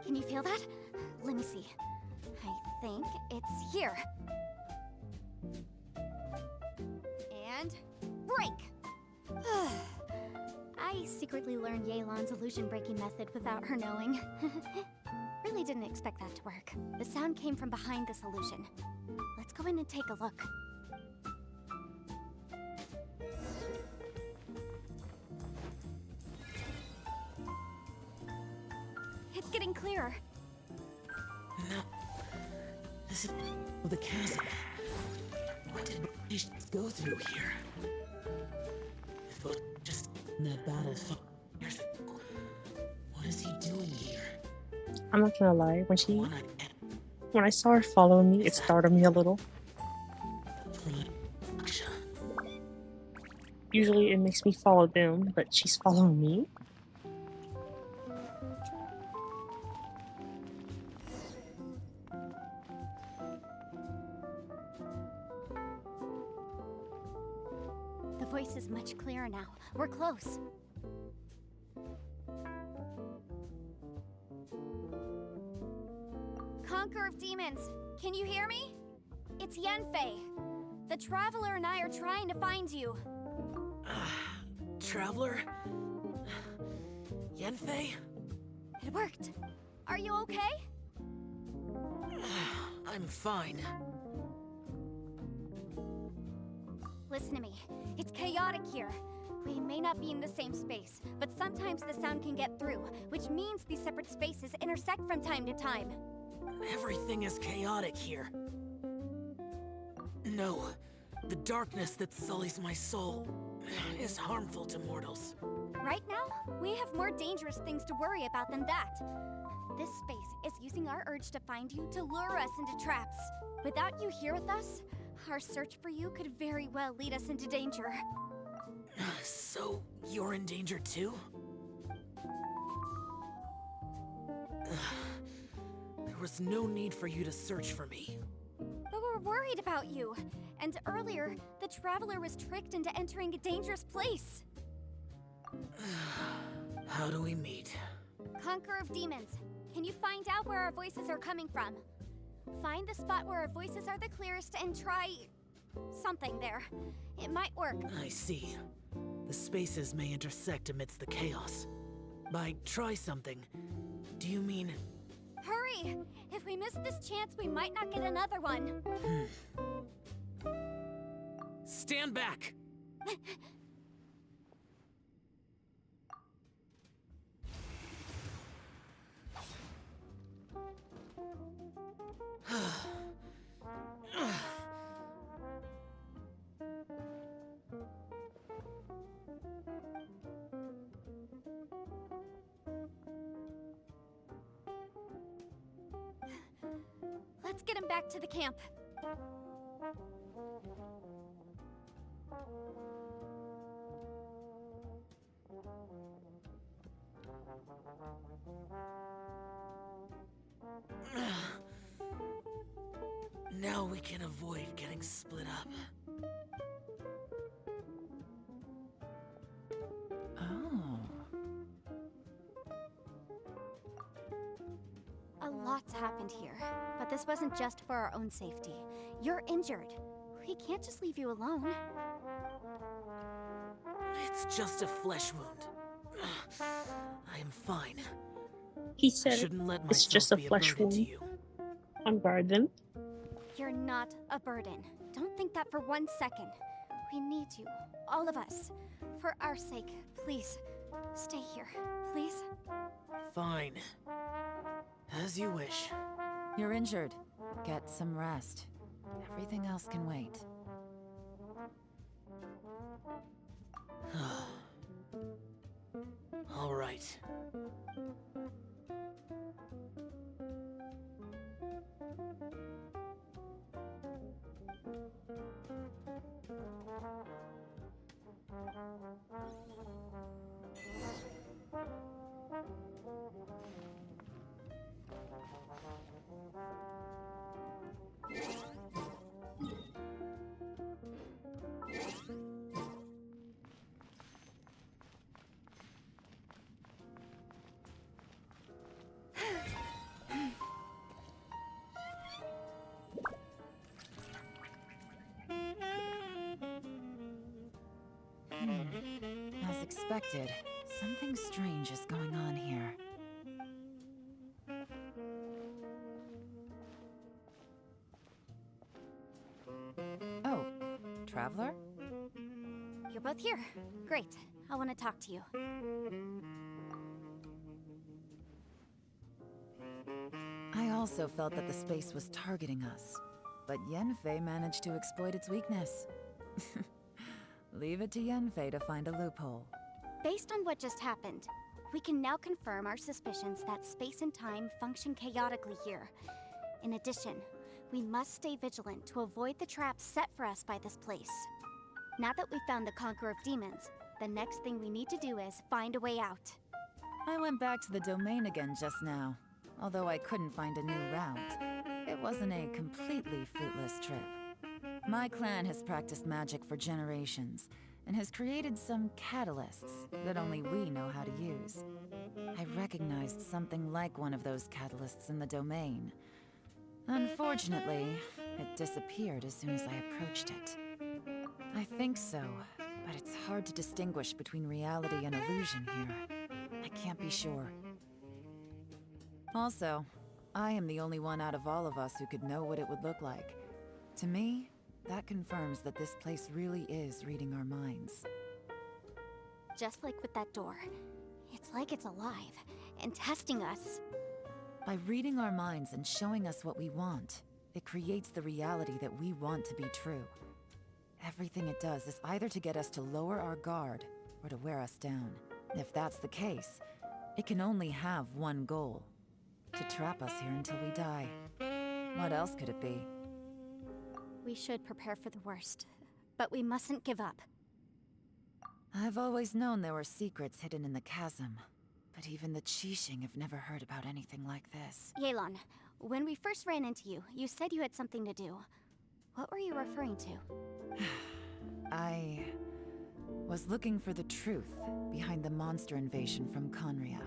Can you feel that? Let me see. I think it's here. And break! I secretly learned Yelan's illusion-breaking method without her knowing. Really didn't expect that to work. The sound came from behind this illusion. Let's go in and take a look. It's getting clearer. No. This is the chasm. What did we go through here? It was just in that battle 5 years ago. What is he doing here? I'm not gonna lie, when I saw her following me, it startled me a little. Usually it makes me follow them, but she's following me. The voice is much clearer now. We're close. Conqueror of Demons, can you hear me? It's Yanfei. The Traveler and I are trying to find you. Traveler? Yanfei? It worked. Are you okay? I'm fine. Listen to me. It's chaotic here. We may not be in the same space, but sometimes the sound can get through, which means these separate spaces intersect from time to time. Everything is chaotic here. No, the darkness that sullies my soul is harmful to mortals. Right now, we have more dangerous things to worry about than that. This space is using our urge to find you to lure us into traps. Without you here with us, our search for you could very well lead us into danger. So, you're in danger too? There was no need for you to search for me. But we're worried about you. And earlier, the Traveler was tricked into entering a dangerous place. How do we meet? Conqueror of Demons, can you find out where our voices are coming from? Find the spot where our voices are the clearest and try... something there. It might work. I see. The spaces may intersect amidst the chaos. By try something, do you mean... Hurry! If we miss this chance, we might not get another one. Stand back! Let's get him back to the camp. Now we can avoid getting split up. Oh. A lot's happened here, but this wasn't just for our own safety. You're injured. We can't just leave you alone. It's just a flesh wound. I am fine. He said shouldn't let it's myself just a be flesh burden to wound. you. On guard then. You're not a burden. Don't think that for 1 second. We need you, all of us. For our sake, please, stay here, please. Fine. As you wish. You're injured. Get some rest. Everything else can wait. All right. As expected, something strange is going on here. Oh, Traveler? You're both here. Great. I want to talk to you. I also felt that the space was targeting us, but Yanfei managed to exploit its weakness. Leave it to Yanfei to find a loophole. Based on what just happened, we can now confirm our suspicions that space and time function chaotically here. In addition, we must stay vigilant to avoid the traps set for us by this place. Now that we've found the Conqueror of Demons, the next thing we need to do is find a way out. I went back to the domain again just now, although I couldn't find a new route. It wasn't a completely fruitless trip. My clan has practiced magic for generations, and has created some catalysts that only we know how to use. I recognized something like one of those catalysts in the domain. Unfortunately, it disappeared as soon as I approached it. I think so, but it's hard to distinguish between reality and illusion here. I can't be sure. Also, I am the only one out of all of us who could know what it would look like. To me, that confirms that this place really is reading our minds. Just like with that door. It's like it's alive and testing us. By reading our minds and showing us what we want, it creates the reality that we want to be true. Everything it does is either to get us to lower our guard or to wear us down. If that's the case, it can only have one goal: to trap us here until we die. What else could it be? We should prepare for the worst, but we mustn't give up. I've always known there were secrets hidden in the chasm, but even the Qixing have never heard about anything like this. Yelan, when we first ran into you, you said you had something to do. What were you referring to? I was looking for the truth behind the monster invasion from Conria.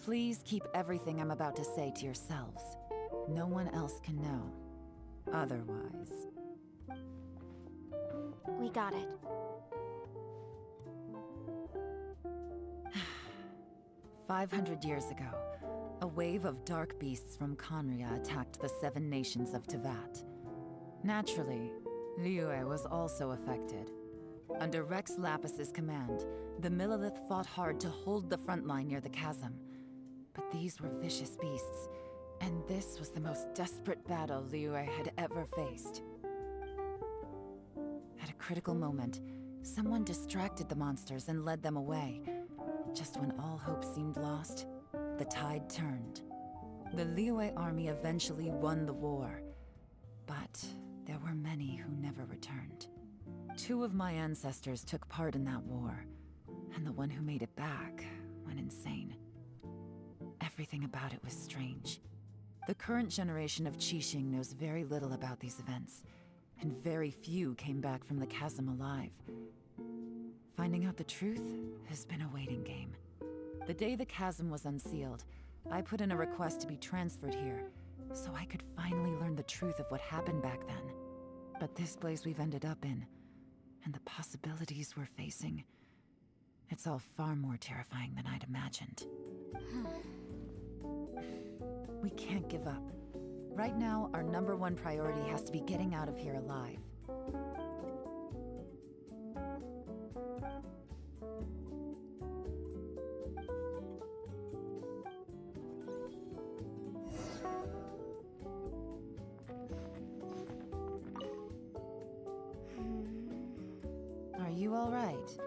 Please keep everything I'm about to say to yourselves. No one else can know. Otherwise... We got it. 500 years ago, a wave of dark beasts from Conria attacked the 7 nations of Tevat. Naturally, Liyue was also affected. Under Rex Lapis's command, the Millelith fought hard to hold the front line near the chasm. But these were vicious beasts, and this was the most desperate battle Liyue had ever faced. At a critical moment, someone distracted the monsters and led them away. Just when all hope seemed lost, the tide turned. The Liyue army eventually won the war, but there were many who never returned. 2 of my ancestors took part in that war, and the one who made it back went insane. Everything about it was strange. The current generation of Qixing knows very little about these events, and very few came back from the chasm alive. Finding out the truth has been a waiting game. The day the chasm was unsealed, I put in a request to be transferred here, so I could finally learn the truth of what happened back then. But this place we've ended up in, and the possibilities we're facing, it's all far more terrifying than I'd imagined. We can't give up. Right now, our #1 priority has to be getting out of here alive. Are you all right?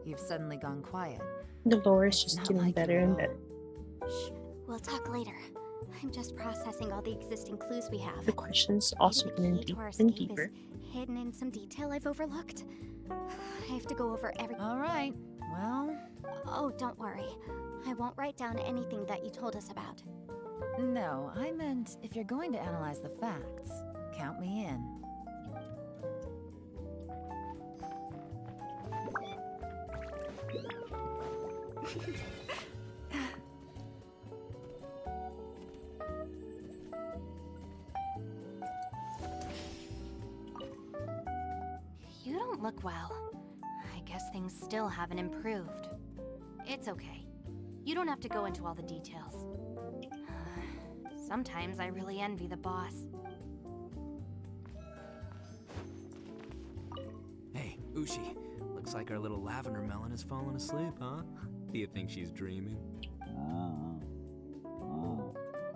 You've suddenly gone quiet. The lore is just Not getting like better you and at better. Shh, we'll talk later. I'm just processing all the existing clues we have. The questions also Maybe getting the key to our deep and escape deeper. is hidden in some detail I've overlooked. I have to go over every... All right, well... Oh, don't worry. I won't write down anything that you told us about. No, I meant if you're going to analyze the facts, count me in. You don't look well. I guess things still haven't improved. It's okay. You don't have to go into all the details. Sometimes I really envy the boss. Hey, Ushi. Looks like our little lavender melon has fallen asleep, huh? Do you think she's dreaming?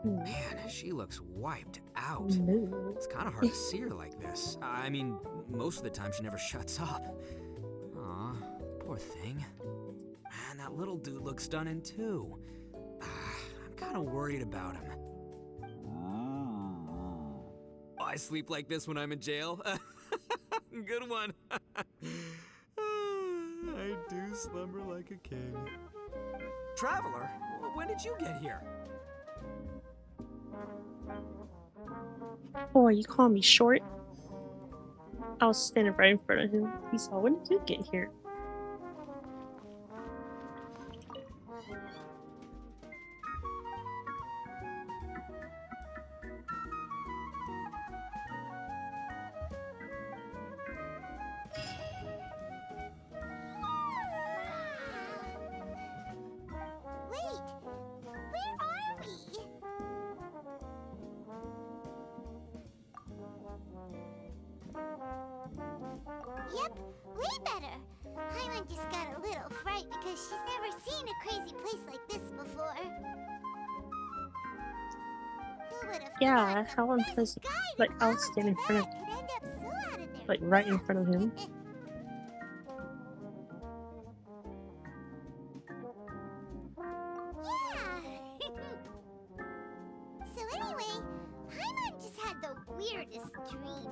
Man, she looks wiped out. No. It's kind of hard to see her like this. I mean, most of the time she never shuts up. Aw, poor thing. Man, that little dude looks stunning too. I'm kind of worried about him. I sleep like this when I'm in jail. Good one. I do slumber like a king. Traveler, when did you get here? Boy, you call me short? I was standing right in front of him. He saw, when did you get here? Wait, where are we? Yep, way better. Paimon just got a little fright because she's never seen a crazy place like this before. Who would have Yeah, how unpleasant. Like, I was standing in front of, could end up so out of their like, right in front of him. So anyway, Paimon just had the weirdest dream.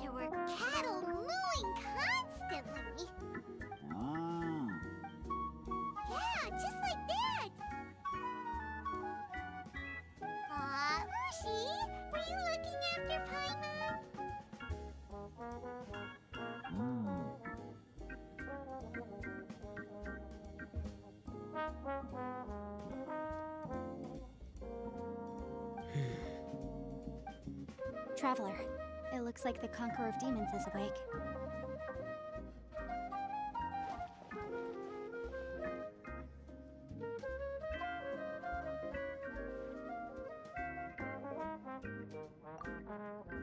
There were cattle mooing constantly. Yeah, just like that. Aw, Ushi, were you looking after Paimon? Traveler, it looks like the Conqueror of Demons is awake.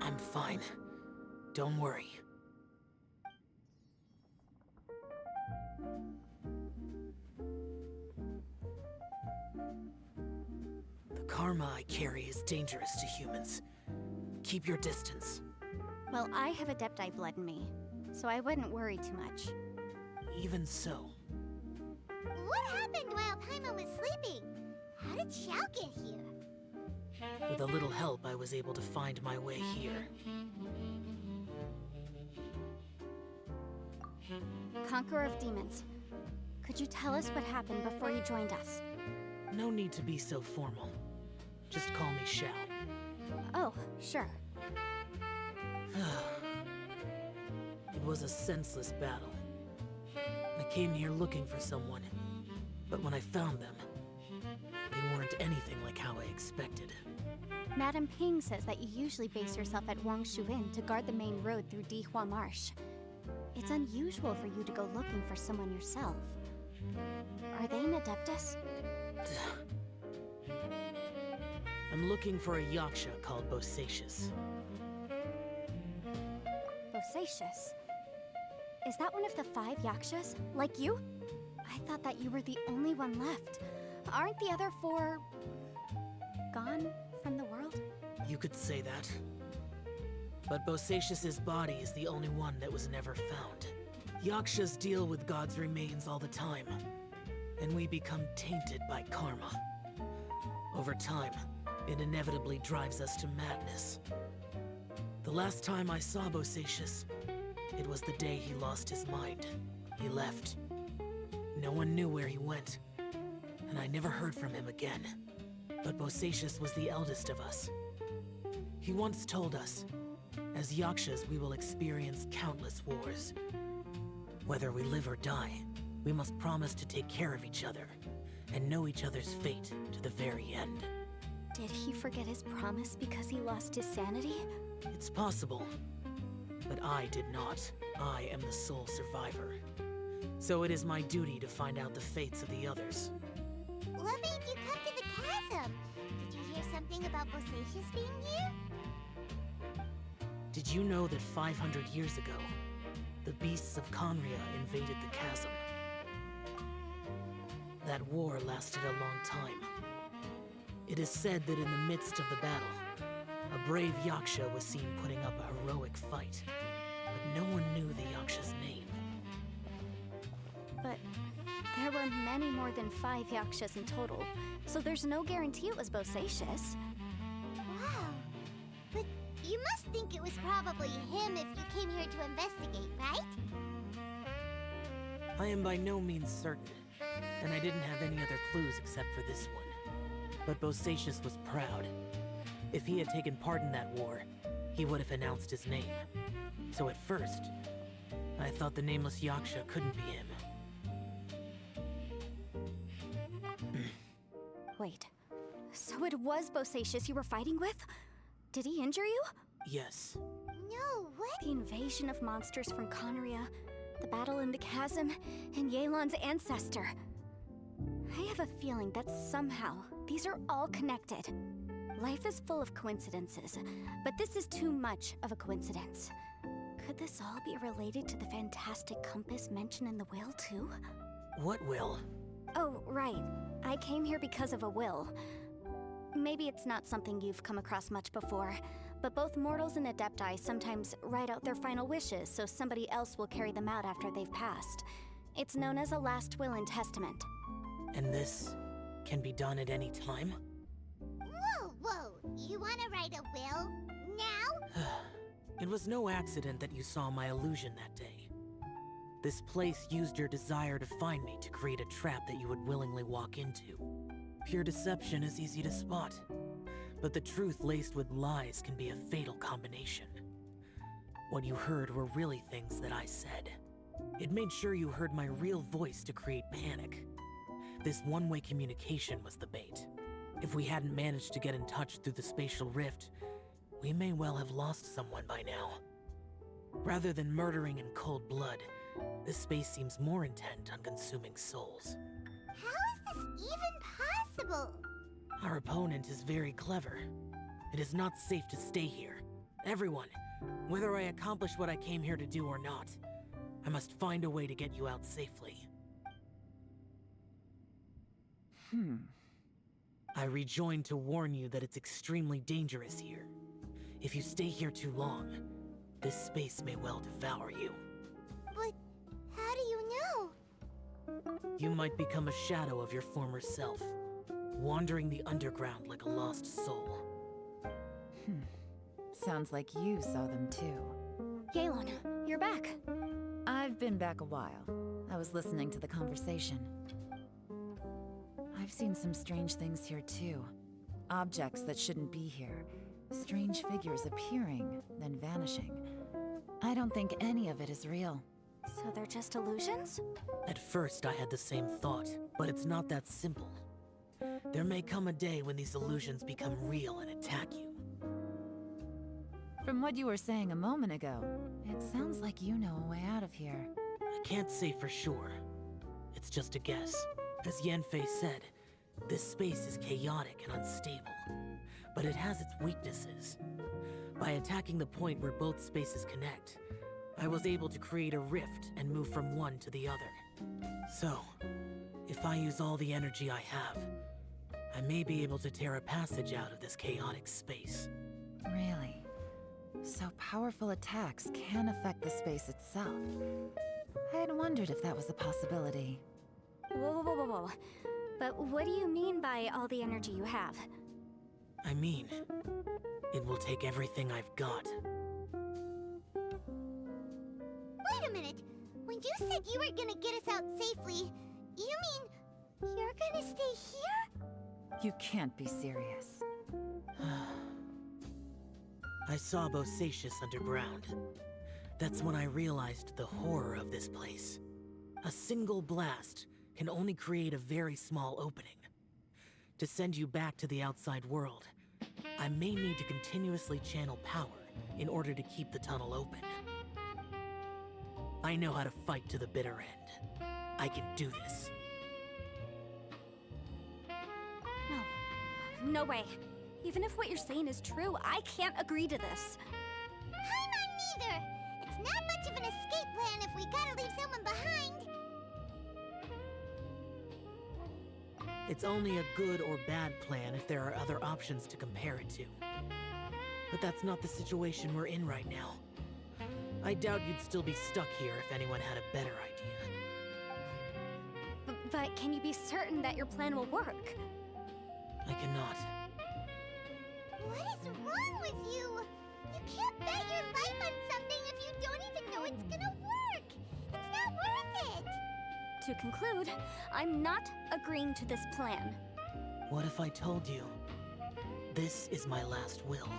I'm fine. Don't worry. The karma I carry is dangerous to humans. Keep your distance. Well, I have Adepti blood in me, so I wouldn't worry too much. Even so, What happened while Paimon was sleeping? How did Xiao get here? with a little help, I was able to find my way here. Conqueror of Demons, could you tell us what happened before you joined us? No need to be so formal. Just call me Xiao. Oh, sure. It was a senseless battle. I came here looking for someone, but when I found them, they weren't anything like how I expected. Madame Ping says that you usually base yourself at Wangshu Inn to guard the main road through Dihua Marsh. It's unusual for you to go looking for someone yourself. Are they an Adeptus? I'm looking for a Yaksha called Bosacius. Bosacius? Is that one of the 5 Yakshas? Like you? I thought that you were the only one left. Aren't the other 4... gone from the world? You could say that. But Bosacius's body is the only one that was never found. Yakshas deal with God's remains all the time, and we become tainted by karma. Over time, it inevitably drives us to madness. The last time I saw Bosacius, it was the day he lost his mind. He left. No one knew where he went, and I never heard from him again. But Bosacius was the eldest of us. He once told us, as Yakshas we will experience countless wars. Whether we live or die, we must promise to take care of each other, and know each other's fate to the very end. Did he forget his promise because he lost his sanity? It's possible, but I did not. I am the sole survivor. So it is my duty to find out the fates of the others. What made you come to the chasm? Did you hear something about Bosacius being here? Did you know that 500 years ago, the beasts of Conria invaded the chasm? That war lasted a long time. It is said that in the midst of the battle, a brave Yaksha was seen putting up a heroic fight, but no one knew the Yaksha's name. But there were many more than 5 Yakshas in total, so there's no guarantee it was Bosacius. Wow. But you must think it was probably him if you came here to investigate, right? I am by no means certain, and I didn't have any other clues except for this one. But Bosacius was proud. If he had taken part in that war, he would have announced his name. So at first, I thought the nameless Yaksha couldn't be him. Wait, so it was Bosacius you were fighting with? Did he injure you? Yes. No, what? The invasion of monsters from Conria, the battle in the chasm, and Yelan's ancestor. I have a feeling that somehow these are all connected. Life is full of coincidences, but this is too much of a coincidence. Could this all be related to the fantastic compass mentioned in the will, too? What will? Oh, right. I came here because of a will. Maybe it's not something you've come across much before, but both mortals and adepti sometimes write out their final wishes so somebody else will carry them out after they've passed. It's known as a last will and testament. And this can be done at any time? Whoa, you wanna write a will? Now? It was no accident that you saw my illusion that day. This place used your desire to find me to create a trap that you would willingly walk into. Pure deception is easy to spot, but the truth laced with lies can be a fatal combination. What you heard were really things that I said. It made sure you heard my real voice to create panic. This one-way communication was the bait. If we hadn't managed to get in touch through the spatial rift, we may well have lost someone by now. Rather than murdering in cold blood, this space seems more intent on consuming souls. How is this even possible? Our opponent is very clever. It is not safe to stay here. Everyone, whether I accomplish what I came here to do or not, I must find a way to get you out safely. I rejoined to warn you that it's extremely dangerous here. If you stay here too long, this space may well devour you. But how do you know? You might become a shadow of your former self, wandering the underground like a lost soul. Sounds like you saw them too. Yelan, you're back. I've been back a while. I was listening to the conversation. I've seen some strange things here too. Objects that shouldn't be here. Strange figures appearing, then vanishing. I don't think any of it is real. So they're just illusions? At first I had the same thought, but it's not that simple. There may come a day when these illusions become real and attack you. From what you were saying a moment ago, it sounds like you know a way out of here. I can't say for sure. It's just a guess. As Yanfei said, this space is chaotic and unstable, but it has its weaknesses. By attacking the point where both spaces connect, I was able to create a rift and move from one to the other. So, if I use all the energy I have, I may be able to tear a passage out of this chaotic space. Really? So powerful attacks can affect the space itself. I had wondered if that was a possibility. Whoa. But what do you mean by all the energy you have? I mean, it will take everything I've got. Wait a minute. When you said you were gonna get us out safely, you mean you're gonna stay here? You can't be serious. I saw Bosacius underground. That's when I realized the horror of this place. A single blast can only create a very small opening. To send you back to the outside world, I may need to continuously channel power in order to keep the tunnel open. I know how to fight to the bitter end. I can do this. No way. Even if what you're saying is true, I can't agree to this. I'm not neither. It's not much of an escape plan if we gotta leave someone behind. It's only a good or bad plan if there are other options to compare it to. But that's not the situation we're in right now. I doubt you'd still be stuck here if anyone had a better idea. But can you be certain that your plan will work? I cannot. What is wrong with you? You can't bet your life on something if you don't even know it's gonna work. It's not worth it. To conclude, I'm not agreeing to this plan. What if I told you, this is my last will?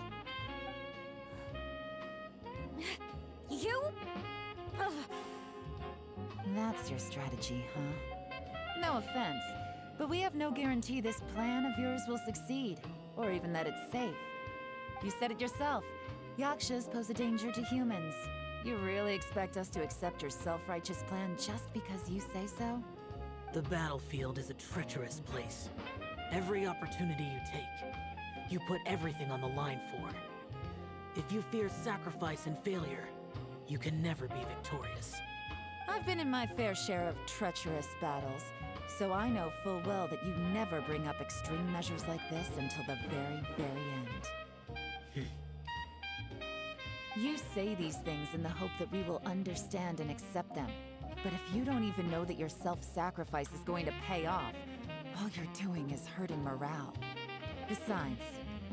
That's your strategy, huh? No offense, but we have no guarantee this plan of yours will succeed, or even that it's safe. You said it yourself. Yakshas pose a danger to humans. You really expect us to accept your self-righteous plan just because you say so? The battlefield is a treacherous place. Every opportunity you take, you put everything on the line for. If you fear sacrifice and failure, you can never be victorious. I've been in my fair share of treacherous battles, so I know full well that you never bring up extreme measures like this until the very, very end. You say these things in the hope that we will understand and accept them. But if you don't even know that your self-sacrifice is going to pay off, all you're doing is hurting morale. Besides,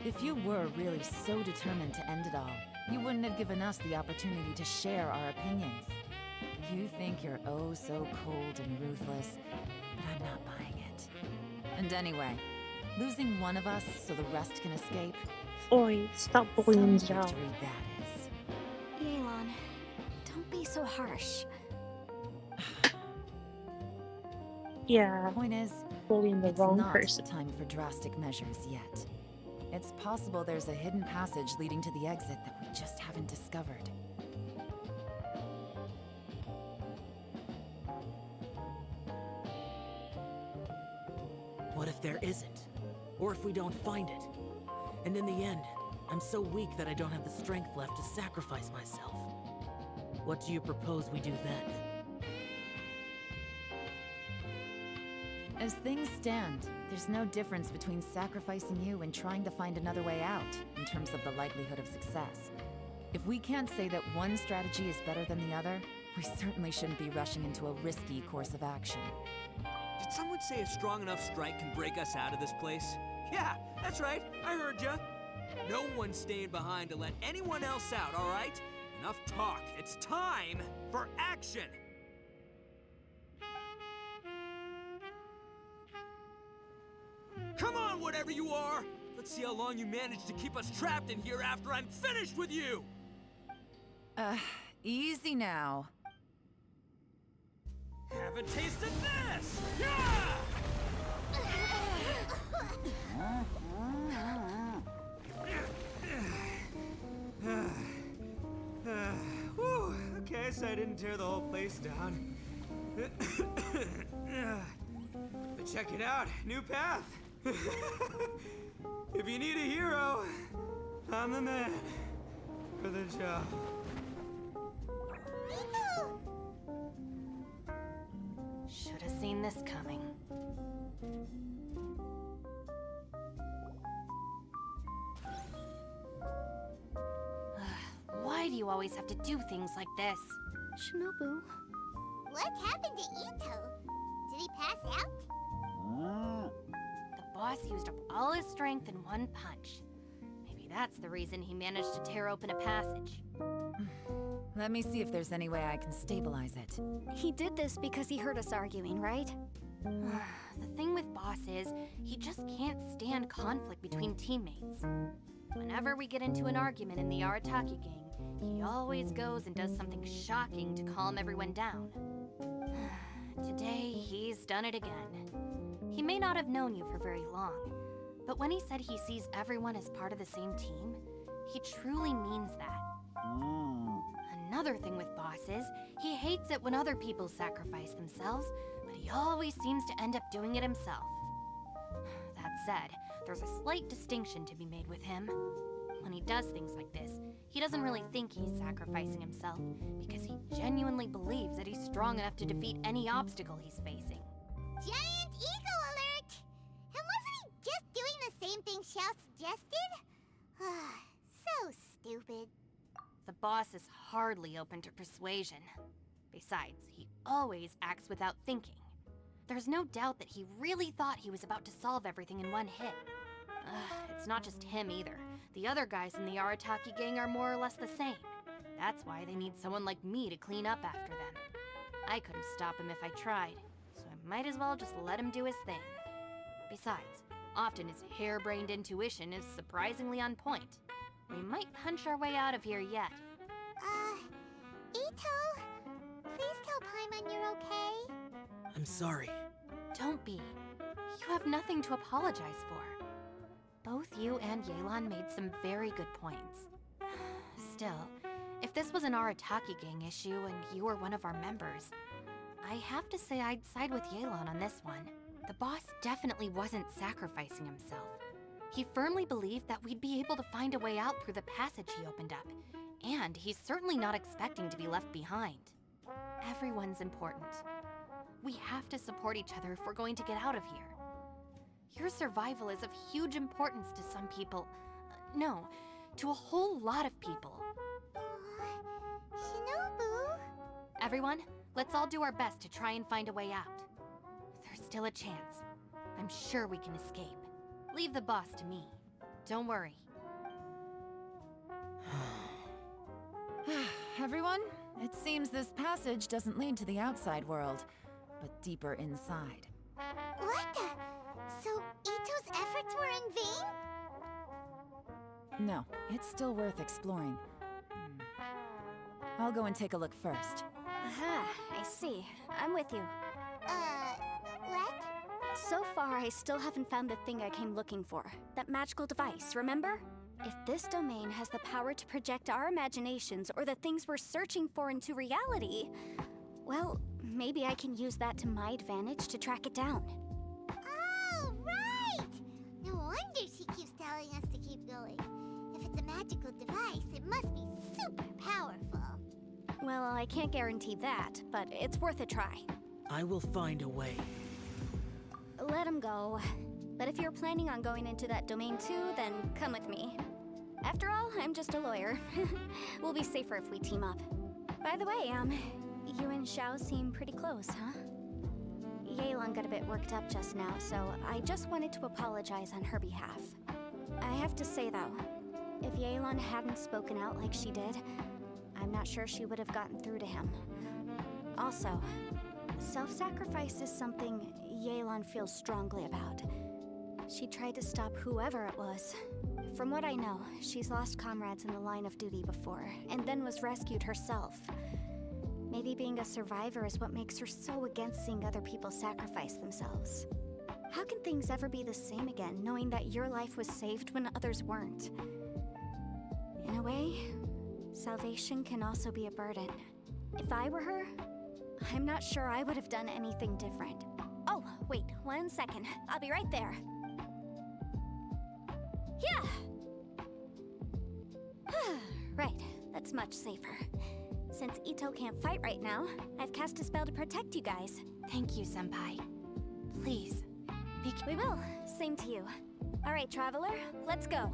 if you were really so determined to end it all, you wouldn't have given us the opportunity to share our opinions. You think you're oh so cold and ruthless, but I'm not buying it. And anyway, losing one of us so the rest can escape? Oi, stop bullying Some Zhao. victory that is. Yelan, don't be so harsh. Yeah, Point is, bullying the it's wrong not person. time for drastic measures yet. It's possible there's a hidden passage leading to the exit that we just haven't discovered. What if there isn't? Or if we don't find it? And in the end, I'm so weak that I don't have the strength left to sacrifice myself. What do you propose we do then? As things stand, there's no difference between sacrificing you and trying to find another way out, in terms of the likelihood of success. If we can't say that one strategy is better than the other, we certainly shouldn't be rushing into a risky course of action. Did someone say a strong enough strike can break us out of this place? Yeah, that's right. I heard ya. No one's staying behind to let anyone else out, all right? Enough talk. It's time for action! Come on, whatever you are! Let's see how long you manage to keep us trapped in here after I'm finished with you! Easy now. Have a taste of this! Yeah! Whew, okay, so I didn't tear the whole place down. But check it out, new path. If you need a hero, I'm the man for the job. Should have seen this coming. Why do you always have to do things like this? Shinobu. What happened to Ito? Did he pass out? The boss used up all his strength in one punch. Maybe that's the reason he managed to tear open a passage. Let me see if there's any way I can stabilize it. He did this because he heard us arguing, right? The thing with Boss is, he just can't stand conflict between teammates. Whenever we get into an argument in the Arataki gang, he always goes and does something shocking to calm everyone down. Today, he's done it again. He may not have known you for very long, but when he said he sees everyone as part of the same team, he truly means that. Another thing with Boss is, he hates it when other people sacrifice themselves, but he always seems to end up doing it himself. That said, there's a slight distinction to be made with him. When he does things like this, he doesn't really think he's sacrificing himself, because he genuinely believes that he's strong enough to defeat any obstacle he's facing. Giant ego alert! And wasn't he just doing the same thing Xiao suggested? So stupid. The boss is hardly open to persuasion. Besides, he always acts without thinking. There's no doubt that he really thought he was about to solve everything in one hit. It's not just him either. The other guys in the Arataki gang are more or less the same. That's why they need someone like me to clean up after them. I couldn't stop him if I tried, so I might as well just let him do his thing. Besides, often his harebrained intuition is surprisingly on point. We might punch our way out of here yet. Ito, please tell Paimon you're okay? I'm sorry. Don't be. You have nothing to apologize for. Both you and Yelan made some very good points. Still, if this was an Arataki gang issue and you were one of our members, I have to say I'd side with Yelan on this one. The boss definitely wasn't sacrificing himself. He firmly believed that we'd be able to find a way out through the passage he opened up, and he's certainly not expecting to be left behind. Everyone's important. We have to support each other if we're going to get out of here. Your survival is of huge importance to some people. No, to a whole lot of people. Shinobu? Everyone, let's all do our best to try and find a way out. There's still a chance. I'm sure we can escape. Leave the boss to me. Don't worry. Everyone, it seems this passage doesn't lead to the outside world, but deeper inside. What the? So Ito's efforts were in vain? No, it's still worth exploring. I'll go and take a look first. Aha, I see. I'm with you. What? So far, I still haven't found the thing I came looking for. That magical device, remember? If this domain has the power to project our imaginations or the things we're searching for into reality, well, maybe I can use that to my advantage to track it down. Oh, right! No wonder she keeps telling us to keep going. If it's a magical device, it must be super powerful. Well, I can't guarantee that, but it's worth a try. I will find a way. Let him go. But if you're planning on going into that domain too, then come with me. After all, I'm just a lawyer. We'll be safer if we team up. By the way, you and Xiao seem pretty close, huh? Yelan got a bit worked up just now, so I just wanted to apologize on her behalf. I have to say though, if Yelan hadn't spoken out like she did, I'm not sure she would have gotten through to him. Also, self-sacrifice is something Yelan feels strongly about. She tried to stop whoever it was. From what I know, she's lost comrades in the line of duty before, and then was rescued herself. Maybe being a survivor is what makes her so against seeing other people sacrifice themselves. How can things ever be the same again, knowing that your life was saved when others weren't? In a way, salvation can also be a burden. If I were her, I'm not sure I would have done anything different. Oh, wait, 1 second. I'll be right there. Yeah! Right, that's much safer. Since Ito can't fight right now, I've cast a spell to protect you guys. Thank you, Senpai. Please, we will. Same to you. All right, Traveler, let's go.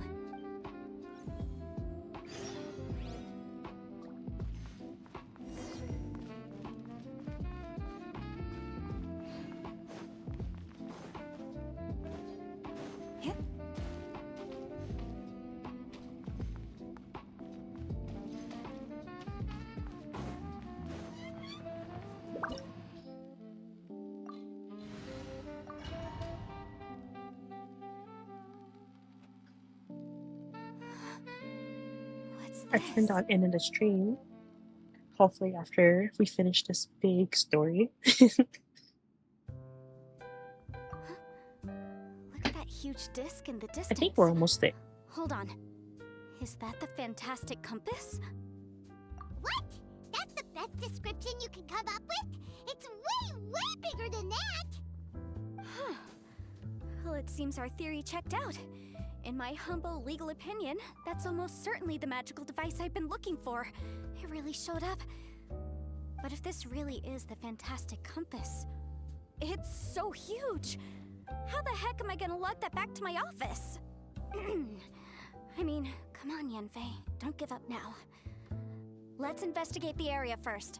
I turned on end of the stream. Hopefully after we finish this big story. Look at that huge disc in the distance. I think we're almost there. Hold on. Is that the fantastic compass? What? That's the best description you can come up with? It's way, way bigger than that! Huh. Well, it seems our theory checked out. In my humble legal opinion, that's almost certainly the magical device I've been looking for. It really showed up. But if this really is the fantastic compass, it's so huge! How the heck am I gonna lug that back to my office? I mean, come on, Yanfei. Don't give up now. Let's investigate the area first.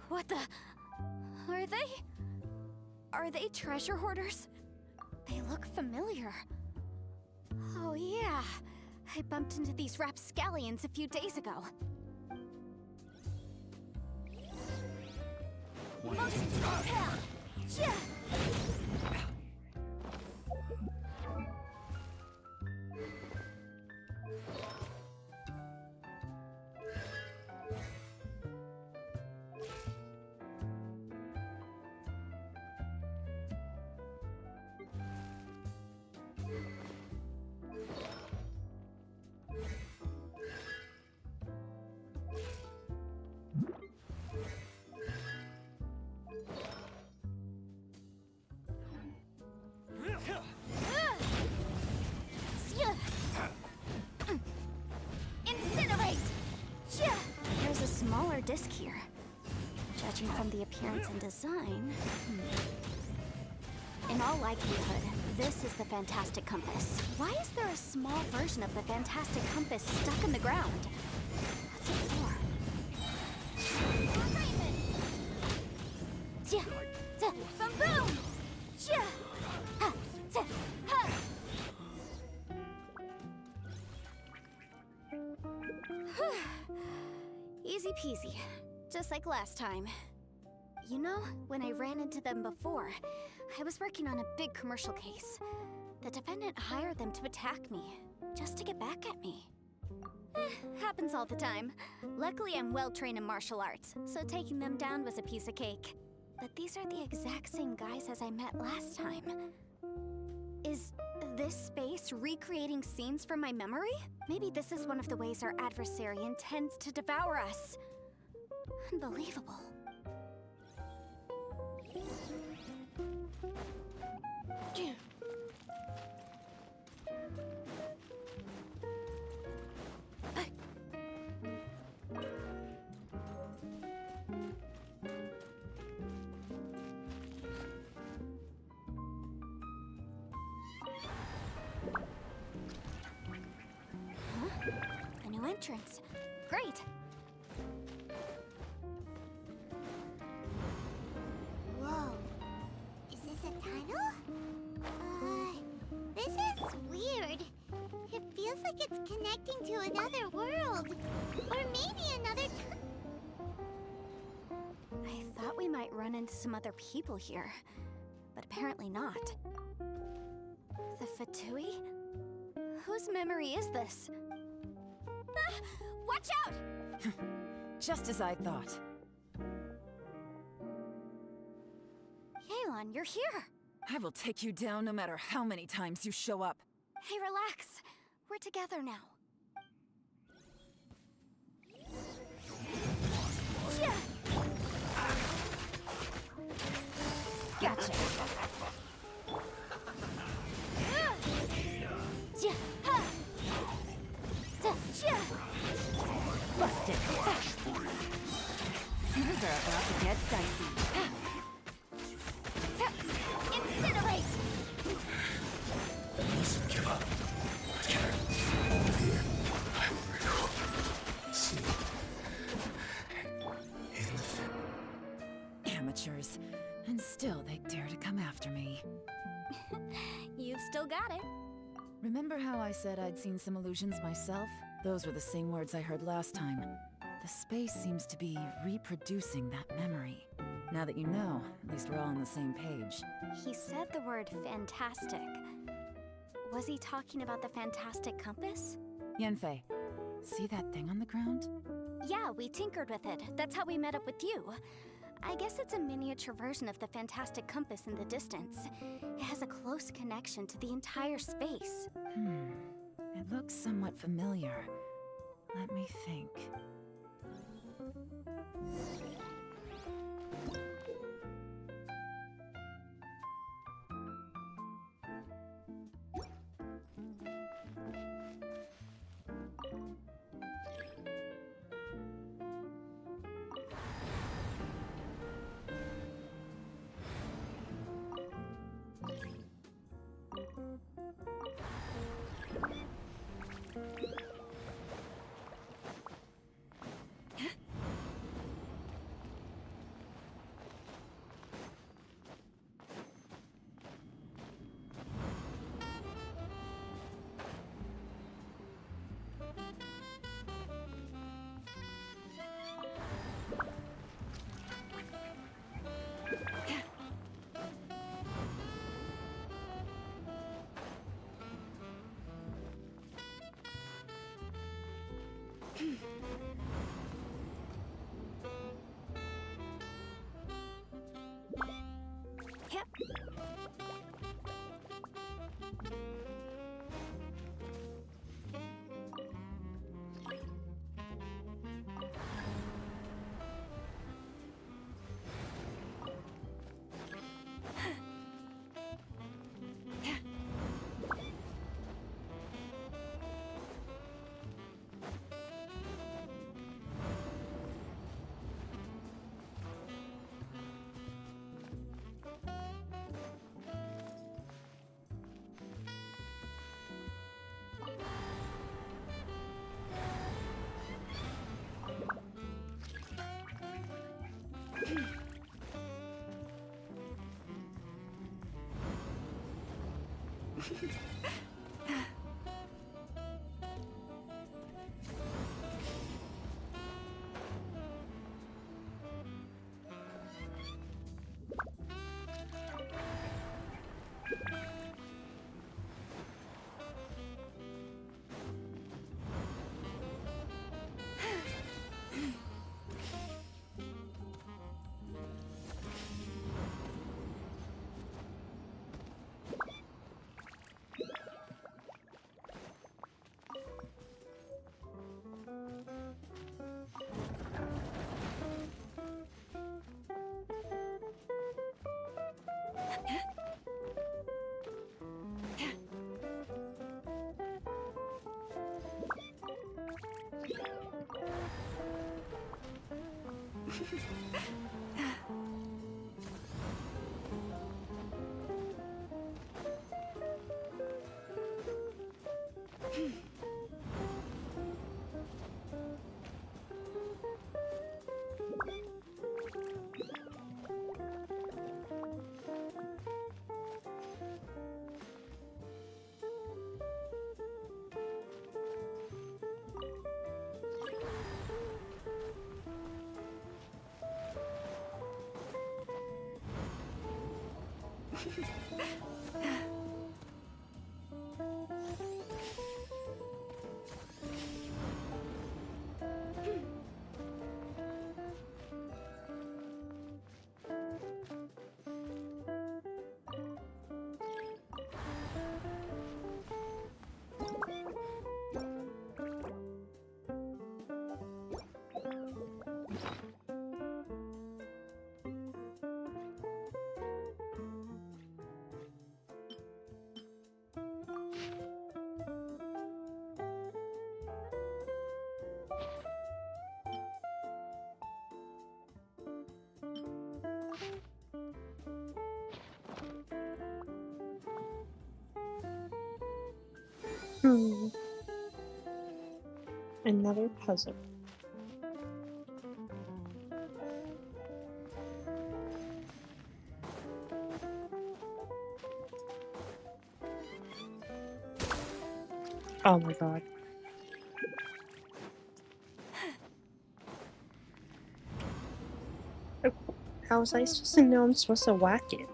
What the... Are they treasure hoarders? They look familiar. Oh yeah, I bumped into these rapscallions a few days ago. disc here. Judging from the appearance and design... In all likelihood, this is the Fantastic Compass. Why is there a small version of the Fantastic Compass stuck in the ground? What's it for? Boom boom! Easy peasy. Just like last time. You know, when I ran into them before, I was working on a big commercial case. The defendant hired them to attack me, just to get back at me. Happens all the time. Luckily, I'm well trained in martial arts, so taking them down was a piece of cake. But these are the exact same guys as I met last time. Is this space recreating scenes from my memory? Maybe this is one of the ways our adversary intends to devour us. Unbelievable. A new entrance. Great. Whoa. Is this a tunnel? This is weird. It feels like it's connecting to another world. Or maybe another I thought we might run into some other people here, but apparently not. The Fatui? Whose memory is this? Watch out! Just as I thought. Yelan, you're here! I will take you down no matter how many times you show up. Hey, relax. We're together now. Gotcha. Busted. Things are about to get dicey. Incinerate! I mustn't give up. Over here, I will recall. See. In the fin. Amateurs. And still they dare to come after me. You've still got it. Remember how I said I'd seen some illusions myself? Those were the same words I heard last time. The space seems to be reproducing that memory. Now that you know, at least we're all on the same page. He said the word fantastic. Was he talking about the Fantastic Compass? Yanfei, see that thing on the ground? Yeah, we tinkered with it. That's how we met up with you. I guess it's a miniature version of the Fantastic Compass in the distance. It has a close connection to the entire space. It looks somewhat familiar. Let me think. Another puzzle. Oh my god. How was I supposed to know I'm supposed to whack it?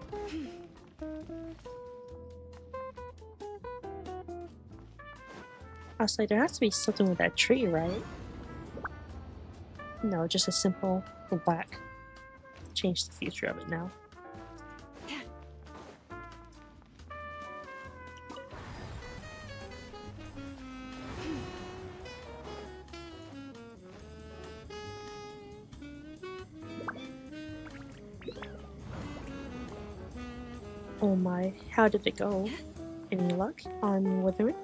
I was like, there has to be something with that tree, right? No, just a simple whack. Change the future of it now. Oh my, how did it go? Any luck on Withering?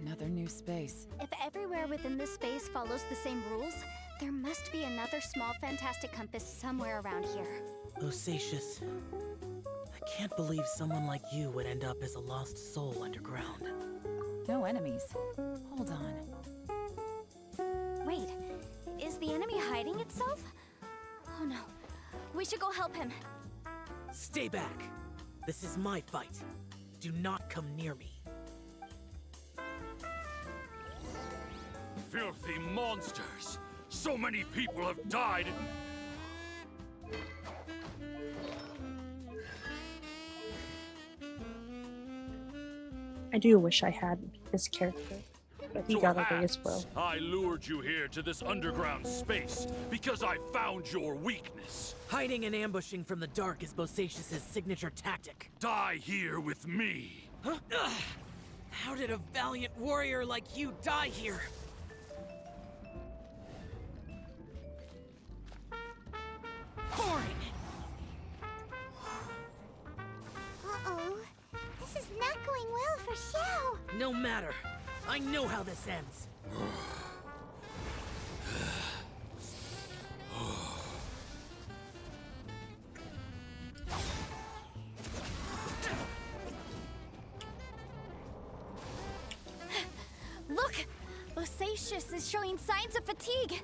Another new space. If everywhere within this space follows the same rules, there must be another small fantastic compass somewhere around here. Bosacius, I can't believe someone like you would end up as a lost soul underground. No enemies. Hold on. Wait, is the enemy hiding itself? Oh no, we should go help him. Stay back. This is my fight. Do not come near me. Filthy monsters! So many people have died! I do wish I had this character, but he got away as well. I lured you here to this underground space because I found your weakness. Hiding and ambushing from the dark is Bosacius' signature tactic. Die here with me. Huh? Ugh. How did a valiant warrior like you die here? Boring! not going well for Xiao. No matter. I know how this ends. Look! Bosacius is showing signs of fatigue.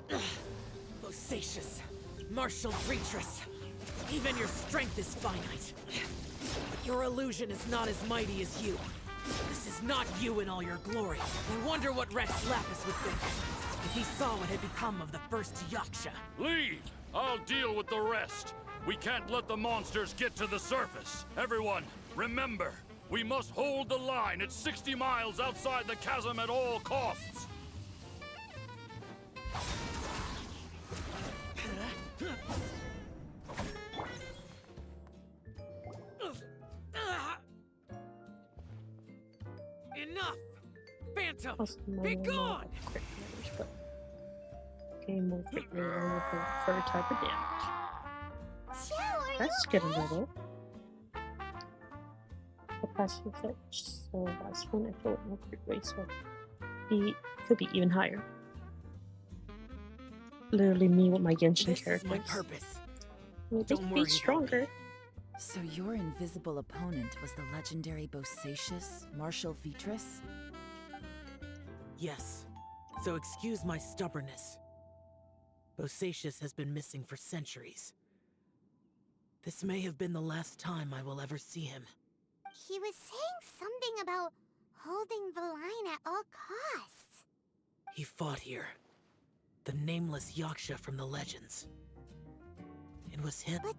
Bosacius, martial creatress. Even your strength is finite. But your illusion is not as mighty as you. This is not you in all your glory. I wonder what Rex Lapis would think if he saw what had become of the first Yaksha. Leave! I'll deal with the rest. We can't let the monsters get to the surface. Everyone, remember, we must hold the line at 60 miles outside the chasm at all costs. Enough! Phantom! Also, Be gone! Crit damage, but gain more crit rate for a type of damage. That's getting little. The passive fetch, so last one I thought no crit rate, so could be even higher. Literally me with my Genshin characters. This is my purpose. Well, they could be stronger. So your invisible opponent was the legendary Bosacius, Martial Vitris? Yes. So excuse my stubbornness. Bosacius has been missing for centuries. This may have been the last time I will ever see him. He was saying something about holding the line at all costs. He fought here. The nameless Yaksha from the legends. It was him. But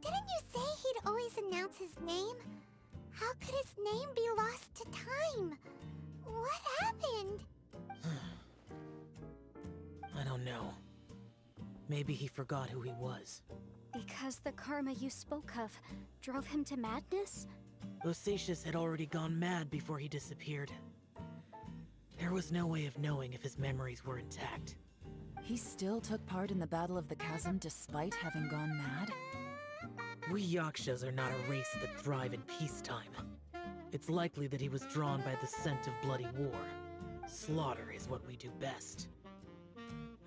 didn't you say he'd always announce his name? How could his name be lost to time? What happened? I don't know. Maybe he forgot who he was. Because the karma you spoke of drove him to madness? Bosacius had already gone mad before he disappeared. There was no way of knowing if his memories were intact. He still took part in the Battle of the Chasm despite having gone mad? We Yakshas are not a race that thrive in peacetime. It's likely that he was drawn by the scent of bloody war. Slaughter is what we do best.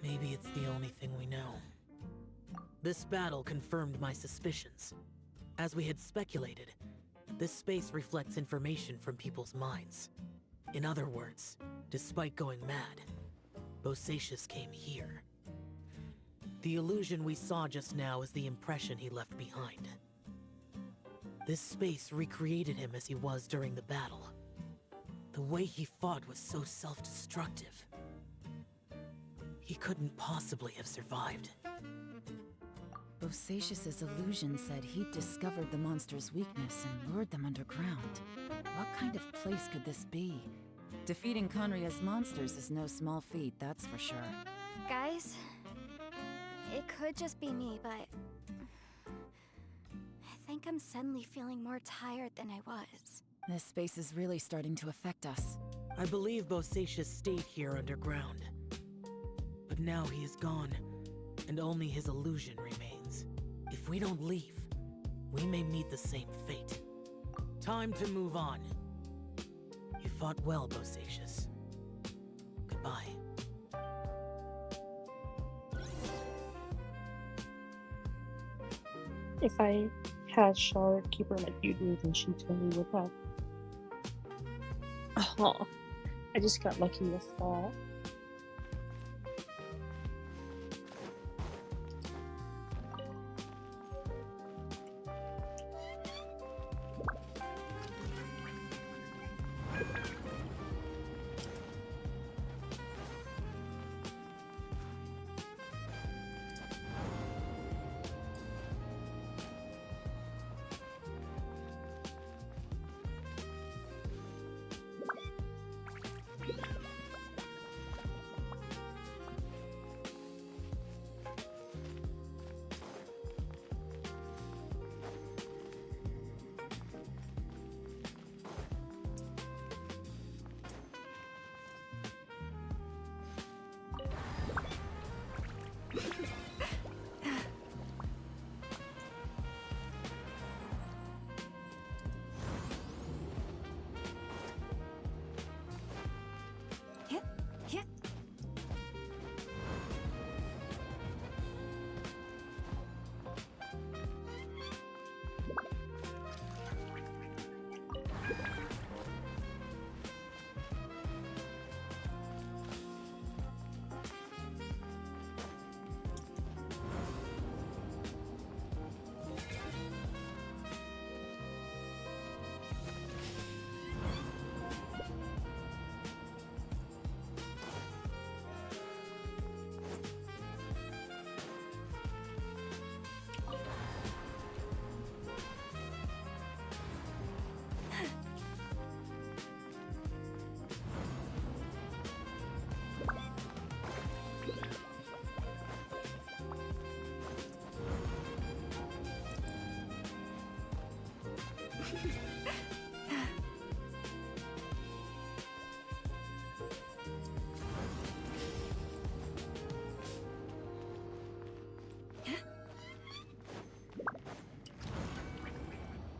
Maybe it's the only thing we know. This battle confirmed my suspicions. As we had speculated, this space reflects information from people's minds. In other words, despite going mad, Bosacius came here. The illusion we saw just now is the impression he left behind. This space recreated him as he was during the battle. The way he fought was so self-destructive. He couldn't possibly have survived. Bosacius's illusion said he'd discovered the monster's weakness and lured them underground. What kind of place could this be? Defeating Conria's monsters is no small feat, that's for sure. Guys, it could just be me, but I think I'm suddenly feeling more tired than I was. This space is really starting to affect us. I believe Bosacius stayed here underground. But now he is gone, and only his illusion remains. If we don't leave, we may meet the same fate. Time to move on. You fought well, Bosacius. Goodbye. If I had Shard keep her like you do, then she totally would have. Oh, I just got lucky with that.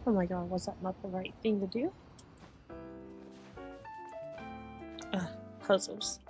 Oh my god, was that not the right thing to do? Puzzles.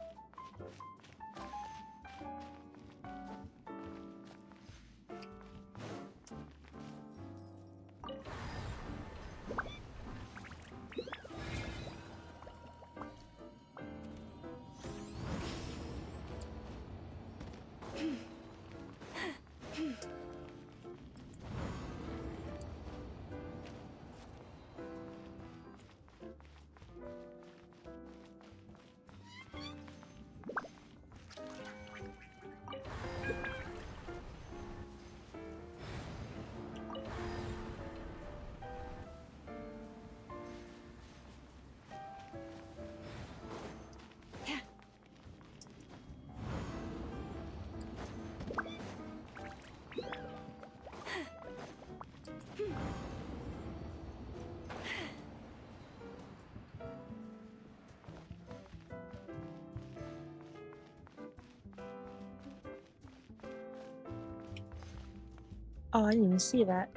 Oh, I didn't even see that.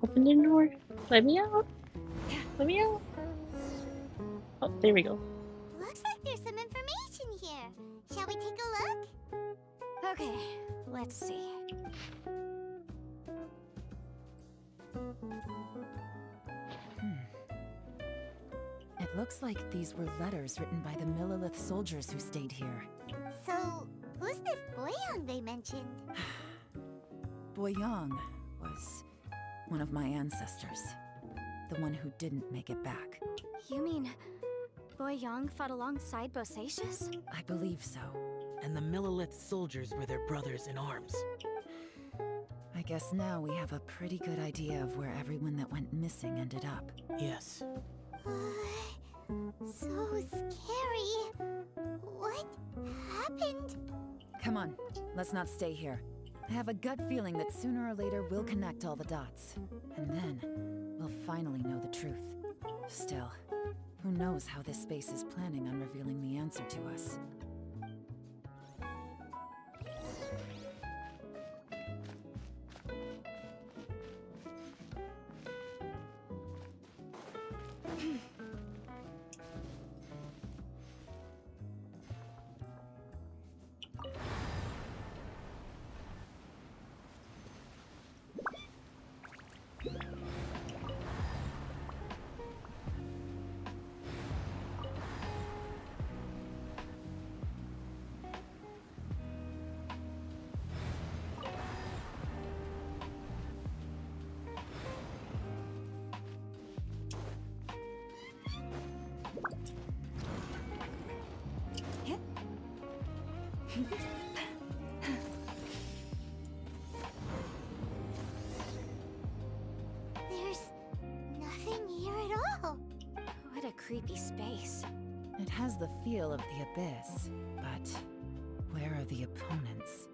Open the door. Let me out. Let me out. Oh, there we go. Looks like there's some information here. Shall we take a look? Okay, let's see. It looks like these were letters written by the Millelith soldiers who stayed here. So, who's this Boyang they mentioned? Boyang was one of my ancestors. The one who didn't make it back. You mean Boyang fought alongside Bosacius? I believe so. And the Millelith soldiers were their brothers in arms. I guess now we have a pretty good idea of where everyone that went missing ended up. Yes. So scary. What happened? Come on, let's not stay here. I have a gut feeling that sooner or later we'll connect all the dots. And then, we'll finally know the truth. Still, who knows how this space is planning on revealing the answer to us. There's nothing here at all. What a creepy space. It has the feel of the abyss, but where are the opponents?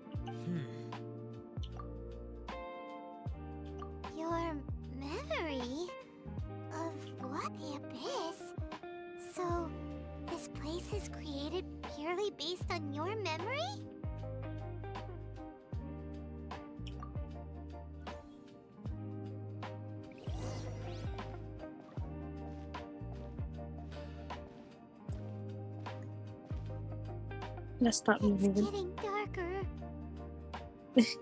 Your memory of what, the abyss? So, this place is created purely based on your memory? Let's stop moving. It's getting darker. It's...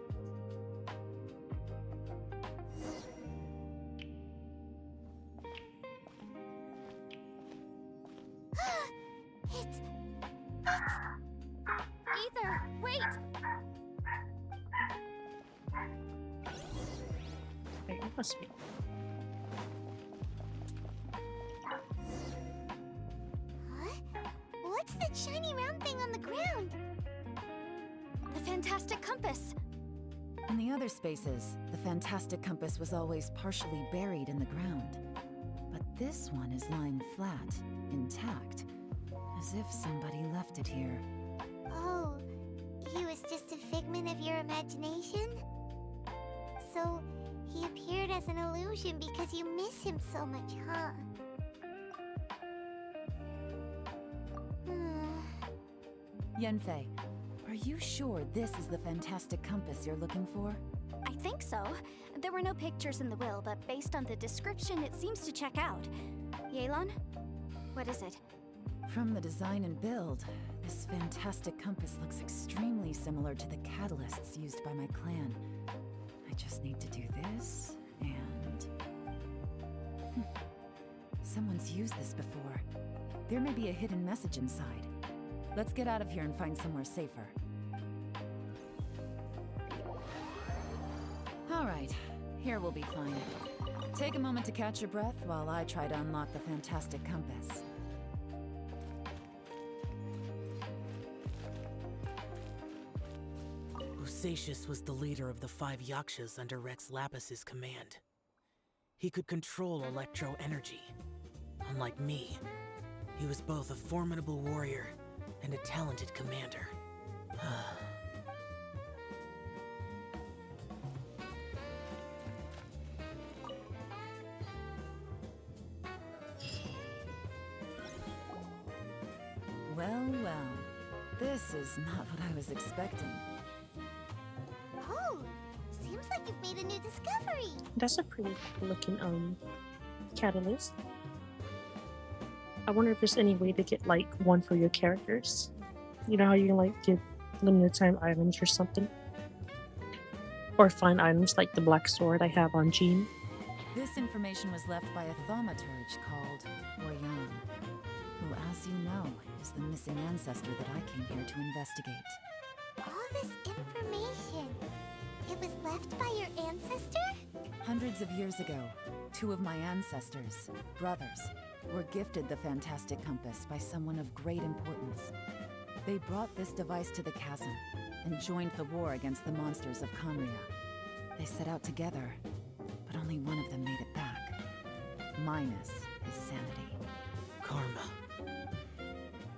Ether, wait! Wait, it must be. What's that shiny round thing on the ground? The fantastic compass. In the other spaces, the fantastic compass was always partially buried in the ground. But this one is lying flat, intact, as if somebody left it here. Oh, he was just a figment of your imagination? So, he appeared as an illusion because you miss him so much, huh? Yanfei, are you sure this is the fantastic compass you're looking for? I think so. There were no pictures in the will, but based on the description, it seems to check out. Yelan? What is it? From the design and build, this fantastic compass looks extremely similar to the catalysts used by my clan. I just need to do this, and... Someone's used this before. There may be a hidden message inside. Let's get out of here and find somewhere safer. Alright, here we'll be fine. Take a moment to catch your breath while I try to unlock the fantastic compass. Osatius was the leader of the 5 Yakshas under Rex Lapis's command. He could control electro energy. Unlike me, he was both a formidable warrior and a talented commander. Well, well. This is not what I was expecting. Oh, seems like you've made a new discovery. That's a pretty cool looking catalyst. I wonder if there's any way to get like one for your characters. You know how you can like get limited time items or something? Or find items like the black sword I have on Jean. This information was left by a thaumaturge called Oyan, who, as you know, is the missing ancestor that I came here to investigate. All this information, it was left by your ancestor? Hundreds of years ago, 2 of my ancestors, brothers, were gifted the fantastic compass by someone of great importance. They brought this device to the chasm and joined the war against the monsters of Conria. They set out together, but only one of them made it back, minus his sanity. Karma.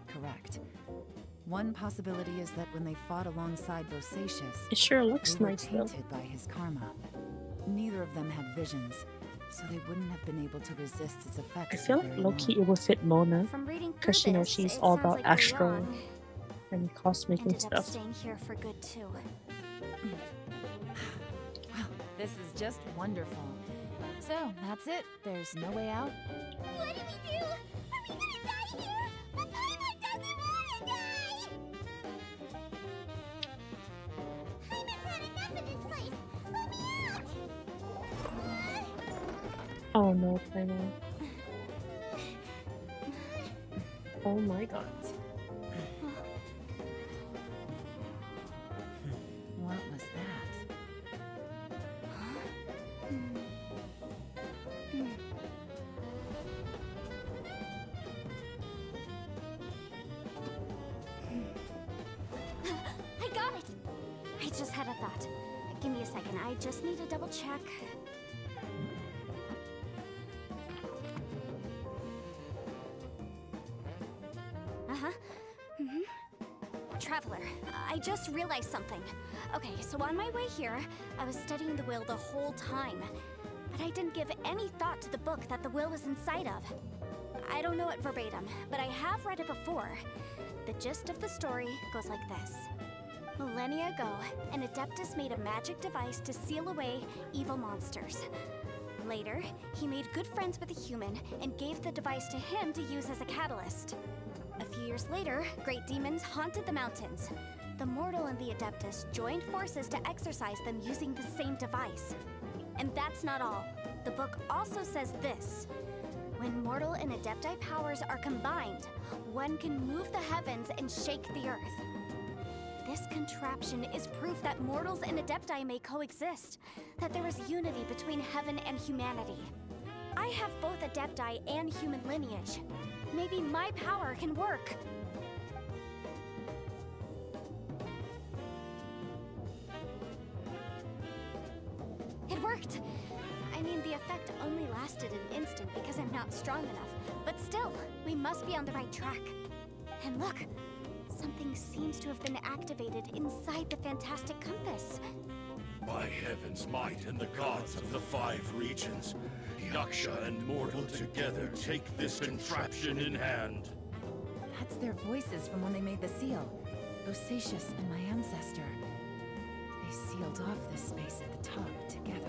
Correct. One possibility is that when they fought alongside Vosatius, it sure looks they were nice though. tainted by his karma. Neither of them had visions, so they wouldn't have been able to resist its effects. I feel like low-key it would fit Mona, because you know she's all about astral and cosmic and stuff. Staying here for good too. Well, this is just wonderful. So, that's it. There's no way out. What do we do? Are we gonna die here? But Paimon doesn't wanna die! Paimon's had enough of this place. Let me out! Oh no, Paimon. Oh my god. What was that? I got it! I just had a thought. Give me a second. I just need to double check. Traveler, I just realized something. Okay, so on my way here, I was studying the will the whole time. But I didn't give any thought to the book that the will was inside of. I don't know it verbatim, but I have read it before. The gist of the story goes like this. Millennia ago, an Adeptus made a magic device to seal away evil monsters. Later, he made good friends with a human and gave the device to him to use as a catalyst. A few years later, great demons haunted the mountains. The Mortal and the Adeptus joined forces to exorcise them using the same device. And that's not all. The book also says this. When Mortal and Adepti powers are combined, one can move the heavens and shake the earth. This contraption is proof that mortals and Adepti may coexist, that there is unity between heaven and humanity. I have both Adepti and human lineage. Maybe my power can work. It worked! I mean, the effect only lasted an instant because I'm not strong enough. But still, we must be on the right track. And look, something seems to have been activated inside the fantastic compass. By heaven's might and the gods of the 5 regions, Yaksha and Mortal together take this contraption in hand. That's their voices from when they made the seal. Osatius and my ancestor. They sealed off this space at the top together.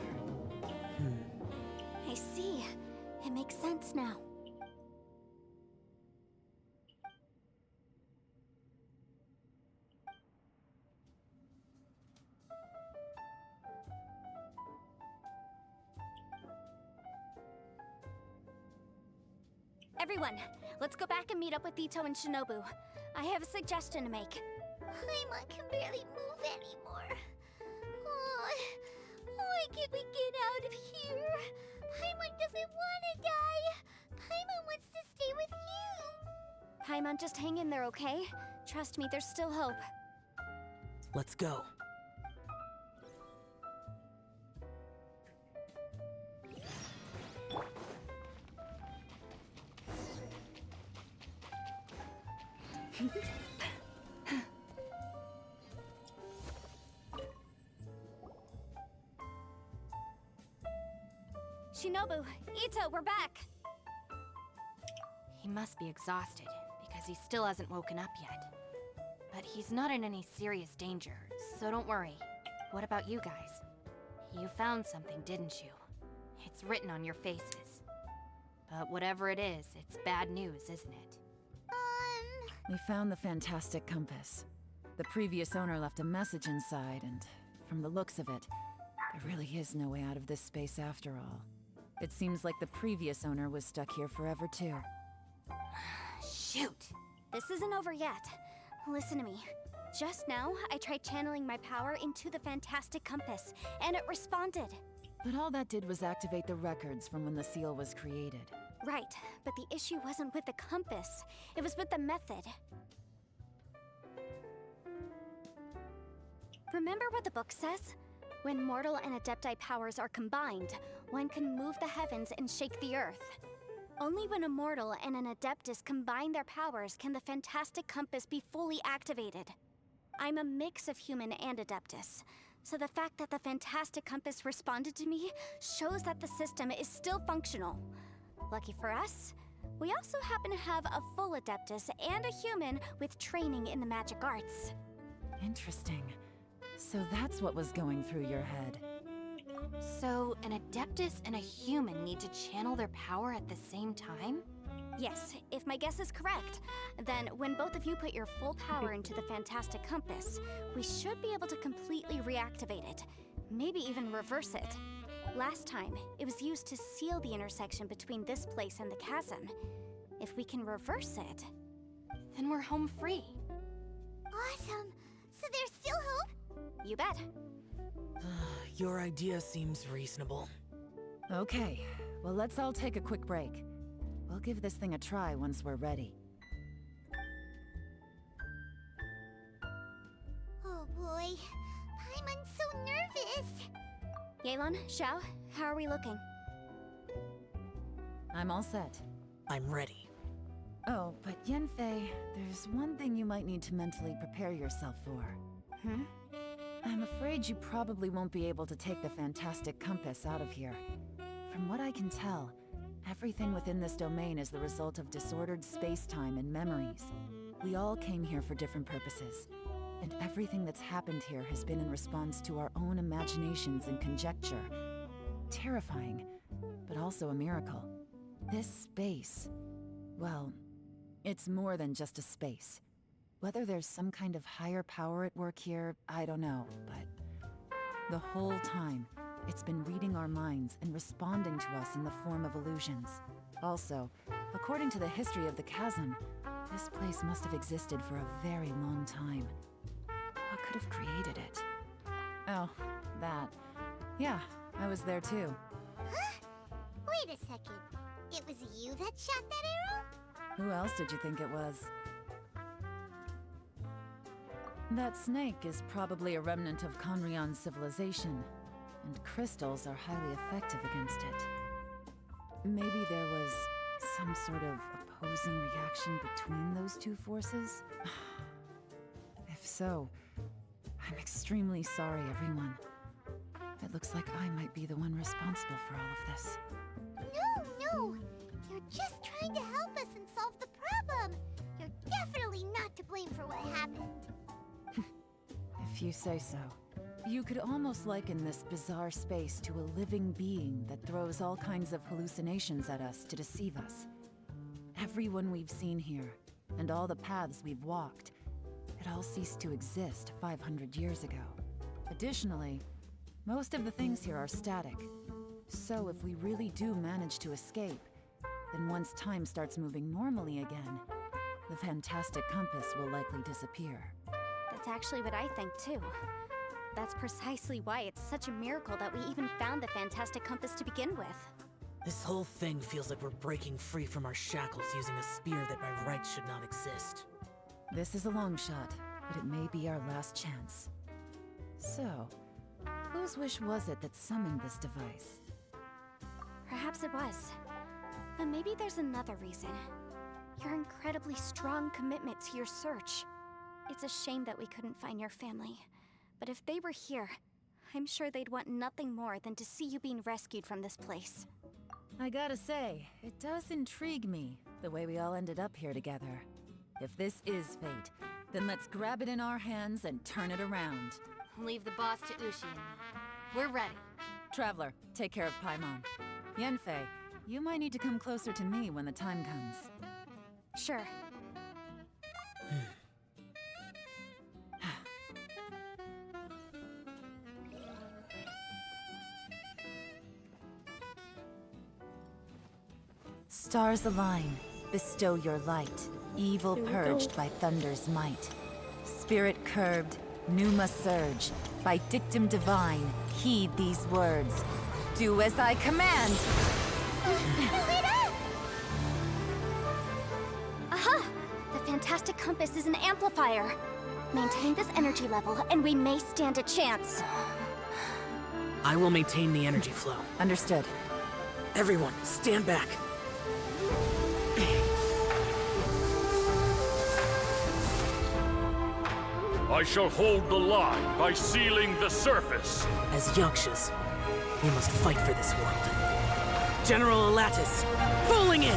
I see. It makes sense now. Everyone, let's go back and meet up with Ito and Shinobu. I have a suggestion to make. Paimon can barely move anymore. Oh, why can't we get out of here? Paimon doesn't want to die. Paimon wants to stay with you. Paimon, just hang in there, okay? Trust me, there's still hope. Let's go. Shinobu, Ito, we're back! He must be exhausted, because he still hasn't woken up yet. But he's not in any serious danger, so don't worry. What about you guys? You found something, didn't you? It's written on your faces. But whatever it is, it's bad news, isn't it? We found the fantastic compass. The previous owner left a message inside, and from the looks of it, there really is no way out of this space after all. It seems like the previous owner was stuck here forever too. Shoot! This isn't over yet. Listen to me. Just now, I tried channeling my power into the fantastic compass, and it responded. But all that did was activate the records from when the seal was created. Right, but the issue wasn't with the compass. It was with the method. Remember what the book says? When mortal and Adepti powers are combined, one can move the heavens and shake the earth. Only when a mortal and an Adeptus combine their powers can the fantastic compass be fully activated. I'm a mix of human and Adeptus, so the fact that the fantastic compass responded to me shows that the system is still functional. Lucky for us, we also happen to have a full Adeptus and a human with training in the magic arts. Interesting. So that's what was going through your head. So, an Adeptus and a human need to channel their power at the same time? Yes, if my guess is correct, then when both of you put your full power into the fantastic compass, we should be able to completely reactivate it, maybe even reverse it. Last time, it was used to seal the intersection between this place and the chasm. If we can reverse it, then we're home free. Awesome! So there's still hope? You bet. Your idea seems reasonable. Okay, well let's all take a quick break. We'll give this thing a try once we're ready. Oh boy, Paimon's so nervous. Yelan, Xiao, how are we looking? I'm all set. I'm ready. Oh, but Yanfei, there's one thing you might need to mentally prepare yourself for. I'm afraid you probably won't be able to take the fantastic compass out of here. From what I can tell, everything within this domain is the result of disordered space-time and memories. We all came here for different purposes, and everything that's happened here has been in response to our own imaginations and conjecture. Terrifying, but also a miracle. This space, well, It's more than just a space. Whether there's some kind of higher power at work here, I don't know, but the whole time, it's been reading our minds and responding to us in the form of illusions. Also, according to the history of the chasm, this place must have existed for a very long time. What could have created it? Oh, that. Yeah, I was there too. Huh? Wait a second. It was you that shot that arrow? Who else did you think it was? That snake is probably a remnant of Conrion's civilization, and crystals are highly effective against it. Maybe there was some sort of opposing reaction between those two forces? If so, I'm extremely sorry, everyone. It looks like I might be the one responsible for all of this. No! You're just trying to help us and solve the problem! You're definitely not to blame for what happened. If you say so. You could almost liken this bizarre space to a living being that throws all kinds of hallucinations at us to deceive us. Everyone we've seen here, and all the paths we've walked, it all ceased to exist 500 years ago. Additionally, most of the things here are static. So if we really do manage to escape, then once time starts moving normally again, the fantastic compass will likely disappear. That's actually what I think too. That's precisely why it's such a miracle that we even found the fantastic compass to begin with. This whole thing feels like we're breaking free from our shackles using a spear that by rights should not exist. This is a long shot, but it may be our last chance. So, whose wish was it that summoned this device? Perhaps it was. But maybe there's another reason. Your incredibly strong commitment to your search. It's a shame that we couldn't find your family. But if they were here, I'm sure they'd want nothing more than to see you being rescued from this place. I gotta say, it does intrigue me, the way we all ended up here together. If this is fate, then let's grab it in our hands and turn it around. Leave the boss to Ushi and me. We're ready. Traveler, take care of Paimon. Yanfei, you might need to come closer to me when the time comes. Sure. Stars align, bestow your light. Evil purged by thunder's might. Spirit curbed, pneuma surge. By dictum divine, heed these words. Do as I command! Aha! The fantastic compass is an amplifier. Maintain this energy level, and we may stand a chance. I will maintain the energy flow. Understood. Everyone, stand back. I shall hold the line by sealing the surface. As Yakshas, we must fight for this world. General Elatus, falling in!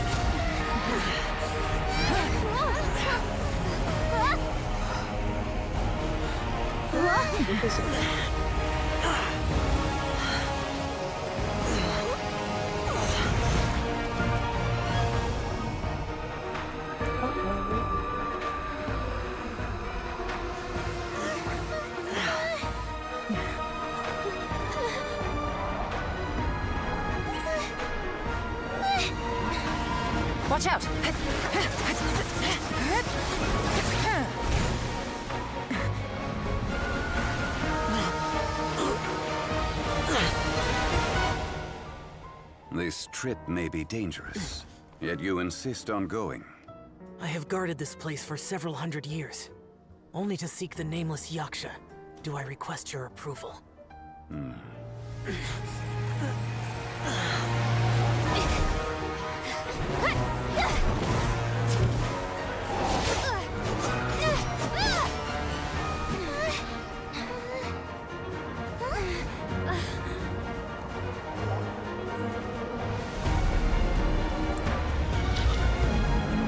Watch out! This trip may be dangerous, yet you insist on going. I have guarded this place for several hundred years. Only to seek the nameless Yaksha do I request your approval.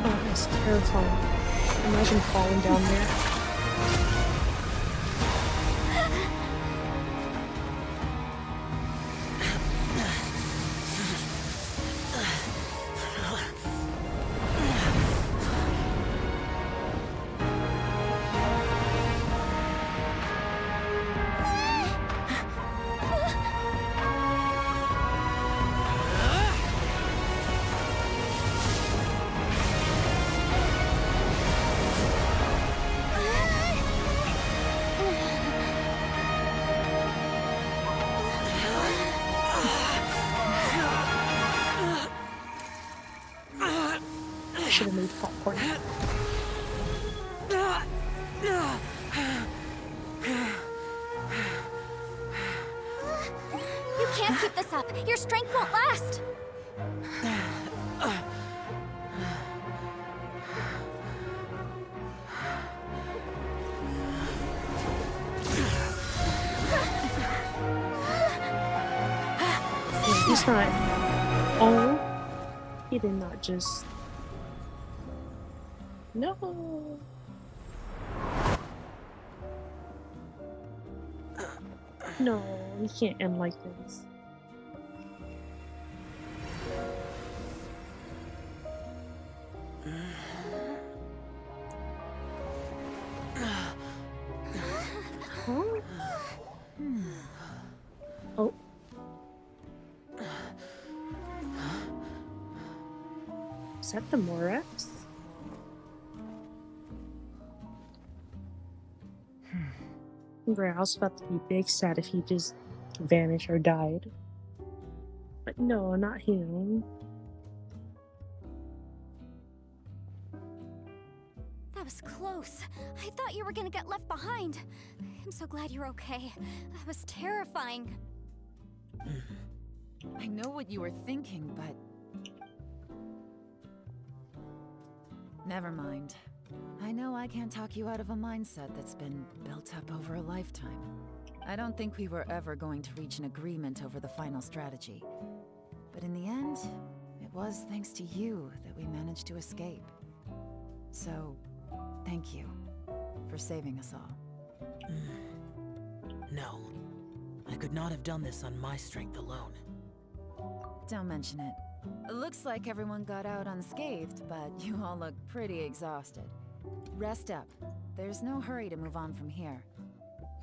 Oh, that's terrifying. Imagine falling down there. should have made popcorn. You can't keep this up. Your strength won't last. He's not. Oh, he did not just. No. No, you can't end like this. Huh? Oh. Is that the Morex? I was about to be big sad if he just vanished or died. But no, not him. That was close. I thought you were gonna get left behind. I'm so glad you're okay. That was terrifying. I know what you were thinking, but... Never mind. I know I can't talk you out of a mindset that's been built up over a lifetime. I don't think we were ever going to reach an agreement over the final strategy. But in the end, it was thanks to you that we managed to escape. So, thank you for saving us all. No. I could not have done this on my strength alone. Don't mention it. It looks like everyone got out unscathed, but you all look pretty exhausted. Rest up. There's no hurry to move on from here.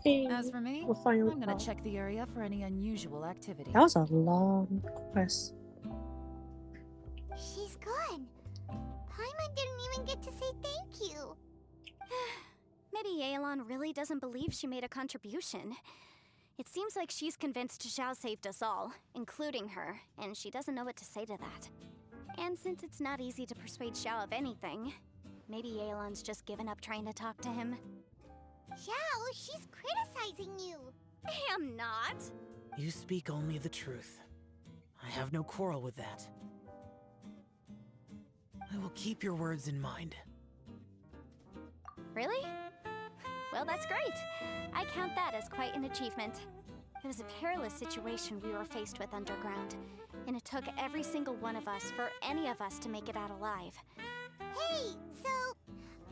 Hey, As for me, I'm gonna check the area for any unusual activity. That was a long quest. She's gone. Paimon didn't even get to say thank you. Maybe Yelan really doesn't believe she made a contribution. It seems like she's convinced Xiao saved us all, including her, and she doesn't know what to say to that. And since it's not easy to persuade Xiao of anything, maybe Yelan's just given up trying to talk to him. Xiao, she's criticizing you. I am not. You speak only the truth. I have no quarrel with that. I will keep your words in mind. Really? Well, that's great. I count that as quite an achievement. It was a perilous situation we were faced with underground, and it took every single one of us for any of us to make it out alive. Hey, so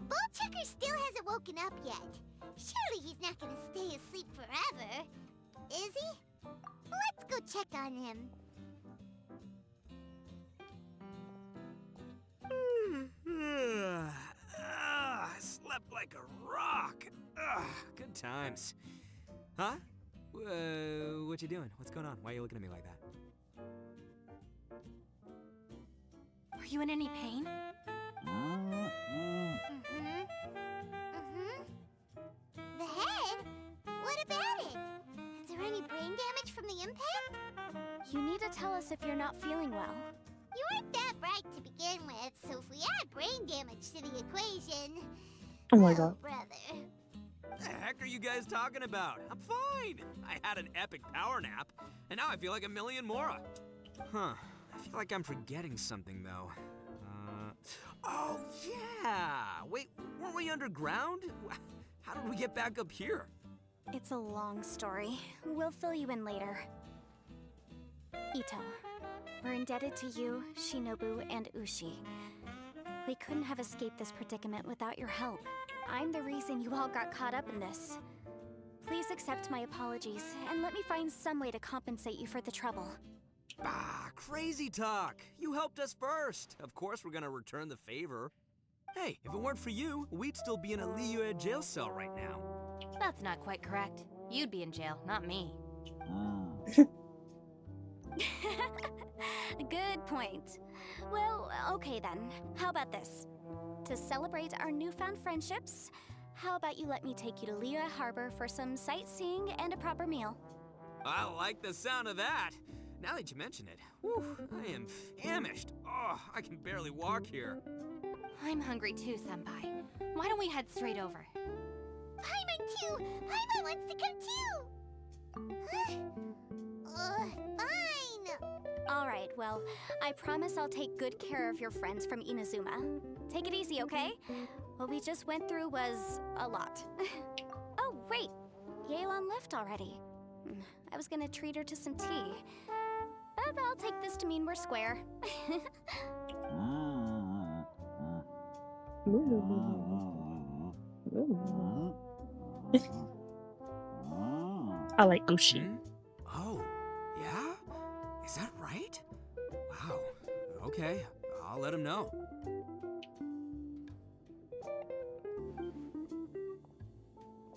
Bullchecker still hasn't woken up yet. Surely he's not gonna stay asleep forever, is he? Let's go check on him. I slept like a rock. Good times. Huh? What you doing? What's going on? Why are you looking at me like that? Are you in any pain? The head? What about it? Is there any brain damage from the impact? You need to tell us if you're not feeling well. You weren't that bright to begin with, so if we add brain damage to the equation... Oh my god. Brother. What the heck are you guys talking about? I'm fine. I had an epic power nap, and now I feel like a million more. Huh. I feel like I'm forgetting something, though. Oh, yeah! Wait, weren't we underground? How did we get back up here? It's a long story. We'll fill you in later. Ito, we're indebted to you, Shinobu, and Ushi. We couldn't have escaped this predicament without your help. I'm the reason you all got caught up in this. Please accept my apologies, and let me find some way to compensate you for the trouble. Crazy talk! You helped us first! Of course we're gonna return the favor. Hey, if it weren't for you, we'd still be in a Liyue jail cell right now. That's not quite correct. You'd be in jail, not me. Good point. Well, okay then. How about this? To celebrate our newfound friendships, how about you let me take you to Liyue Harbor for some sightseeing and a proper meal? I like the sound of that! Now that you mention it, whew, I am famished. Oh, I can barely walk here. I'm hungry too, Senpai. Why don't we head straight over? Paimon too! Paimon wants to come too! Fine! Alright, well, I promise I'll take good care of your friends from Inazuma. Take it easy, okay? What we just went through was a lot. Oh, wait! Yelan left already. I was gonna treat her to some tea. But I'll take this to mean we're square. I like Ushi. Oh, yeah? Is that right? Wow. Okay, I'll let him know.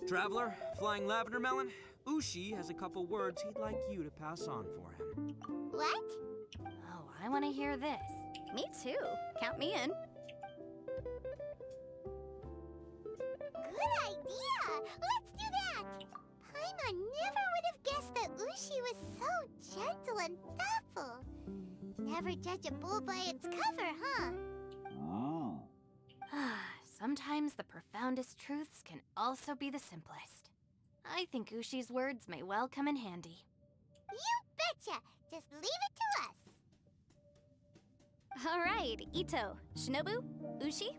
Traveler, Flying Lavender Melon, Ushi has a couple words he'd like you to pass on for him. What? Oh, I want to hear this. Me too. Count me in. Good idea! Let's do that! Paimon never would have guessed that Ushi was so gentle and thoughtful. Never judge a bull by its cover, huh? Sometimes the profoundest truths can also be the simplest. I think Ushi's words may well come in handy. You betcha! Just leave it to us! Alright, Ito, Shinobu, Ushi,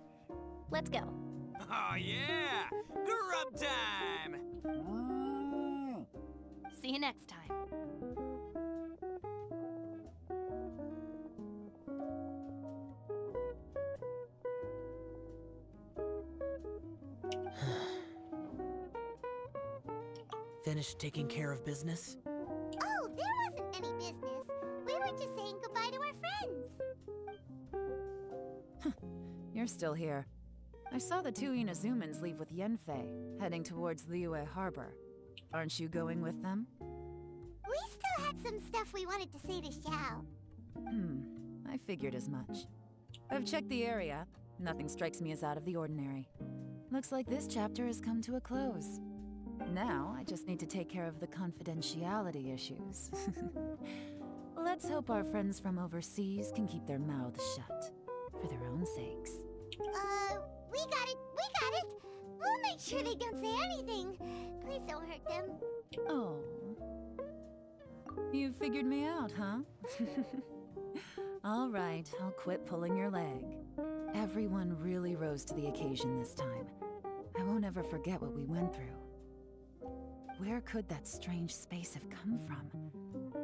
let's go. Oh yeah! Grub time! See you next time. Finished taking care of business? Oh, there wasn't any business. We were just saying goodbye to our friends. You're still here. I saw the two Inazumans leave with Yenfei, heading towards Liyue Harbor. Aren't you going with them? We still had some stuff we wanted to say to Xiao. I figured as much. I've checked the area. Nothing strikes me as out of the ordinary. Looks like this chapter has come to a close. Now, I just need to take care of the confidentiality issues. Let's hope our friends from overseas can keep their mouths shut. For their own sakes. We got it! We'll make sure they don't say anything. Please don't hurt them. Oh. You figured me out, huh? All right, I'll quit pulling your leg. Everyone really rose to the occasion this time. I won't ever forget what we went through. Where could that strange space have come from?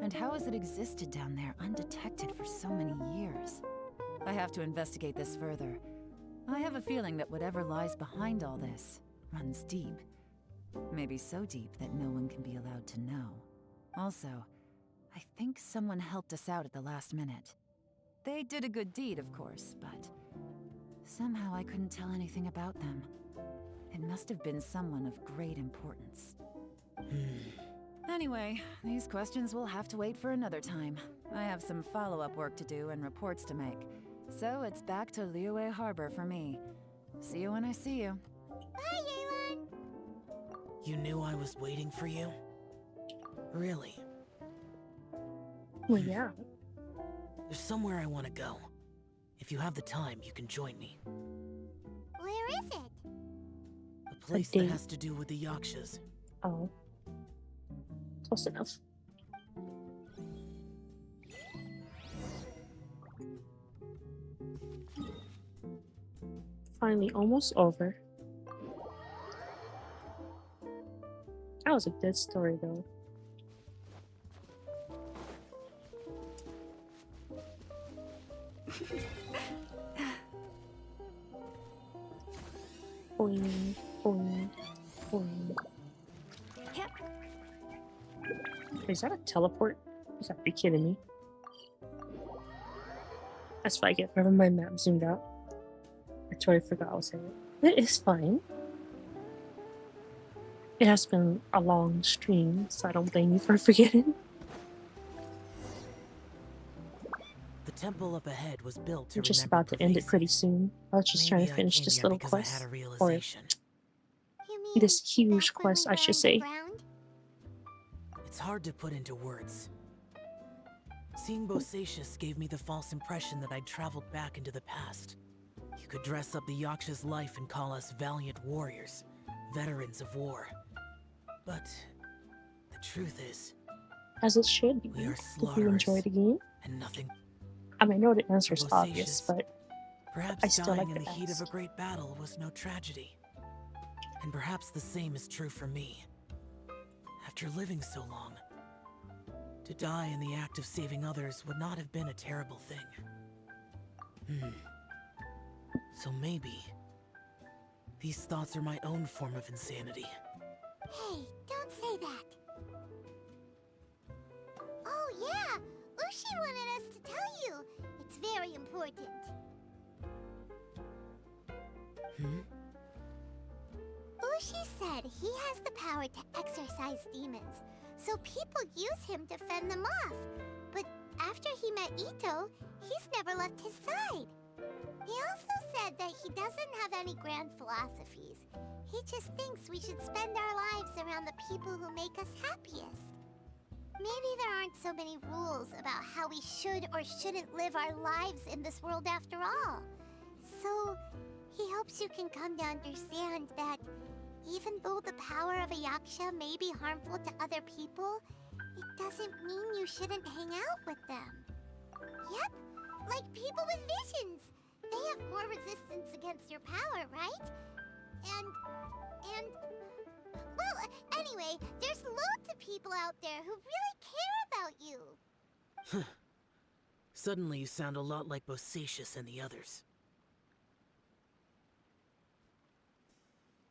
And how has it existed down there undetected for so many years? I have to investigate this further. I have a feeling that whatever lies behind all this runs deep. Maybe so deep that no one can be allowed to know. Also, I think someone helped us out at the last minute. They did a good deed, of course, but somehow I couldn't tell anything about them. It must have been someone of great importance. Anyway, these questions will have to wait for another time. I have some follow-up work to do and reports to make. So it's back to Liyue Harbor for me. See you when I see you. Bye, Yelan! You knew I was waiting for you? Really? Well, yeah. There's somewhere I want to go. If you have the time, you can join me. Where is it? A place that has to do with the Yakshas. Oh. Close enough. Finally, almost over. That was a good story, though. Boing, boing, boing. Is that a teleport? You gotta be kidding me. That's why I get whenever my map zoomed out. I totally forgot I was saying it. It is fine. It has been a long stream, so I don't blame you for forgetting. The temple up ahead was built to I'm just about to end it pretty soon. I was just trying to finish this little quest. Or this huge quest, I should say. It's hard to put into words. Seeing Bosacius gave me the false impression that I'd traveled back into the past. You could dress up the Yaksha's life and call us valiant warriors, veterans of war. But the truth is, As it should be. we are Did you enjoy the game? and nothing. I mean, I know the answer is obvious, Bosacious. but Perhaps I still dying like in to the heat of ask. a great battle was no tragedy. And perhaps the same is true for me. After living so long, to die in the act of saving others would not have been a terrible thing. So maybe these thoughts are my own form of insanity. Hey, don't say that. Oh yeah, Ushi wanted us to tell you. It's very important. Ushi said he has the power to exorcise demons, so people use him to fend them off. But after he met Ito, he's never left his side. He also said that he doesn't have any grand philosophies. He just thinks we should spend our lives around the people who make us happiest. Maybe there aren't so many rules about how we should or shouldn't live our lives in this world after all. So, he hopes you can come to understand that even though the power of a Yaksha may be harmful to other people, it doesn't mean you shouldn't hang out with them. Yep, like people with visions. They have more resistance against your power, right? Well, anyway, there's loads of people out there who really care about you. Suddenly you sound a lot like Bosacious and the others.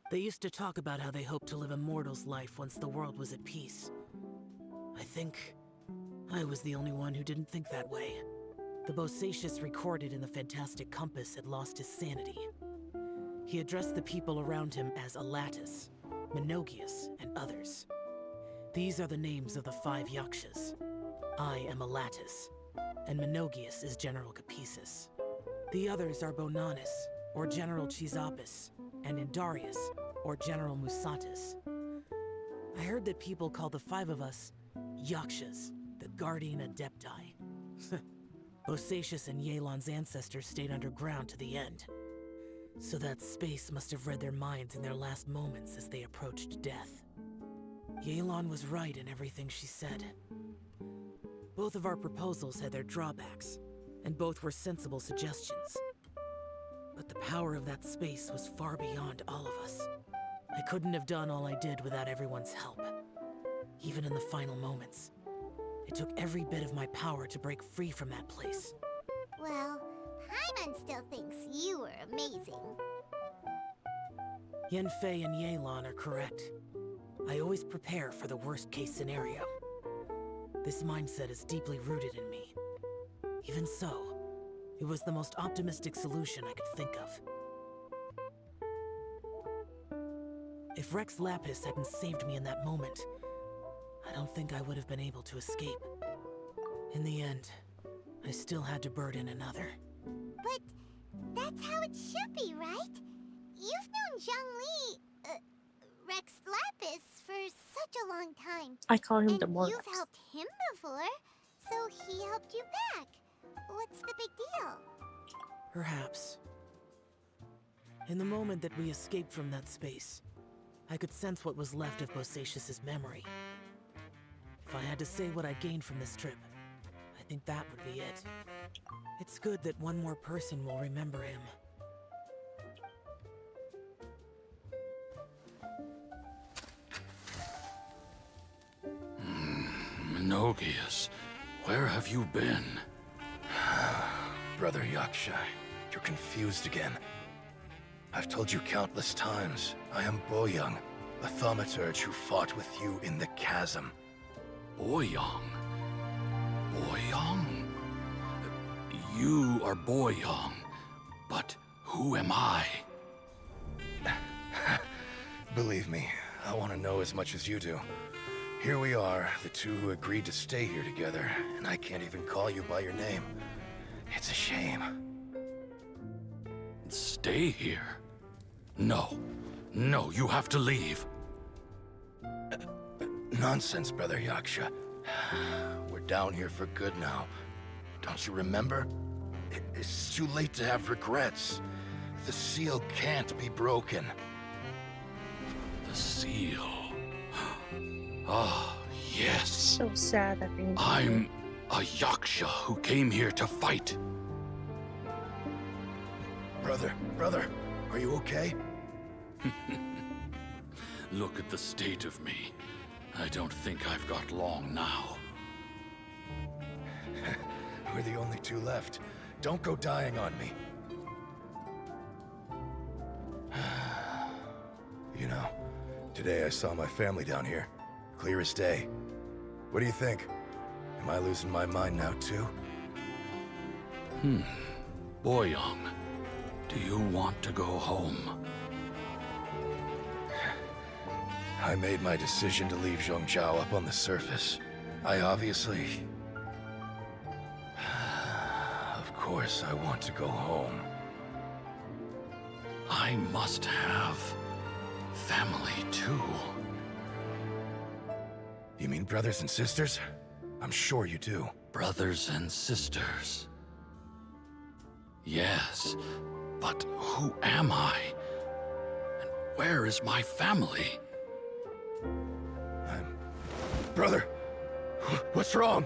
They used to talk about how they hoped to live a mortal's life once the world was at peace. I think I was the only one who didn't think that way. The Bosacious recorded in the Fantastic Compass had lost his sanity. He addressed the people around him as Alatus, Minogius, and others. These are the names of the 5 Yakshas. I am Alatus, and Minogius is General Capisis. The others are Bonanis, or General Chizapis, and Indarius, or General Musatis. I heard that people call the 5 of us Yakshas, the Guardian Adepti. Bosacious and Yelan's ancestors stayed underground to the end. So that space must have read their minds in their last moments as they approached death. Yelan was right in everything she said. Both of our proposals had their drawbacks, and both were sensible suggestions. But the power of that space was far beyond all of us. I couldn't have done all I did without everyone's help. Even in the final moments, it took every bit of my power to break free from that place. Well, Paimon still thinks you were amazing. Yanfei and Yelan are correct. I always prepare for the worst-case scenario. This mindset is deeply rooted in me. Even so, it was the most optimistic solution I could think of. If Rex Lapis hadn't saved me in that moment, I don't think I would have been able to escape. In the end, I still had to burden another. But that's how it should be, right? You've known Zhongli, Rex Lapis, for such a long time. I call him and the Morlock. you've helped him before, so he helped you back. What's the big deal? Perhaps. In the moment that we escaped from that space, I could sense what was left of Bosacious's memory. If I had to say what I gained from this trip, I think that would be it. It's good that one more person will remember him. Minogius, where have you been? Brother Yaksha, you're confused again. I've told you countless times, I am Boyoung, a thaumaturge who fought with you in the chasm. Boyoung? Boyoung? You are Boyoung, but who am I? Believe me, I want to know as much as you do. Here we are, the two who agreed to stay here together, and I can't even call you by your name. It's a shame. Stay here? No. No, you have to leave. Nonsense, Brother Yaksha. We're down here for good now. Don't you remember? It's too late to have regrets. The seal can't be broken. The seal. Ah, yes. So sad that they. I'm a Yaksha who came here to fight. Brother, are you okay? Look at the state of me. I don't think I've got long now. We're the only two left. Don't go dying on me. You know, today I saw my family down here. Clear as day. What do you think? Am I losing my mind now too? Boyang, do you want to go home? I made my decision to leave Zhongzhou up on the surface. I obviously... Of course I want to go home. I must have family too. You mean brothers and sisters? I'm sure you do. Brothers and sisters. Yes, but who am I? And where is my family? Brother, what's wrong?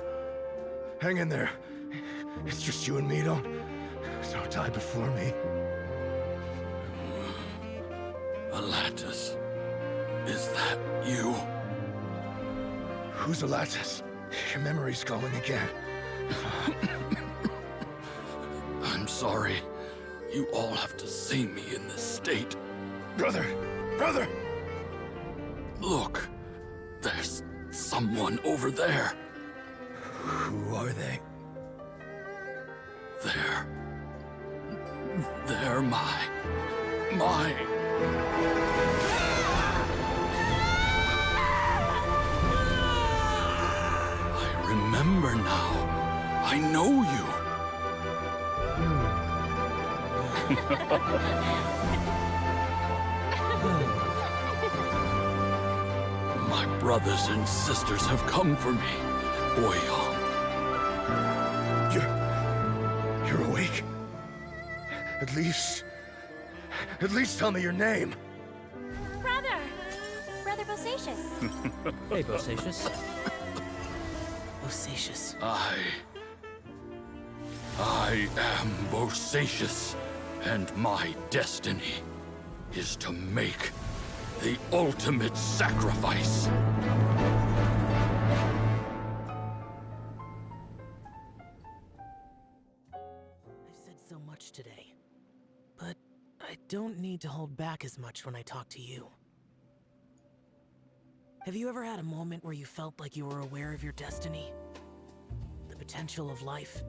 Hang in there. It's just you and me, don't die before me. Alatus, is that you? Who's Alatus? Your memory's calling again. I'm sorry. You all have to see me in this state. Brother! Look, there's someone over there. Who are they? They're my... I remember now. I know you. My brothers and sisters have come for me, Boyang. You're awake? At least tell me your name. Brother Bosacious. Hey, Bosacious. Bosacious. I am Bosacious, and my destiny is to make the ultimate sacrifice. I've said so much today, but I don't need to hold back as much when I talk to you. Have you ever had a moment where you felt like you were aware of your destiny? The potential of life?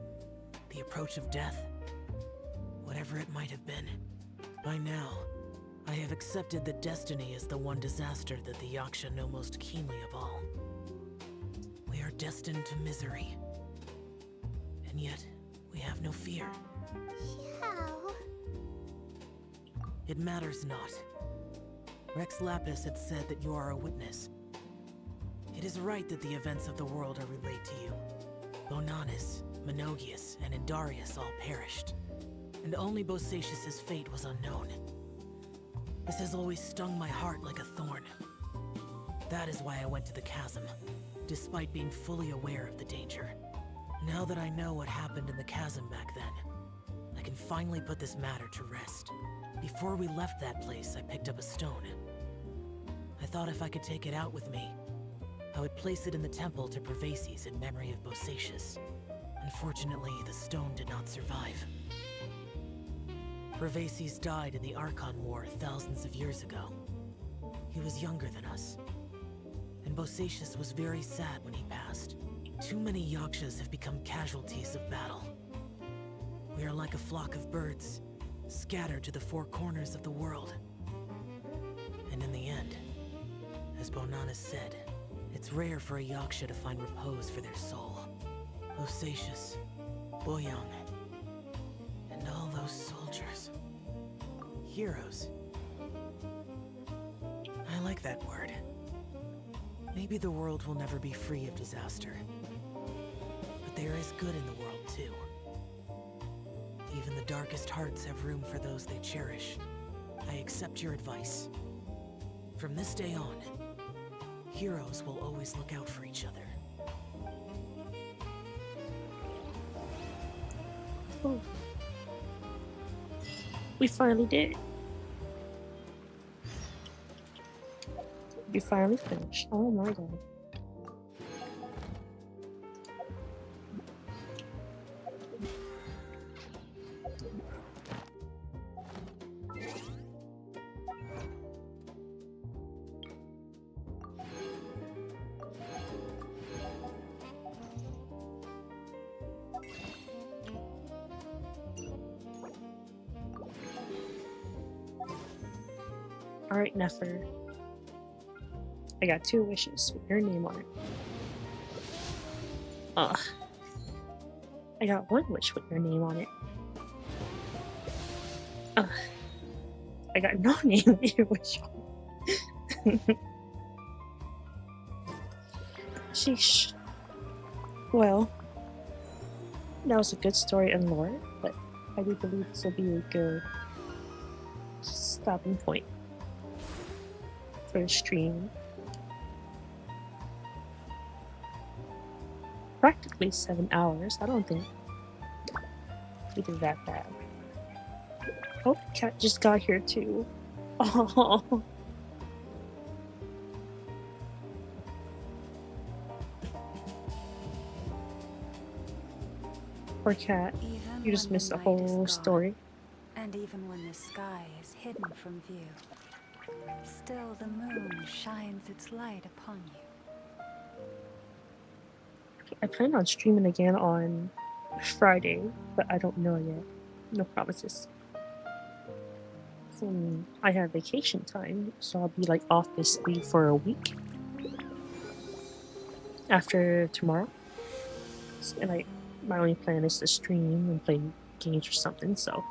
The approach of death? Whatever it might have been. By now, I have accepted that destiny is the one disaster that the Yaksha know most keenly of all. We are destined to misery. And yet, we have no fear. Xiao. It matters not. Rex Lapis had said that you are a witness. It is right that the events of the world are relayed to you. Bonanis, Menogias, and Indarius all perished, and only Bosacious' fate was unknown. This has always stung my heart like a thorn. That is why I went to the chasm, despite being fully aware of the danger. Now that I know what happened in the chasm back then, I can finally put this matter to rest. Before we left that place, I picked up a stone. I thought if I could take it out with me, I would place it in the temple to Pervases in memory of Bosacious. Unfortunately, the stone did not survive. Pervases died in the Archon War thousands of years ago. He was younger than us, and Bosacious was very sad when he passed. Too many Yakshas have become casualties of battle. We are like a flock of birds, scattered to the four corners of the world. And in the end, as Bonanis said, it's rare for a Yaksha to find repose for their soul. Bosacious, Boyang, and all those soldiers. Heroes. I like that word. Maybe the world will never be free of disaster. But there is good in the world, too. Even the darkest hearts have room for those they cherish. I accept your advice. From this day on, heroes will always look out for each other. Oh. We finally did it. We finally finished. Oh my god. Alright, Nefer. I got 2 wishes with your name on it. Ugh. I got 1 wish with your name on it. Ugh. I got no name with your wish on it. Sheesh. Well, that was a good story and lore, but I do believe this will be a good stopping point for the stream. Practically 7 hours. I don't think we did that bad. Oh, cat just got here too. Oh. Poor cat. Even You just when missed the the light is whole gone, story. And even when the sky is hidden from view, still the moon shines its light upon you. I plan on streaming again on Friday, but I don't know yet. No promises. I have vacation time, so I'll be like off basically for a week after tomorrow. And my only plan is to stream and play games or something, so.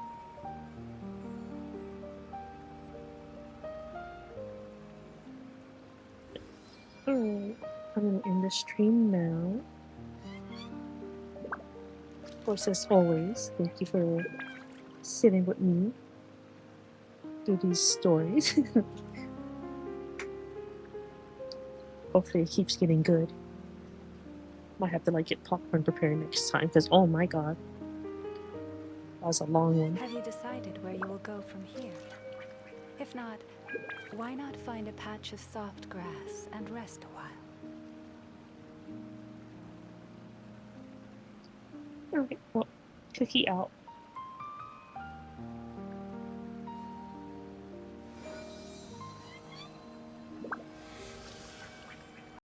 Alright, I'm gonna end the stream now. Of course, as always, thank you for sitting with me through these stories. Hopefully it keeps getting good. Might have to like get popcorn prepared next time, because oh my god. That was a long one. Have you decided where you will go from here? If not, why not find a patch of soft grass and rest a while? Alright, well, cookie out.